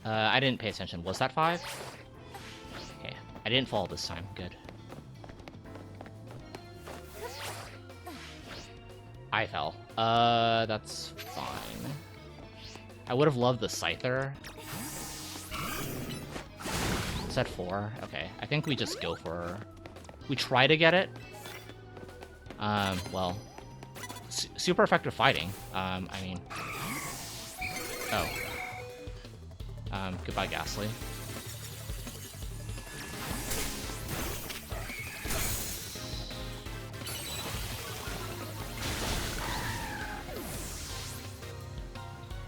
I didn't pay attention. Was that 5? Okay. I didn't fall this time. Good. I fell. That's fine. I would have loved the Scyther. Is that 4? Okay. I think we just go for... We try to get it. Well... super effective fighting. I mean... Oh. Goodbye, Ghastly.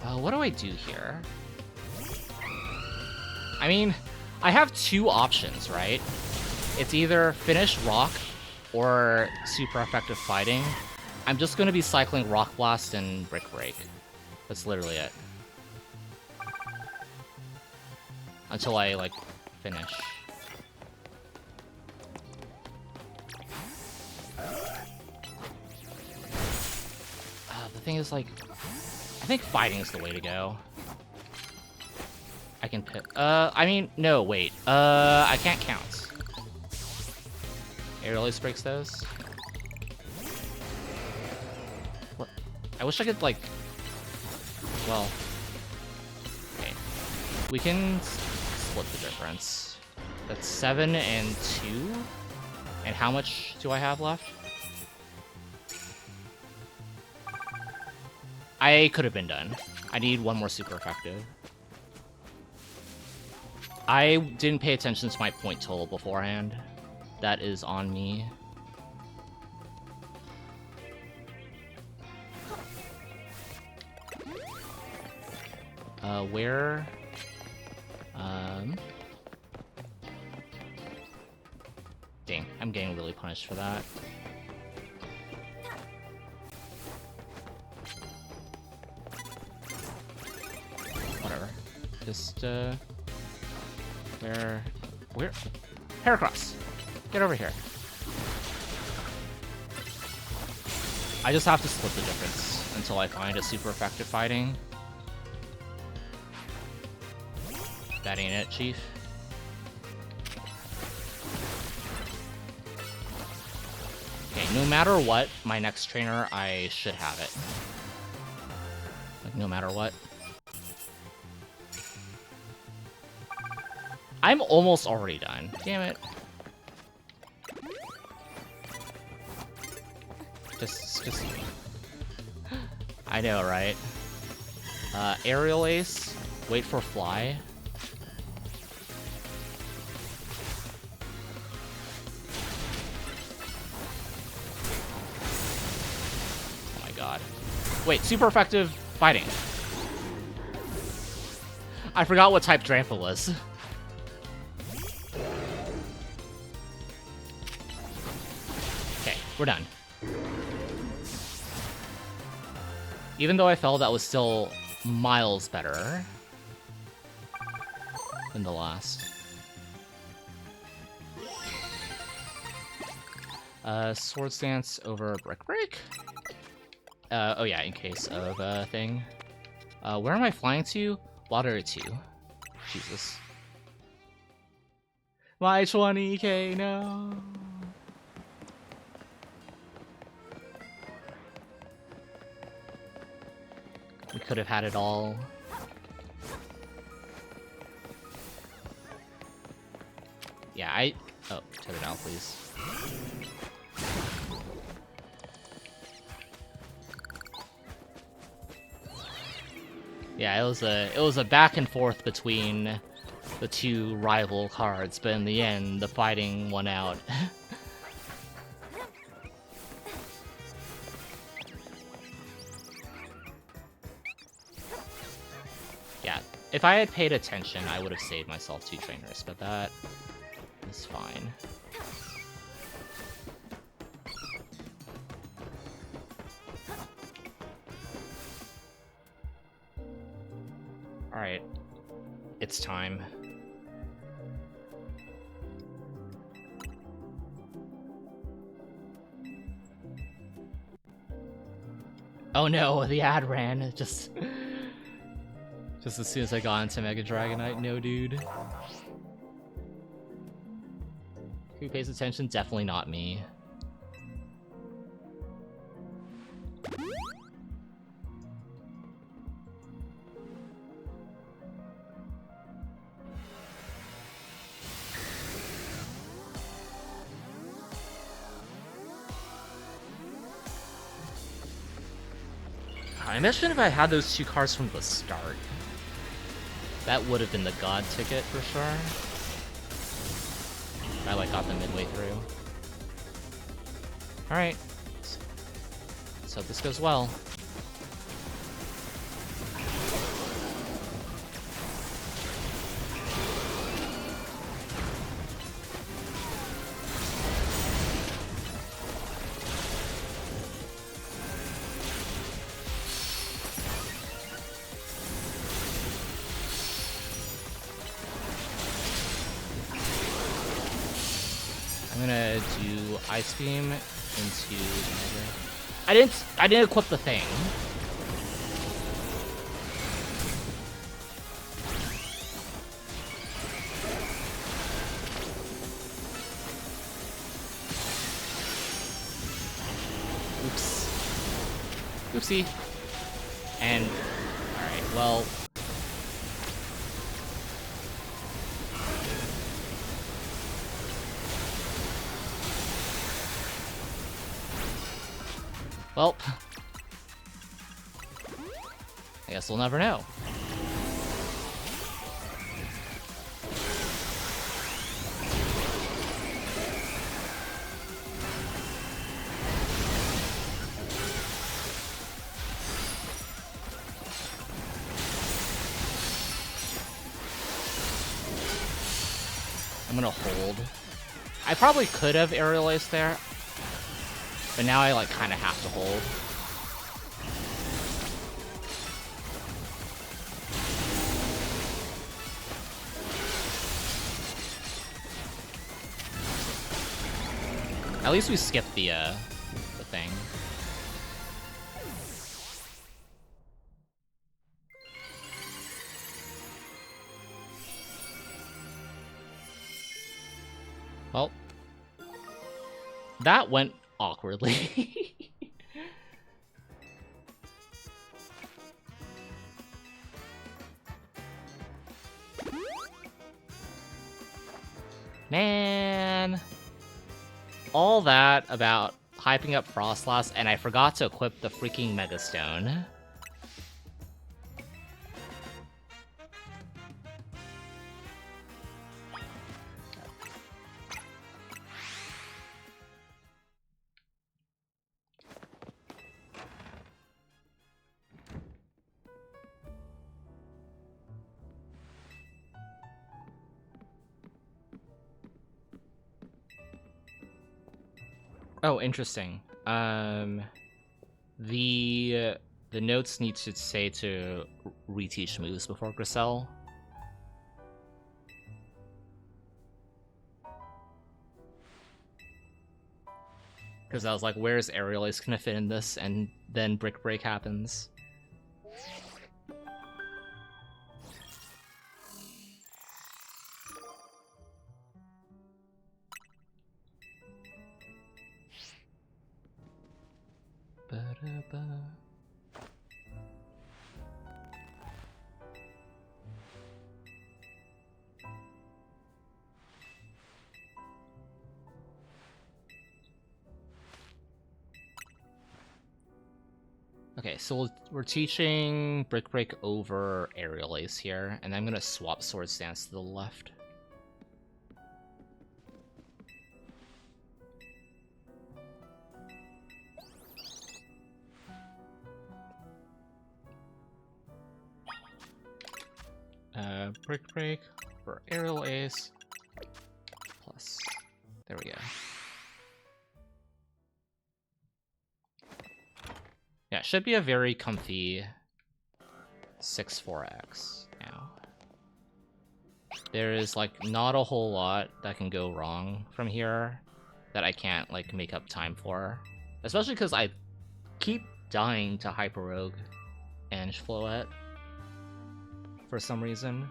What do I do here? I mean, I have 2 options, right? It's either finish Rock or super effective fighting. I'm just gonna be cycling Rock Blast and Brick Break. That's literally it. Until I, like, finish. The thing is, like... I think fighting is the way to go. I can pick... I mean, no, wait. I can't count. Aerial Ace breaks those. What? I wish I could, like... Well... Okay. We can split the difference. That's 7 and 2? And how much do I have left? I could have been done. I need 1 more super effective. I didn't pay attention to my point total beforehand. That is on me. Where? Dang, I'm getting really punished for that. Just, where? Heracross! Get over here. I just have to split the difference until I find a super effective fighting. That ain't it, Chief. Okay, no matter what, my next trainer, I should have it. Like, no matter what. I'm almost already done. Damn it. Just... I know, right? Aerial Ace. Wait for Fly. Oh my god. Wait, super effective fighting. I forgot what type Drampa was. We're done. Even though I fell, that was still miles better than the last. Sword Stance over Brick Break? Oh yeah, in case of a thing. Where am I flying to? Water 2. Jesus. My 20k, no. We could have had it all. Yeah, oh, turn it out, please. Yeah, it was a back and forth between the two rival cards, but in the end, the fighting won out. Yeah, if I had paid attention, I would have saved myself 2 trainers, but that is fine. Alright, it's time. Oh no, the ad ran. Just as soon as I got into Mega Dragonite, no dude. Who pays attention? Definitely not me. I imagine if I had those 2 cards from the start. That would have been the god ticket for sure. I like got them midway through. Alright. Let's hope this goes well. I'm gonna do Ice Beam into I didn't equip the thing. Oops. Oopsie. And alright, well. Well, I guess we'll never know. I'm gonna hold. I probably could have aerial ace there, but now I like kind of have to hold. At least we skipped the thing. Well, that went awkwardly. Man. All that about hyping up Frostlass, and I forgot to equip the freaking Mega Stone. Oh, interesting. The notes need to say to reteach moves before Grissel. Because I was like, where's Aerial Ace gonna fit in this? And then Brick Break happens. Ba-da-ba. Okay, so we're teaching Brick Break over Aerial Ace here, and I'm gonna swap Sword Stance to the left. Brick Break for Aerial Ace plus. There we go. Yeah, it should be a very comfy 6-4x now. There is like not a whole lot that can go wrong from here that I can't like make up time for. Especially because I keep dying to Hyper Rogue and Floette for some reason.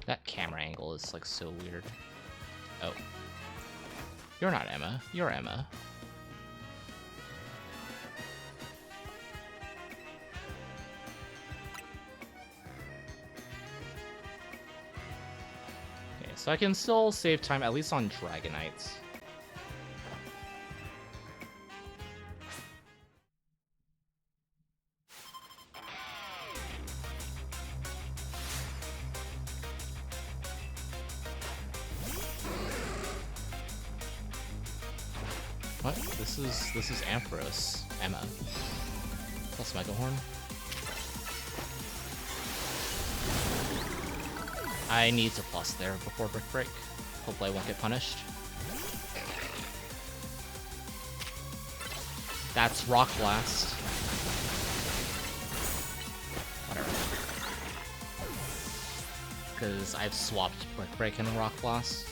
That camera angle is like so weird. Oh. You're not Emma. You're Emma. Okay, so I can still save time at least on Dragonites. What? This is Ampharos, Emma. Plus Mega Horn. I need to plus there before Brick Break. Hopefully I won't get punished. That's Rock Blast. Whatever. Because I've swapped Brick Break and Rock Blast.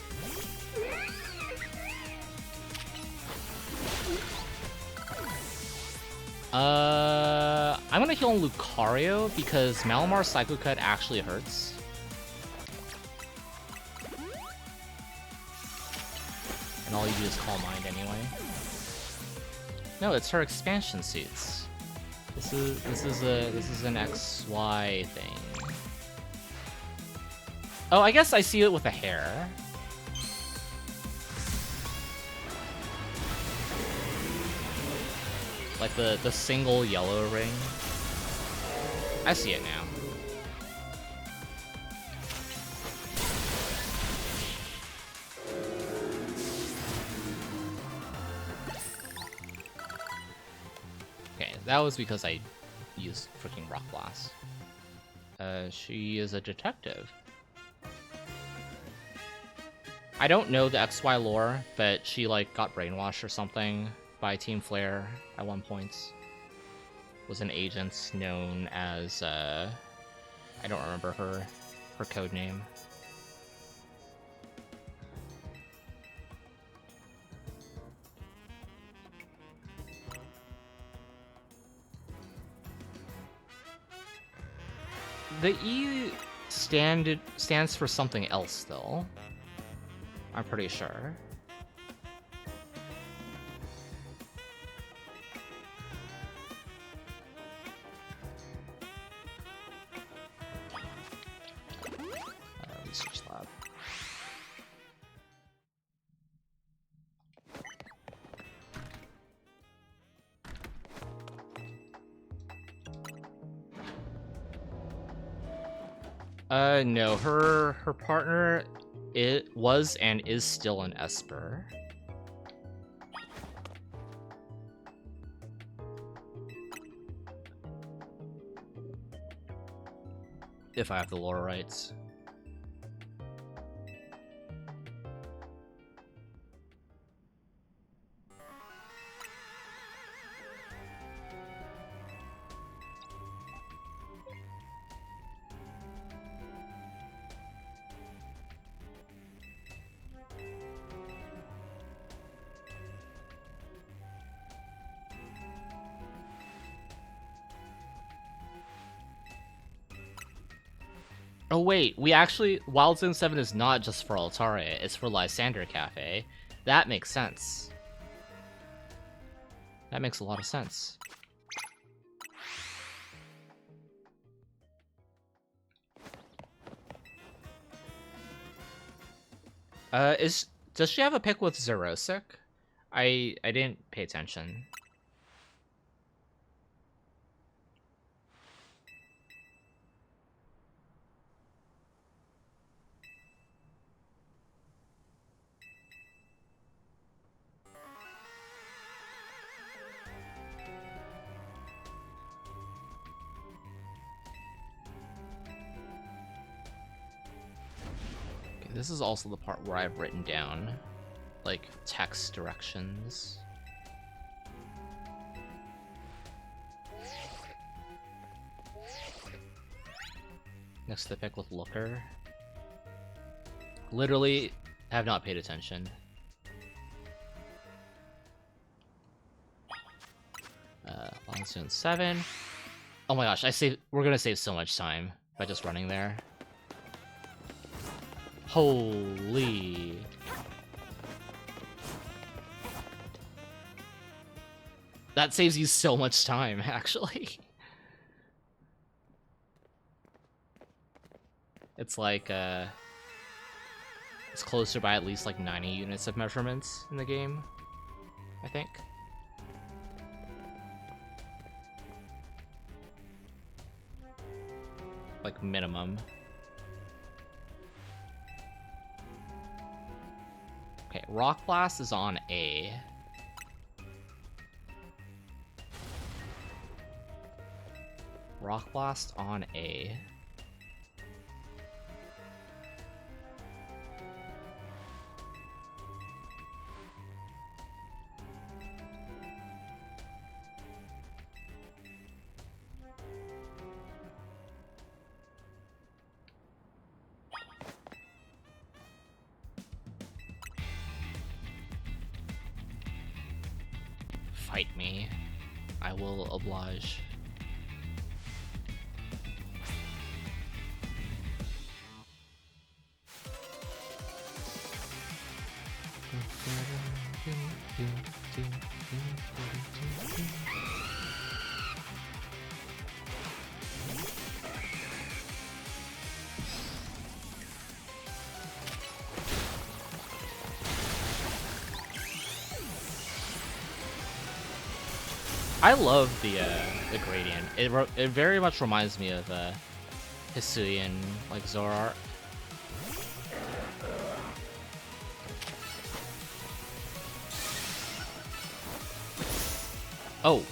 I'm gonna heal Lucario because Malamar Psycho Cut actually hurts. And all you do is Calm Mind anyway. No, it's her expansion suits. This is an XY thing. Oh, I guess I see it with the hair. Like the single yellow ring. I see it now. Okay, that was because I used freaking Rock Blast. She is a detective. I don't know the XY lore, but she like got brainwashed or something by Team Flare at one point. Was an agent known as I don't remember her code name. The E stands for something else though. I'm pretty sure. Research lab. No, her partner, it was and is still an Esper. If I have the lore rights. Oh wait, we actually Wild Zone 7 is not just for Altaria, it's for Lysander Cafe. That makes sense. That makes a lot of sense. Does she have a pick with Zerosic? I didn't pay attention. Okay, this is also the part where I've written down like text directions. Next to the pick with Looker. Literally have not paid attention. Wild Zone 7. Oh my gosh, we're gonna save so much time by just running there. Holy. That saves you so much time, actually. It's like, it's closer by at least like 90 units of measurements in the game, I think. Like, minimum. Okay, Rock Blast is on A. Rock Blast on A. Fight me. I will oblige. I love the gradient. It very much reminds me of Hisuian, like Zoroark. Oh.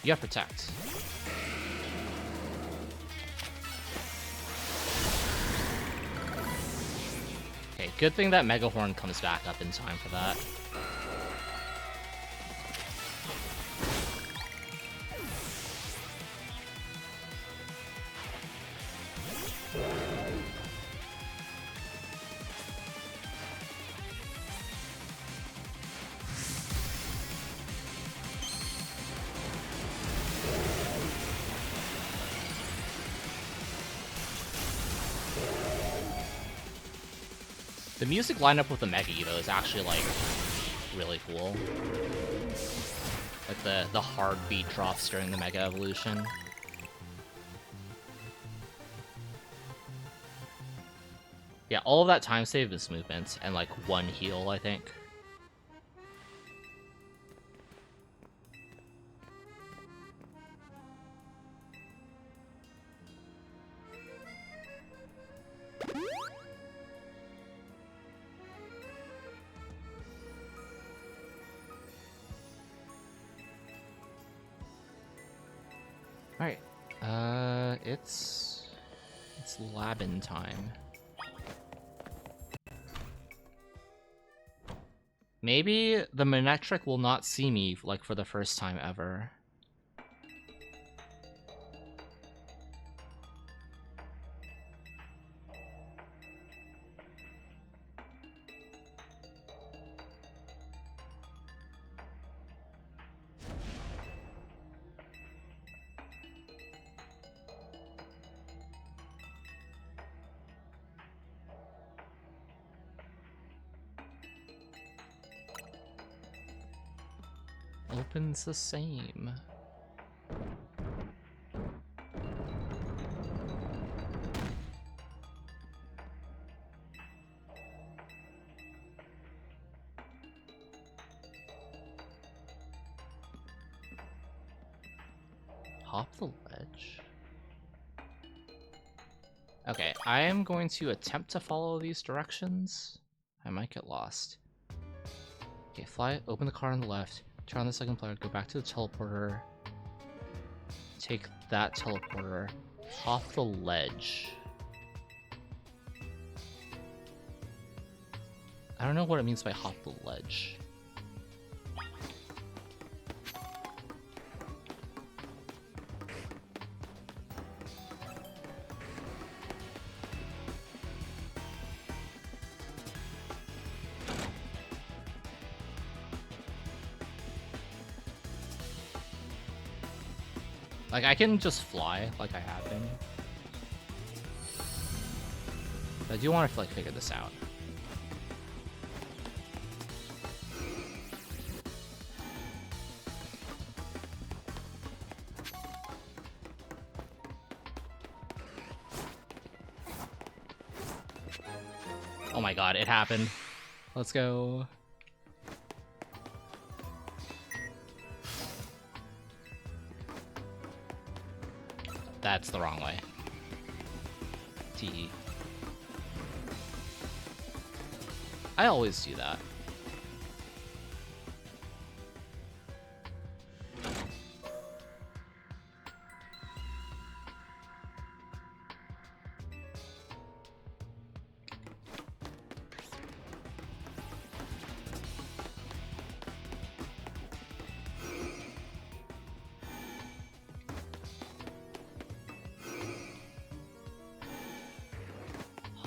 You have Protect. Okay, good thing that Mega Horn comes back up in time for that. The music lineup with the Mega Evo is actually, like, really cool. Like, the hard beat drops during the Mega Evolution. Yeah, all of that time save is movement, and, like, one heal, I think. Alright, it's Labin time. Maybe the Manectric will not see me, like, for the first time ever. opens the same. Hop the ledge. Okay, I am going to attempt to follow these directions. I might get lost. Okay, fly, open the car on the left, turn on the second player, go back to the teleporter, take that teleporter, hop the ledge. I don't know what it means by hop the ledge. Like, I can just fly, like I have been. But I do want to, like, figure this out. Oh my god, it happened. Let's go. That's the wrong way. Tee. I always do that.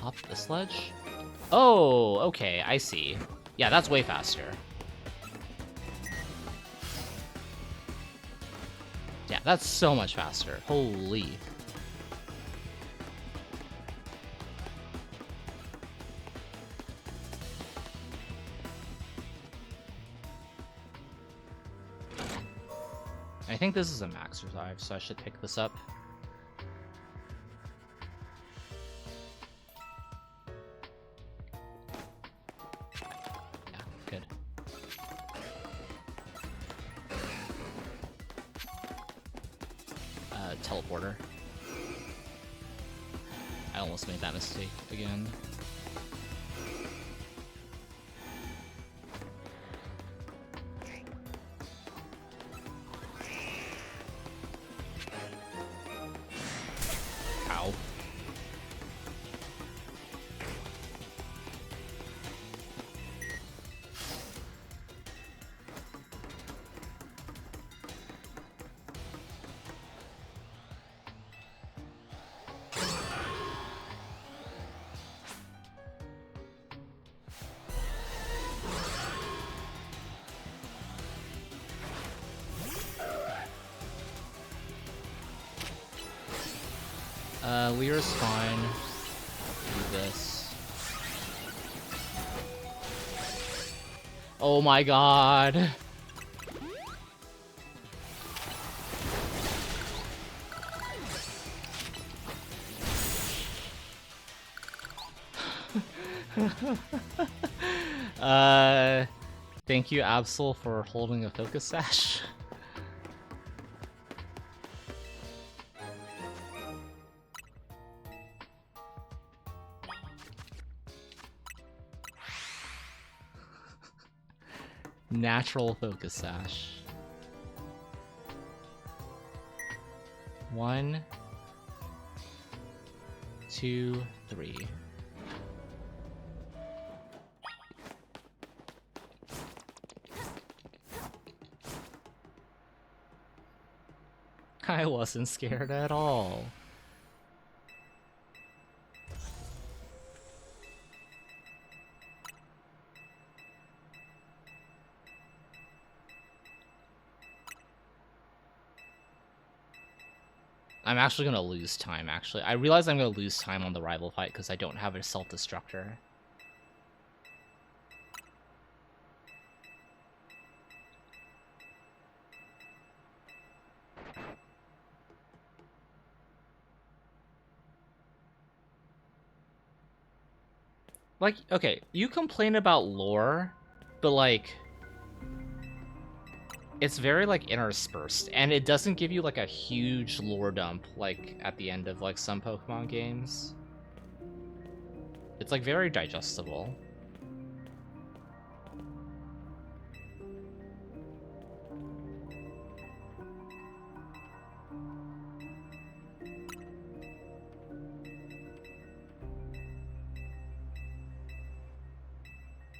Hop the sledge? Oh, okay, I see. Yeah, that's way faster. Yeah, that's so much faster. Holy. I think this is a max revive, so I should pick this up. Teleporter. I almost made that mistake again. Ow. Lear's fine. Do this. Oh my god. Thank you, Absol, for holding a focus sash. Natural focus sash. 1, 2, 3. I wasn't scared at all. I'm actually gonna lose time, actually. I realize I'm gonna lose time on the rival fight because I don't have a self-destructor. Like, okay, you complain about lore, but like, it's very like interspersed, and it doesn't give you like a huge lore dump like at the end of like some Pokemon games. It's like very digestible.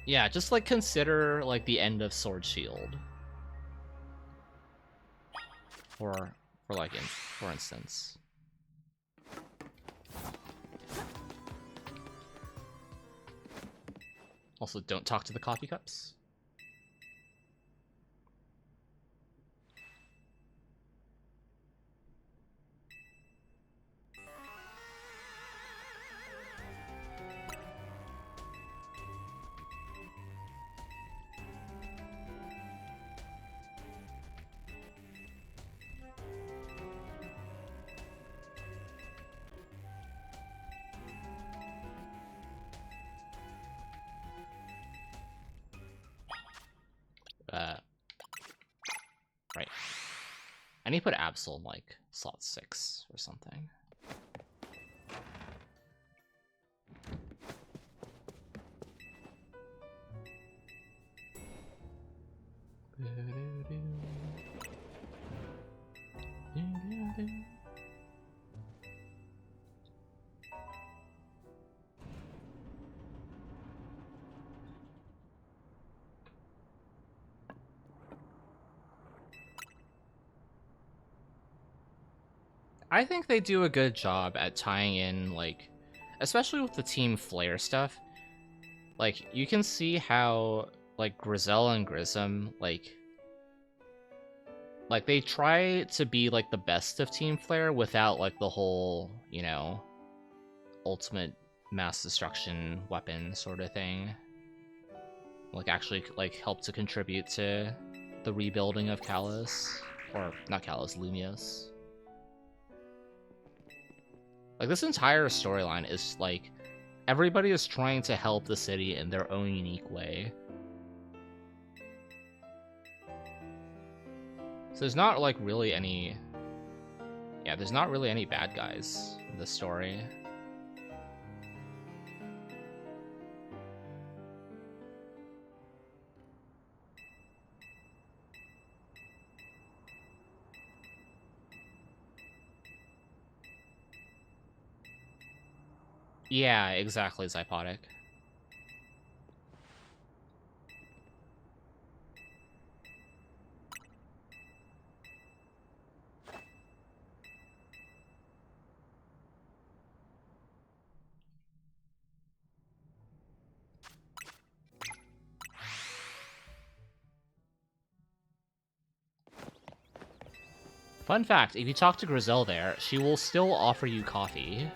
Yeah, just like consider like the end of Sword Shield. For like for instance. Also, don't talk to the coffee cups. Right. I need to put Absol in like slot 6 or something. I think they do a good job at tying in, like, especially with the Team Flare stuff. Like, you can see how, like, Grizel and Grism, like they try to be, like, the best of Team Flare without, like, the whole, you know, ultimate mass destruction weapon sort of thing. Like, actually, like, help to contribute to the rebuilding of Kalos. Or, not Kalos, Lumios. Like, this entire storyline is, like, everybody is trying to help the city in their own unique way. So there's not, like, really any... Yeah, there's not really any bad guys in this story. Yeah, exactly, Zypotic. Fun fact, if you talk to Grizel there, she will still offer you coffee.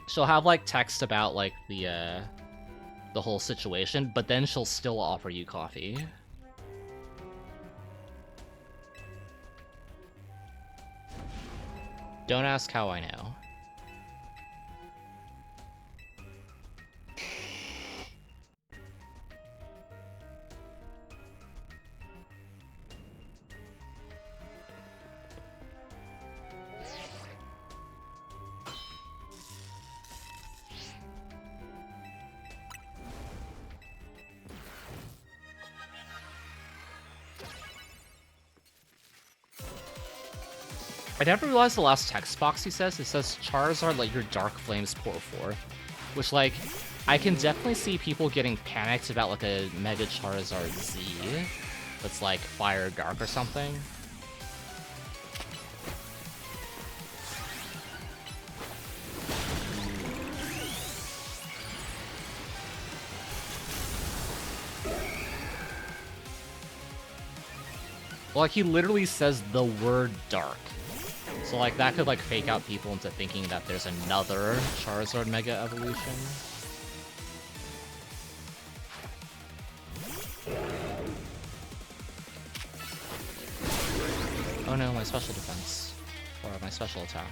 She'll have, like, text about, like, the whole situation, but then she'll still offer you coffee. Don't ask how I know. I never realized the last text box he says. It says, Charizard, let your dark flames pour forth. Which, like, I can definitely see people getting panicked about, like, a Mega Charizard Z that's, like, Fire Dark or something. Well, like, he literally says the word dark. So, like, that could, like, fake out people into thinking that there's another Charizard Mega Evolution. Oh no, my special defense. Or my special attack.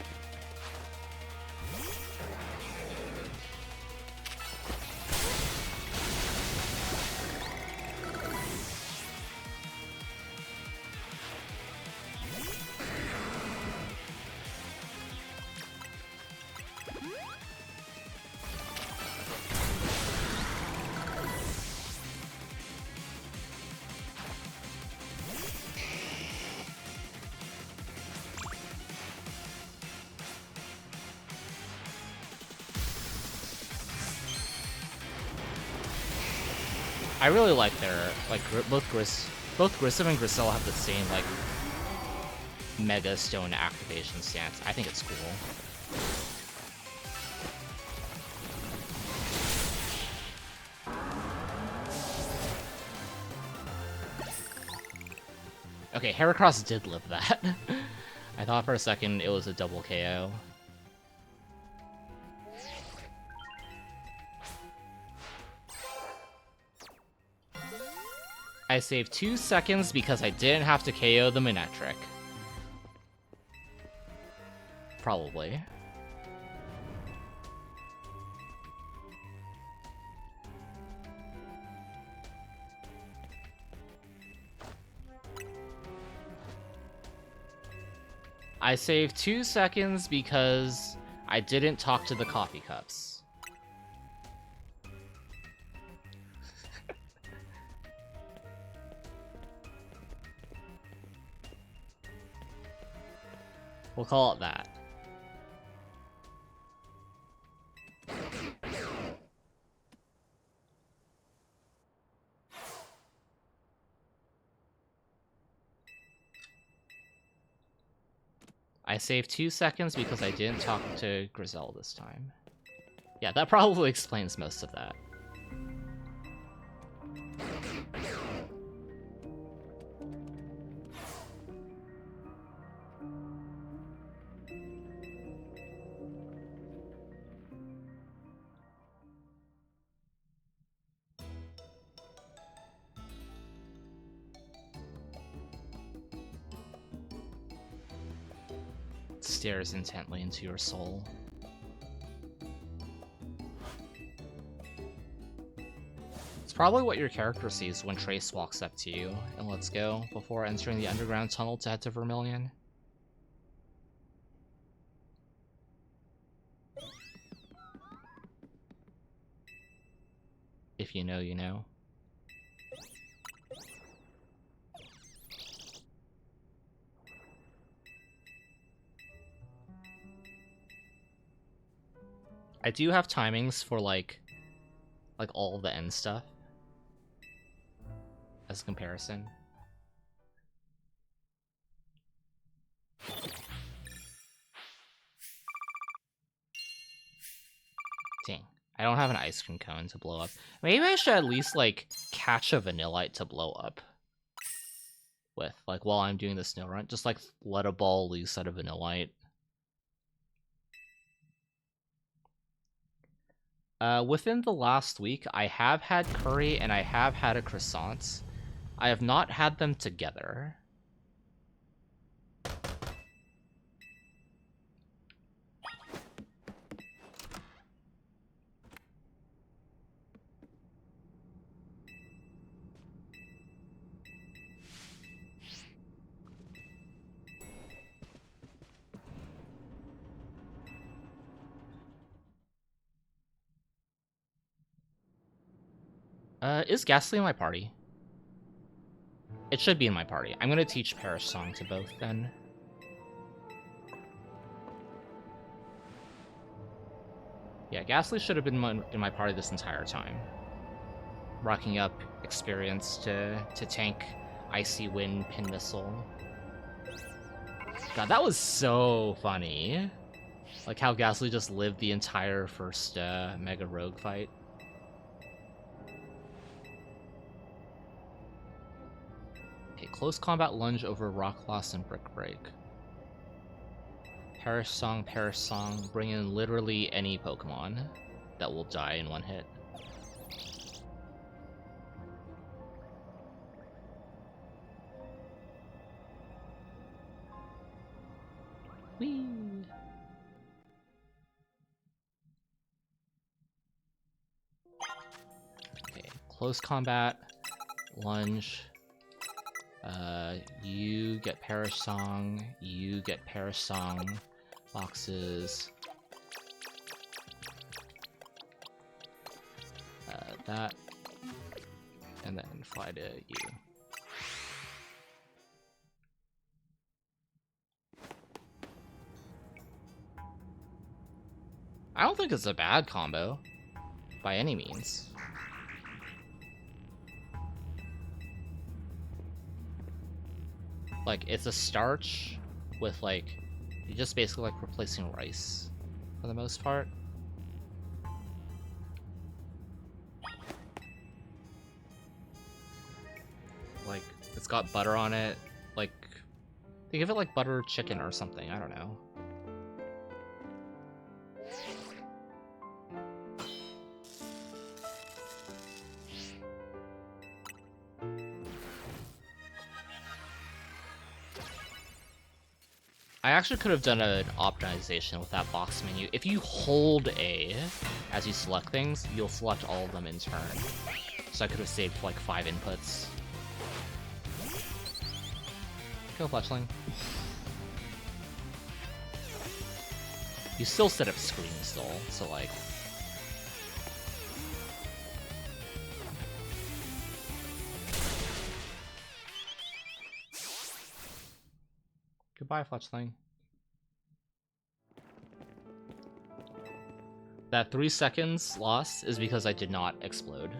I really like their like both Grissom and Grisel have the same like Mega Stone activation stance. I think it's cool. Okay, Heracross did live that. I thought for a second it was a double KO. I saved 2 seconds because I didn't have to KO the Manectric. Probably. I saved 2 seconds because I didn't talk to the coffee cups. We'll call it that. I saved 2 seconds because I didn't talk to Grisel this time. Yeah, that probably explains most of that. Stares intently into your soul. It's probably what your character sees when Trace walks up to you and lets go before entering the underground tunnel to head to Vermilion. If you know, you know. I do have timings for like all of the end stuff as a comparison. Dang, I don't have an ice cream cone to blow up. Maybe I should at least like catch a Vanillite to blow up with, like while I'm doing the snow run. Just like let a ball loose out of Vanillite. Within the last week, I have had curry and I have had a croissant. I have not had them together. Is Ghastly in my party? It should be in my party. I'm gonna teach Perish Song to both then. Yeah, Ghastly should have been in my party this entire time. Rocking up experience to tank Icy Wind Pin Missile. God, that was so funny. Like how Ghastly just lived the entire first Mega Rogue fight. Okay, close combat lunge over Rock Loss and Brick Break. Perish Song, bring in literally any Pokemon that will die in one hit. Whee! Okay, close combat, lunge. You get Perish Song, you get Perish Song, boxes. That, and then fly to you. I don't think it's a bad combo, by any means. Like, it's a starch with, like, you're just basically, like, replacing rice for the most part. Like, it's got butter on it. Like, they give it, like, butter chicken or something. I don't know. I actually could have done an optimization with that box menu. If you hold A as you select things, you'll select all of them in turn. So I could have saved like 5 inputs. Go Fletchling. You still set up screen still, so like... Goodbye, Fletchling. That 3 seconds lost is because I did not explode.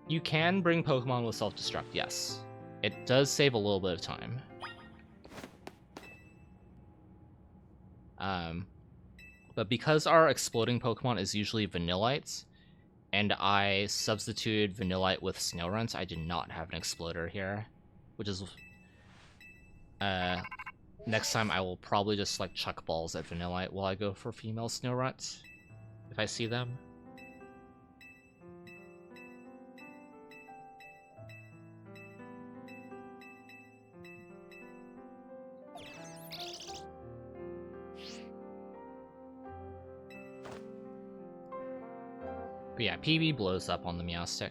You can bring Pokemon with self-destruct, yes. It does save a little bit of time. But because our exploding Pokemon is usually Vanillites, and I substituted Vanillite with Snorunt, I did not have an exploder here, which is... next time I will probably just like chuck balls at Vanillite while I go for female Snorunt, if I see them. But yeah, PB blows up on the Meowstic.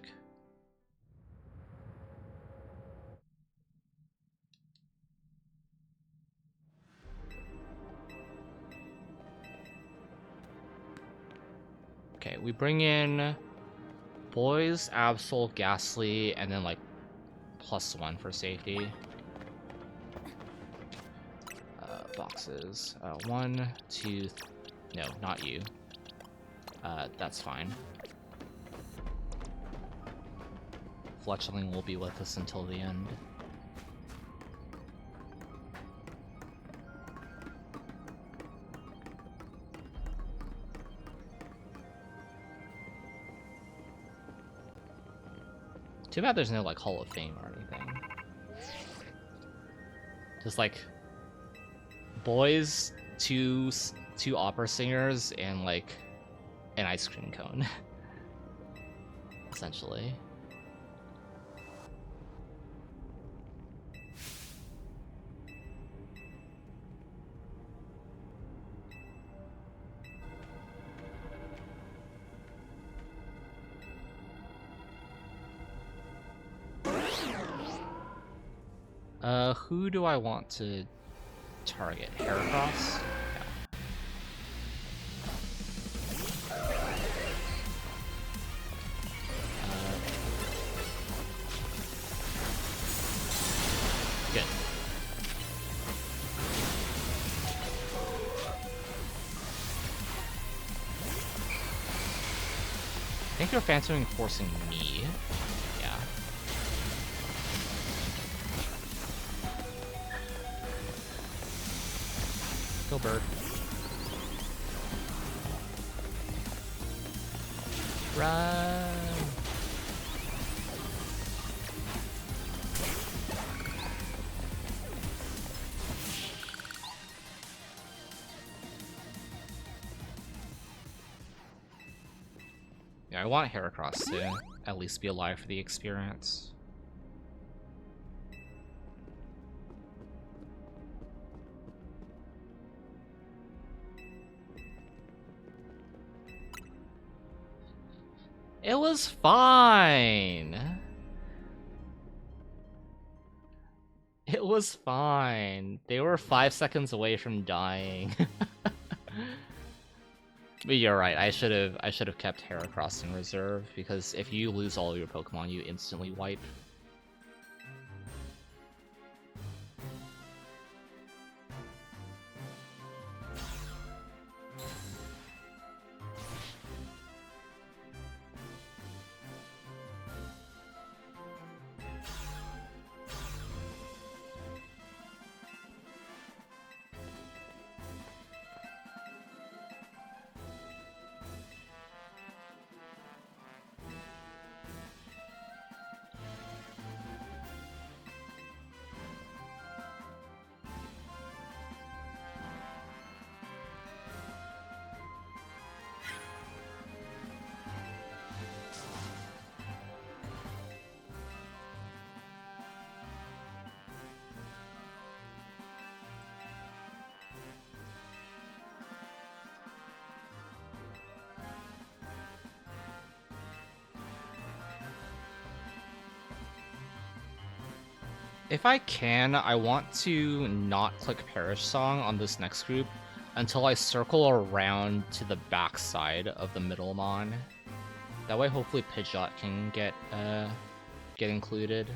Okay, we bring in Boys, Absol, Ghastly, and then like +1 for safety. Boxes. 1, 2... No, not you. That's fine. Fletchling will be with us until the end. Too bad there's no like Hall of Fame or anything. Just like boys, two opera singers, and like an ice cream cone, essentially. Who do I want to target? Heracross? Yeah. Good. I think you're phantoming forcing me. Yeah. Go bird. Run! Yeah, I want Heracross to at least be alive for the experience. It was fine. It was fine. They were 5 seconds away from dying. But you're right. I should have kept Heracross in reserve, because if you lose all of your Pokemon, you instantly wipe. If I can, I want to not click Perish Song on this next group until I circle around to the backside of the middle mon. That way, hopefully, Pidgeot can get included.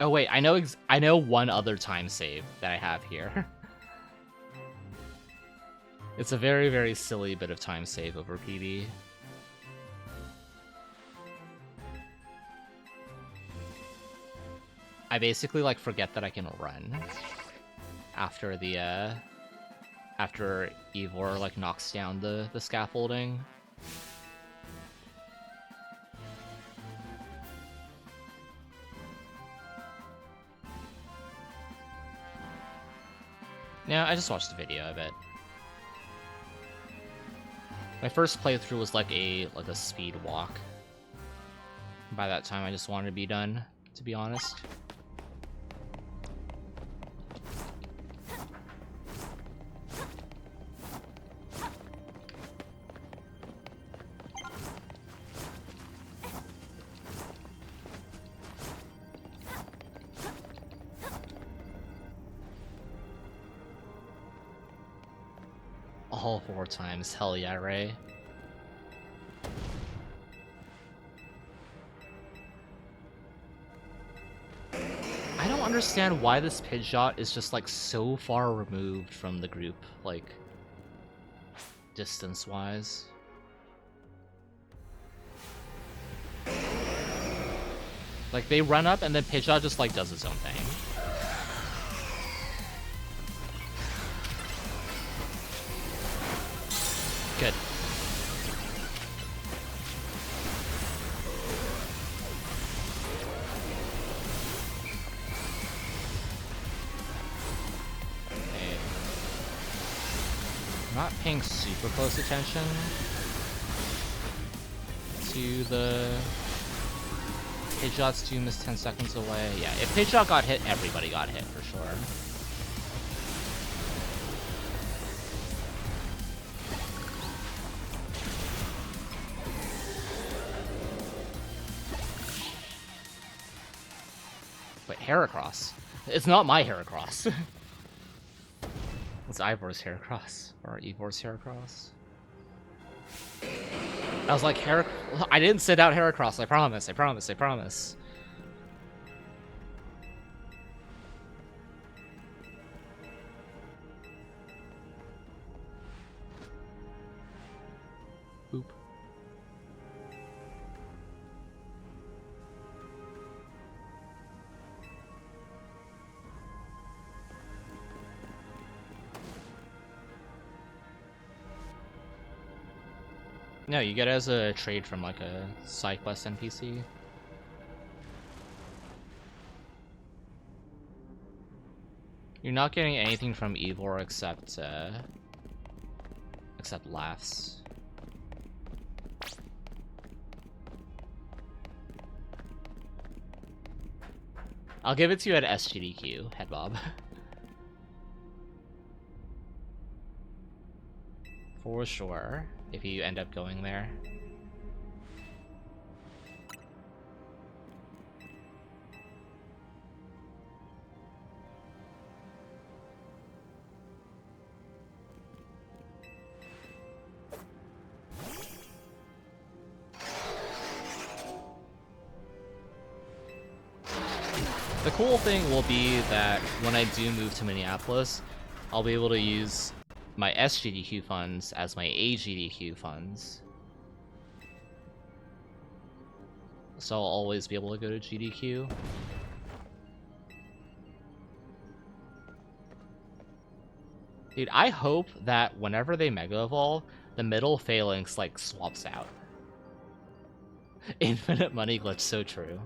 Oh wait, I know one other time save that I have here. It's a very, very silly bit of time save over PD. I basically like forget that I can run after the after Ivor like knocks down the scaffolding. Yeah, I just watched the video of it. My first playthrough was like a speed walk. By that time, I just wanted to be done, to be honest. All 4 times, hell yeah, Ray. I don't understand why this Pidgeot is just like so far removed from the group, like distance-wise. Like they run up and then Pidgeot just like does its own thing. Good. Okay. I'm not paying super close attention to the Pidgeot's doom is 10 seconds away. Yeah, if Pidgeot got hit, everybody got hit for sure. Wait, Heracross? It's not my Heracross. It's Ivor's Heracross. Or Evor's Heracross. I was like, I didn't send out Heracross, I promise, I promise, I promise. Boop. No, you get it as a trade from like a side quest NPC. You're not getting anything from Ivor except laughs. I'll give it to you at SGDQ, Headbob. For sure, if you end up going there. The cool thing will be that when I do move to Minneapolis, I'll be able to use my SGDQ funds as my AGDQ funds. So I'll always be able to go to GDQ. Dude, I hope that whenever they Mega Evolve, the middle Phalanx like swaps out. Infinite money glitch, so true.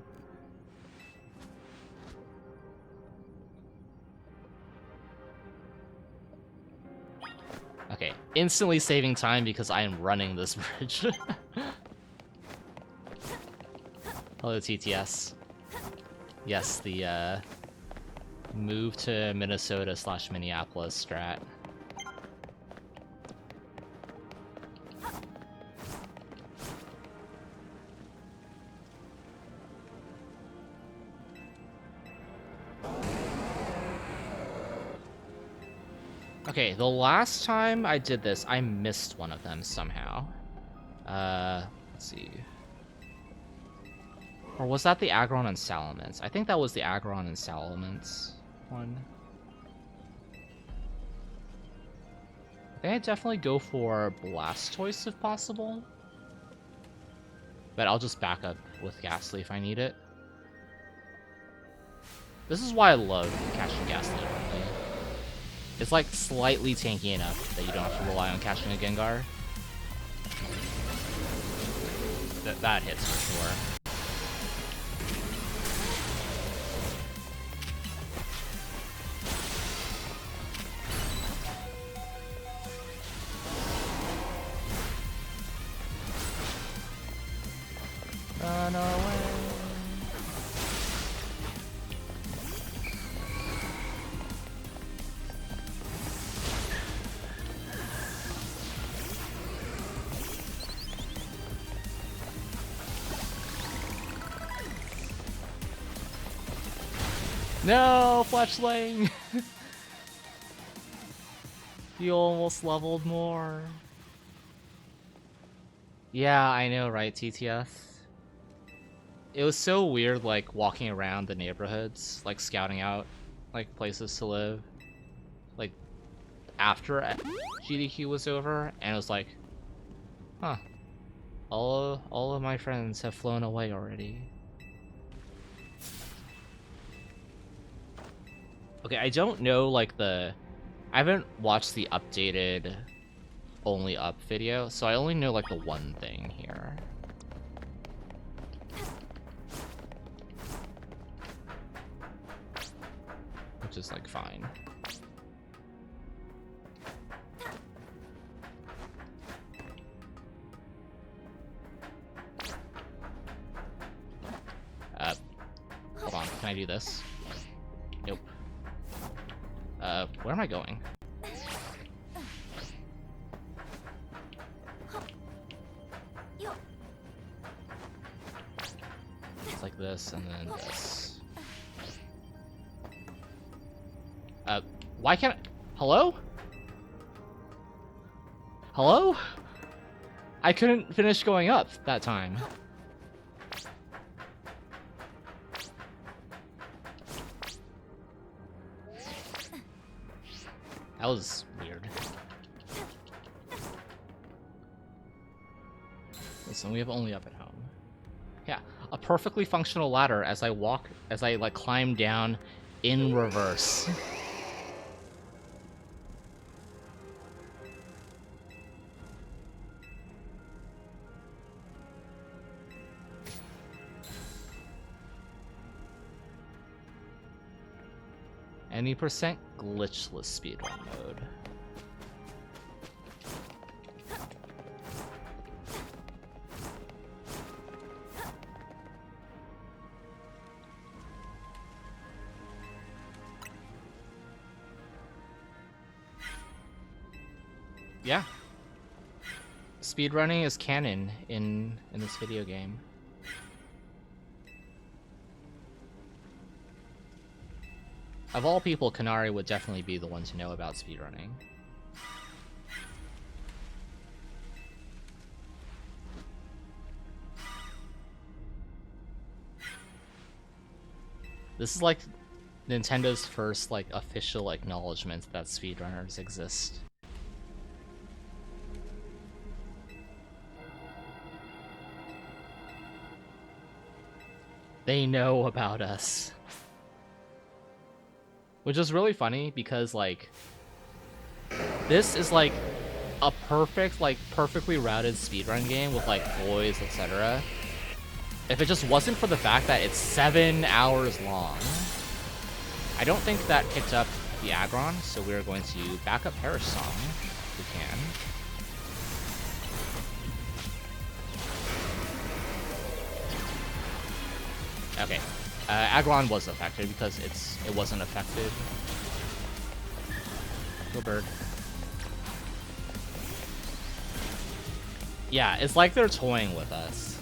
Okay, instantly saving time because I am running this bridge. Hello, TTS. Yes, the move to Minnesota / Minneapolis strat. Okay, the last time I did this, I missed one of them somehow. Let's see. Or was that the Aggron and Salamence? I think that was the Aggron and Salamence one. I think I'd definitely go for Blastoise if possible. But I'll just back up with Ghastly if I need it. This is why I love catching Ghastly early. It's like slightly tanky enough that you don't have to rely on catching a Gengar. That hits for sure. Run away. No, Fletchling! You almost leveled more. Yeah, I know, right, TTF? It was so weird, like, walking around the neighborhoods, like, scouting out, like, places to live. Like, after GDQ was over, and it was like, huh, all of my friends have flown away already. Okay, I don't know, like, I haven't watched the updated only up video, so I only know, like, the one thing here. Which is, like, fine. Hold on, can I do this? Nope. Where am I going? It's like this, and then this. Why can't I... Hello? Hello? I couldn't finish going up that time. That was weird. Listen, we have only up at home. Yeah, a perfectly functional ladder as I like climb down in reverse. Any percent glitchless speedrun mode. Yeah. Speedrunning is canon in this video game. Of all people, Kanari would definitely be the one to know about speedrunning. This is like Nintendo's first like official acknowledgement that speedrunners exist. They know about us. Which is really funny because, like, this is, like, a perfect, like, perfectly routed speedrun game with, like, boys, etc. If it just wasn't for the fact that it's 7 hours long. I don't think that picked up the Aggron, so we're going to back up Perish Song if we can. Okay. Aggron was affected because it wasn't affected. Go bird. Yeah, it's like they're toying with us.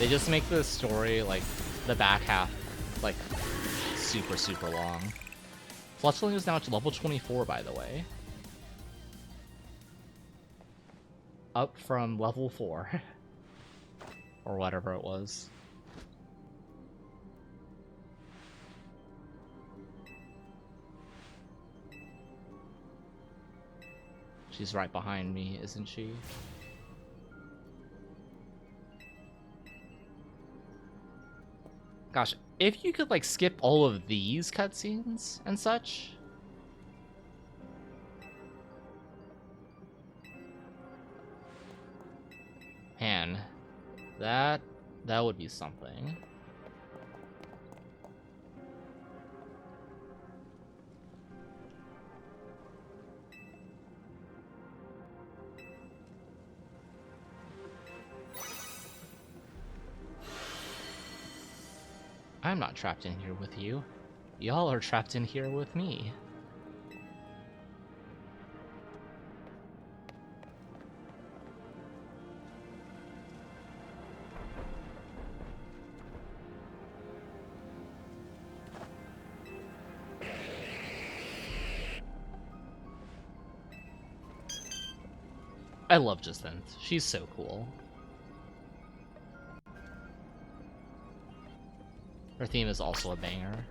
They just make the story, like, the back half, like, super, super long. Fletchling is now to level 24, by the way. up from level 4. Or whatever it was. She's right behind me, isn't she? Gosh, if you could, like, skip all of these cutscenes and such... Man, that would be something. I'm not trapped in here with you. Y'all are trapped in here with me. I love Jacinth. She's so cool. Her theme is also a banger.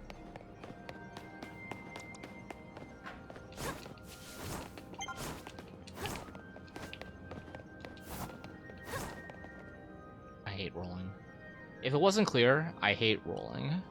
I hate rolling. If it wasn't clear, I hate rolling.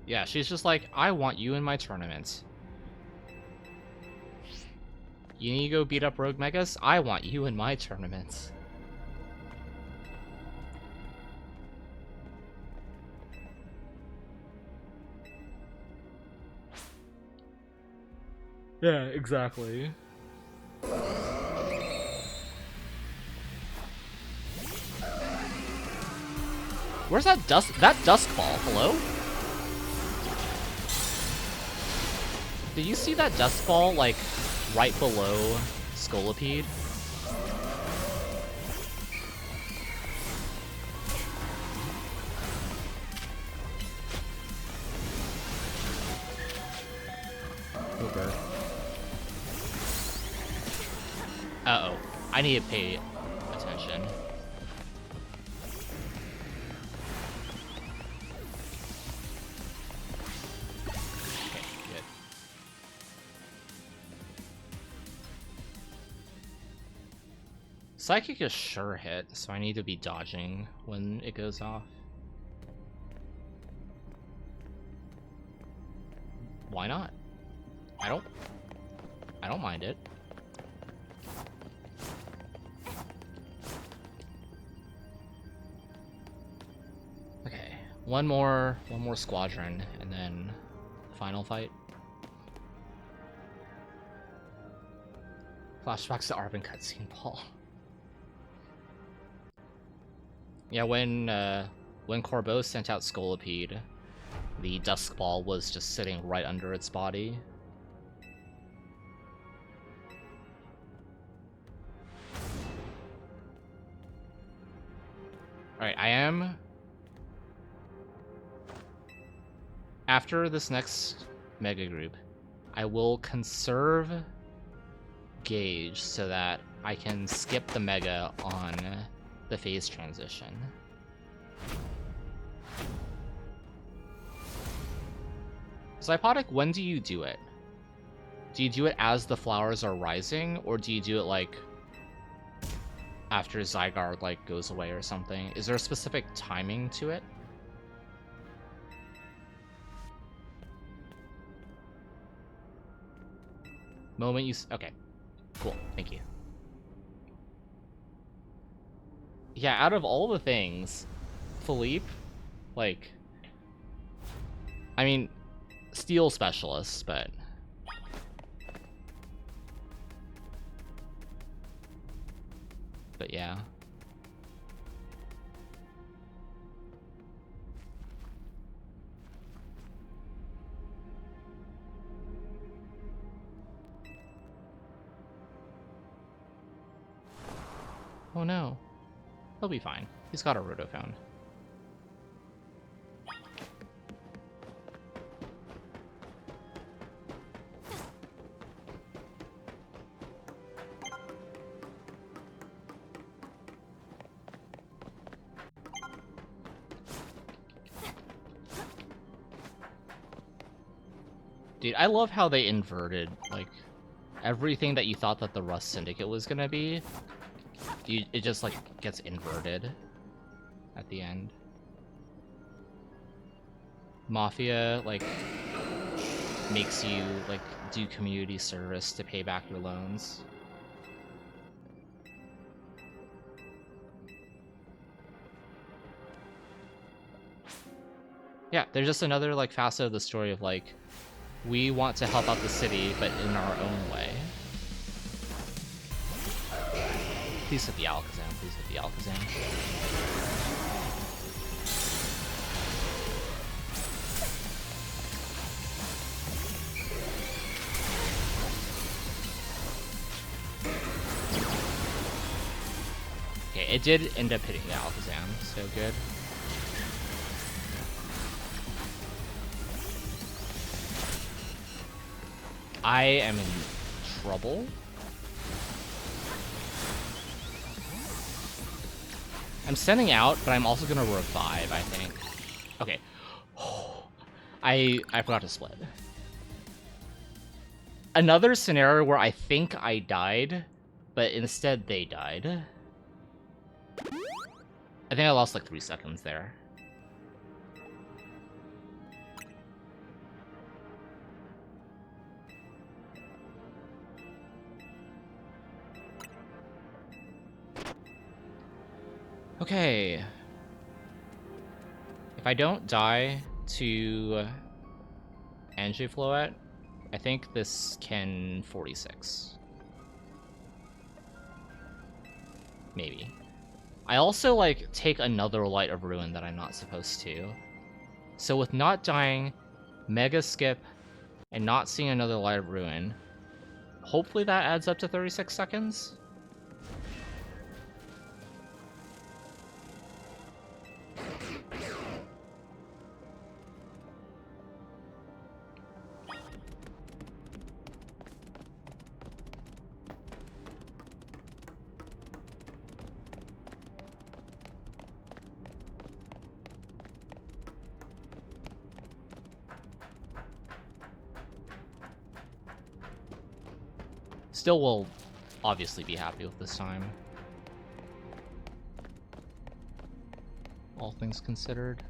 Yeah, she's just like, I want you in my tournament. You need to go beat up Rogue Megas? I want you in my tournament. Yeah, exactly. Where's that dusk ball? Hello? Did you see that dust ball, like, right below Scolipede? Over. Uh-oh. I need to pay attention. Psychic is sure hit, so I need to be dodging when it goes off. Why not? I don't mind it. Okay, one more squadron, and then final fight. Flashbacks to Arvin cutscene, Paul. Yeah, when Corbeau sent out Scolipede, the Dusk Ball was just sitting right under its body. Alright, I am... After this next Mega Group, I will conserve Gauge so that I can skip the Mega on the phase transition. Zypotic, when do you do it? Do you do it as the flowers are rising, or do you do it like after Zygarde like goes away or something? Is there a specific timing to it? Moment you okay, cool, thank you. Yeah, out of all the things, Philippe, like, I mean, Steel Specialist, but yeah. Oh no. He'll be fine. He's got a rotophone. Dude, I love how they inverted, like, everything that you thought that the Rust Syndicate was gonna be, it just, like, gets inverted at the end. Mafia, like, makes you, like, do community service to pay back your loans. Yeah, there's just another, like, facet of the story of, like, we want to help out the city, but in our own way. Please hit the Alakazam, please hit the Alakazam. Okay, it did end up hitting the Alakazam, so good. I am in trouble. I'm sending out, but I'm also gonna revive, I think. Okay. I forgot to split. Another scenario where I think I died, but instead they died. I think I lost like 3 seconds there. Okay. If I don't die to Angifloet, I think this can 46. Maybe. I also, like, take another Light of Ruin that I'm not supposed to. So with not dying, Mega Skip, and not seeing another Light of Ruin, hopefully that adds up to 36 seconds? Still will obviously be happy with this time. All things considered.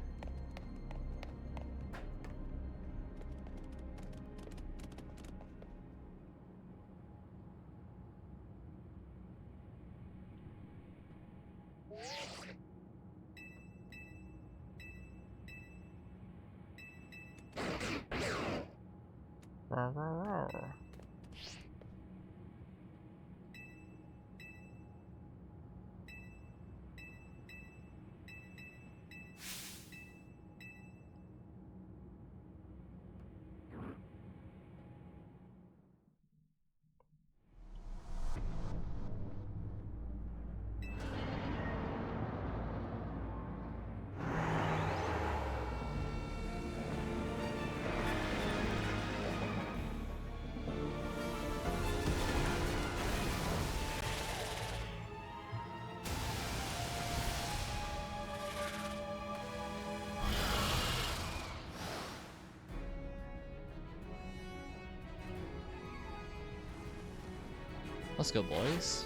Let's go, boys.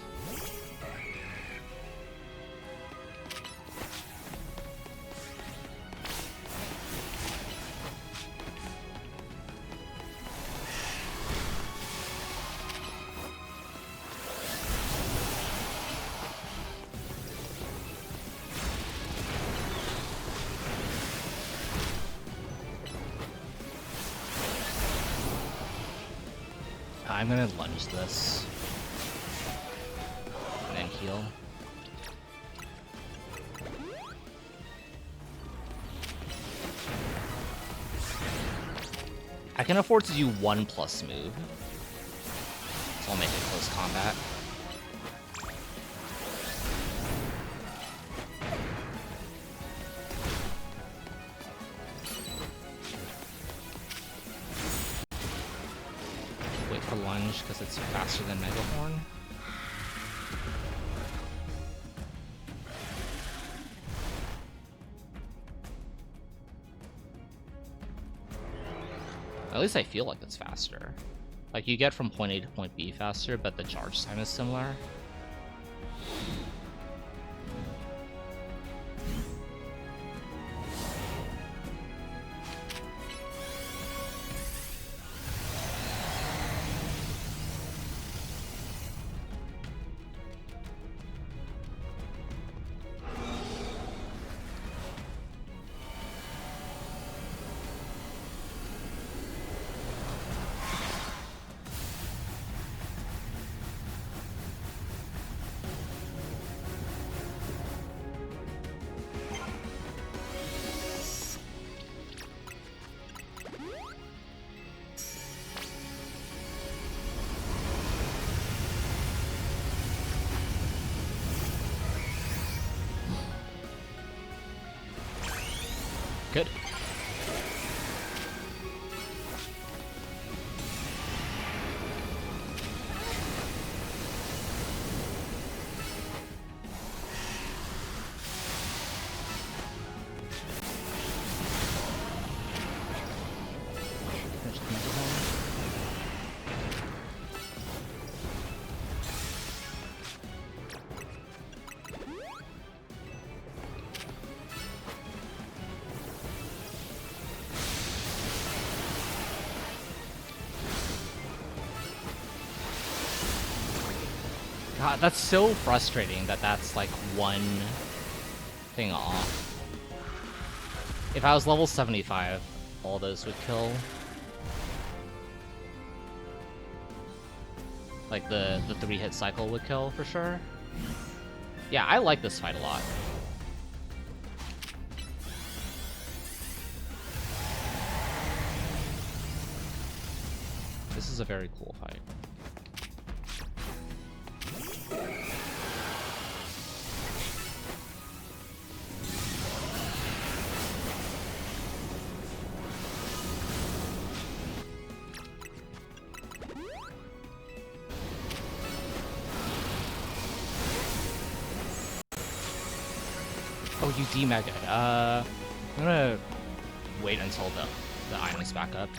I'm gonna lunge this. And then heal. I can afford to do 1+ move. So I'll make it close combat. it's faster than Megahorn. At least I feel like it's faster. Like, you get from point A to point B faster, but the charge time is similar. Good. God, that's so frustrating that that's like one thing off. If I was level 75, all those would kill. Like the 3-hit cycle would kill for sure. Yeah, I like this fight a lot. This is a very cool fight. Oh, you demega. I'm gonna wait until the island's back up.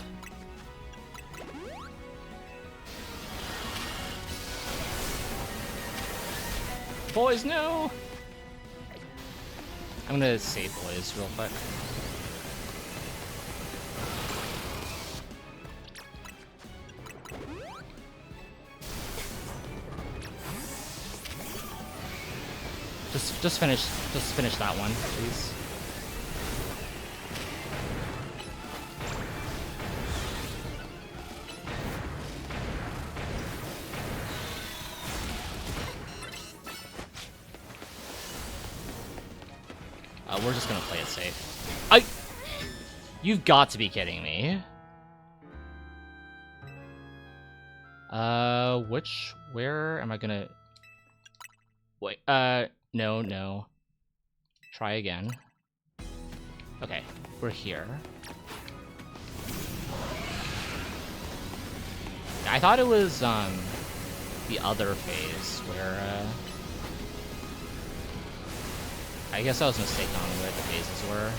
Boys, no! I'm gonna save boys real quick. Just finish that one, please. We're just gonna play it safe. You've got to be kidding me. Where am I gonna... Wait, no. Try again. Okay, we're here. I thought it was, the other phase where, I guess I was mistaken on where the phases were.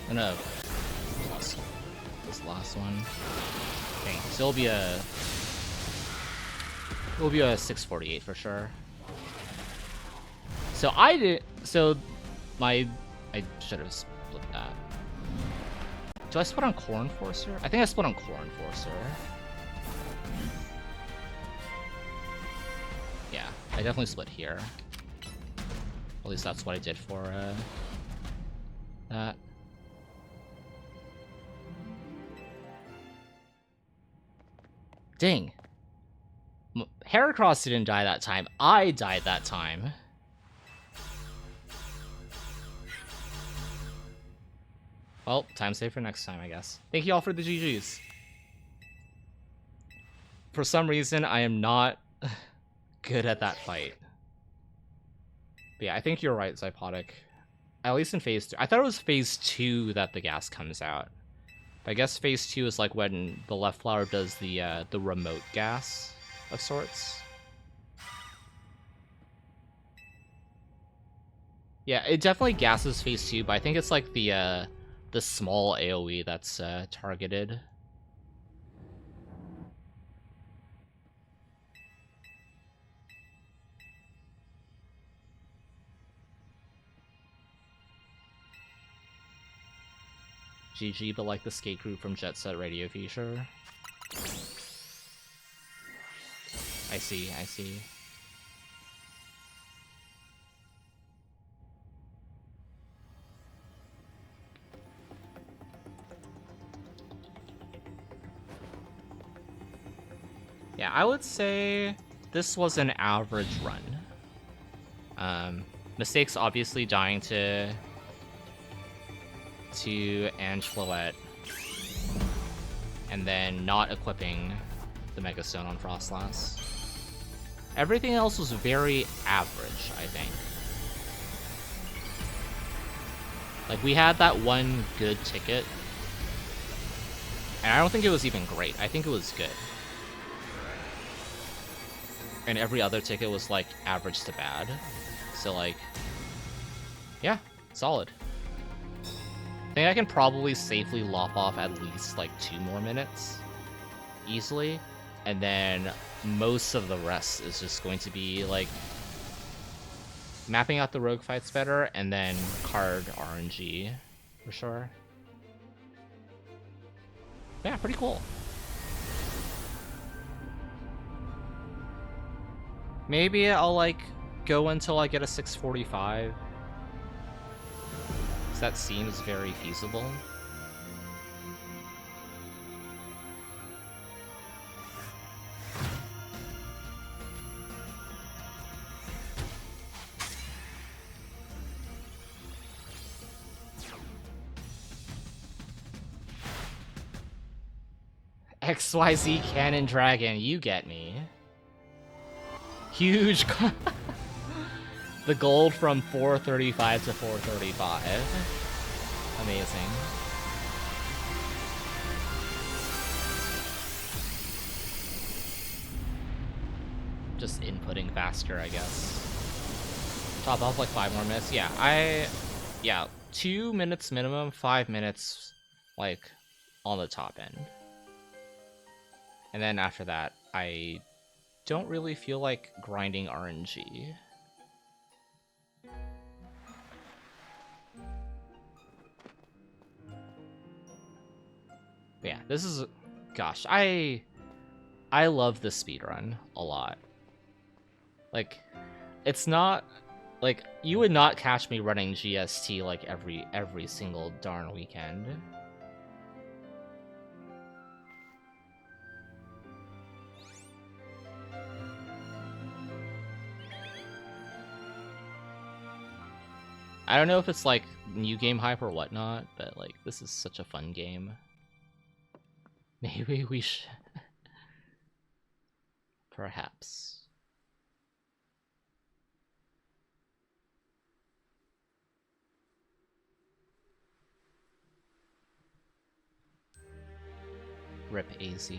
I'm gonna plus this last one. Okay, so it'll be a 648 for sure. So I should have split that. Do I split on Core Enforcer? I think I split on Core Enforcer. Yeah, I definitely split here. At least that's what I did for that. Dang. Heracross didn't die that time. I died that time. Well, time save for next time, I guess. Thank you all for the GGs. For some reason, I am not good at that fight. But yeah, I think you're right, Zypotic. At least in phase 2. I thought it was phase 2 that the gas comes out. But I guess phase 2 is like when the left flower does the remote gas of sorts. Yeah, it definitely gasses phase 2, but I think it's like the small AoE that's targeted. GG, but like the skate group from Jet Set Radio feature. I see, I see. Yeah, I would say this was an average run. Mistakes obviously dying to Angefloette, and then not equipping the Mega Stone on Frostlass. Everything else was very average, I think. Like, we had that one good ticket, and I don't think it was even great. I think it was good. And every other ticket was, like, average to bad. So, like, yeah, solid. I think I can probably safely lop off at least, like, 2 more minutes. Easily. And then most of the rest is just going to be, like, mapping out the rogue fights better, and then card RNG, for sure. Yeah, pretty cool. Maybe I'll, like, go until I get a 645. Because that seems very feasible. XYZ Cannon Dragon, you get me. Huge. The gold from 435 to 435. Amazing. Just inputting faster, I guess. Top off like 5 more minutes. Yeah, 2 minutes minimum, 5 minutes, like, on the top end. And then after that, I don't really feel like grinding RNG. But yeah, this is, gosh, I love this speedrun a lot. Like, it's not, like, you would not catch me running GST like every single darn weekend. I don't know if it's like new game hype or whatnot, but like, this is such a fun game. Maybe we should. Perhaps. Rip AZ.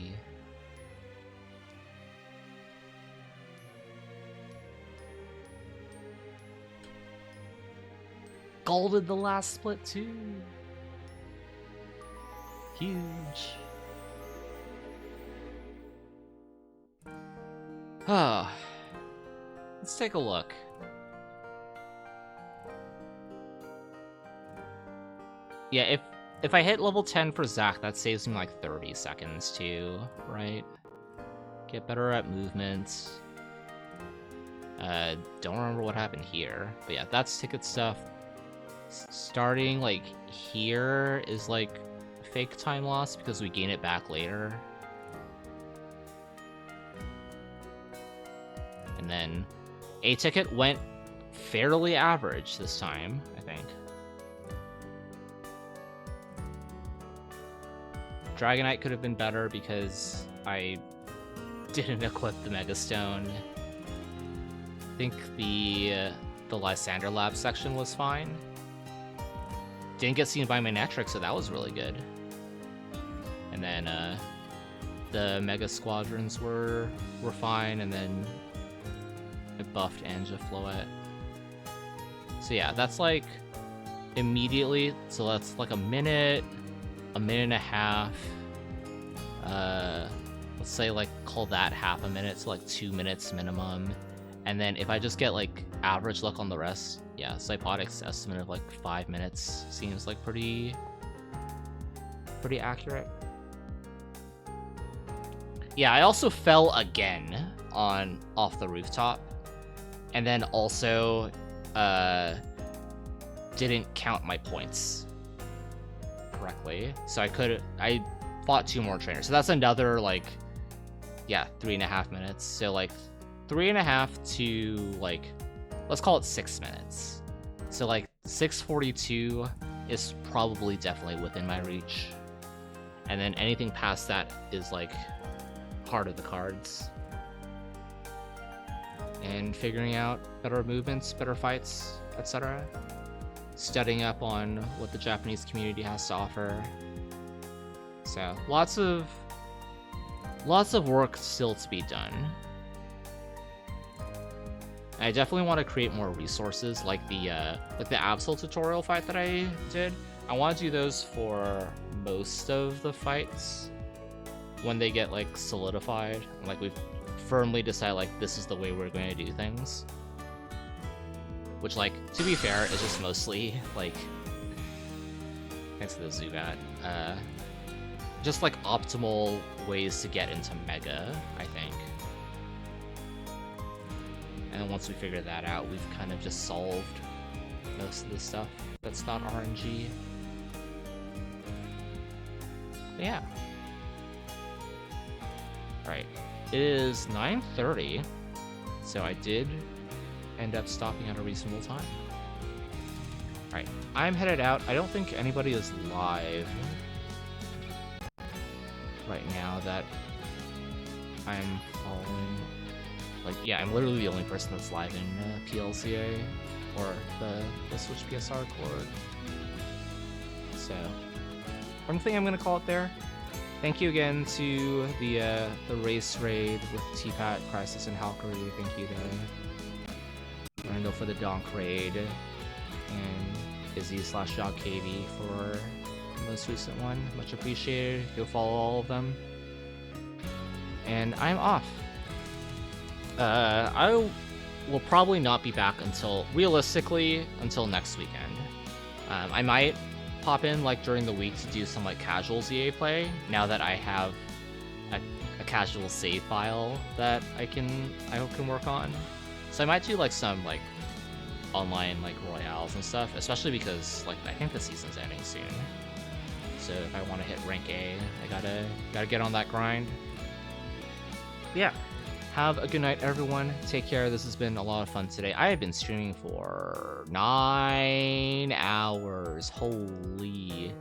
Golded the last split too. Huge. Ah. Let's take a look. Yeah, if I hit level 10 for Zac, that saves me like 30 seconds too, right? Get better at movements. Don't remember what happened here. But yeah, that's ticket stuff. Starting like here is like fake time loss because we gain it back later. And then a ticket went fairly average this time, I think. Dragonite could have been better because I didn't equip the Mega Stone. I think the Lysander Lab section was fine. Didn't get seen by my Netric, so that was really good. And then the Mega Squadrons were fine, and then I buffed Angifloet. So yeah, that's like immediately. So that's like a minute and a half. Let's say like call that half a minute, so like 2 minutes minimum. And then if I just get like average luck on the rest, yeah, Cypotic's estimate of like 5 minutes seems like pretty accurate. Yeah, I also fell again off the rooftop, and then also didn't count my points correctly, so I fought 2 more trainers, so that's another like, yeah, 3.5 minutes. So like 3.5 to like, let's call it 6 minutes. So like 6:42 is probably definitely within my reach, and then anything past that is like heart of the cards. And figuring out better movements, better fights, etc. Studying up on what the Japanese community has to offer. So lots of work still to be done. I definitely want to create more resources, like the Absol tutorial fight that I did. I want to do those for most of the fights when they get like solidified. Like we've firmly decided like this is the way we're going to do things. Which, like, to be fair, is just mostly like, thanks to the Zubat, just like optimal ways to get into Mega, I think. And once we figure that out, we've kind of just solved most of the stuff that's not RNG. But yeah. Alright, it is 9:30, so I did end up stopping at a reasonable time. Alright, I'm headed out. I don't think anybody is live right now that I'm following. Like, yeah, I'm literally the only person that's live in PLCA or the Switch PSR cord. So, I think I'm gonna call it there. Thank you again to the race raid with T-Pat, Crisis, and Halkery. Thank you to Randall for the Donk raid, and Izzy/Jog KV for the most recent one. Much appreciated. Go follow all of them. And I'm off. I will probably not be back realistically, until next weekend. I might pop in like during the week to do some like casual ZA play, now that I have a casual save file that I hope can work on. So I might do like some like online like royales and stuff, especially because like I think the season's ending soon. So if I want to hit rank A, I gotta get on that grind. But yeah. Have a good night, everyone. Take care. This has been a lot of fun today. I have been streaming for 9 hours. Holy.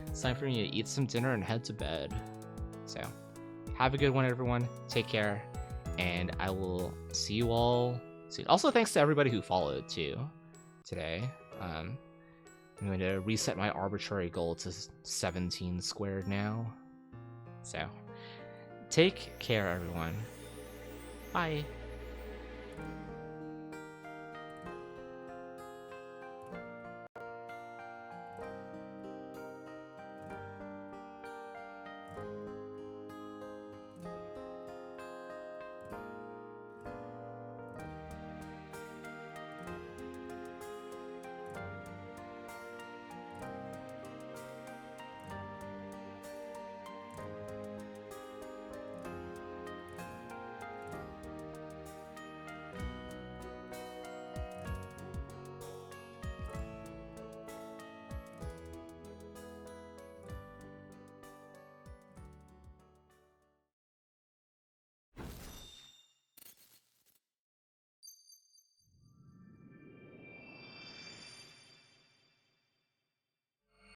It's time for me to eat some dinner and head to bed. So, have a good one, everyone. Take care. And I will see you all soon. Also, thanks to everybody who followed, too, today. I'm going to reset my arbitrary goal to 17 squared now. So, take care, everyone. Bye.